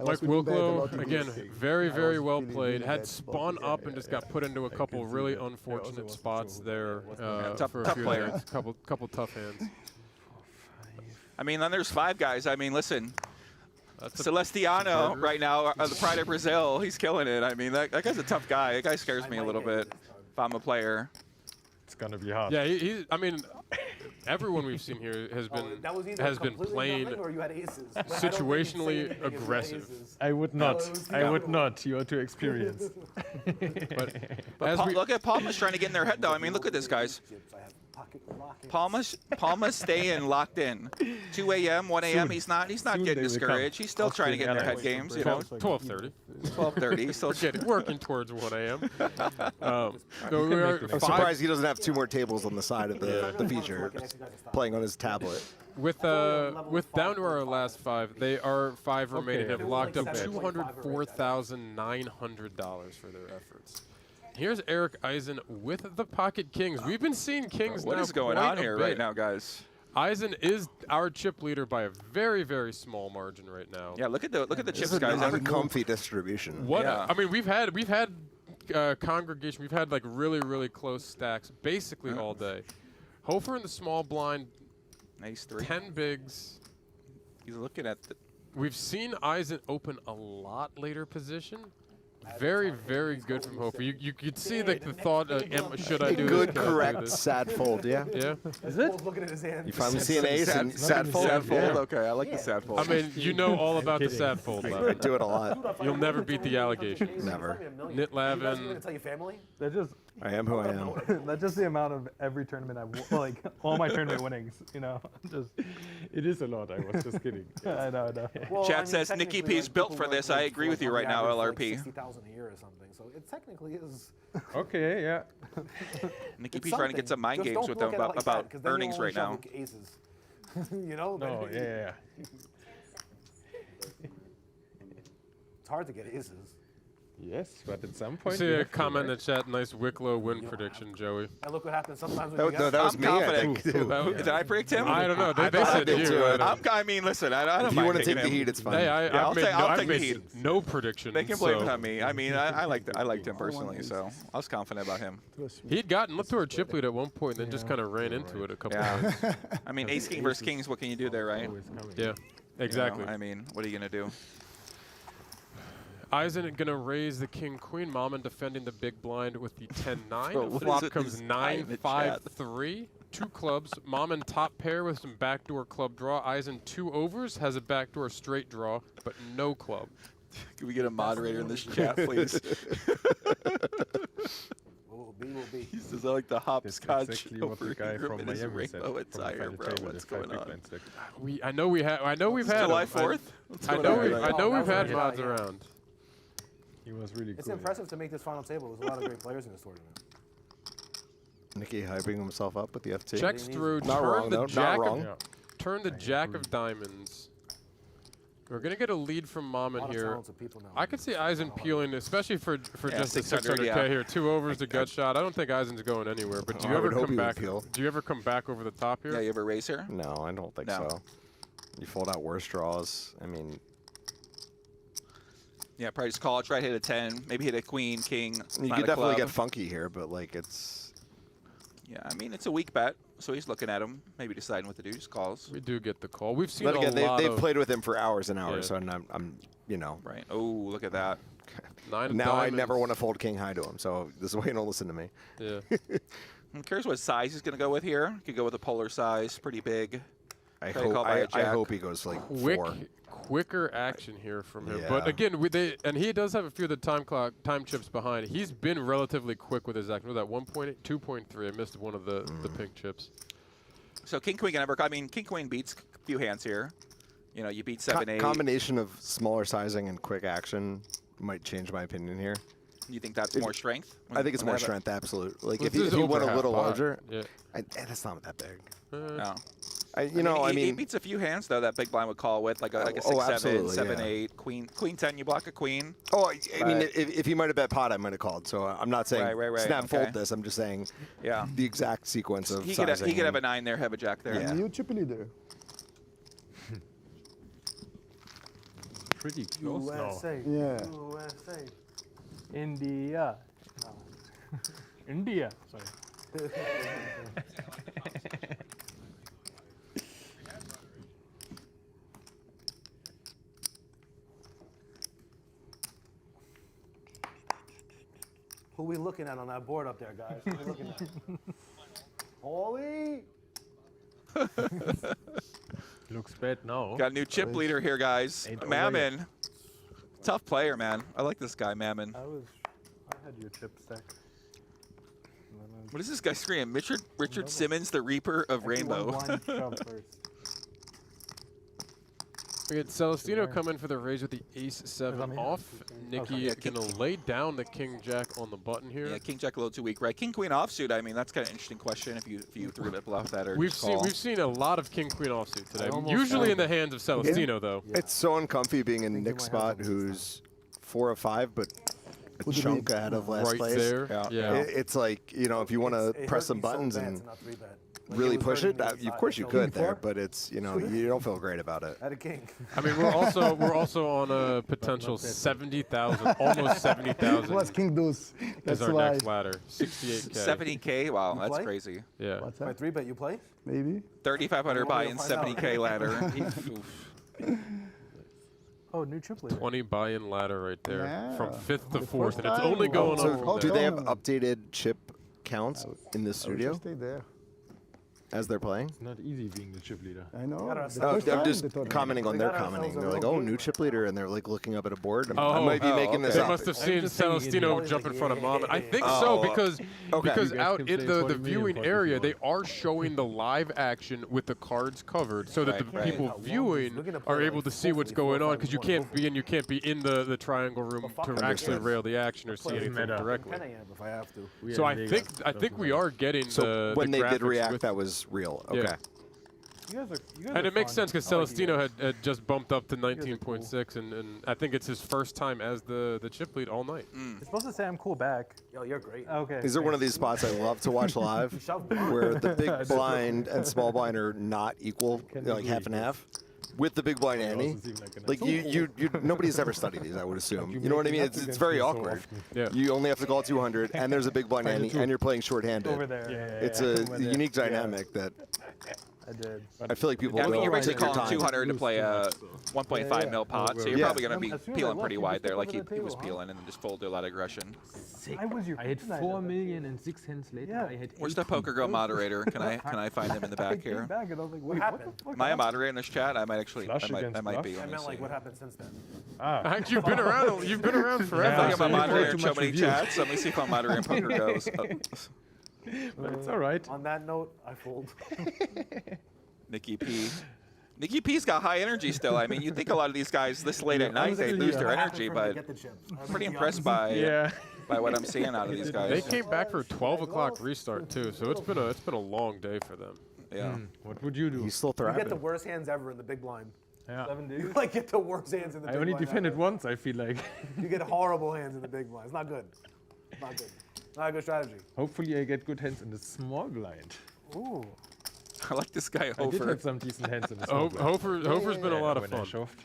Mike Wilklow, again, very, very well played. Had spun up and just got put into a couple really unfortunate spots there for a few hands. Couple tough hands. I mean, then there's 5 guys. I mean, listen. Celestino right now, the pride of Brazil, he's killing it. I mean, that guy's a tough guy. That guy scares me a little bit if I'm a player. It's going to be hard. Yeah, I mean, everyone we've seen here has been playing situationally aggressive. I would not. I would not. You are too experienced. But look at Palma's trying to get in their head, though. I mean, look at this, guys. Palma's staying locked in. 2 a.m., 1 a.m. He's not getting discouraged. He's still trying to get in their head games. You know, 12:30. 12:30. Still working towards 1 a.m. I'm surprised he doesn't have 2 more tables on the side of the feature, playing on his tablet. With down to our last 5, they are 5 remaining. Have locked up $204,900 for their efforts. Here's Erik Eisen with the pocket kings. We've been seeing kings. What is going on here right now, guys? Eisen is our chip leader by a very, very small margin right now. Yeah, look at the chips, This guys. is an uncomfy distribution. I mean, we've had congregation. We've had like really, really close stacks basically all day. Hofer in the small blind. Nice 3. 10 bigs. He's looking at the. We've seen Eisen open a lot later position. Very, very good from Hofer. You could see the thought, should I do good, this? correct, sad fold, yeah. Yeah. Is it? Looking at his hand. You finally see an ace and sad fold. Sad fold. Yeah. Okay, I like the sad fold. I mean, you know all about the sad fold. I do it a lot. You'll never beat the allegations. Never. Nit Lavin. Tell your family? They're just. I am who I am. That's just the amount of every tournament I've won, like all my tournament winnings. You know, it is a lot. I was just kidding. I know. Well, Chat says Nikki P's built for this. I agree with you right now, LRP. 60,000 a year or something. So it technically is. Okay, yeah. Nikki P trying to get some mind games with them about earnings right now. Aces. You know. Oh yeah. It's hard to get aces. Yes, but at some point. See a comment in the chat. Nice Wicklow win prediction, Joey. And look what happens sometimes when No, you that was I'm me. confident. I think. Did I predict him? I don't know. They said you. I mean, listen, I don't If you mind want to taking take the him. heat, it's fine. Hey, I'll take the made heat. no prediction. They can blame it on me. I mean, I liked him personally, so I was confident about him. He'd gotten up to our chip lead at one point, and then just kind of ran into it a couple times. I mean, ace king versus kings. What can you do there, right? Yeah, exactly. You know, I mean, what are you gonna do? Eisen gonna raise the king queen. Mammen defending the big blind with the 10-9. Bro, what Flop is it, comes this guy in the 9-5-3. 2 clubs. Mammen top pair with some backdoor club draw. Eisen 2 overs, has a backdoor straight draw, but no club. Can we get a moderator in this chat, please? Will be. He says I like the hopscotch exactly what over the guy here from in his Miami said rainbow from attire, the bro. table, What's the 5 going big on? blind stack. I know we've had. July them. 4th? I know we've had mods around. He was really It's cool. impressive to make this final table. There's a lot of great players in this tournament. Nicky hyping himself up with the FT. Checks through. Not wrong, though. Not wrong. Turn the jack of diamonds. We're gonna get a lead from Mammen here. I could see Eisen peeling, especially for just the 600K here. 2 overs to gut shot. I don't think Eisen's going anywhere. But do you ever come back? Do you ever come back over the top here? Yeah, you ever raise here? No, I don't think so. You fold out worse draws. I mean. Yeah, probably just call it. Try to hit a 10. Maybe hit a queen, king. You could definitely get funky here, but like it's. Yeah, I mean it's a weak bet, so he's looking at him, maybe deciding what to do. Just calls. We do get the call. We've seen But again, a lot they've played with him for hours and hours, Yeah. so I'm, you know. Right. Oh, look at that. 9 of Now I diamonds. never want to fold king high to him, so this is why you don't listen to me. Yeah. I'm curious what size he's going to go with here. Could go with a polar size, pretty big. I Try to call hope, by a I jack. hope he goes like 4. Quicker action here from him. Yeah. But again, and he does have a few of the time chips behind. He's been relatively quick with his action. With that 1.8, 2.3. I missed one of the pink chips. So king queen can never. I mean, king queen beats a few hands here. You know, you beat 7-8. Combination of smaller sizing and quick action might change my opinion here. You think that's more strength? I think it's more strength, absolutely. Like Well, if this he is went over a little half pot. larger, Yeah. that's not that big. No. I he mean, beats a few hands though. That big blind would call with like a 6-7, absolutely, 7-8, queen 10. You block a queen. Oh, I mean, if he might have bet pot, I might have called. So I'm not saying Right, snap okay. fold this. I'm just saying the exact sequence of he sizing. could have a 9 there, have a jack there. Yeah. New chip leader. pretty close USA. now. Yeah. USA. India. No. India. Sorry. Who we looking at on that board up there, guys? Who we looking at? Holy! Looks bad now. Got a new chip leader here, guys. Mammen. Tough player, man. I like this guy, Mammen. I had your chip stack. What is this guy screaming? Richard Simmons, the Reaper of Rainbow. We get Celestino come in for the raise with the ace-7 off. Nicky gonna lay down the king-jack on the button here. Yeah, king-jack a little too weak, right? King-queen offsuit, I mean, that's kind of an interesting question if you 3-bet bluff that or We've just call. seen a lot of king-queen offsuit today. Usually in the hands of Celestino, though. It's so uncomfy being in Nick's spot, who's 4 of 5, but a chunk ahead of last Right place. there. Yeah. It's like, you know, if you want to press some buttons and really push it, of course you could there, but it's, you know, you don't feel great about it. At a king. I mean, we're also on a potential 70,000, almost 70,000. What's king deuce? Is our next ladder, 68K. 70K, wow, that's play? crazy. Yeah. What's My that? 3-bet, you play? Maybe. 3,500 buy-in, 70K ladder. Oh, new chip leader. 20 buy-in ladder right there, from Yeah. 5th to The 4th, first and it's time. only going So up from do there. they have updated chip counts in the I wish I studio stayed there. as they're playing? It's not easy being the chip leader. I know. Gotta The stop. first I'm time just they told me. commenting on We their got ourselves commenting. a They're like, real oh, game. new chip leader, and they're like looking up at a board. Oh, I might be making this They up. must have seen just saying Celestino in jump in front of Mammen. I think Oh, so because okay. because You guys out can in play the 20 million viewing poker area if they you are showing the live action with the cards covered so that the Right. people We're viewing gonna play are like able to see what's hopefully going on 4-5 because you one. can't be in the triangle room Well, fuck to it. actually Understood. rail the action or see Play anything meta. directly. 10 a.m. if I have to. So I think we are getting So the when they did graphics react, with- that was real. Yeah. Okay. You guys And are it makes fun. sense because I like you Celestino guys. had just bumped up to 19.6, and I think it's his first time as the chip lead all night. You're supposed to say I'm cool back. Yo, you're great. Okay. Is there one of these spots I love to watch live where the big blind and small blind are not equal, like half and half? With the big blind ante, like you nobody's ever studied these, I would assume. You know what I mean? It's very awkward. Yeah. You only have to call 200, and there's a big blind ante, and you're playing shorthanded. Over there. Yeah, It's a unique dynamic that I did. I feel like people Yeah, I mean, will you're basically take their calling time. 200 to play a 1.5 mil pot, so you're Yeah. probably going to be As soon as I peeling left, pretty you wide just there, look like over he the was table, peeling and then just folded a lot of aggression. I was your I had kid 4 million and 6 hands later. Yeah. I had Where's the 18. PokerGo moderator? Can I find him in the I back came here? back and I was like, wait, What what the happened? fuck? Am I a moderator in this chat? I might actually. Flush I might against be. bluff? Let I me meant like see. what happened since then. Ah. You've been around. You've been around I forever. think I'm a so you play moderator too in so much many review. chats. Let me see if I'm moderating PokerGo's. But it's all right. On that note, I fold. Nicky P. Nicky P's got high energy still. I mean, you think a lot of these guys this late at night they lose their energy, but I'm pretty impressed by what I'm seeing out of these guys. They came back for a 12 o'clock restart too, so it's been a long day for them. Yeah. What would you do? He's still You thriving. get the worst hands ever in the big blind. Yeah. You like get the worst hands in the I big only blind. defended ever. once, I feel like. You get horrible hands in the big blind. It's not good. Not good. Not a good strategy. Hopefully I get good hands in the small blind. Ooh. I like this guy, I did Hofer. have some decent hands in the small blind. Hofer's been a lot of When I fun. shoved.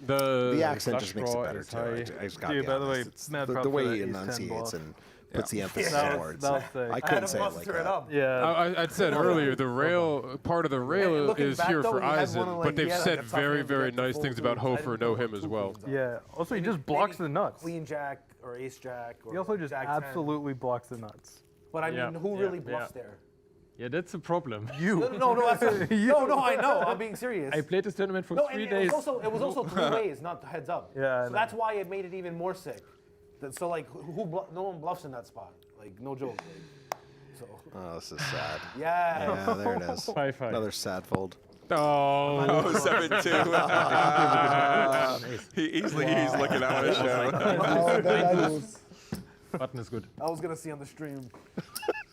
The accent flush just makes it draw better is too. high. I just gotta Dude, be by the honest. way, It's mad the props way for he that East 10 enunciates ball. and puts the emphasis Yeah. on words. That was sick. I I couldn't had to say it like muster it that. up. Yeah. I said earlier the rail part of the rail looking is back here though, for he had Eisen, one of, like, but they've he had, said like, a tough very hand to very get the nice full things about queens. I Hofer. didn't Know know him what as two well. queens are. Yeah. Also, he just blocks the nuts. Queen jack or ace jack. Or He also just jack 10. absolutely blocks the nuts. But I mean, Yeah, who yeah, really yeah. bluffs there? Yeah, that's the problem. You. No, that's no, I know. I'm being serious. I played this tournament for No, 3 and days. it was also 3 ways, not heads up. Yeah, I So know. that's why it made it even more sick. So like, no one bluffs in that spot. Like, no joke. Like, so. Oh, this is sad. Yeah. Yeah, there it is. High five. Another sad fold. Oh, 7-2. He's looking out the show. Oh, that was. Button is good. I was gonna see on the stream.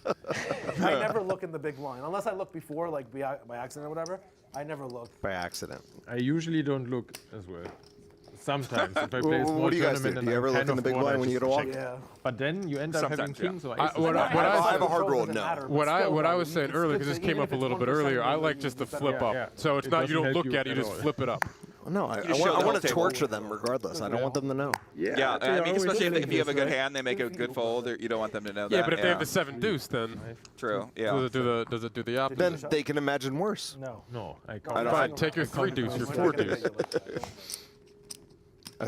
I never look in the big blind unless I look before, like by accident or whatever. I never look. By accident. I usually don't look as well. Sometimes, if I play a Well, small what do you guys tournament do? and Do you I'm ever look kind in the of big bored, blind I when you just get a walk? check. Yeah. But then you end up having Sometimes, yeah. kings or I- aces. what I- I have a hard rule of no. What I was saying earlier, because this came up a little bit earlier, I like just to flip up. yeah. So it's It not you doesn't don't help look you at it, you at just all. flip it up. No, I You show the want whole to table. torture them regardless. I don't want them to know. Yeah, I mean, especially if you have a good hand, they make a good fold. You don't want them to know that. Yeah, but if they have the 7 deuce, then true. Yeah. Does it do the opposite? Then they can imagine worse. No, I can't. Fine, take your 3 deuce, your 4 deuce.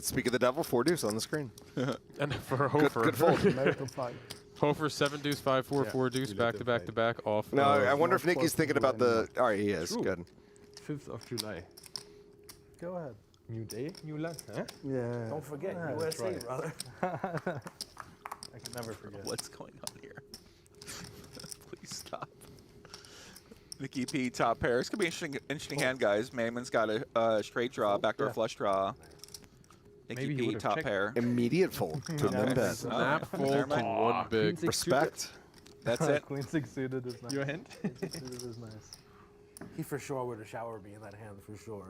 Speak of the devil, 4 deuce on the screen. And for Hofer. Good fold. Hofer 7 deuce 5 4 4 deuce back to back to back off. No, I wonder if Nicky's thinking about the. All right, he is. True. Good. 5th of July. Go ahead. New day, new luck, huh? Yeah. Don't forget, Yeah, that's USA, right. brother. I can never forget. What's going on here? Please stop. Nicky P top pair. This could be an interesting hand, guys. Mammen's got a straight draw, backdoor flush draw. Nicky P top pair. Immediate fold to Okay. them bet. Snap fold to 1 big. Respect. That's it. Queen 6 suited is nice. Your hint? Queen 6 suited is nice. He for sure would have shower me in that hand, for sure.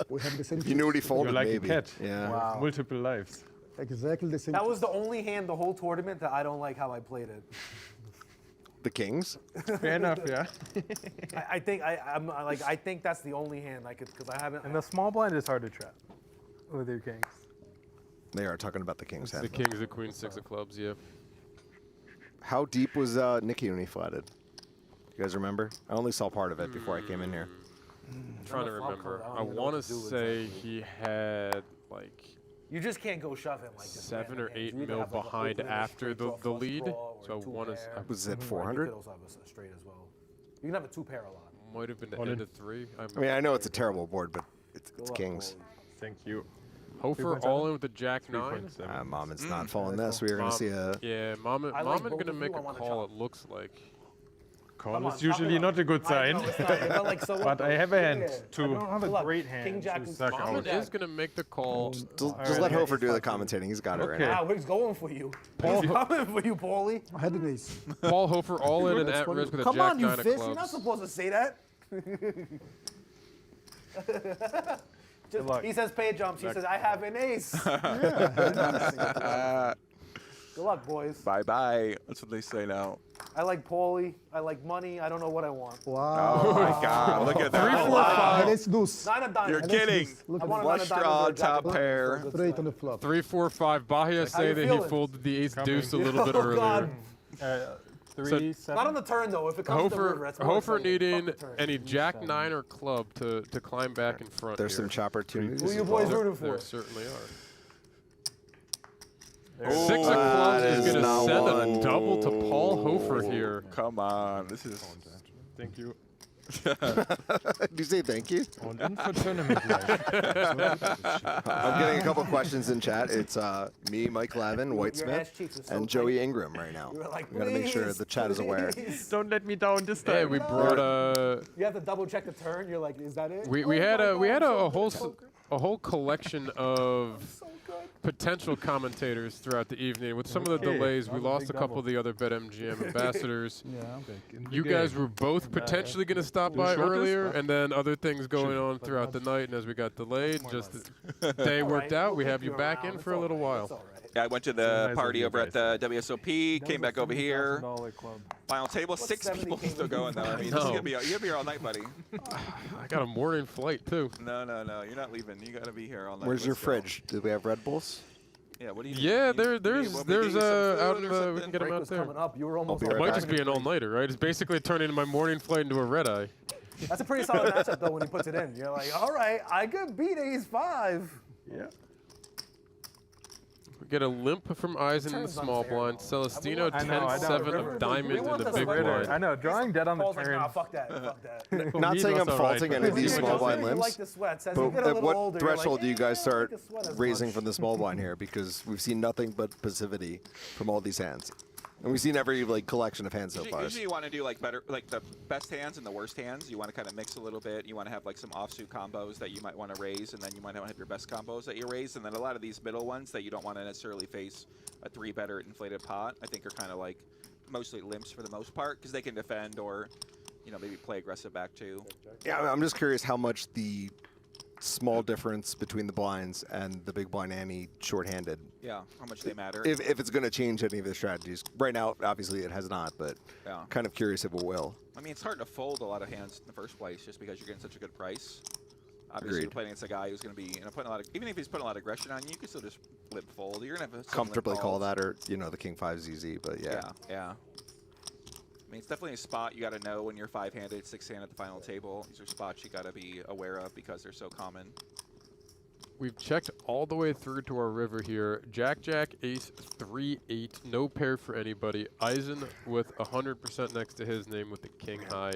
We have the same. You knew what he folded, You're like maybe. a cat. Yeah. Wow. Multiple lives. Exactly the same. That was the only hand the whole tournament that I don't like how I played it. The kings. Fair enough, yeah. I think I think that's the only hand I could, because I haven't. And the small blind is hard to trap with your kings. They are talking about the kings. The kings, the queen 6 of clubs, yeah. How deep was Nicky when he flatted? You guys remember? I only saw part of it before I came in here. I'm trying to remember. I want to say he had like. You just can't go shoving like this. 7 or 8 mil behind after the lead. So one is. Was it 400? You could also have a straight as well. You can have a 2-pair a lot. Might have been the end of 3. I mean, I know it's a terrible board, but it's kings. Thank you. Hofer all in with the Jack 9. Mammen's not falling this. We are going to see a. Yeah, Mammen going to make a call, it looks like. Call is usually not a good sign. But I have a hand too. I don't have a great hand. Mammen is going to make the call. Just let Hofer do the commentating. He's got it right now. Wow, he's going for you. He's coming for you, Paulie. I had an ace. Paul Hofer all in and at risk with a Come Jack on, you 9 of fish. clubs. You're not supposed to say that. He says pay jumps. He says, I have an ace. Good luck, boys. Bye-bye. That's what they say now. I like Paulie. I like money. I don't know what I want. Wow. Oh, my God. Look at that. 3, 4, 5. Let's deuce. 9 of diamonds. You're kidding. Look at Flush draw, top pair. Straight on the flop. 3, 4, 5. Bahia say that he feeling? folded the ace deuce a little bit Oh, earlier. God. 3, 7. Not on the turn, though. If it comes to the river, that's more Hofer exciting. needing Fuck the turn. any Jack 9 or club to climb back in front. There's here. some chopper opportunities. Who you boys rooting for? There certainly are. Oh, 6 of clubs is going to not send one. a double to Paul Hofer here. Come on. This is. Thank you. Do you say thank you? Und in for tournament life. I'm getting a couple questions in chat. It's me, Mike Lavin, Your ass Whitesmith, cheeks are so and Joey Ingram right now. You were like, We got to make sure please, the chat is aware. please. Don't let me down this time. Yeah, we brought You have to double check the turn. You're like, is that it? we had a whole collection of potential commentators throughout the evening. With some of the delays, we lost a couple of the other BetMGM ambassadors. You guys were both potentially going to stop by earlier, and then other things going on throughout the night. And as we got delayed, just the day worked out. We have you back in for a little while. Yeah, I went to the party over at the WSOP, came back over here. Final table, 6 people still going though. I mean, this is gonna be you're gonna be here all night, buddy. I got a morning flight too. No, you're not leaving. You gotta be here all night. Where's your Let's go. fridge? Do we have Red Bulls? Yeah, what do you? Yeah, need? there's Want me to get you some food out or in the we something? can get them Break out was there. coming up. You were almost. be It right might back. just be an all-nighter, right? It's basically turning my morning flight into a red eye. That's a pretty solid matchup though when he puts it in. You're like, all right, I could beat ace 5. Yeah. We get a limp from Eisen in the small blind. Celestino I know, I know. 10-7 of diamonds in the big River. blind. I know, drawing dead on the Paul's like, turn. nah, fuck that, fuck that. Not Me, saying I'm that's all right, faulting but- any of these You small just blind say you limbs. like the sweats. As But you get a at little what older, you're like, threshold do you guys "Eh, I don't start like the sweat as raising much." from the small blind here? Because we've seen nothing but passivity from all these hands. And we've seen every collection of hands so far. Usually you want to do like the best hands and the worst hands. You want to kind of mix a little bit. You want to have like some offsuit combos that you might want to raise, and then you might want to have your best combos that you raise, and then a lot of these middle ones that you don't want to necessarily face a 3-better inflated pot. I think are kind of like mostly limps for the most part because they can defend or maybe play aggressive back too. Yeah, I'm just curious how much the small difference between the blinds and the big blind ante shorthanded. Yeah, how much they matter. If it's going to change any of their strategies. Right now, obviously it has not, but Yeah. kind of curious if it will. I mean, it's hard to fold a lot of hands in the first place just because you're getting such a good price. Obviously, Agreed. you're playing against a guy who's going to be putting a lot of, even if he's putting a lot of aggression on you, you can still just limp fold. You're going to have some Comfortably limp call calls. that, or the king 5's easy, but yeah. Yeah. I mean, it's definitely a spot you got to know when you're 5-handed, 6-hand at the final table. These are spots you got to be aware of because they're so common. We've checked all the way through to our river here. Jack, ace, 3-8, no pair for anybody. Eisen with 100% next to his name with the king high.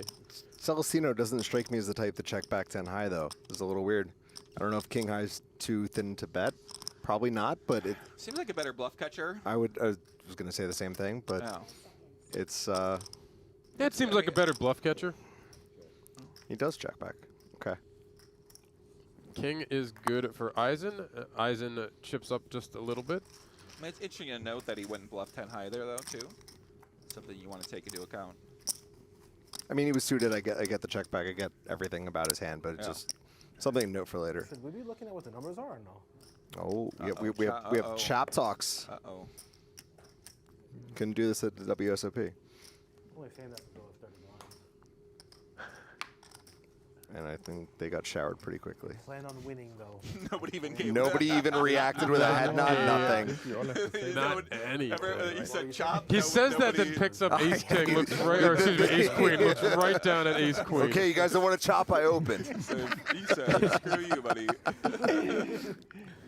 Celestino doesn't strike me as the type to check back 10 high, though. It's a little weird. I don't know if king high's too thin to bet. Probably not, but it Seems like a better bluff catcher. I was going to say the same thing, but it's... Yeah, it seems like a better bluff catcher. He does check back. Okay. King is good for Eisen. Eisen chips up just a little bit. I mean, it's interesting to note that he wouldn't bluff 10 high there, though, too. Something you want to take into account. I mean, he was suited. I get the check back. I get everything about his hand, but it's just something to note for later. Should we be looking at what the numbers are or no? Oh, yeah, we have chap talks. Uh-oh. Couldn't do this at the WSOP. I'm only saying that until it started going. And I think they got showered pretty quickly. Plan on winning, though. Nobody even came. Nobody even reacted with a head nod, nothing. Not any. He said chop. He says that, then picks up ace king, looks right, or excuse me, ace queen, looks right down at ace queen. Okay, you guys don't want to chop, I open. He said, screw you, buddy.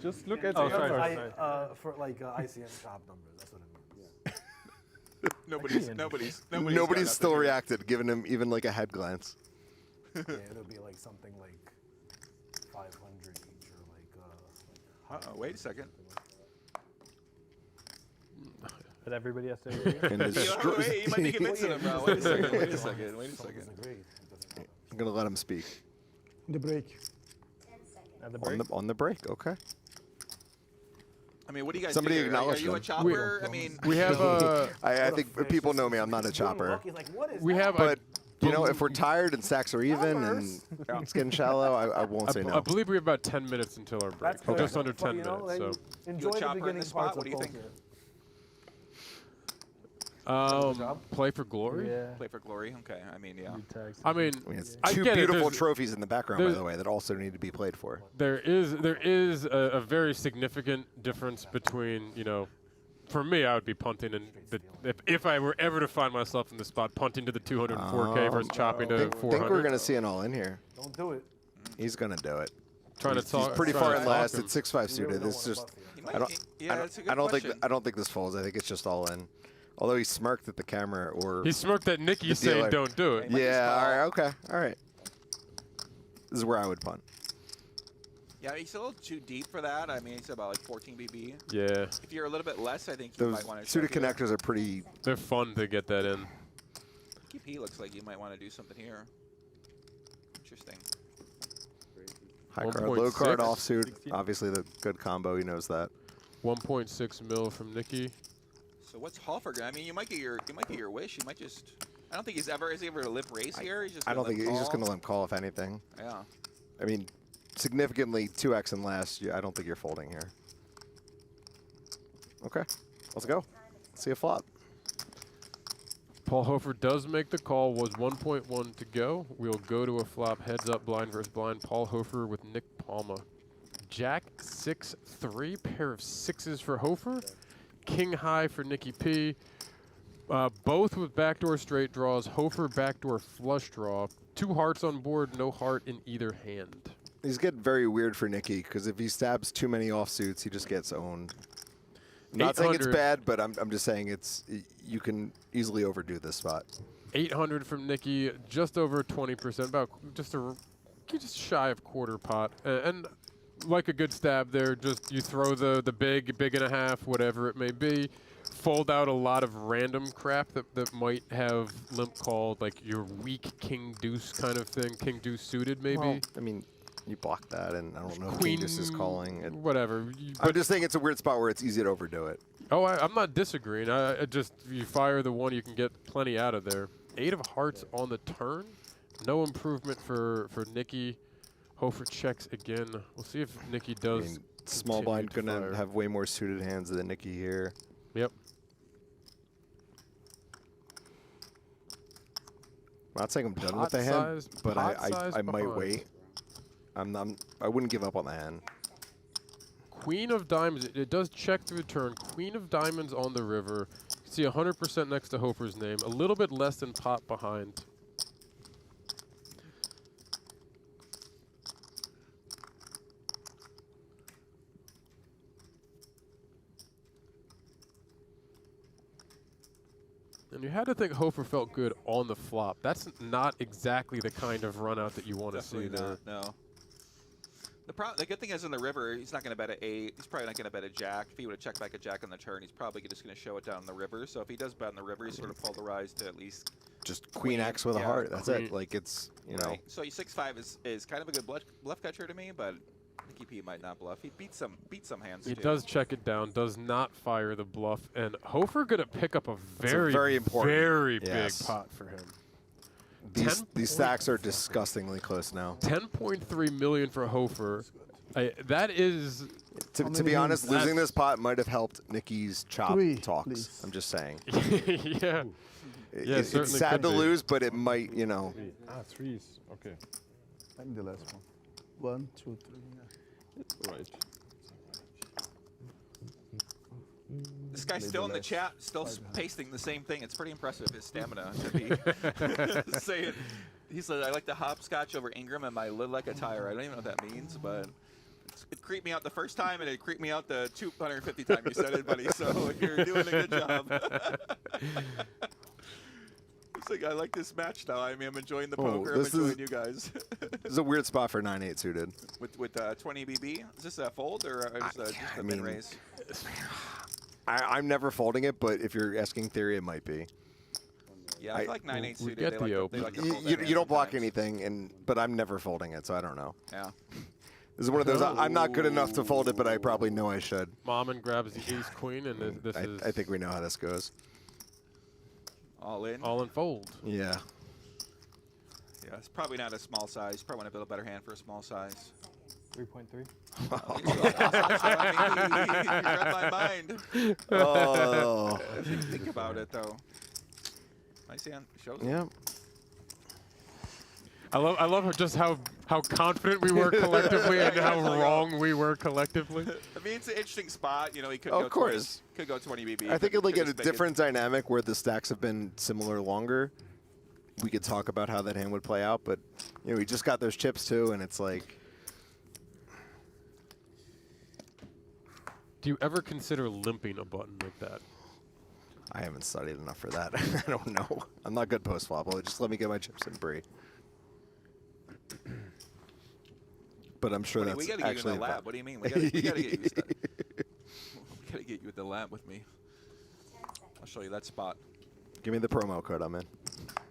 Just look at for ICM chop numbers. That's what it means. Nobody's still reacted, giving him even like a head glance. Yeah, it'll be like something like 500 each or like. Wait a second. But everybody has to agree. Wait, you might be convincing him, bro. Wait a second. I'm gonna let him speak. The break. On the break, okay. I mean, what do you guys Somebody do? acknowledge Are you a them. chopper? I mean, we have I think people know me. I'm not a chopper. We have but if we're tired and stacks are even and it's getting shallow, I won't say no. I believe we have about 10 minutes until our break. That's Just under 10 minutes. So. Enjoy the beginning parts of poker. Play for glory? Yeah. Play for glory? Okay, I mean, yeah. I mean, it's two beautiful trophies in the background, by the way, that also need to be played for. There is a very significant difference between, for me, I would be punting, and if I were ever to find myself in the spot, punting to the 204K versus chopping to 400. I think we're going to see an all in here. Don't do it. He's going to do it. He's pretty far in last. It's 6-5 suited. It's just I don't think this folds. I think it's just all in. Although he smirked at the camera, or he smirked at Nicky saying don't do it. Yeah. All right. Okay. All right. This is where I would punt. Yeah, he's a little too deep for that. I mean, he's about like 14 BB. Yeah. If you're a little bit less, I think you might want to. Suited connectors are pretty. They're fun to get that in. He looks like you might want to do something here. Interesting. High card, low card, offsuit. Obviously, the good combo. He knows that. 1.6 mil from Nicky. So what's Hofer? I mean, you might get your wish. You might just. I don't think is he ever to limp raise here. He's just. I don't think he's just going to limp call if anything. Yeah. I mean, significantly 2x and less. I don't think you're folding here. Okay, let's go. Let's see a flop. Paul Hofer does make the call. Was 1.1 to go. We'll go to a flop. Heads up, blind versus blind. Paul Hofer with Nick Palma. Jack 6-3. Pair of sixes for Hofer. King high for Nicky P. Both with backdoor straight draws. Hofer backdoor flush draw. 2 hearts on board, no heart in either hand. He's getting very weird for Nicky because if he stabs too many offsuits, he just gets owned. I'm not saying it's bad, but I'm just saying you can easily overdo this spot. 800 from Nicky, just over 20%, about just shy of quarter pot, and like a good stab there. Just you throw the big and a half, whatever it may be. Fold out a lot of random crap that might have limp called, like your weak king deuce kind of thing, king deuce suited maybe. Well, I mean, you block that, and I don't know if Queen, king deuce is calling it. Whatever. I'm just saying it's a weird spot where it's easy to overdo it. Oh, I'm not disagreeing. I just you fire the one, you can get plenty out of there. 8 of hearts on the turn. No improvement for Nicky. Hofer checks again. We'll see if Nicky does. I mean, small blind gonna have way more suited hands than Nicky here. Yep. I'm not saying I'm done with the hand, but I might wait. I wouldn't give up on the hand. Queen of diamonds. It does check through the turn. Queen of diamonds on the river. You see 100% next to Hofer's name. A little bit less than pot behind. And you had to think Hofer felt good on the flop. That's not exactly the kind of run out that you want to see there. No. The good thing is in the river, he's not going to bet a 8. He's probably not going to bet a jack. If he would have checked back a jack on the turn, he's probably just going to show it down the river. So if he does bet on the river, he's sort of polarized to at least just Queen X with a heart. That's it. Like it's Right. So 6-5 is kind of a good bluff catcher to me, but I think he might not bluff. He beat some hands. He does check it down, does not fire the bluff, and Hofer gonna pick up a very important, very big pot for him. These stacks are disgustingly close now. 10.3 million for Hofer. That is. To be honest, losing this pot might have helped Nicky's chop talks. Please. I'm just saying. Yeah. It's sad to lose, but it might, threes. Okay. I'm the last one. 1, 2, 3. Right. This guy's still in the chat, still pasting the same thing. It's pretty impressive, his stamina to be saying. He said, I like to hopscotch over Ingram and my lid like a tire. I don't even know what that means, but it creeped me out the first time, and it creeped me out the 250 time you said it, buddy. So you're doing a good job. It's like, I like this match now. I mean, I'm enjoying the poker. I'm enjoying you guys. This is a weird spot for 9-8 suited. With 20 BB? Is this a fold or just a min raise? I'm never folding it, but if you're asking theory, it might be. Yeah, I like 9-8 suited. Get the open. You don't block anything, but I'm never folding it, so I don't know. Yeah. This is one of those, I'm not good enough to fold it, but I probably know I should. Mammen grabs the ace-queen, and this is... I think we know how this goes. All in? All in fold. Yeah. Yeah, it's probably not a small size. Probably want to build a better hand for a small size. 3.3. You read my mind. Oh. Think about it, though. Nice hand. Shows it. Yeah. I love just how confident we were collectively and how wrong we were collectively. I mean, it's an interesting spot. He could Of go course. 20, could go 20 BB. I think like in a different dynamic where the stacks have been similar longer, we could talk about how that hand would play out. But we just got those chips too, and it's like. Do you ever consider limping a button like that? I haven't studied enough for that. I don't know. I'm not good post flop. Just let me get my chips in Brie. But I'm sure that's we gotta actually get you in the lab. What do you mean? We gotta get you. We gotta get you at the lab with me. I'll show you that spot. Give me the promo code. I'm in.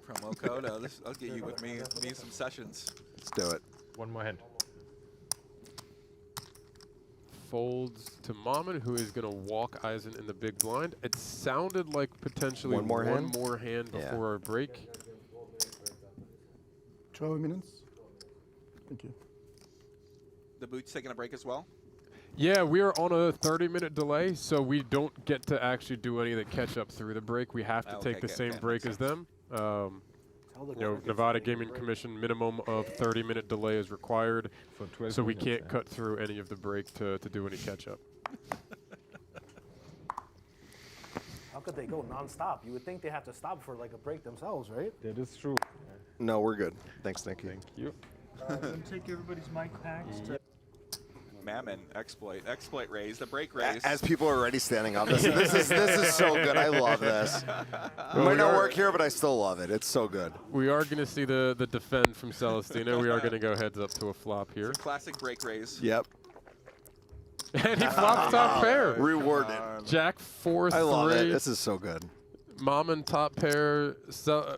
Promo code. I'll get you with me. Me some sessions. Let's do it. One more hand. Folds to Mammen, who is going to walk Eisen in the big blind. It sounded like potentially one more hand before our break. 12 minutes. Thank you. The boot's taking a break as well? Yeah, we are on a 30-minute delay, so we don't get to actually do any of the catch-up through the break. We have to take the same break as them. Nevada Gaming Commission minimum of 30-minute delay is required, so we can't cut through any of the break to do any catch-up. How could they go non-stop? You would think they have to stop for like a break themselves, right? That is true. No, we're good. Thanks, Nicky. Thank you. Take everybody's mic packs. Mammen, exploit raise, the break raise. As people are already standing up, this is so good. I love this. It might not work here, but I still love it. It's so good. We are going to see the defend from Celestino. We are going to go heads up to a flop here. It's a classic break raise. Yep. And he flops top pair. Rewarded. Jack 4-3. I love it. This is so good. Mammen top pair. So,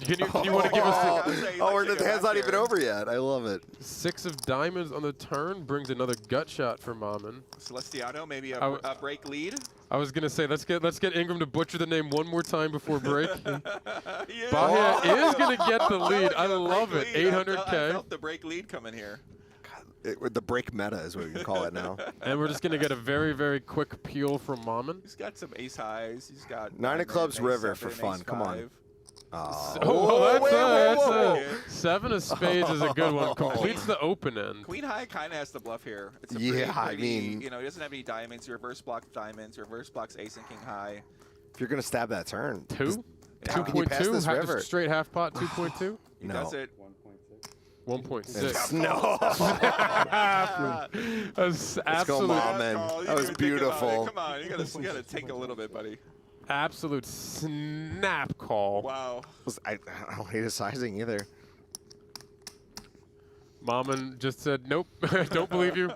can you want to give us the hand's not even over yet. I love it. 6 of diamonds on the turn brings another gut shot for Mammen. Celestino, maybe a break lead. I was gonna say let's get Ingram to butcher the name one more time before break. Yeah. Bahia is gonna get the lead. I love it. 800K. I felt the break lead coming here. The break meta is what we can call it now. And we're just gonna get a very, very quick peel from Mammen. He's got some ace highs. He's got 9 of clubs river for fun. Come on. That's seven of spades is a good one. Completes the open end. Queen high kind of has to bluff here. It's a Yeah, I pretty, mean, you know, he doesn't have any diamonds. He reverse blocks diamonds. Reverse blocks ace and king high. If you're gonna stab that turn, two, how can you pass this river? Straight half pot, 2.2. He does it. 1.6. No. That's Let's go, Mammen. That was beautiful. Come on, you gotta take a little bit, buddy. Absolute snap call. Wow. I don't hate his sizing either. Mammen just said, nope, don't believe you.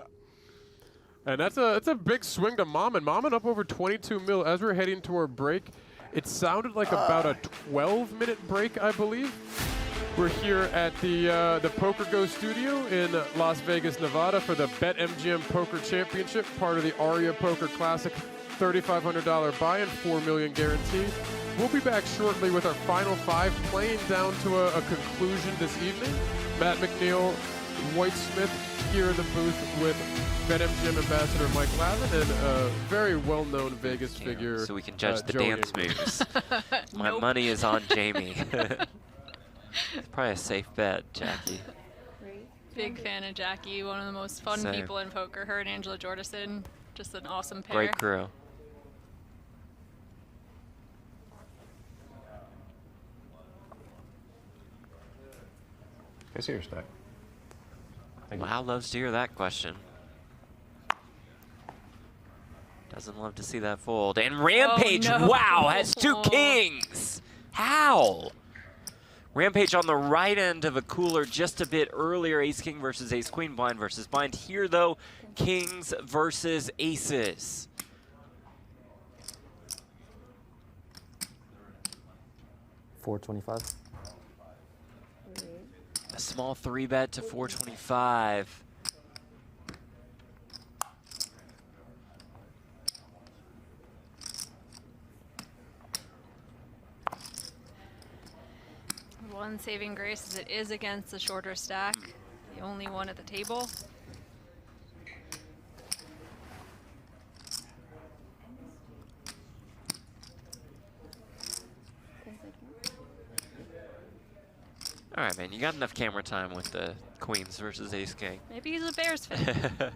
And that's a big swing to Mammen. Mammen up over 22 mil as we're heading to our break. It sounded like about a 12-minute break, I believe. We're here at the PokerGO Studio in Las Vegas, Nevada for the BetMGM Poker Championship, part of the ARIA Poker Classic. $3,500 buy-in, $4 million guaranteed. We'll be back shortly with our final five, playing down to a conclusion this evening. Matt McNeil, White Smith here in the booth with BetMGM ambassador Mike Lavin and a very well-known Vegas figure. So we can judge the Joey dance moves. My money is on Jamie. It's probably a safe bet, Jackie. Big fan of Jackie, one of the most fun Same. people in poker. Her and Angela Jordison, just an awesome pair. Great crew. I see your stack. Wow, loves to hear that question. Doesn't love to see that fold. And Rampage, no. wow, has two kings. How? Rampage on the right end of a cooler just a bit earlier. Ace-King versus Ace-Queen, blind versus blind. Here, though, kings versus aces. $425. A small 3-bet to 425. One saving grace is it is against the shorter stack, the only one at the table. All right, man, you got enough camera time with the queens versus ace-king. Maybe he's a Bears fan.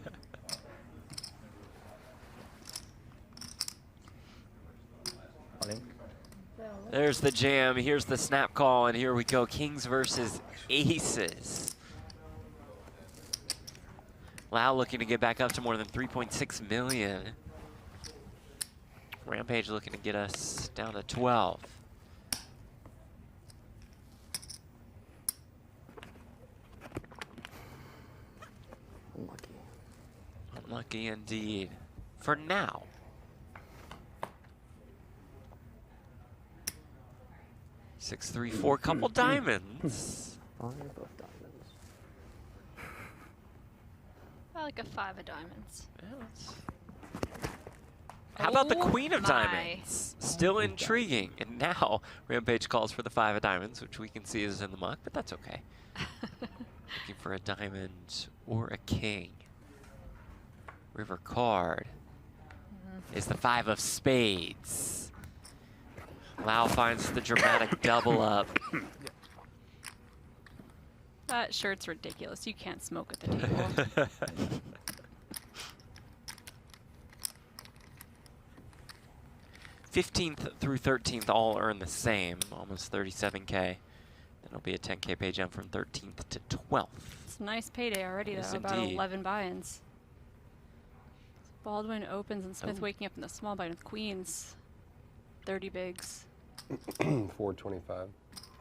There's the jam, here's the snap call, and here we go, kings versus aces. Lau looking to get back up to more than 3.6 million. Rampage looking to get us down to 12. Unlucky. Unlucky indeed. For now. Six, three, four, couple diamonds. Oh, you're both diamonds. I like a 5 of diamonds. How about the Oh queen of my. diamonds? Still intriguing. And now Rampage calls for the 5 of diamonds, which we can see is in the muck, but that's okay. Looking for a diamond or a king. River card is the 5 of spades. Lau finds the dramatic double up. That shirt's ridiculous. You can't smoke at the table. 15th through 13th all earn the same, almost 37K. Then it'll be a 10K pay jump from 13th to 12th. It's a nice payday already, though. Yes, About indeed. 11 buy-ins. Baldwin opens and Smith Oh. waking up in the small blind with queens. 30 bigs. 425.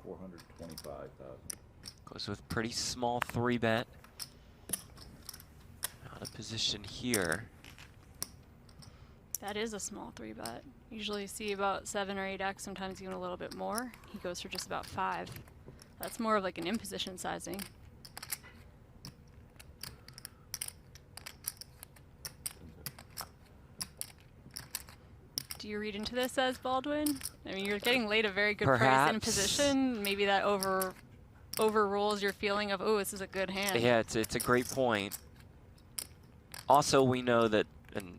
425,000. Goes with pretty small 3-bet. Out of position here. That is a small 3-bet. Usually you see about 7 or 8x, sometimes even a little bit more. He goes for just about 5. That's more of like an imposition sizing. Do you read into this as Baldwin? I mean, you're getting laid a very good price in Perhaps. position. Maybe that overrules your feeling of, oh, this is a good hand. Yeah, it's a great point. Also, we know that, and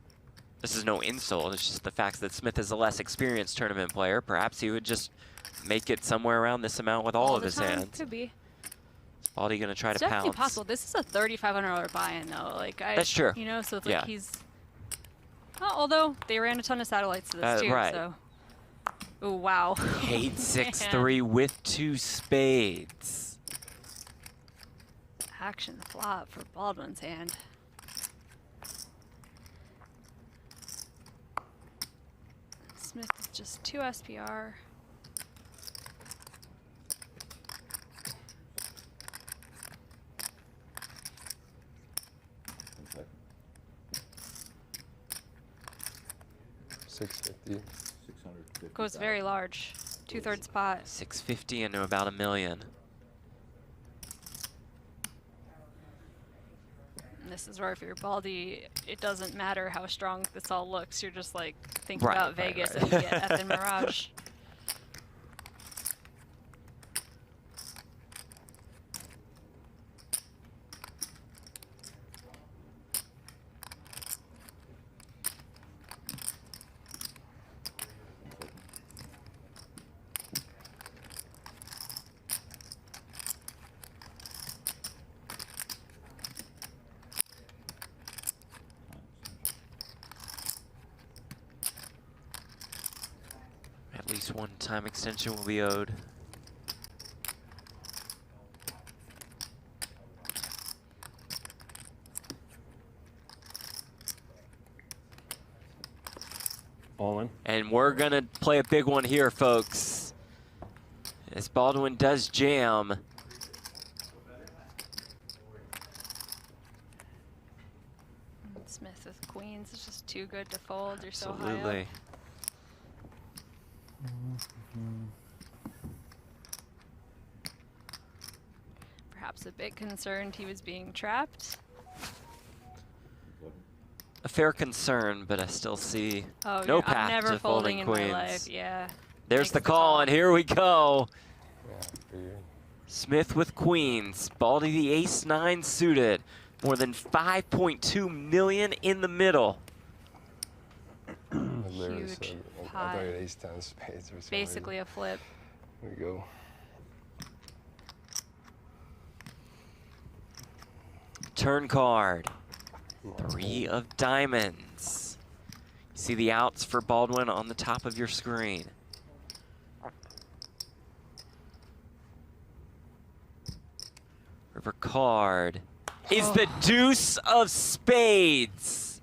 this is no insult. It's just the fact that Smith is a less experienced tournament player. Perhaps he would just make it somewhere around this amount with all of his hands. Could be. Is Baldy going to try It's to definitely pounce? possible. This is a $3,500 buy-in though. Like That's true. You know, so it's Yeah. like he's. Oh, although they ran a ton of satellites to this too. Right. So. Oh wow. 8-6-3 with 2 spades. Action flop for Baldwin's hand. Smith is just 2 SPR. $650. Goes very large. 2/3 pot. 650 into about $1 million. And this is where if you're Baldy, it doesn't matter how strong this all looks. You're just like thinking Right, about right, Vegas right. and you get effing Mirage. At least one time extension will be owed. All in. And we're going to play a big one here, folks. As Baldwin does jam. Smith with queens is just too good to fold. You're so high up. Absolutely. Perhaps a bit concerned he was being trapped. A fair concern, but I still see Oh, no yeah, path I'm never to folding folding in queens. my life. Yeah. There's Makes the call, and here we go. Yeah, Smith with queens. Baldy the ace-9 suited. More than 5.2 million in the middle. I literally Huge said, I pot. thought you had ace-10 spades or something. Basically a flip. There we go. Turn card. 3 of diamonds. You see the outs for Baldwin on the top of your screen. River card is the deuce of spades.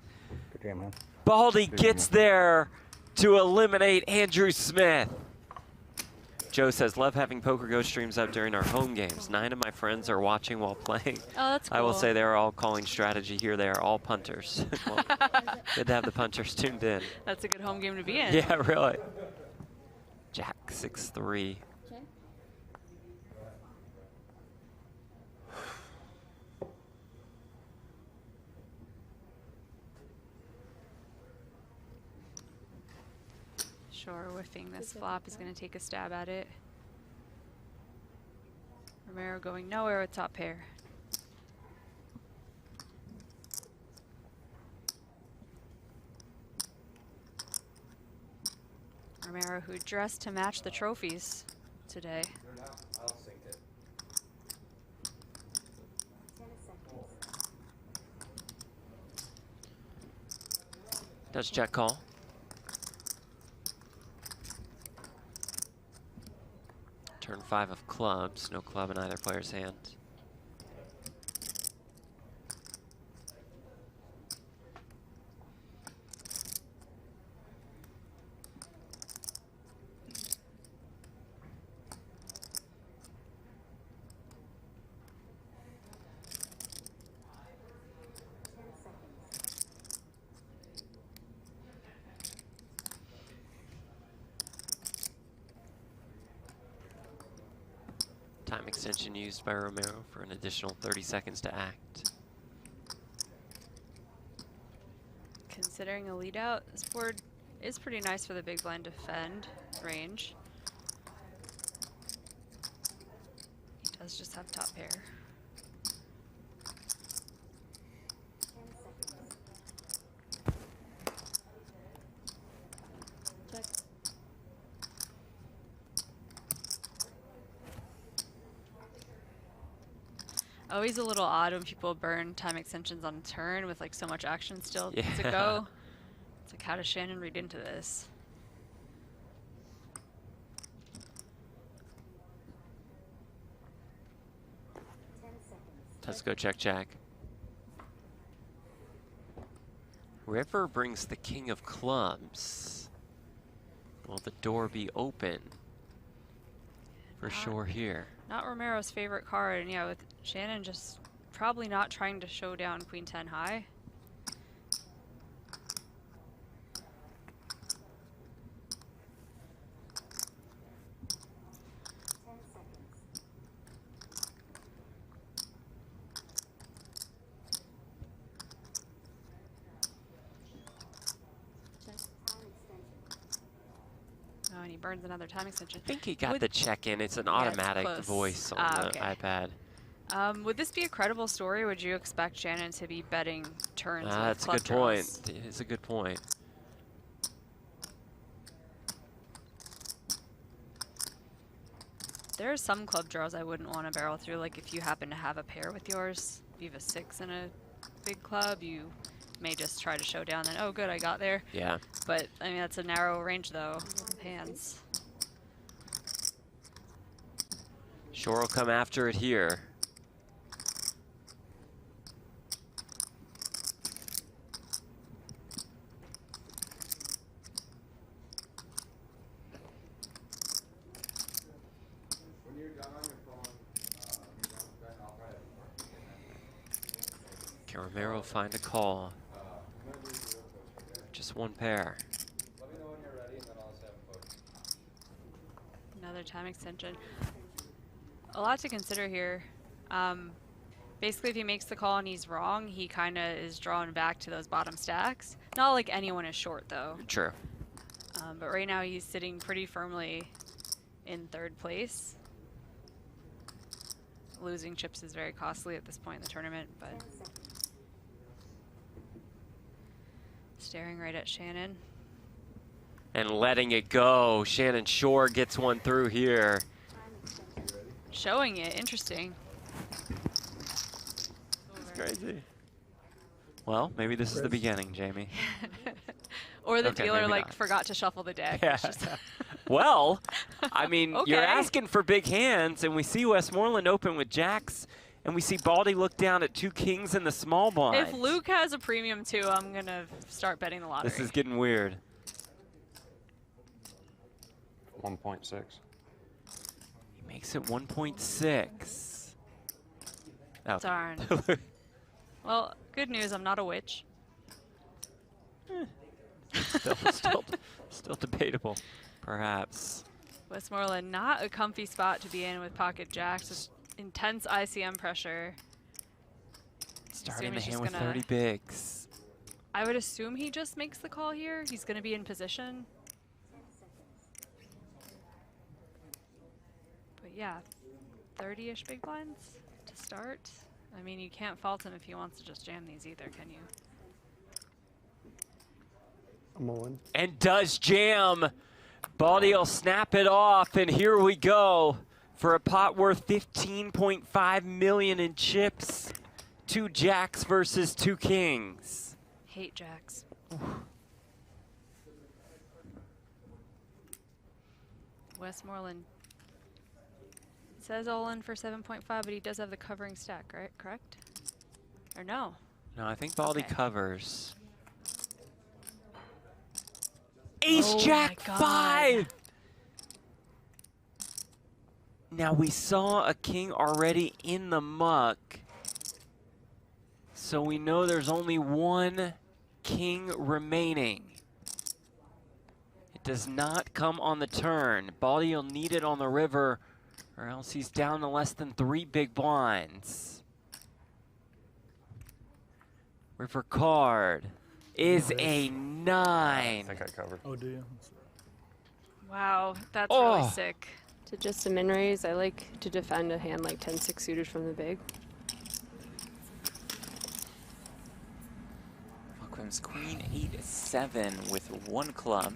Good game, man. Baldy gets there to eliminate Andrew Smith. Joe says, love having PokerGo streams up during our home games. 9 of my friends are watching while playing. Oh, that's I will cool. say they're all calling strategy here. They are all punters. Well, good to have the punters tuned in. That's a good home game to be in. Yeah, really. Jack 6-3. Sure, whiffing this flop is going to take a stab at it. Romero going nowhere with top pair. Romero, who dressed to match the trophies today. Does check call. Turn 5 of clubs, no club in either player's hand. Time extension used by Romero for an additional 30 seconds to act. Considering a lead out, this board is pretty nice for the big blind defend range. He does just have top pair. Always a little odd when people burn time extensions on turn with like so much action still to go. It's like, how does Shannon read into this? Let's go check. River brings the king of clubs. Will the door be open? For sure here. Not Romero's favorite card, and yeah, with Shannon just probably not trying to show down Queen 10 high. Oh, and he burns another time extension. I think he got the check-in. It's an automatic voice on the iPad. Would this be a credible story? Would you expect Shannon to be betting turns? That's a good point. It's a good point. There are some club draws I wouldn't want to barrel through. Like if you happen to have a pair with yours, if you have a 6 in a big club, you may just try to show down. Then, oh, good, I got there. Yeah. But I mean, that's a narrow range though. Of hands. Shore will come after it here. Can Romero find a call? Just one pair. Another time extension. A lot to consider here. Basically, if he makes the call and he's wrong, he kind of is drawn back to those bottom stacks. Not like anyone is short, though. True. But right now, he's sitting pretty firmly in 3rd place. Losing chips is very costly at this point in the tournament, but staring right at Shannon. And letting it go. Shannon Shore gets one through here. Showing it, interesting. It's crazy. Well, maybe this is the beginning, Jamie. Or the Okay, dealer maybe like not. forgot to shuffle the deck. Yeah. It's just Well, I mean, you're Okay. asking for big hands, and we see Westmoreland open with jacks, and we see Baldy look down at 2 kings in the small blind. If Luke has a premium too, I'm gonna start betting the lottery. This is getting weird. 1.6. He makes it 1.6. Oh. Darn. Well, good news, I'm not a witch. Still debatable, perhaps. Westmoreland, not a comfy spot to be in with pocket jacks. Just intense ICM pressure. Starting Assume the he's hand just with gonna- 30 bigs. I would assume he just makes the call here. He's going to be in position. But yeah, 30-ish big blinds to start. I mean, you can't fault him if he wants to just jam these either, can you? I'm on. And does jam. Baldy will snap it off, and here we go for a pot worth 15.5 million in chips. 2 jacks versus 2 kings. Hate jacks. Westmoreland says all in for 7.5, but he does have the covering stack, right? Correct? Or no? No, I think Baldy Okay. covers. Ace Oh Jack my God. 5! Now we saw a king already in the muck. So we know there's only 1 king remaining. It does not come on the turn. Baldy will need it on the river, or else he's down to less than 3 big blinds. River card is a 9. I think I covered. Oh, do you? Wow, that's Oh. really sick. To just a min raise, I like to defend a hand like 10-6 suited from the big. Queen's Queen 8-7 with 1 club.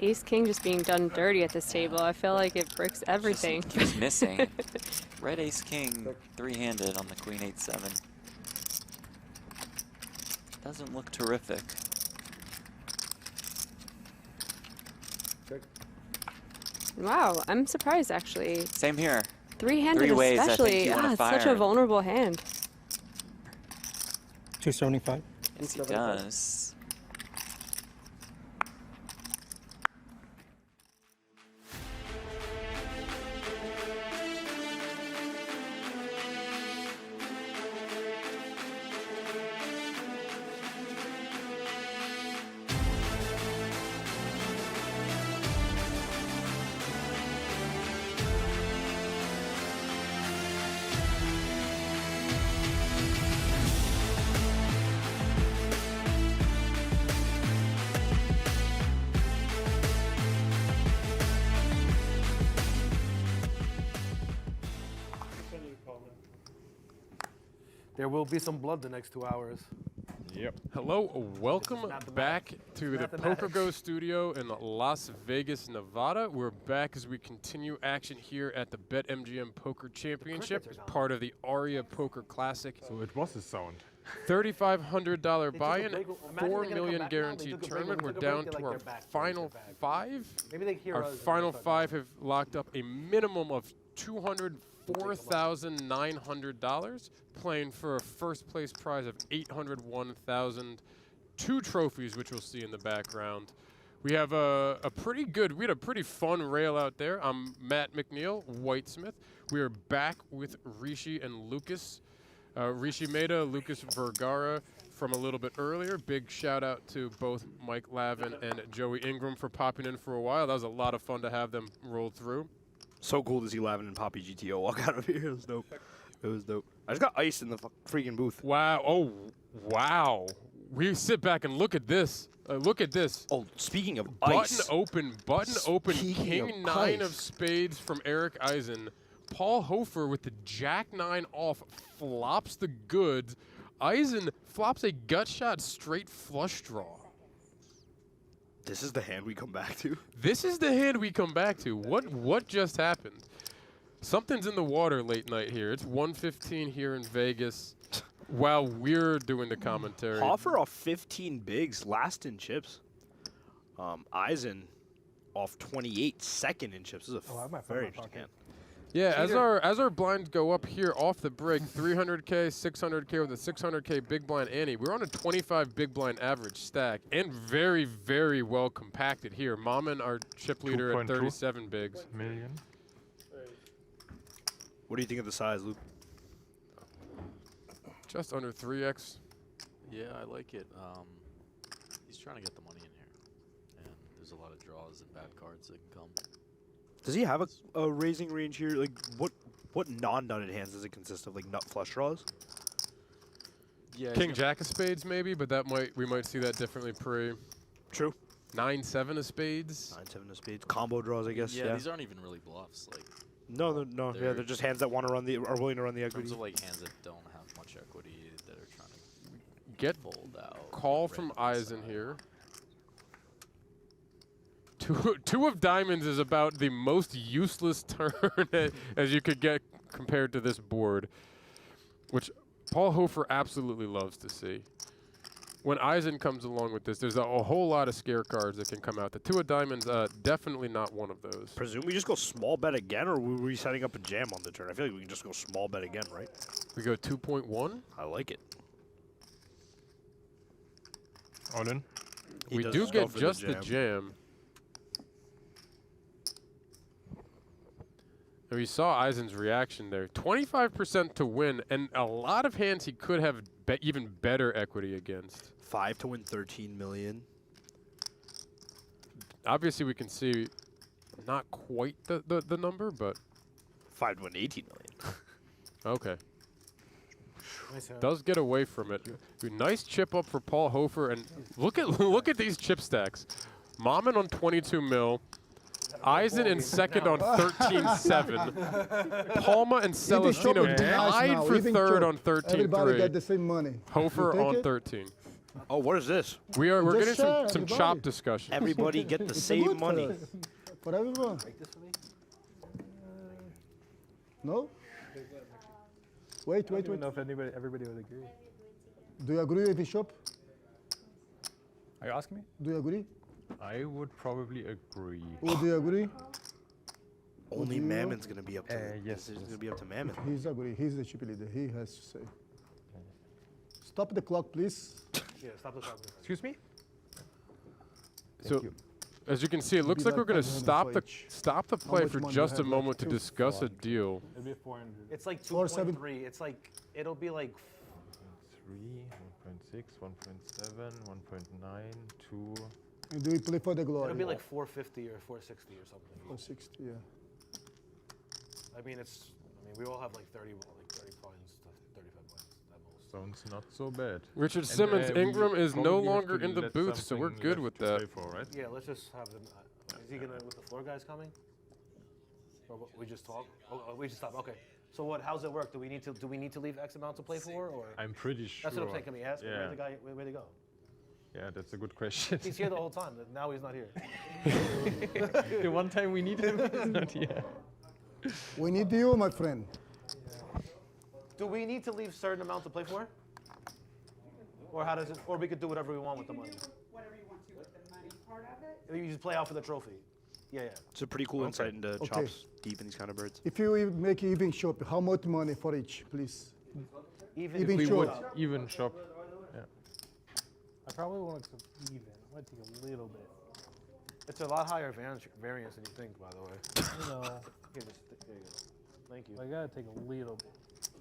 Ace King just being done dirty at this table. I feel like it bricks everything. Just missing. Red Ace King three-handed on the Queen 8-7. Doesn't look terrific. Wow, I'm surprised actually. Same here. Three-handed Three ways, especially. I think It's such a vulnerable hand. 275. Yes, he does. There will be some blood the next 2 hours. Yep. Hello, welcome back to the PokerGO Studio in Las Vegas, Nevada. We're back as we continue action here at the BetMGM Poker Championship as part of the ARIA Poker Classic. So it was a sound. $3,500 buy-in, $4 million guaranteed tournament. We're down to our final five. Our final five have locked up a minimum of $204,900, playing for a first place prize of $801,000. 2 trophies, which we'll see in the background. We have we had a pretty fun rail out there. I'm Matt McNeil, Whitesmith. We are back with Rishi and Lucas. Rishi Mehta, Lucas Vergara from a little bit earlier. Big shout out to both Mike Lavin and Joey Ingram for popping in for a while. That was a lot of fun to have them roll through. So cool to see Lavin and Poppy GTO walk out of here. It was dope. It was dope. I just got ice in the freaking booth. Wow. Oh, wow. We sit back and look at this. Look at this. Oh, speaking of ice. Button open. King 9 of spades from Erik Eisen. Paul Hofer with the Jack 9 off flops the goods. Eisen flops a gut shot straight flush draw. This is the hand we come back to? This is the hand we come back to. What just happened? Something's in the water late night here. It's 1:15 here in Vegas while we're doing the commentary. Hofer off 15 bigs, last in chips. Eisen off 28, second in chips. This is a very interesting hand. Yeah, as our blinds go up here off the break, 300K, 600K with a 600K big blind ante. We're on a 25 big blind average stack and very, very well compacted here. Mammen, our chip leader at 37 bigs. Million. What do you think of the size, Luke? Just under 3x. Yeah, I like it. He's trying to get the money in here, and there's a lot of draws and bad cards that can come. Does he have a raising range here? Like, what non-nutted hands does it consist of? Like nut flush draws? Yeah. King Jack of spades maybe, but we might see that differently pre. True. 9-7 of spades. 9-7 of spades. Combo draws, I guess. Yeah, these aren't even really bluffs. Like. No. Yeah, they're just hands that want to run are willing to run the equity. In terms of like hands that don't have much equity that are trying to get fold out. Call from Eisen here. Two of diamonds is about the most useless turn as you could get compared to this board, which Paul Hofer absolutely loves to see. When Eisen comes along with this, there's a whole lot of scare cards that can come out. The 2 of diamonds, definitely not one of those. Presume we just go small bet again, or were we setting up a jam on the turn? I feel like we can just go small bet again, right? We go 2.1. I like it. All in. We do get just the jam. And we saw Eisen's reaction there. 25% to win, and a lot of hands he could have even better equity against. 5 to win 13 million. Obviously, we can see not quite the number, but 5 to win 18 million. Okay. Does get away from it. Nice chip up for Paul Hofer, and look at these chip stacks. Mammen on 22 mil. Eisen in second on 13-7. Palma and Celestino tied for third on 13-3. Everybody got the same money. Hofer on 13. Oh, what is this? We're Just getting share, some everybody. chop discussion. Everybody get the It's same good money. For everyone. No? Wait. I don't know if everybody would agree. Do you agree with the shop? Are you asking me? Do you agree? I would probably agree. Or do you agree? Only you? Mammen's going to be up to yes. It's going to be up to Mammen. He's agree. He's the chip leader. He has to say. Stop the clock, please. Yeah, stop the clock. Excuse me? So, as you can see, it looks like we're going to stop the play much for money just you a have moment left? to discuss a deal. It'd be 400. It's like 4.7. 2.3. It's like, it'll be like 3, 1.6, 1.7, 1.9, 2. And do we play for the glory? It'll be like 450 or 460 or something. 460, yeah. I mean, we all have like 30 points, 35 points at most. Sounds not so bad. Richard And, Simmons, Ingram is no probably have longer to in the let booth, so we're something good left with to that. play for, right? Yeah, let's just have them. Is he gonna with the floor guys coming? Or we just talk? Oh, we just stop. Okay. So what? How's it work? Do we need to leave X amount to play for, or? I'm pretty sure. That's what I'm saying. Can we ask? Yeah. Where'd he go? Yeah, that's a good question. He's here the whole time. Now he's not here. The one time we need him, he's not here. We need you, my friend. Do we need to leave certain amount to play for? Or how does it? Or we could do whatever we want with the money. Whatever you want to with the money part of it. You just play out for the trophy. Yeah. It's a pretty cool insight into chops deep in these kind of birds. If you make even shop, how much money for each, please? Even If we shop. would even shop. Yeah. I probably want to even. I might take a little bit. It's a lot higher variance than you think, by the way. You know. Here, there you go. Thank you. I gotta take a little bit.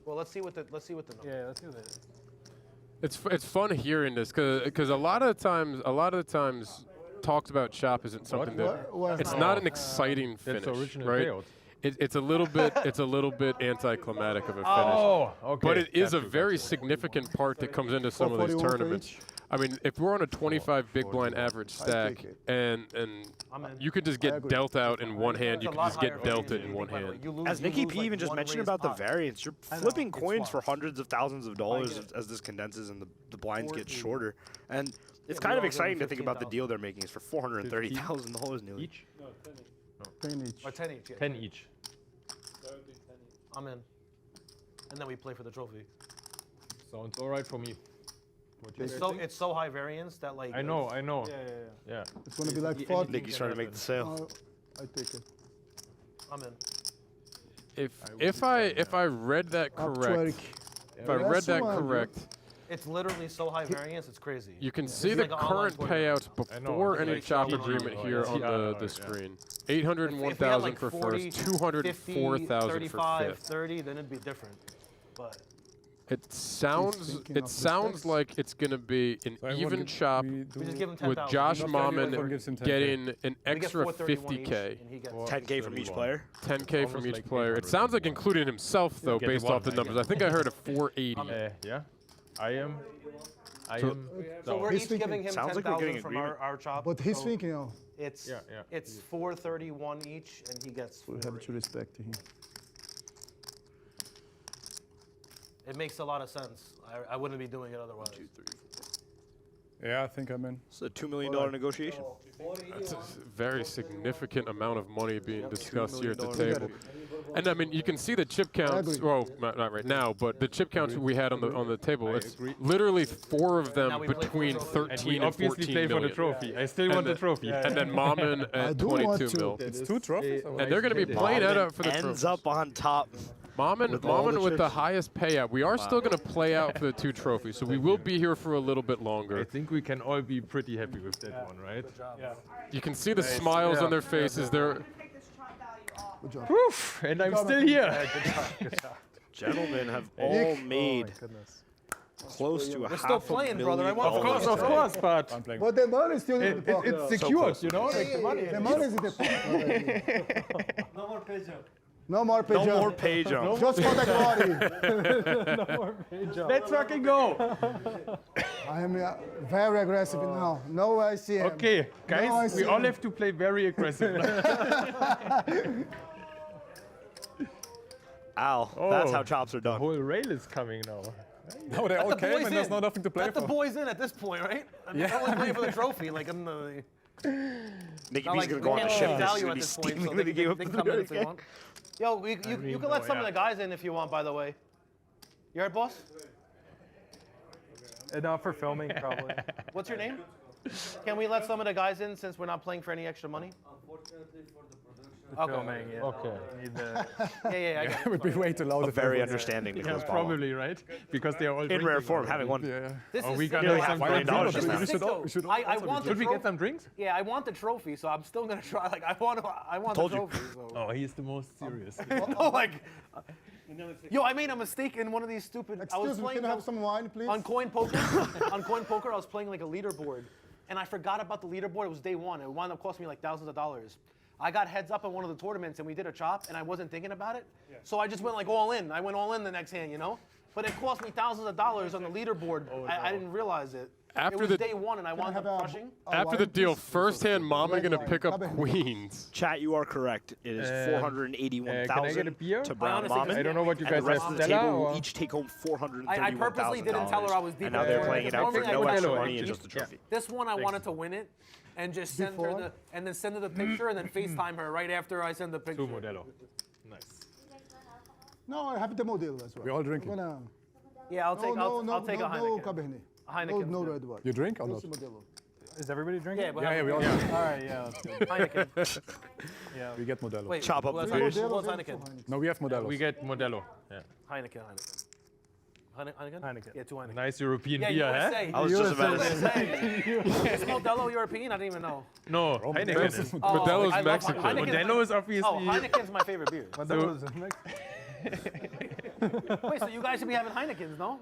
Well, let's see what the number. Yeah, let's do that. It's fun hearing this because a lot of the times talks about chop isn't something that it's not an exciting finish, That's the original right? payout. It's a little bit anticlimactic of a finish. Oh, okay. But it is a Gotcha, very gotcha. significant part that comes into some of these 441 for tournaments. each. I mean, if we're on a 25 big blind average stack take it. and you could just get dealt out in one hand, you could just get dealt it in one hand. As Nikki P even just mentioned about the variance, you're flipping coins for hundreds of thousands of dollars as this condenses and the blinds get shorter. And it's kind of exciting to think about the deal they're making. It's for $430,000 nearly. Each? No, 10 each. Or 10 each. Yeah. 10 each. I'm in. And then we play for the trophy. Sounds all right for me. It's so high variance that like. I know. Yeah. It's going to be like 40. Nikki's trying to make the sale. I take it. I'm in. If I read that correct, It's literally so high variance, it's crazy. you can see the current payouts before any chop agreement here on the screen. 801,000 for first, 204,000 for 35, fifth. 30, then it'd be different. But It sounds like it's going to be an even chop just give him with 10,000. Josh Let's Mammen getting an extra 431 each, 50K. and he gets 10K from each player? 10K from each player. It sounds like including himself, though, based off the numbers. I think I heard a 480. Yeah. I am. So we're each giving him Sounds like we're 10,000 getting from our chop. But he's so thinking, oh, It's 431 each, and he gets. we have to respect him. It makes a lot of sense. I wouldn't be doing it otherwise. Yeah, I think I'm in. It's a $2 million negotiation. That's a very significant amount of money being discussed here at the table. And I mean, you can see the chip counts. Well, not right now, but the chip counts we had on the table. It's literally 4 of them between 13 and 14 obviously play for the trophy. I still want the trophy. And then Mammen at 22 mil. It's 2 trophies. And they're going to be playing that up for the trophy. Ends up on top. Mammen with the highest payout. We are still going to play out for the 2 trophies, so we will be here for a little bit longer. I think we can all be pretty happy with that one, right? Yeah. You can see the smiles on their faces. They're Woof, and I'm still here. Good job. Gentlemen have all made close to We're half still a playing, million brother. I want dollars. Of course, but But the money is still in the pocket. it's secured, you know? Like The money is in the pocket. No more pay jump. No more pay No jump. more pay jump. Just for the glory. No more pay jump. Let's fucking go. I am very aggressive now. No ICM. Okay, guys, we all ICM. have to play very aggressive. Ow, that's how chops are The done. whole rail is coming now. No, they all the came boys and there's in. not nothing to play Let for. the boys in at this point, right? I mean, Yeah. I'm only playing for the trophy. Like, I'm the. Nicky Not B's like gonna we go on a can't ship. pay This is value gonna at be this point, steaming so when they he can, gave up they the can come in if they okay. want. Yo, you can let some of the guys in if you want, by the way. You alright, boss? Not for filming, probably. What's your name? Can we let some of the guys in since we're not playing for any extra money? Unfortunately for the production. Okay. Filming, yeah. Okay. Need the Yeah, I got It would be way too loud. if Very everyone- understanding, Yeah, Nicholas Palma. probably, right? Because they are all In drinking rare form, already. having one. Yeah. This Oh, is we sick. got Nearly some half $1 million drinks. just now. This is sick, though. we should I also want the Should we get trophy. some drinks? Yeah, I want the trophy, so I'm still gonna try. Like, I want Told the you. trophy. So. Oh, he's the most serious. No, like, yo, I made a mistake in one of these stupid. I was Excuse me, playing can I have some wine, please? on coin poker. On coin poker, I was playing like a leaderboard, and I forgot about the leaderboard. It was day one. It wound up costing me like thousands of dollars. I got heads up on one of the tournaments, and we did a chop, and I wasn't thinking about it. So I just went like all in. I went all in the next hand, you know. But it cost me thousands of dollars on the leaderboard. I didn't realize it. After it was the- day one, and I wound up crushing. After the deal, first hand, Mammen gonna pick up queens. Chat, you are correct. It is Can I get a 481,000 beer? to Brown honestly- Mammen. I don't know what you And guys the rest have. of the Stella, table will or- each take home I $431,000. purposely didn't tell her I was deep. And now they're in playing it because out for normally I no would extra have- money and just the trophy. This one I wanted to win it, and just send her Before? the and then send her the picture and then FaceTime her right after I send the picture. Two Modelo. Nice. No, I have the model as well. We're all drinking. I'm gonna- Yeah, I'll take I'll take a no Heineken. Cabernet. A Heineken. No red wine. You drink or Just not? Modelo. Is everybody drinking? Yeah, but Yeah, we all All right, yeah. That's good. Heineken. Yeah. We get Modelo. Wait, Chop up what's the beers. Heineken? What's Modelo, Heineken? No, we have Modelo. We get Modelo. Yeah. Heineken. Heineken. Heineken. Yeah, two Heineken. Nice European Yeah, beer, USA. I was just about to say. Is Modelo European? I didn't even know. No, Heineken is. Oh, Modelo's I love Mexican. Heineken. Modelo is obviously. Oh, Heineken's my favorite beer. Modelo's mixed. Wait, so you guys should be having Heinekens, no?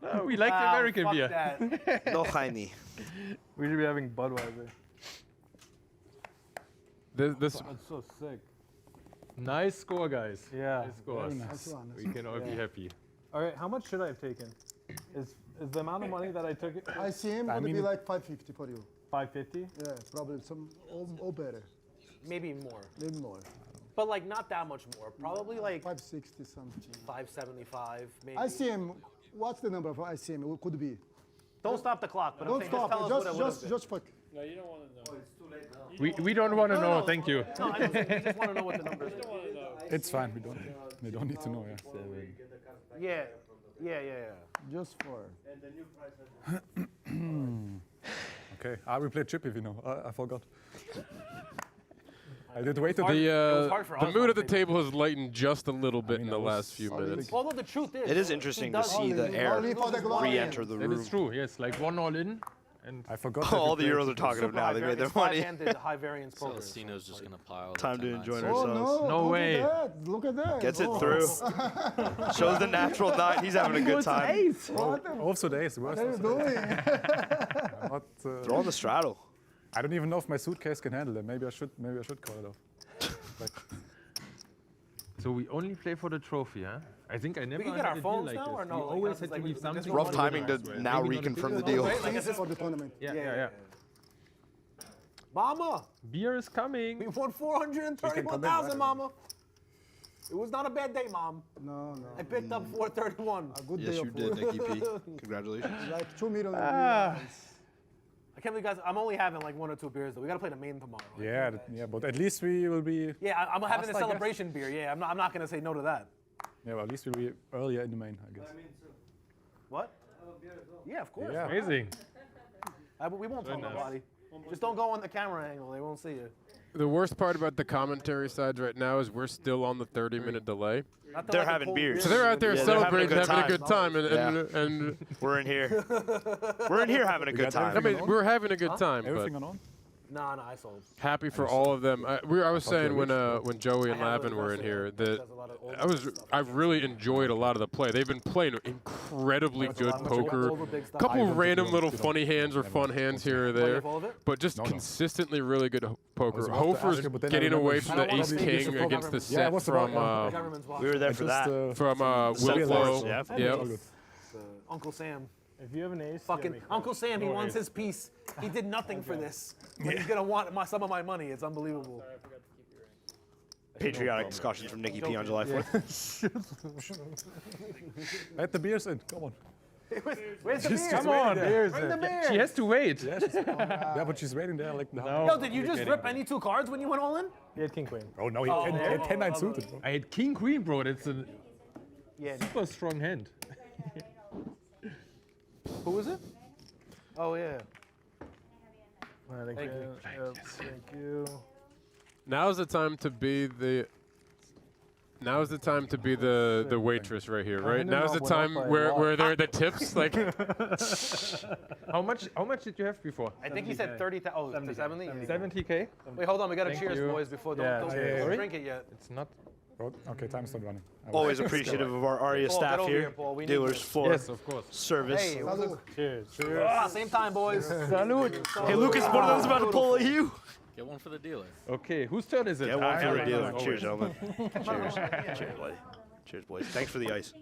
No, we like the Ah, American fuck beer. that. No Heine. We should be having Budweiser. This That's so sick. nice score, guys. Yeah. Nice scores. very Nice one. We can all be happy. All right, how much should I have taken? Is the amount of money that I took it ICM I gonna be mean- like 550 for you. 550? Yeah, probably some or better, Maybe more. maybe more. But like not that much more. Probably like 560 something. 575, maybe. ICM, what's the number for ICM? It could be. Don't stop the clock, but I'm Don't saying stop. just tell us what it would have been. Just fuck. No, you don't want to know. It's too late now. We don't want to know. Thank you. No, I just, we just want to know what the numbers are. It's fine. We don't need to know. Yeah. Yeah. Just for. And the new price has Okay. We played chip if you know. I forgot. I did wait till The hard for the us, mood of the honestly. table has lightened just a little bit in I the was last few minutes. Although the truth is, It is he interesting to does- see the air Only for the glory. re-enter the That room. is true. Yes, like one all in, and I forgot. that All we the played Euros are chip. talking of super now. high They made their variance, money. five-handed high variance poker. Celestino's just gonna pile. Time to enjoy Oh ourselves. no! No don't do way. that. Look at that. Gets it Oh. through. Shows the natural nine. He's having a good time. What the Also, there is worse. what are you doing? I'm not, Throw on the straddle. I don't even know if my suitcase can handle it. Maybe I should call it off. But so we only play for the trophy, huh? I think I never. can get had our a deal phones like now, this. or no? We Like, always us, had like, to we leave just something. want Rough money timing to Maybe now not a reconfirm big the deal. Right? Like, This is for the tournament. Yeah. Mama, Beer is coming. we won 431,000, Mama. It was not a bad day, Mom. No. I picked up 431. A good Yes, day you of did, work. Nicky P. Congratulations. Like 2 million. I can't believe, guys. I'm only having like 1 or 2 beers though. We gotta play the main tomorrow. yeah, but at least we will be. Yeah, I'm having Fast, a I guess. celebration beer. Yeah, I'm not gonna say no to that. Yeah, well, at least we'll be earlier in the main, I guess. What? Yeah, of course. Yeah. Amazing. We won't tell nice. nobody. Just don't go on the camera angle. They won't see you. The worst part about the commentary sides right now is we're still on the 30-minute delay. Not to They're like a having cold beers. So they're out there Yeah, they're having a celebrating, good having a time. good time, and We're in here. We're in here having a good I time. mean, we're having a good time, but Everything on? No, I sold. happy for all of them. I was thought you saying were when Joey and I have a Lavin were in wrestler here that that does a lot of older stuff. I've really enjoyed a lot of the play. They've been playing incredibly That's a good lot of poker. over big stuff. Couple I don't random think little you don't- funny hands or fun hands here or Oh, you there, have all of it? but just No. consistently really good poker. was about to Hofer's ask you, but then I getting remembered away you from I the don't wanna ace see king this against the government. Yeah, set what's from about- Government's We watching. were there I for just, that. from Set Willow. force, yeah. Yep. All good. Uncle Sam. If you have an ace, Fucking you have Uncle Sam, he No wants ace. his piece. He did nothing for this. But he's gonna want some of my money. It's unbelievable. patriotic discussions from Nikki P on July 4th. Let the beers in. Come on. Where's the beer? Come on, beers. Bring the beer. She has to wait. Yeah, but she's waiting there like now. Yo, did you just rip any 2 cards when you went all in? He had king queen. Oh no, he had 10-9 suited. Bro. I had king queen, bro. That's a Yeah. super strong hand. Who was it? Oh yeah. Thank you. Thank you. Now's the time to be the. Now's the time to be the waitress right here, right? Now's the time where they're the tips, like. How much did you have before? I think he said 30,000. Oh, 70? 70K. Wait, hold on. We got to Thank cheers, you. boys, before don't drink it yet. It's not. Oh, okay, time's not running. Always appreciative of our ARIA Paul, staff get over here. here, Paul. We need Dealers this. for Yes, of course. service. Hey, Cheers. same time, boys. Salute. Hey, Lucas, one of those about to pull at you. Get one for the dealer. Okay, whose turn is it? Get one for the Alright. dealer. Cheers, gentlemen. Cheers. Cheers, buddy. Cheers, boys. Thanks for the ice.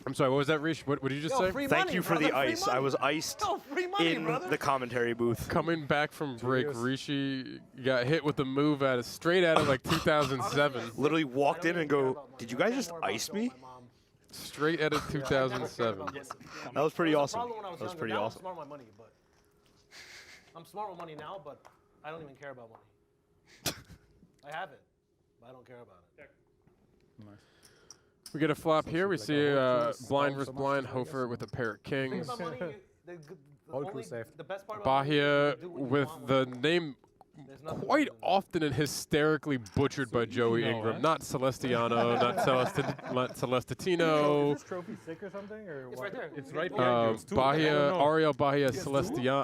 I'm sorry, what was that, Rish? What did you just say? Thank you for the ice. I was iced in the commentary booth. Coming back from break, Rishi got hit with a move straight out of like 2007. Literally walked in and go, did you guys just ice me? Straight out of 2007. That was pretty awesome. Problem when I was That was younger. pretty Now awesome. I'm smart with my money, but I'm smart with money now, but I don't even care about money. I have it, but I don't care about it. Nice. We get a flop here. We see blind versus blind, Hofer with a pair of kings. The best part about Bahia with the name quite often and hysterically butchered by Joey Ingram. Not Celestino, not Celestino. Is this trophy sick or something? Or It's right there. It's right behind you. Bahia, Ariel Bahia Celestino.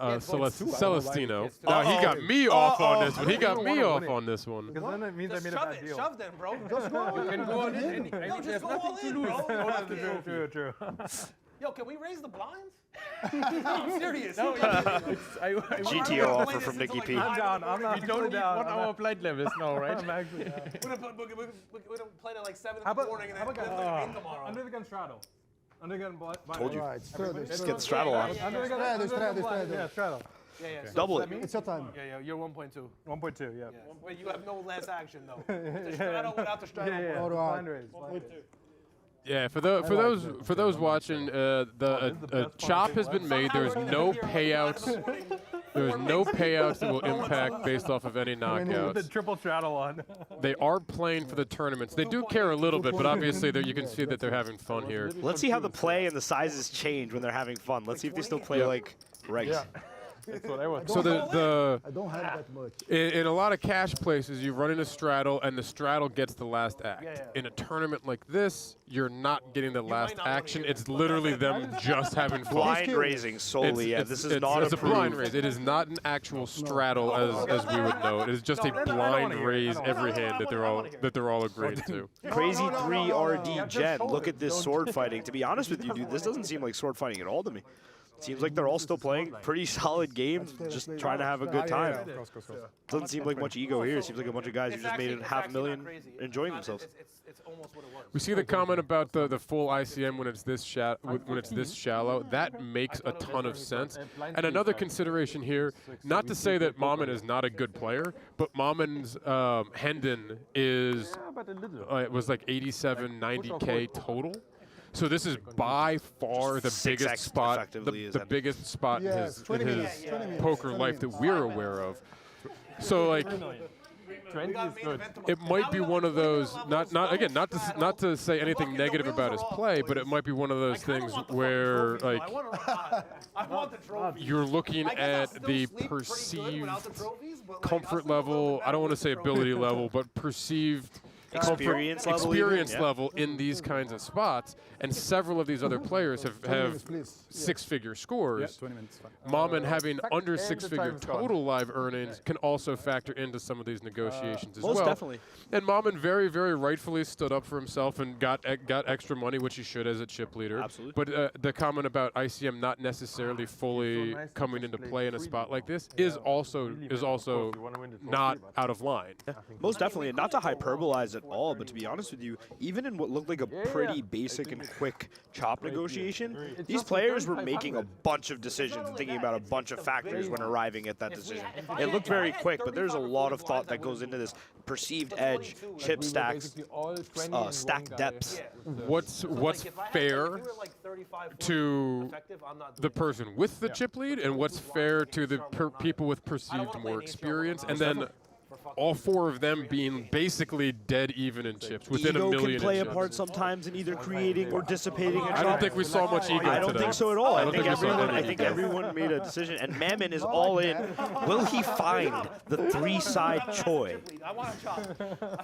Now he got me off on this one. He got me off on this one. Because then it means I made a bad deal. Shove them, bro. Just go. You can go on in. No, just go all in, bro. True. Yo, can we raise the blinds? No, I'm serious. GTO offer from Nikki P. I'm down. I'm not. We don't need 1 hour blind levels now, right? I'm actually. We're gonna play at like 7 in the morning and then play like 8 tomorrow. Under the gun straddle. Under the gun blind. Told you. Right, Just get the straddle on. Under the gun blind. Yeah, straddle. Yeah. So Double it. It's your time. Yeah, you're 1.2. 1.2, yeah. Wait, you have no last action though. The straddle without the straddle. Yeah. All right. Blind raise. Yeah, for those watching, the chop has been made. There's no payouts. There's no payouts that will impact based off of any With the knockouts. triple straddle on. They are playing for the tournaments. They do care a little bit, but obviously you can see that they're having fun here. Let's see how the play and the sizes change when they're having fun. Let's see if they still play like regs. Yeah. That's what I was. So I don't have that much. in a lot of cash places, you run in a straddle, and the straddle gets the last act. In a tournament like this, you're not getting the last action. It's literally them just having fun. Blind raising solely. This is not it's a blind approved. raise. It is not an actual straddle as we would know. It is just a blind raise every hand that they're all agreeing to. Crazy 3RD Jen. Look at this sword fighting. To be honest with you, dude, this doesn't seem like sword fighting at all to me. Seems like they're all still playing pretty solid games, just trying to have a good time. Doesn't seem like much ego here. Seems like a bunch of guys who just made it $500,000 enjoying themselves. It's almost what it was. We see the comment about the full ICM when it's this shallow. That makes a ton of sense. And another consideration here, not to say that Mammen is not a good player, but Mammen's Hendon was like 87, 90K total. So this is by far the biggest spot, the biggest spot in his poker life that we're aware of. So like, it might be one of those. Not to say anything negative about his play, but it might be one of those things where like you're looking at the perceived comfort level. I don't want to say ability level, but perceived. Experience level in these kinds of spots, and several of these other players have six-figure scores. Mammen having under six-figure total live earnings can also factor into some of these negotiations as well. Most definitely. And Mammen very, very rightfully stood up for himself and got extra money, which he should as a chip leader. Absolutely. But the comment about ICM not necessarily fully coming into play in a spot like this is also not out of line. Most definitely, and not to hyperbolize at all, but to be honest with you, even in what looked like a pretty basic and quick chop negotiation, these players were making a bunch of decisions and thinking about a bunch of factors when arriving at that decision. It looked very quick, but there's a lot of thought that goes into this. Perceived edge, chip stacks, stack depths. What's fair to the person with the chip lead, and what's fair to the people with perceived more experience, and then all four of them being basically dead even in chips within a million. Ego can play a part sometimes in either creating or dissipating a chop. I don't think we saw much ego I don't today. think so at all. I think everyone made a decision, and Mammen is all in. Will he find the three-side choi?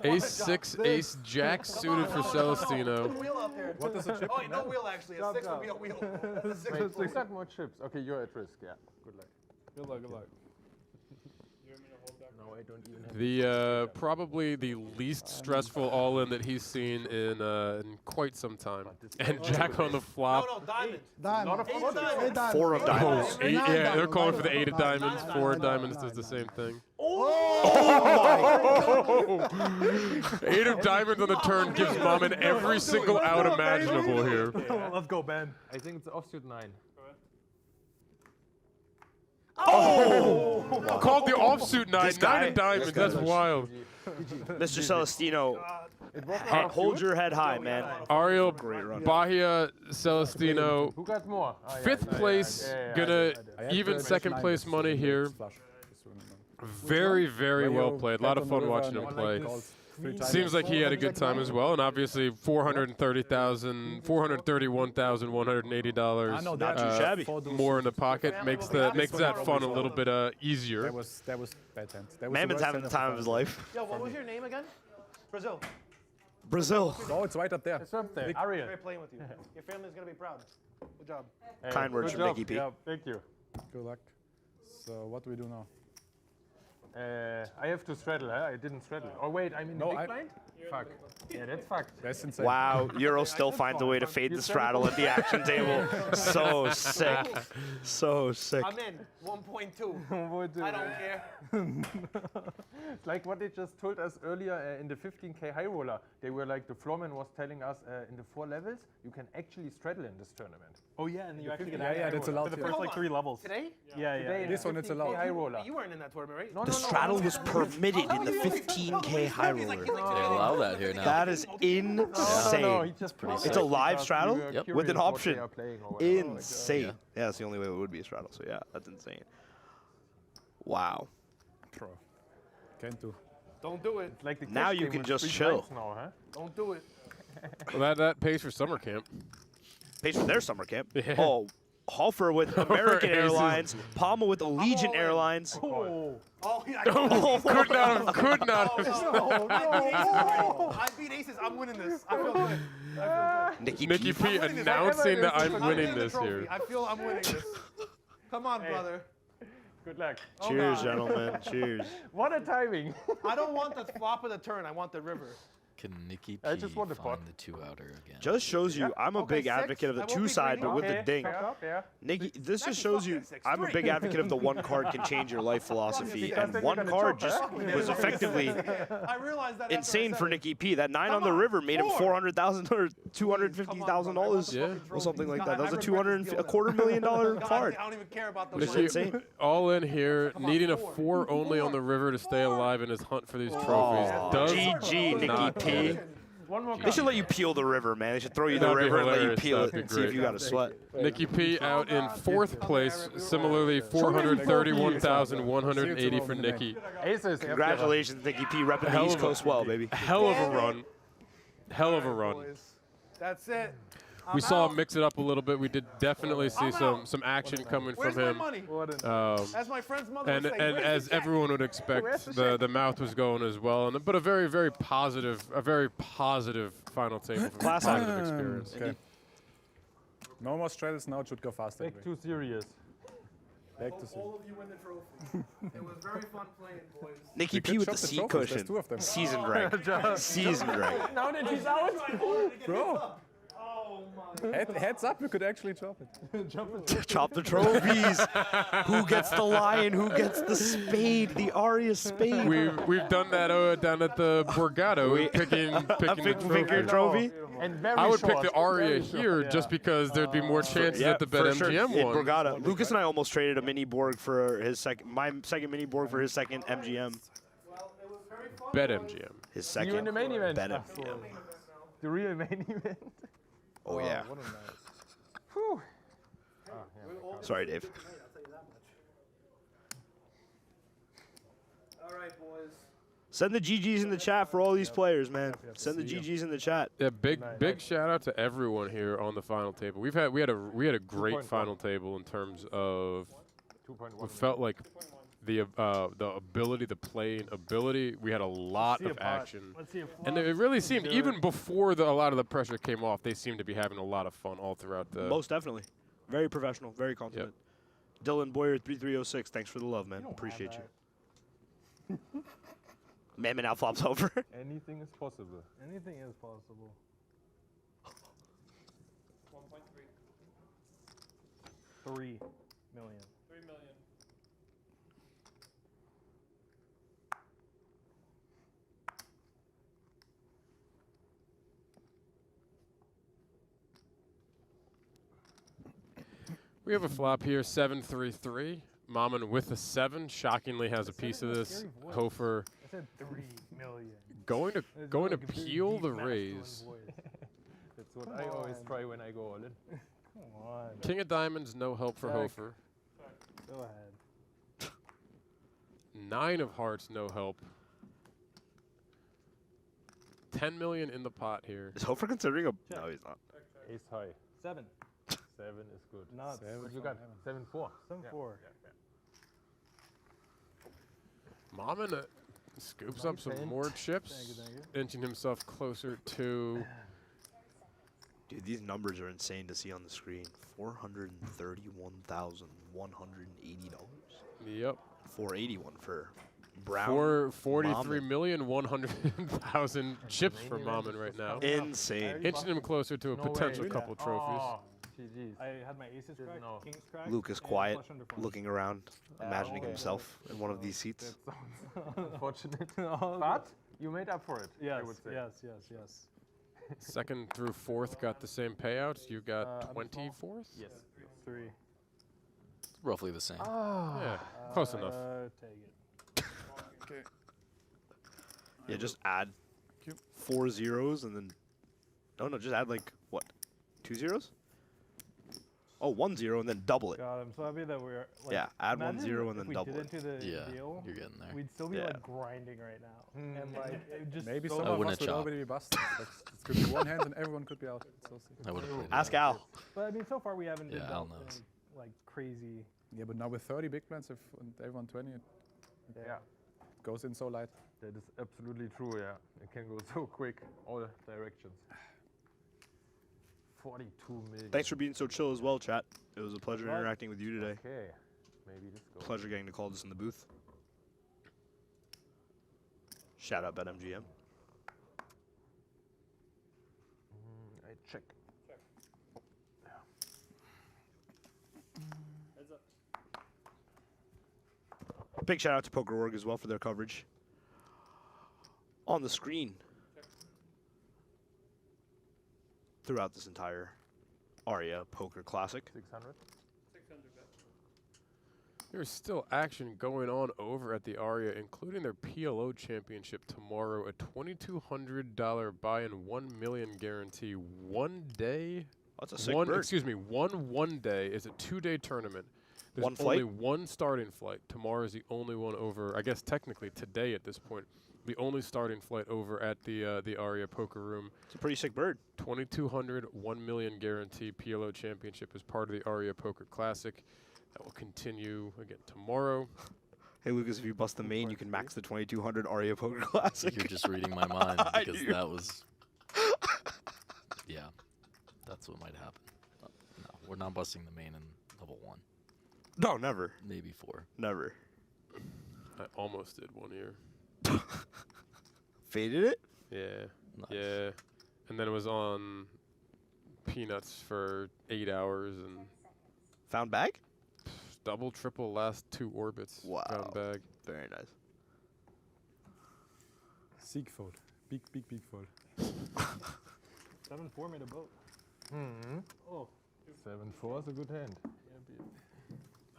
Ace 6, Ace Jack suited for Celestino. What is a chip? Oh, wait, no wheel actually. A 6 would be a wheel. Six got more chips. Okay, you're at risk. Yeah. Good luck. Good luck. Good luck. No, I don't even have The probably the least stressful all-in that he's seen in quite some time. And Jack on the flop. No, diamonds. Diamond. 4 of diamonds. Oh, yeah, they're calling for the 8 of diamonds. 4 of diamonds does the same thing. Oh! 8 of diamonds on the turn gives Mammen every single out imaginable here. Let's go, Ben. I think it's offsuit 9. Oh! Called the offsuit 9, 9 of diamonds. That's wild. Mr. Celestino, hold your head high, man. Ariel, Bahia, Celestino. Who got more? Oh, 5th place, gonna even 2nd place money here. Very, very well played. A lot of fun watching him play. Seems like he had a good time as well, and obviously $431,180 more in the pocket makes that fun a little bit easier. That was bad hand. Mammen's having the time of his life. Yo, what was your name again? Brazil. Oh, it's right up there. It's up there. Ariel. Great playing with you. Your family's gonna be proud. Good job. Hey, kind words from Nicky P. Yeah, thank you. Good luck. So what do we do now? I have to straddle, huh? I didn't straddle. Oh wait, I'm in the big blind? Fuck. Yeah, that's fucked. That's insane. Wow, Euro still finds a way to fade the straddle at the action table. So sick. So sick. I'm in. 1.2. I don't care. It's like what they just told us earlier in the 15K high roller. They were like, the floorman was telling us in the 4 levels, you can actually straddle in this tournament. Oh yeah, and you actually get yeah, that's allowed. for the first like 3 levels. Today? Yeah, yeah. This one it's allowed. High roller. You weren't in that tournament, right? No, The straddle was permitted in the 15K high roller. They allow that here now. That is insane. It's a live straddle with an option. Insane. Yeah, that's the only way it would be a straddle. So yeah, that's insane. Wow. Bro. Can't do. Don't do it. Like the Now you can just chill. Now, huh? Don't do it. Well, that pays for summer camp. Pays for their summer camp. Yeah. Oh, Hofer with American Aces. Airlines, Palma with Allegiant Airlines. Could not have. I beat aces. I'm winning this. I feel good. Nicky P announcing that I'm winning this here. I feel I'm winning this. Come on, brother. Good luck. Cheers, gentlemen. Cheers. What a timing. I don't want the flop of the turn. I want the river. Can Nicky P I just want to find pot. the 2-outer again? Just shows you I'm a big advocate of the 2-side, but with the ding. Yeah. Nicky, this just shows you I'm a big advocate of the 1 card can change your life philosophy, and 1 card just was effectively I realized that insane for Nicky P. That 9 on the river made him $400,000 or $250,000 or something like that. That was a $250,000 card. I don't even care about those. It's insane. All in here, needing a 4 only on the river to stay alive in his hunt for these trophies. Does GG, Nicky not P. get it. They should let you peel the river, man. They should throw you the That'd be river and let you hilarious. peel That'd it and be see if great. you got a sweat. Nicky P out in 4th place, similarly 431,180 for Nicky. Aces. Congratulations, Nicky P. Repping the East Coast well, baby. Hell of a run. Hell of a run. That's it. We saw him mix it up a little bit. We did definitely see some action coming Where's from him. my money? As my friend's mother And would say, and "Where's as the check?" everyone would expect, the mouth was going as well. And but a very positive final table from a Classic. positive experience. Okay. No more straddles now. It should go faster. Back too serious. Back to All of you win the trophy. It was very fun playing, boys. Nicky We P could with chop the the seat trophies, there's cushion. 2 of them. Seasoned rank. Seasoned rank. Now that he's out. Bro. Oh Heads up, you could actually chop it. Chop the trophies. Who gets the lion? Who gets the spade? The Aria spade. We've done that down at the Borgata, picking a trophy. And very I would short, pick the Aria very short, here yeah. just because there'd be more chances at the for sure. BetMGM In one. Borgata. Lucas and I almost traded a mini Borg for his second, my second mini Borg for his second MGM. BetMGM. His See you second in the main event. BetMGM. The real main event. Oh yeah. What a nice. Whew. Sorry, Dave. All right, boys. Send the GGs in the chat for all these players, man. Send the GGs in the chat. Yeah, big shout out to everyone here on the final table. We had a great final table in terms of it felt like the ability, the playing ability. We had a lot of action, and it really seemed even before a lot of the pressure came off, they seemed to be having a lot of fun all throughout the. Most definitely, very professional, very confident. Yep. Dylan Boyer 3306, thanks for the love, man. Appreciate you. Mammen now flops over. Anything is possible. Anything is possible. 1.3. 3 million. 3 million. We have a flop here, 7-3-3. Mammen with a 7 shockingly has a piece of this. Hofer I said 3 million. going to peel the raise. That's what I always try when I go all in. Come on. King of diamonds, no help for Hofer. Go ahead. 9 of hearts, no help. 10 million in the pot here. Is Hofer considering a? No, he's not. Ace high. 7. 7 is good. Not What you got? 7-4. 7-4. Mammen scoops up some more chips, inching himself closer to. Dude, these numbers are insane to see on the screen. $431,180. Yep. 481 for Brown. 43,100,000 chips for Mammen right now. Insane. Inching him closer to a potential couple trophies. GG's. I had my aces cracked, kings cracked. Lucas and quiet, flush under flush. looking around, imagining himself in one of these seats. Unfortunate. But you made up for it. Yes, I would say. yes. Second through fourth got the same payouts. You got 24th? Yes. 3. Roughly the same. Yeah, close enough. Take it. Okay. Yeah, just add 4 zeros and then. No, just add like what? 2 zeros? Oh, 1 0 and then double it. God, I'm so happy that we're. Like, Yeah, add 1 imagine 0 and then if double we it. did into the Yeah, deal, you're getting there. we'd still be Yeah. like grinding right now, and like it just Maybe so some I of wouldn't us would chop. already be busted. Like, it could be one hand and everyone could be out. It's so sick. I would have played Ask it. Al. But I mean, so far we haven't been Yeah, Al knows. like crazy. Yeah, but now with 30 big blinds and everyone 20, it Yeah. goes in so light. That is absolutely true, yeah. It can go so quick, all directions. 42 million. Thanks for being so chill as well, chat. It was a pleasure interacting with you today. Okay, maybe this goes. Pleasure getting to call this in the booth. Shout out BetMGM. I check. Big shout out to PokerOrg as well for their coverage. On the screen. Throughout this entire ARIA Poker Classic. 600. There's still action going on over at the ARIA, including their PLO championship tomorrow. A $2,200 buy-in, 1 million guarantee, 1 day. That's a sick bird. Excuse me, one day is a 2-day tournament. There's One only flight? one starting flight. Tomorrow is the only one over. I guess technically today at this point, the only starting flight over at the ARIA Poker Room. It's a pretty sick bird. 2,200, 1 million guarantee PLO championship as part of the ARIA Poker Classic. That will continue again tomorrow. Hey Lucas, if you bust the main, you can max the 2200 ARIA Poker Classic. You're just reading my mind because that was. Yeah, that's what might happen. No, we're not busting the main in level 1. No, never. Maybe 4. Never. I almost did one year. Faded it? Yeah. Nice. Yeah. And then it was on peanuts for 8 hours and found bag. Double, triple, last 2 orbits. Wow. Found bag. Very nice. Seek fold. Big fold. 7-4 made a boat. Mm-hmm. Oh. 7-4 is a good hand.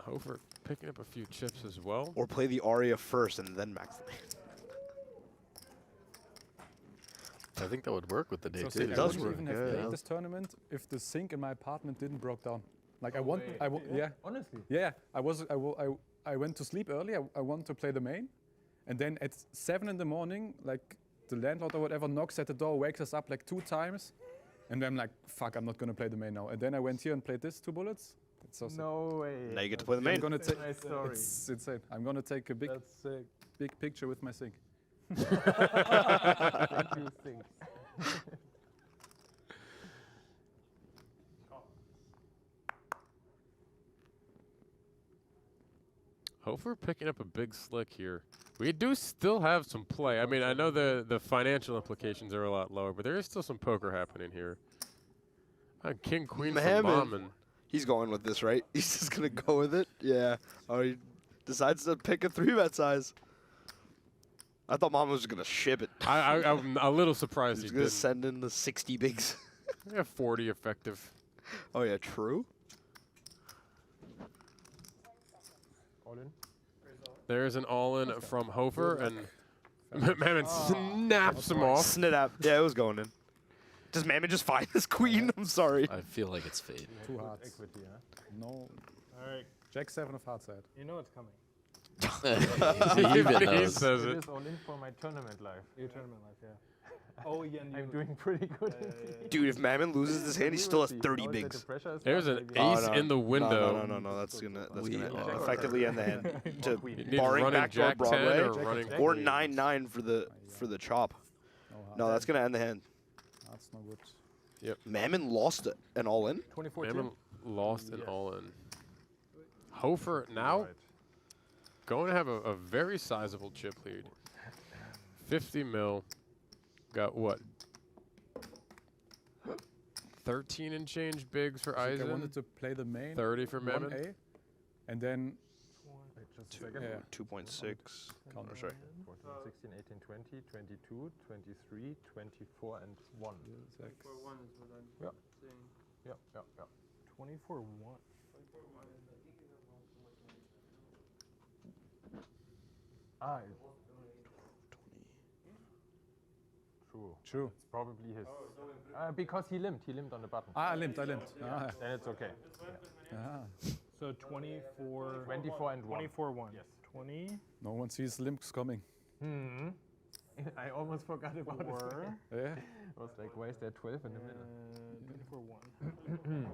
Hofer picking up a few chips as well. Or play the Aria first and then max the hand. I think that would work with the day So too. see, I wouldn't even have played this tournament if the sink in my apartment didn't broke down. Like I Honestly. Yeah, I went to sleep early. I wanted to play the main, and then at 7 in the morning, like the landlord or whatever knocks at the door, wakes us up like 2 times, and then I'm like, fuck, I'm not gonna play the main now. And then I went here and played this 2 bullets. It's so sick. No way. Now you get to play the main. I'm gonna take. Nice story. It's insane. I'm gonna take a big picture with my sink. Thank you, Sink. Hofer picking up a big slick here. We do still have some play. I mean, I know the financial implications are a lot lower, but there is still some poker happening here. King, queen for Mammen. He's going with this, right? He's just going to go with it? Yeah. Oh, he decides to pick a 3-bet size. I thought Mammen was going to ship it. I'm a little surprised He's he going to didn't. send in the 60 bigs. Yeah, 40 effective. Oh, yeah, true. All in. There's an all-in from Hofer, and Mammen snaps him off. Snap. Yeah, it was going in. Does Mammen just find his queen? I'm sorry. I feel like it's fate. 2 hearts. Equity, huh? No. All right. Jack 7 of hearts side. You know it's coming. He even He knows. says It it. is all in for my tournament life. Your tournament life, yeah. Oh, yeah. and I'm you- doing pretty good. Dude, if Mammen loses this hand, he still has 30 Now is that bigs. the pressure is There's not an maybe? ace in the window. No. That's gonna We are- effectively end the hand. To need barring running backdoor Jack 10 Broadway or running- or 9-9 for the chop. No, that's gonna end the hand. That's no good. Yep. Mammen lost an all in. 24 Mammen lost an all-in. Hofer now going to have a very sizable chip lead. 50 mil. Got what? 13 and change bigs for I Eisen. wanted to play the main. 30 for Mammen. 1A, and then Just a second. yeah. 2.6. Oh, sorry. 14, 16, 18, 20, 22, 23, 24, and 1. Six. 24-1 is what I'm Yep. saying. Yep. 24-1. Ah, True. It's probably his. Because he limped on the button. I limped. Ah. Then it's okay. Ah. So 24. 24 and 1. 24-1. Yes. 20. No one sees limps coming. I almost forgot about it. Yeah. I was like, why is there 12 in the middle? 24-1.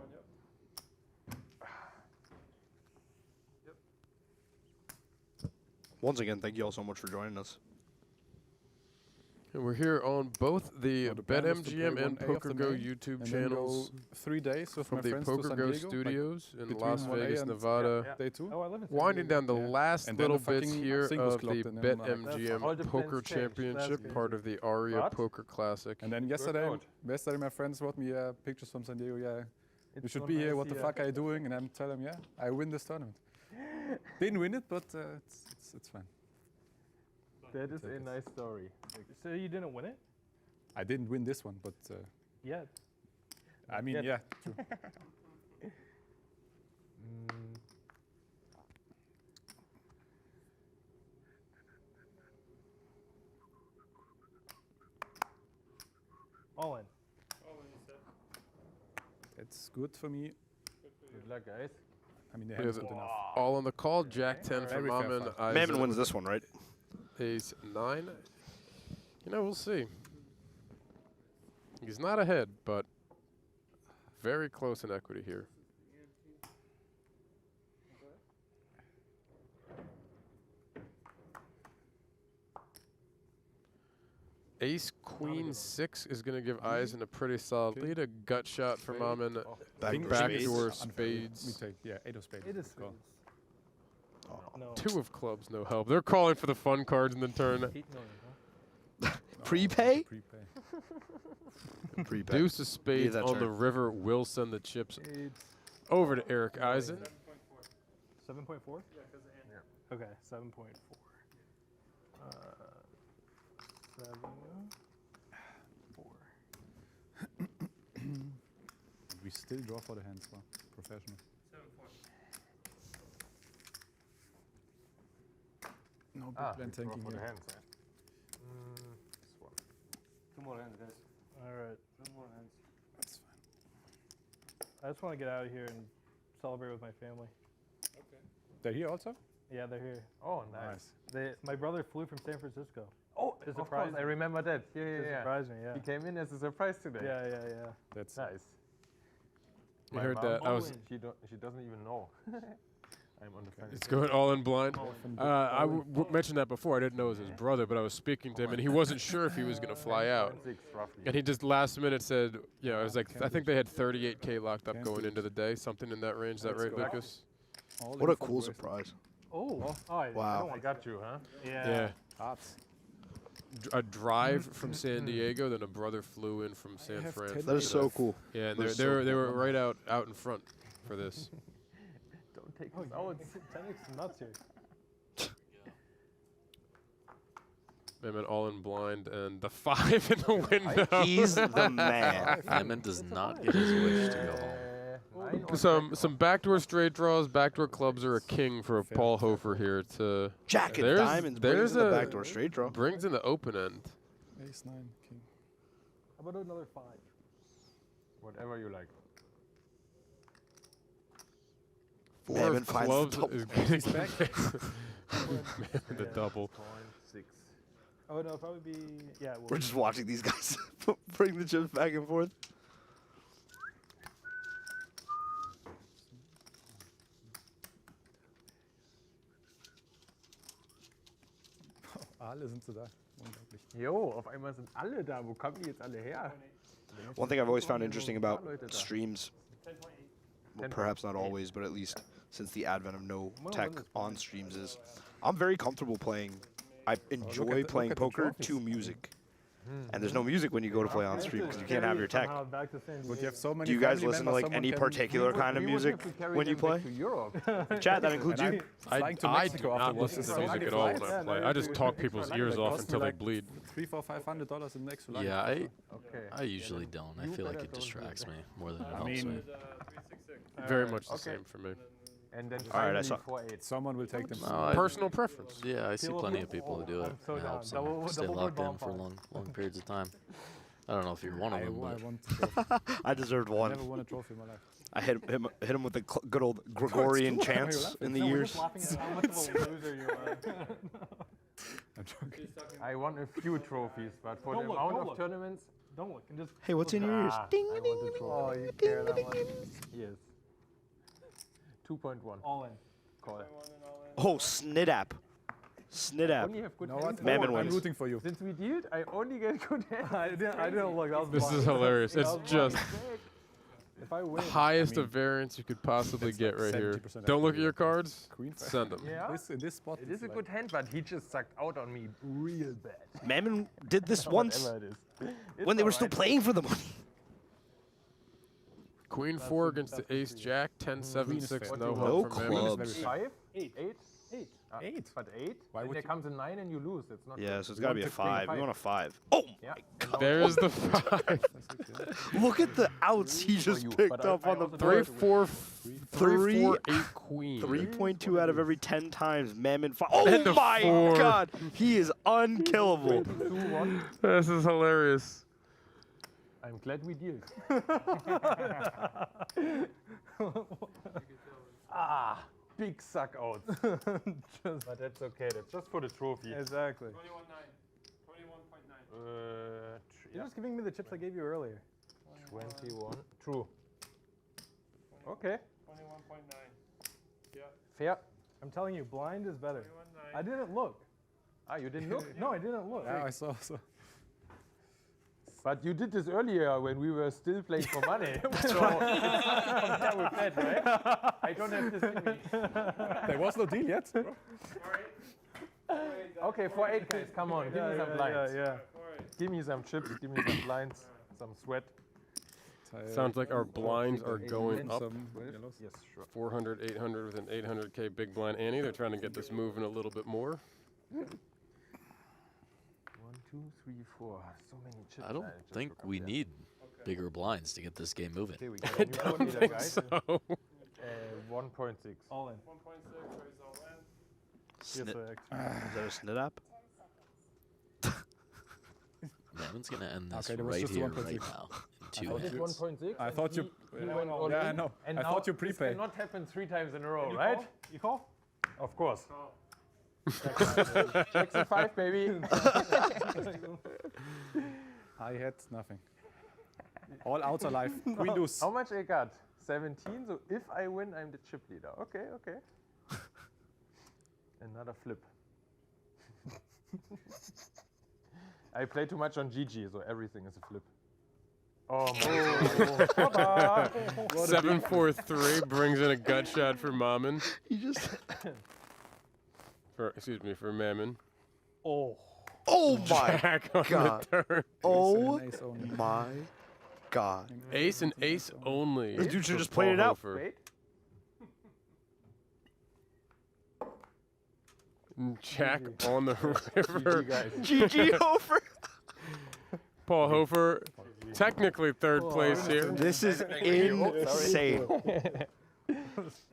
Once again, thank you all so much for joining us. And we're here on both the The plan was to play BetMGM and 1A of the PokerGo main, YouTube and then channels go 3 days with from my the friends to San PokerGo Diego, Studios in between Las 1A Vegas, and Nevada. Day 2. Oh, I live in San Winding Diego. down the last And then little the bits fucking here sink was of the clogged and then I'm like, all the BetMGM plans Poker changed. That's Championship, good. part of the ARIA What? Poker Classic. And then yesterday out. my friends brought me pictures from San Diego. Yeah, you It's should so be here. nice What the here. fuck are you doing? And I'm telling them, yeah, I win this tournament. Didn't win it, but it's fine. That is a nice story. So you didn't win it? I didn't win this one, but Yeah. I mean, Yet. yeah. True. All in. It's good for me. Good luck, guys. I mean, the We hand's have good enough. all on the call. Jack 10 for Very fair Mammen. fight. Mammen wins this one, right? Ace 9. You know, we'll see. He's not ahead, but very close in equity here. Ace Queen 6 is going to give Eisen a pretty solid lead. A gut shot for Mammen. Backdoor spades. We take, yeah, 8 of spades. It is Call. No. 2 of clubs, no help. They're calling for the fun cards in the turn. 8 million, huh? Prepay? Prepay. Deuce of spades that on the turn. river will send the chips over to Erik Eisen. 7.4? Yeah. Okay, 7.4. 7. 4. We still draw for the hands, well, professional. 7.4. No big Ah, blind we draw tanking for the here. hands, eh? This one. 2 more hands, guys. All right. 2 more hands. That's fine. I just want to get out of here and celebrate with my family. Okay. They're here also? Yeah, they're here. Oh, nice. My brother flew from San Francisco. Oh, to of surprise course, I me. remember that. Yeah, To yeah. surprise me, yeah. He came in as a surprise today. Yeah. That's Nice. You My heard mom, that. I was. she doesn't even know. I'm on the fence. It's going all in blind. I mentioned that before. I didn't know it was his brother, but I was speaking to him, and he wasn't sure if he was going to fly out. 6 roughly. And he just last minute said, you know, it was like, I think they had 38K locked up going into the day, something in that range. Is that right, Lucas? What a cool surprise. Oh, Wow. I got you, huh? Yeah. Hearts. A drive from San Diego, then a brother flew in from San Fran. That is so cool. Yeah, and That is they so were cool. right out in front for this. Don't take Oh, this out. 10x is nuts here. Mammen all in blind, and the 5 in the window. He's the man. Mammen does not get his wish to go home. Some backdoor straight draws, backdoor clubs, or a king for Paul Hofer here to. Jack and diamonds brings in the backdoor straight draw. Brings in the open end. Ace 9, king. How about another 5? Whatever you like. 4 Mammen of finds clubs the double. is getting the double. 6. Oh, no, it'll probably be. Yeah, We're just watching these guys bring the chips back and forth. Alle sind sie da. Unglaublich. Jo, auf einmal sind alle da. Wo kommen die jetzt alle her? One thing I've always found interesting about streams, well, perhaps not always, but at least since the advent of no tech on streams, is I'm very comfortable playing. I enjoy playing poker to music. And there's no music when you go to play on stream because you can't have your tech. But you have so many Do you guys family listen to members, like someone any can- particular kind of music when you play? Chat, that includes And you. Flying to I do Mexico not afterwards listen is to so music many at all when flights. I play. I just talk people's ears off until they bleed. $300, $500 in next flight. Yeah, Okay. I usually don't. I feel like it distracts me more than it helps mean, me. Very much the same for me. And then All right, I finally saw. 4-8. Someone will take them. Personal preference. Yeah, I see plenty of people who do it. I'm so It helps down. them Double- stay double locked in bomb for five. long periods of time. I don't know if you're one of I them, but want to go. I deserved I one. never won a trophy in my life. I hit him with the good old Gregorian Why are you chants laughing? in the No, we're years. just laughing at how much of a loser you are. I'm joking. I won a few trophies, but for Don't the look, amount don't of look. tournaments, Don't look and just. Hey, what's in your ears? Ding, I want the trophy. Oh, you care that much? Yes. 2.1. All in. Call. Oh, Snidap. Snidap. Only have good No, hands. Mammen I'm wins. rooting for you. Since we dealt, I only get good hands. I didn't look. That was This blind. is hilarious. It's That was just blind. If I win. highest of variance you could possibly That's get like right here. 70% Don't look at actually. your cards. Queen five. Send them. Yeah. In this spot, It is it's a like- good hand, but he just sucked out on me real bad. Mammen did this once Whatever it is. It's when they were all still right. playing for the money. Queen 4 against the Ace Jack. 10, 7, Queen is 6. fair. No No help from Mammen. clubs. 5? 8. 8? 8. 8? But 8? Why Then would there you- comes a 9 and you lose. It's not Yeah, good. so it's got to be a want to queen 5. We five. want a 5. Oh, Yeah. There's the 5. look at the outs he just picked up on the 3, board. 4, 3, 4, 8 Queen. 3.2 out of every 10 times. Mammen. And the Oh my 4. God, he is unkillable. 2-1. This is hilarious. I'm glad we deal. Big suck out. But that's okay. That's just for the trophy. Exactly. 21.9. You're just giving me the chips I gave you earlier. 21. True. Okay. 21.9. Yeah. Fair. I'm telling you, blind is better. I didn't look. Ah, you didn't look? No, I didn't look. Yeah, I saw. But you did this earlier when we were still playing for money. So it's not compare with that, right? I don't have this in me. There was no deal yet. Okay, 4-8 guys, come on, give me some blinds. Yeah. Give me some chips, give me some blinds, some sweat. Sounds like our blinds are going up. Yes, sure. 400, 800 with an 800K big blind ante. They're trying to get this moving a little bit more. 1, 2, 3, 4. So many chips. I don't think we need bigger blinds to get this game moving. Okay, we got I don't think so. 1.6. All in. 1.6 raise all in. Snit. Yes, Is that a snit app? Mammen's gonna end this Okay, there was right just here, 1.6. right now. In 2 I did hands. 1.6. I thought you. He went all Yeah, I in, know. and I now thought you this prepay. cannot happen 3 times in a row, You right? call? You call? Of course. Jackson 5, baby. I had nothing. All outs are live. Queen deuce. How much I got? 17. So if I win, I'm the chip leader. Okay, okay. Another flip. I play too much on GG, so everything is a flip. Oh my! 7-4-3 brings in a gut shot for Mammen. He just. Excuse me, for Mammen. Oh. Oh my Jack on God. the turn. Oh Ace only. my God. Ace and ace only. This dude should for just play it Paul out. Hofer. Wait. Jack on the river. GG Hofer. Paul Hofer, technically third place here. This is insane.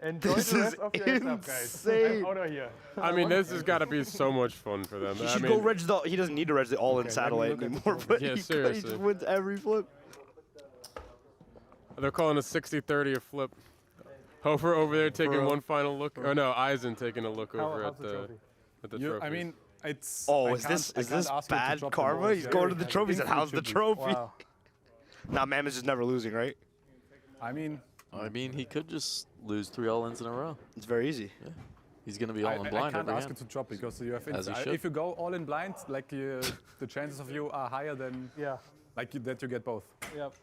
Enjoy This the is rest of your heads up, guys. insane. I'm out of here. I mean, this has got to be so much fun for them. He I should mean, go reg the. He doesn't need to reg the all-in satellite anymore, but Yeah, he seriously. just wins every flip. they're calling a 60-30 a flip. Hofer over there taking real? one final look. Oh no, Eisen taking a look over how's at the the trophy? trophy. I mean, it's. Oh, I is this can't is this ask you to bad drop the karma? balls. He's going to the trophy. He said, "How's the Infinite trophy?" Wow. Nah, Mammen's just never losing, right? I mean, He could just lose 3 all-ins in a row. It's very easy. Yeah. He's gonna be all in I blind can't every ask you hand. to drop because you have. As he should. If you go all in blind, like the chances of you are higher than Yeah. like that you get both. Yep.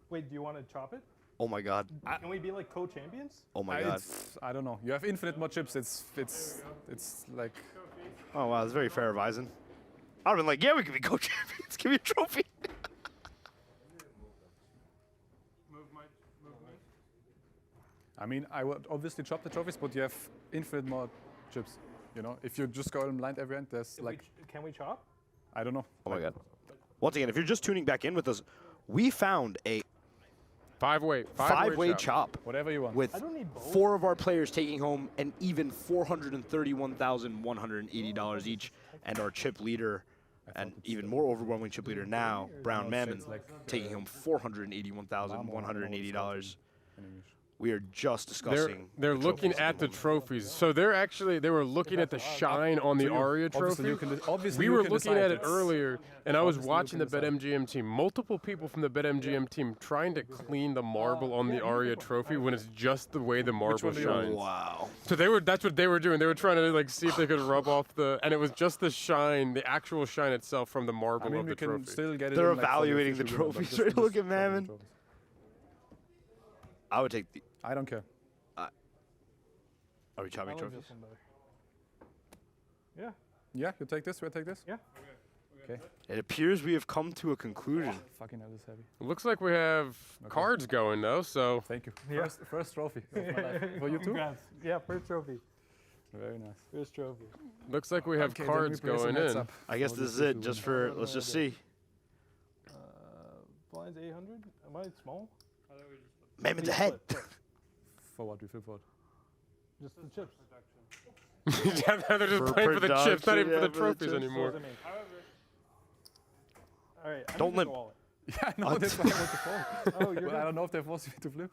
Wait, do you want to chop it? Oh my God. Can we be like co-champions? Oh my God. I don't know. You have infinite more chips. It's like. Oh wow, that's very fair of Eisen. I'd have been like, yeah, we can be co-champions. Give me a trophy. I mean, I would obviously drop the trophies, but you have infinite more chips. You know, if you just go in blind every end, there's like. Can we chop? I don't know. Oh my God. Once again, if you're just tuning back in with us, we found a Five-way chop. Whatever you want. With I don't need both. 4 of our players taking home an even $431,180 each, and our chip leader, and even more overwhelming chip leader now, Brown Mammen, taking home $481,180. We are just discussing. They're looking at the trophies. So they were looking at the shine on the ARIA trophy. We were looking at it earlier, and I was watching the BetMGM team. Multiple people from the BetMGM team trying to clean the marble on the ARIA trophy when it's just the way the marble shines. Wow. So that's what they were doing. They were trying to like see if they could rub off and it was just the shine, the actual shine itself from the marble of the trophy. Still get it They're in, like, for evaluating the official winner, but trophies. just Right? for Look this at Mammen. trophies. I would take the. I don't care. Are we chopping trophies? Yeah. Yeah, you take this. We take this. Yeah. Okay. It appears we have come to a conclusion. Fucking hell, this is heavy. It looks like we have cards going though. So Thank you. Yeah. First trophy of my life. For you too. Congrats. Yeah, first trophy. Very nice. First trophy. looks like we have Okay, then cards we play some going heads in. up. I guess for this is the it. Just for let's just see. Blinds 800. Am I small? Mammen's ahead. For what we flip for? Just the chips. Yeah, they're just For playing for the chips, not even production, for the yeah, for the trophies chips. anymore. All right. I'm Don't using limp. the wallet. Yeah, no, that's why I want to fold. Oh, you're Well, I good. don't know if they force you to flip.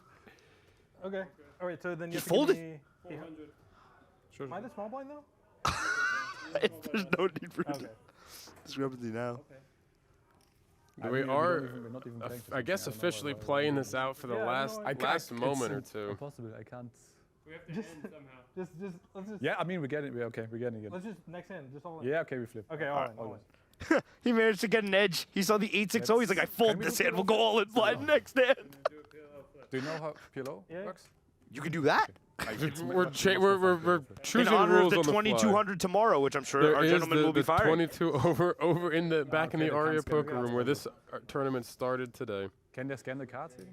Okay. All right. So then you You have to folded? give me 800. Sure. Am I the small blind though? There's no need for Okay. discrepancy now. We are, we're not even playing for I guess, something. I don't know officially why- playing this out for the Yeah, last no, I last moment or two. Impossible. I can't. We have to end somehow. Let's just. Yeah, I mean, we're getting. We're okay. We're getting it. Let's just next hand. Just all in. Yeah, okay, we flip. Okay. All right. All in. He managed to get an edge. He saw the 8-6-0. He's like, I fold this hand. We'll go all in blind next hand. Do you know how PLO Yeah. works? You can do that? We're choosing in honor rules of on the the fly. 2200 tomorrow, which I'm sure There our is gentlemen will be the firing. 22 over in the back in the ARIA poker room where this tournament started today. Can they scan the cards here?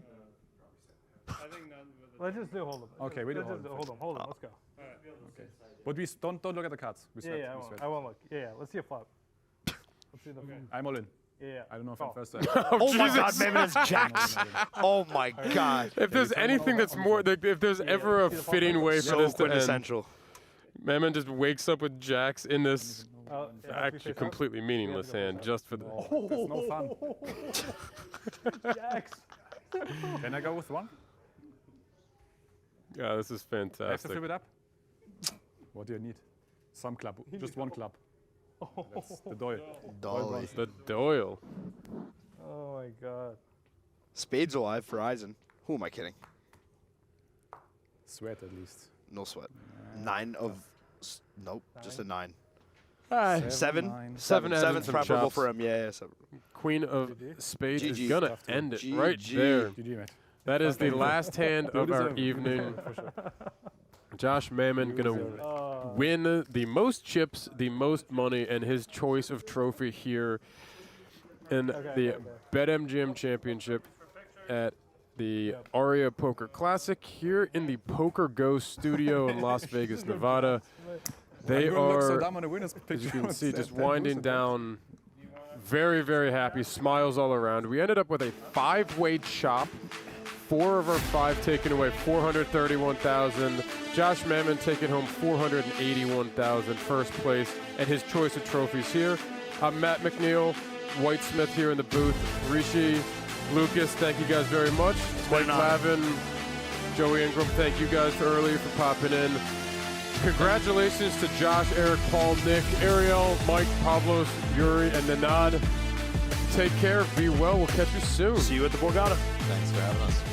Let's just do hold 'em. Okay, we do Let's hold just 'em. hold 'em. Let's go. Okay. But we don't look at the cards. We sweat. Yeah, we sweat. I won't look. Yeah, let's see a flop. Let's see the flop. I'm all in. Yeah. I don't know if Call. I'm first. Oh my God, Mammen is jacks. Oh my God. If there's anything that's more, like, if there's ever a fitting way for this to end, quintessential. Mammen just wakes up with jacks in this yeah, actually completely meaningless hand just for the. That's no fun. Jacks. Can I go with one? Yeah, this is I have to fantastic. flip it up. What do you need? Some club. Just one club. That's the Doyle. Dolly. The Doyle. Oh my God. Spades alive for Eisen. Who am I kidding? Sweat at least. No sweat. 9 of. Nope, just a 9. Hi. 7? Seven added Seven's some preferable chops. for him. Yeah. Seven. Queen of Spades is GG. gonna end it right GG. there. GG, mate. That is the last hand of our deserved. evening. Josh Mammen gonna win the most chips, the most money, and his choice of trophy here in the BetMGM Championship at the ARIA Poker Classic here in the PokerGO Studio in Las Vegas, Nevada. They I'm gonna look so are, dumb on the winners as picture you can on see, set, just then winding lose it. down. Very, very happy. Smiles all around. We ended up with a 5-way chop. 4 of our 5 taking away 431,000. Josh Mammen taking home 481,000, first place, and his choice of trophies here. I'm Matt McNeil, Whitesmith here in the booth. Rishi, Lucas, thank you guys very much. Mike Lavin, Joey Ingram, thank you guys earlier for popping in. Congratulations to Josh, Eric, Paul, Nick, Ariel, Mike, Pavlos, Yuri, and Nenad. Take care. Be well. We'll catch you soon. See you at the Borgata. Thanks for having us.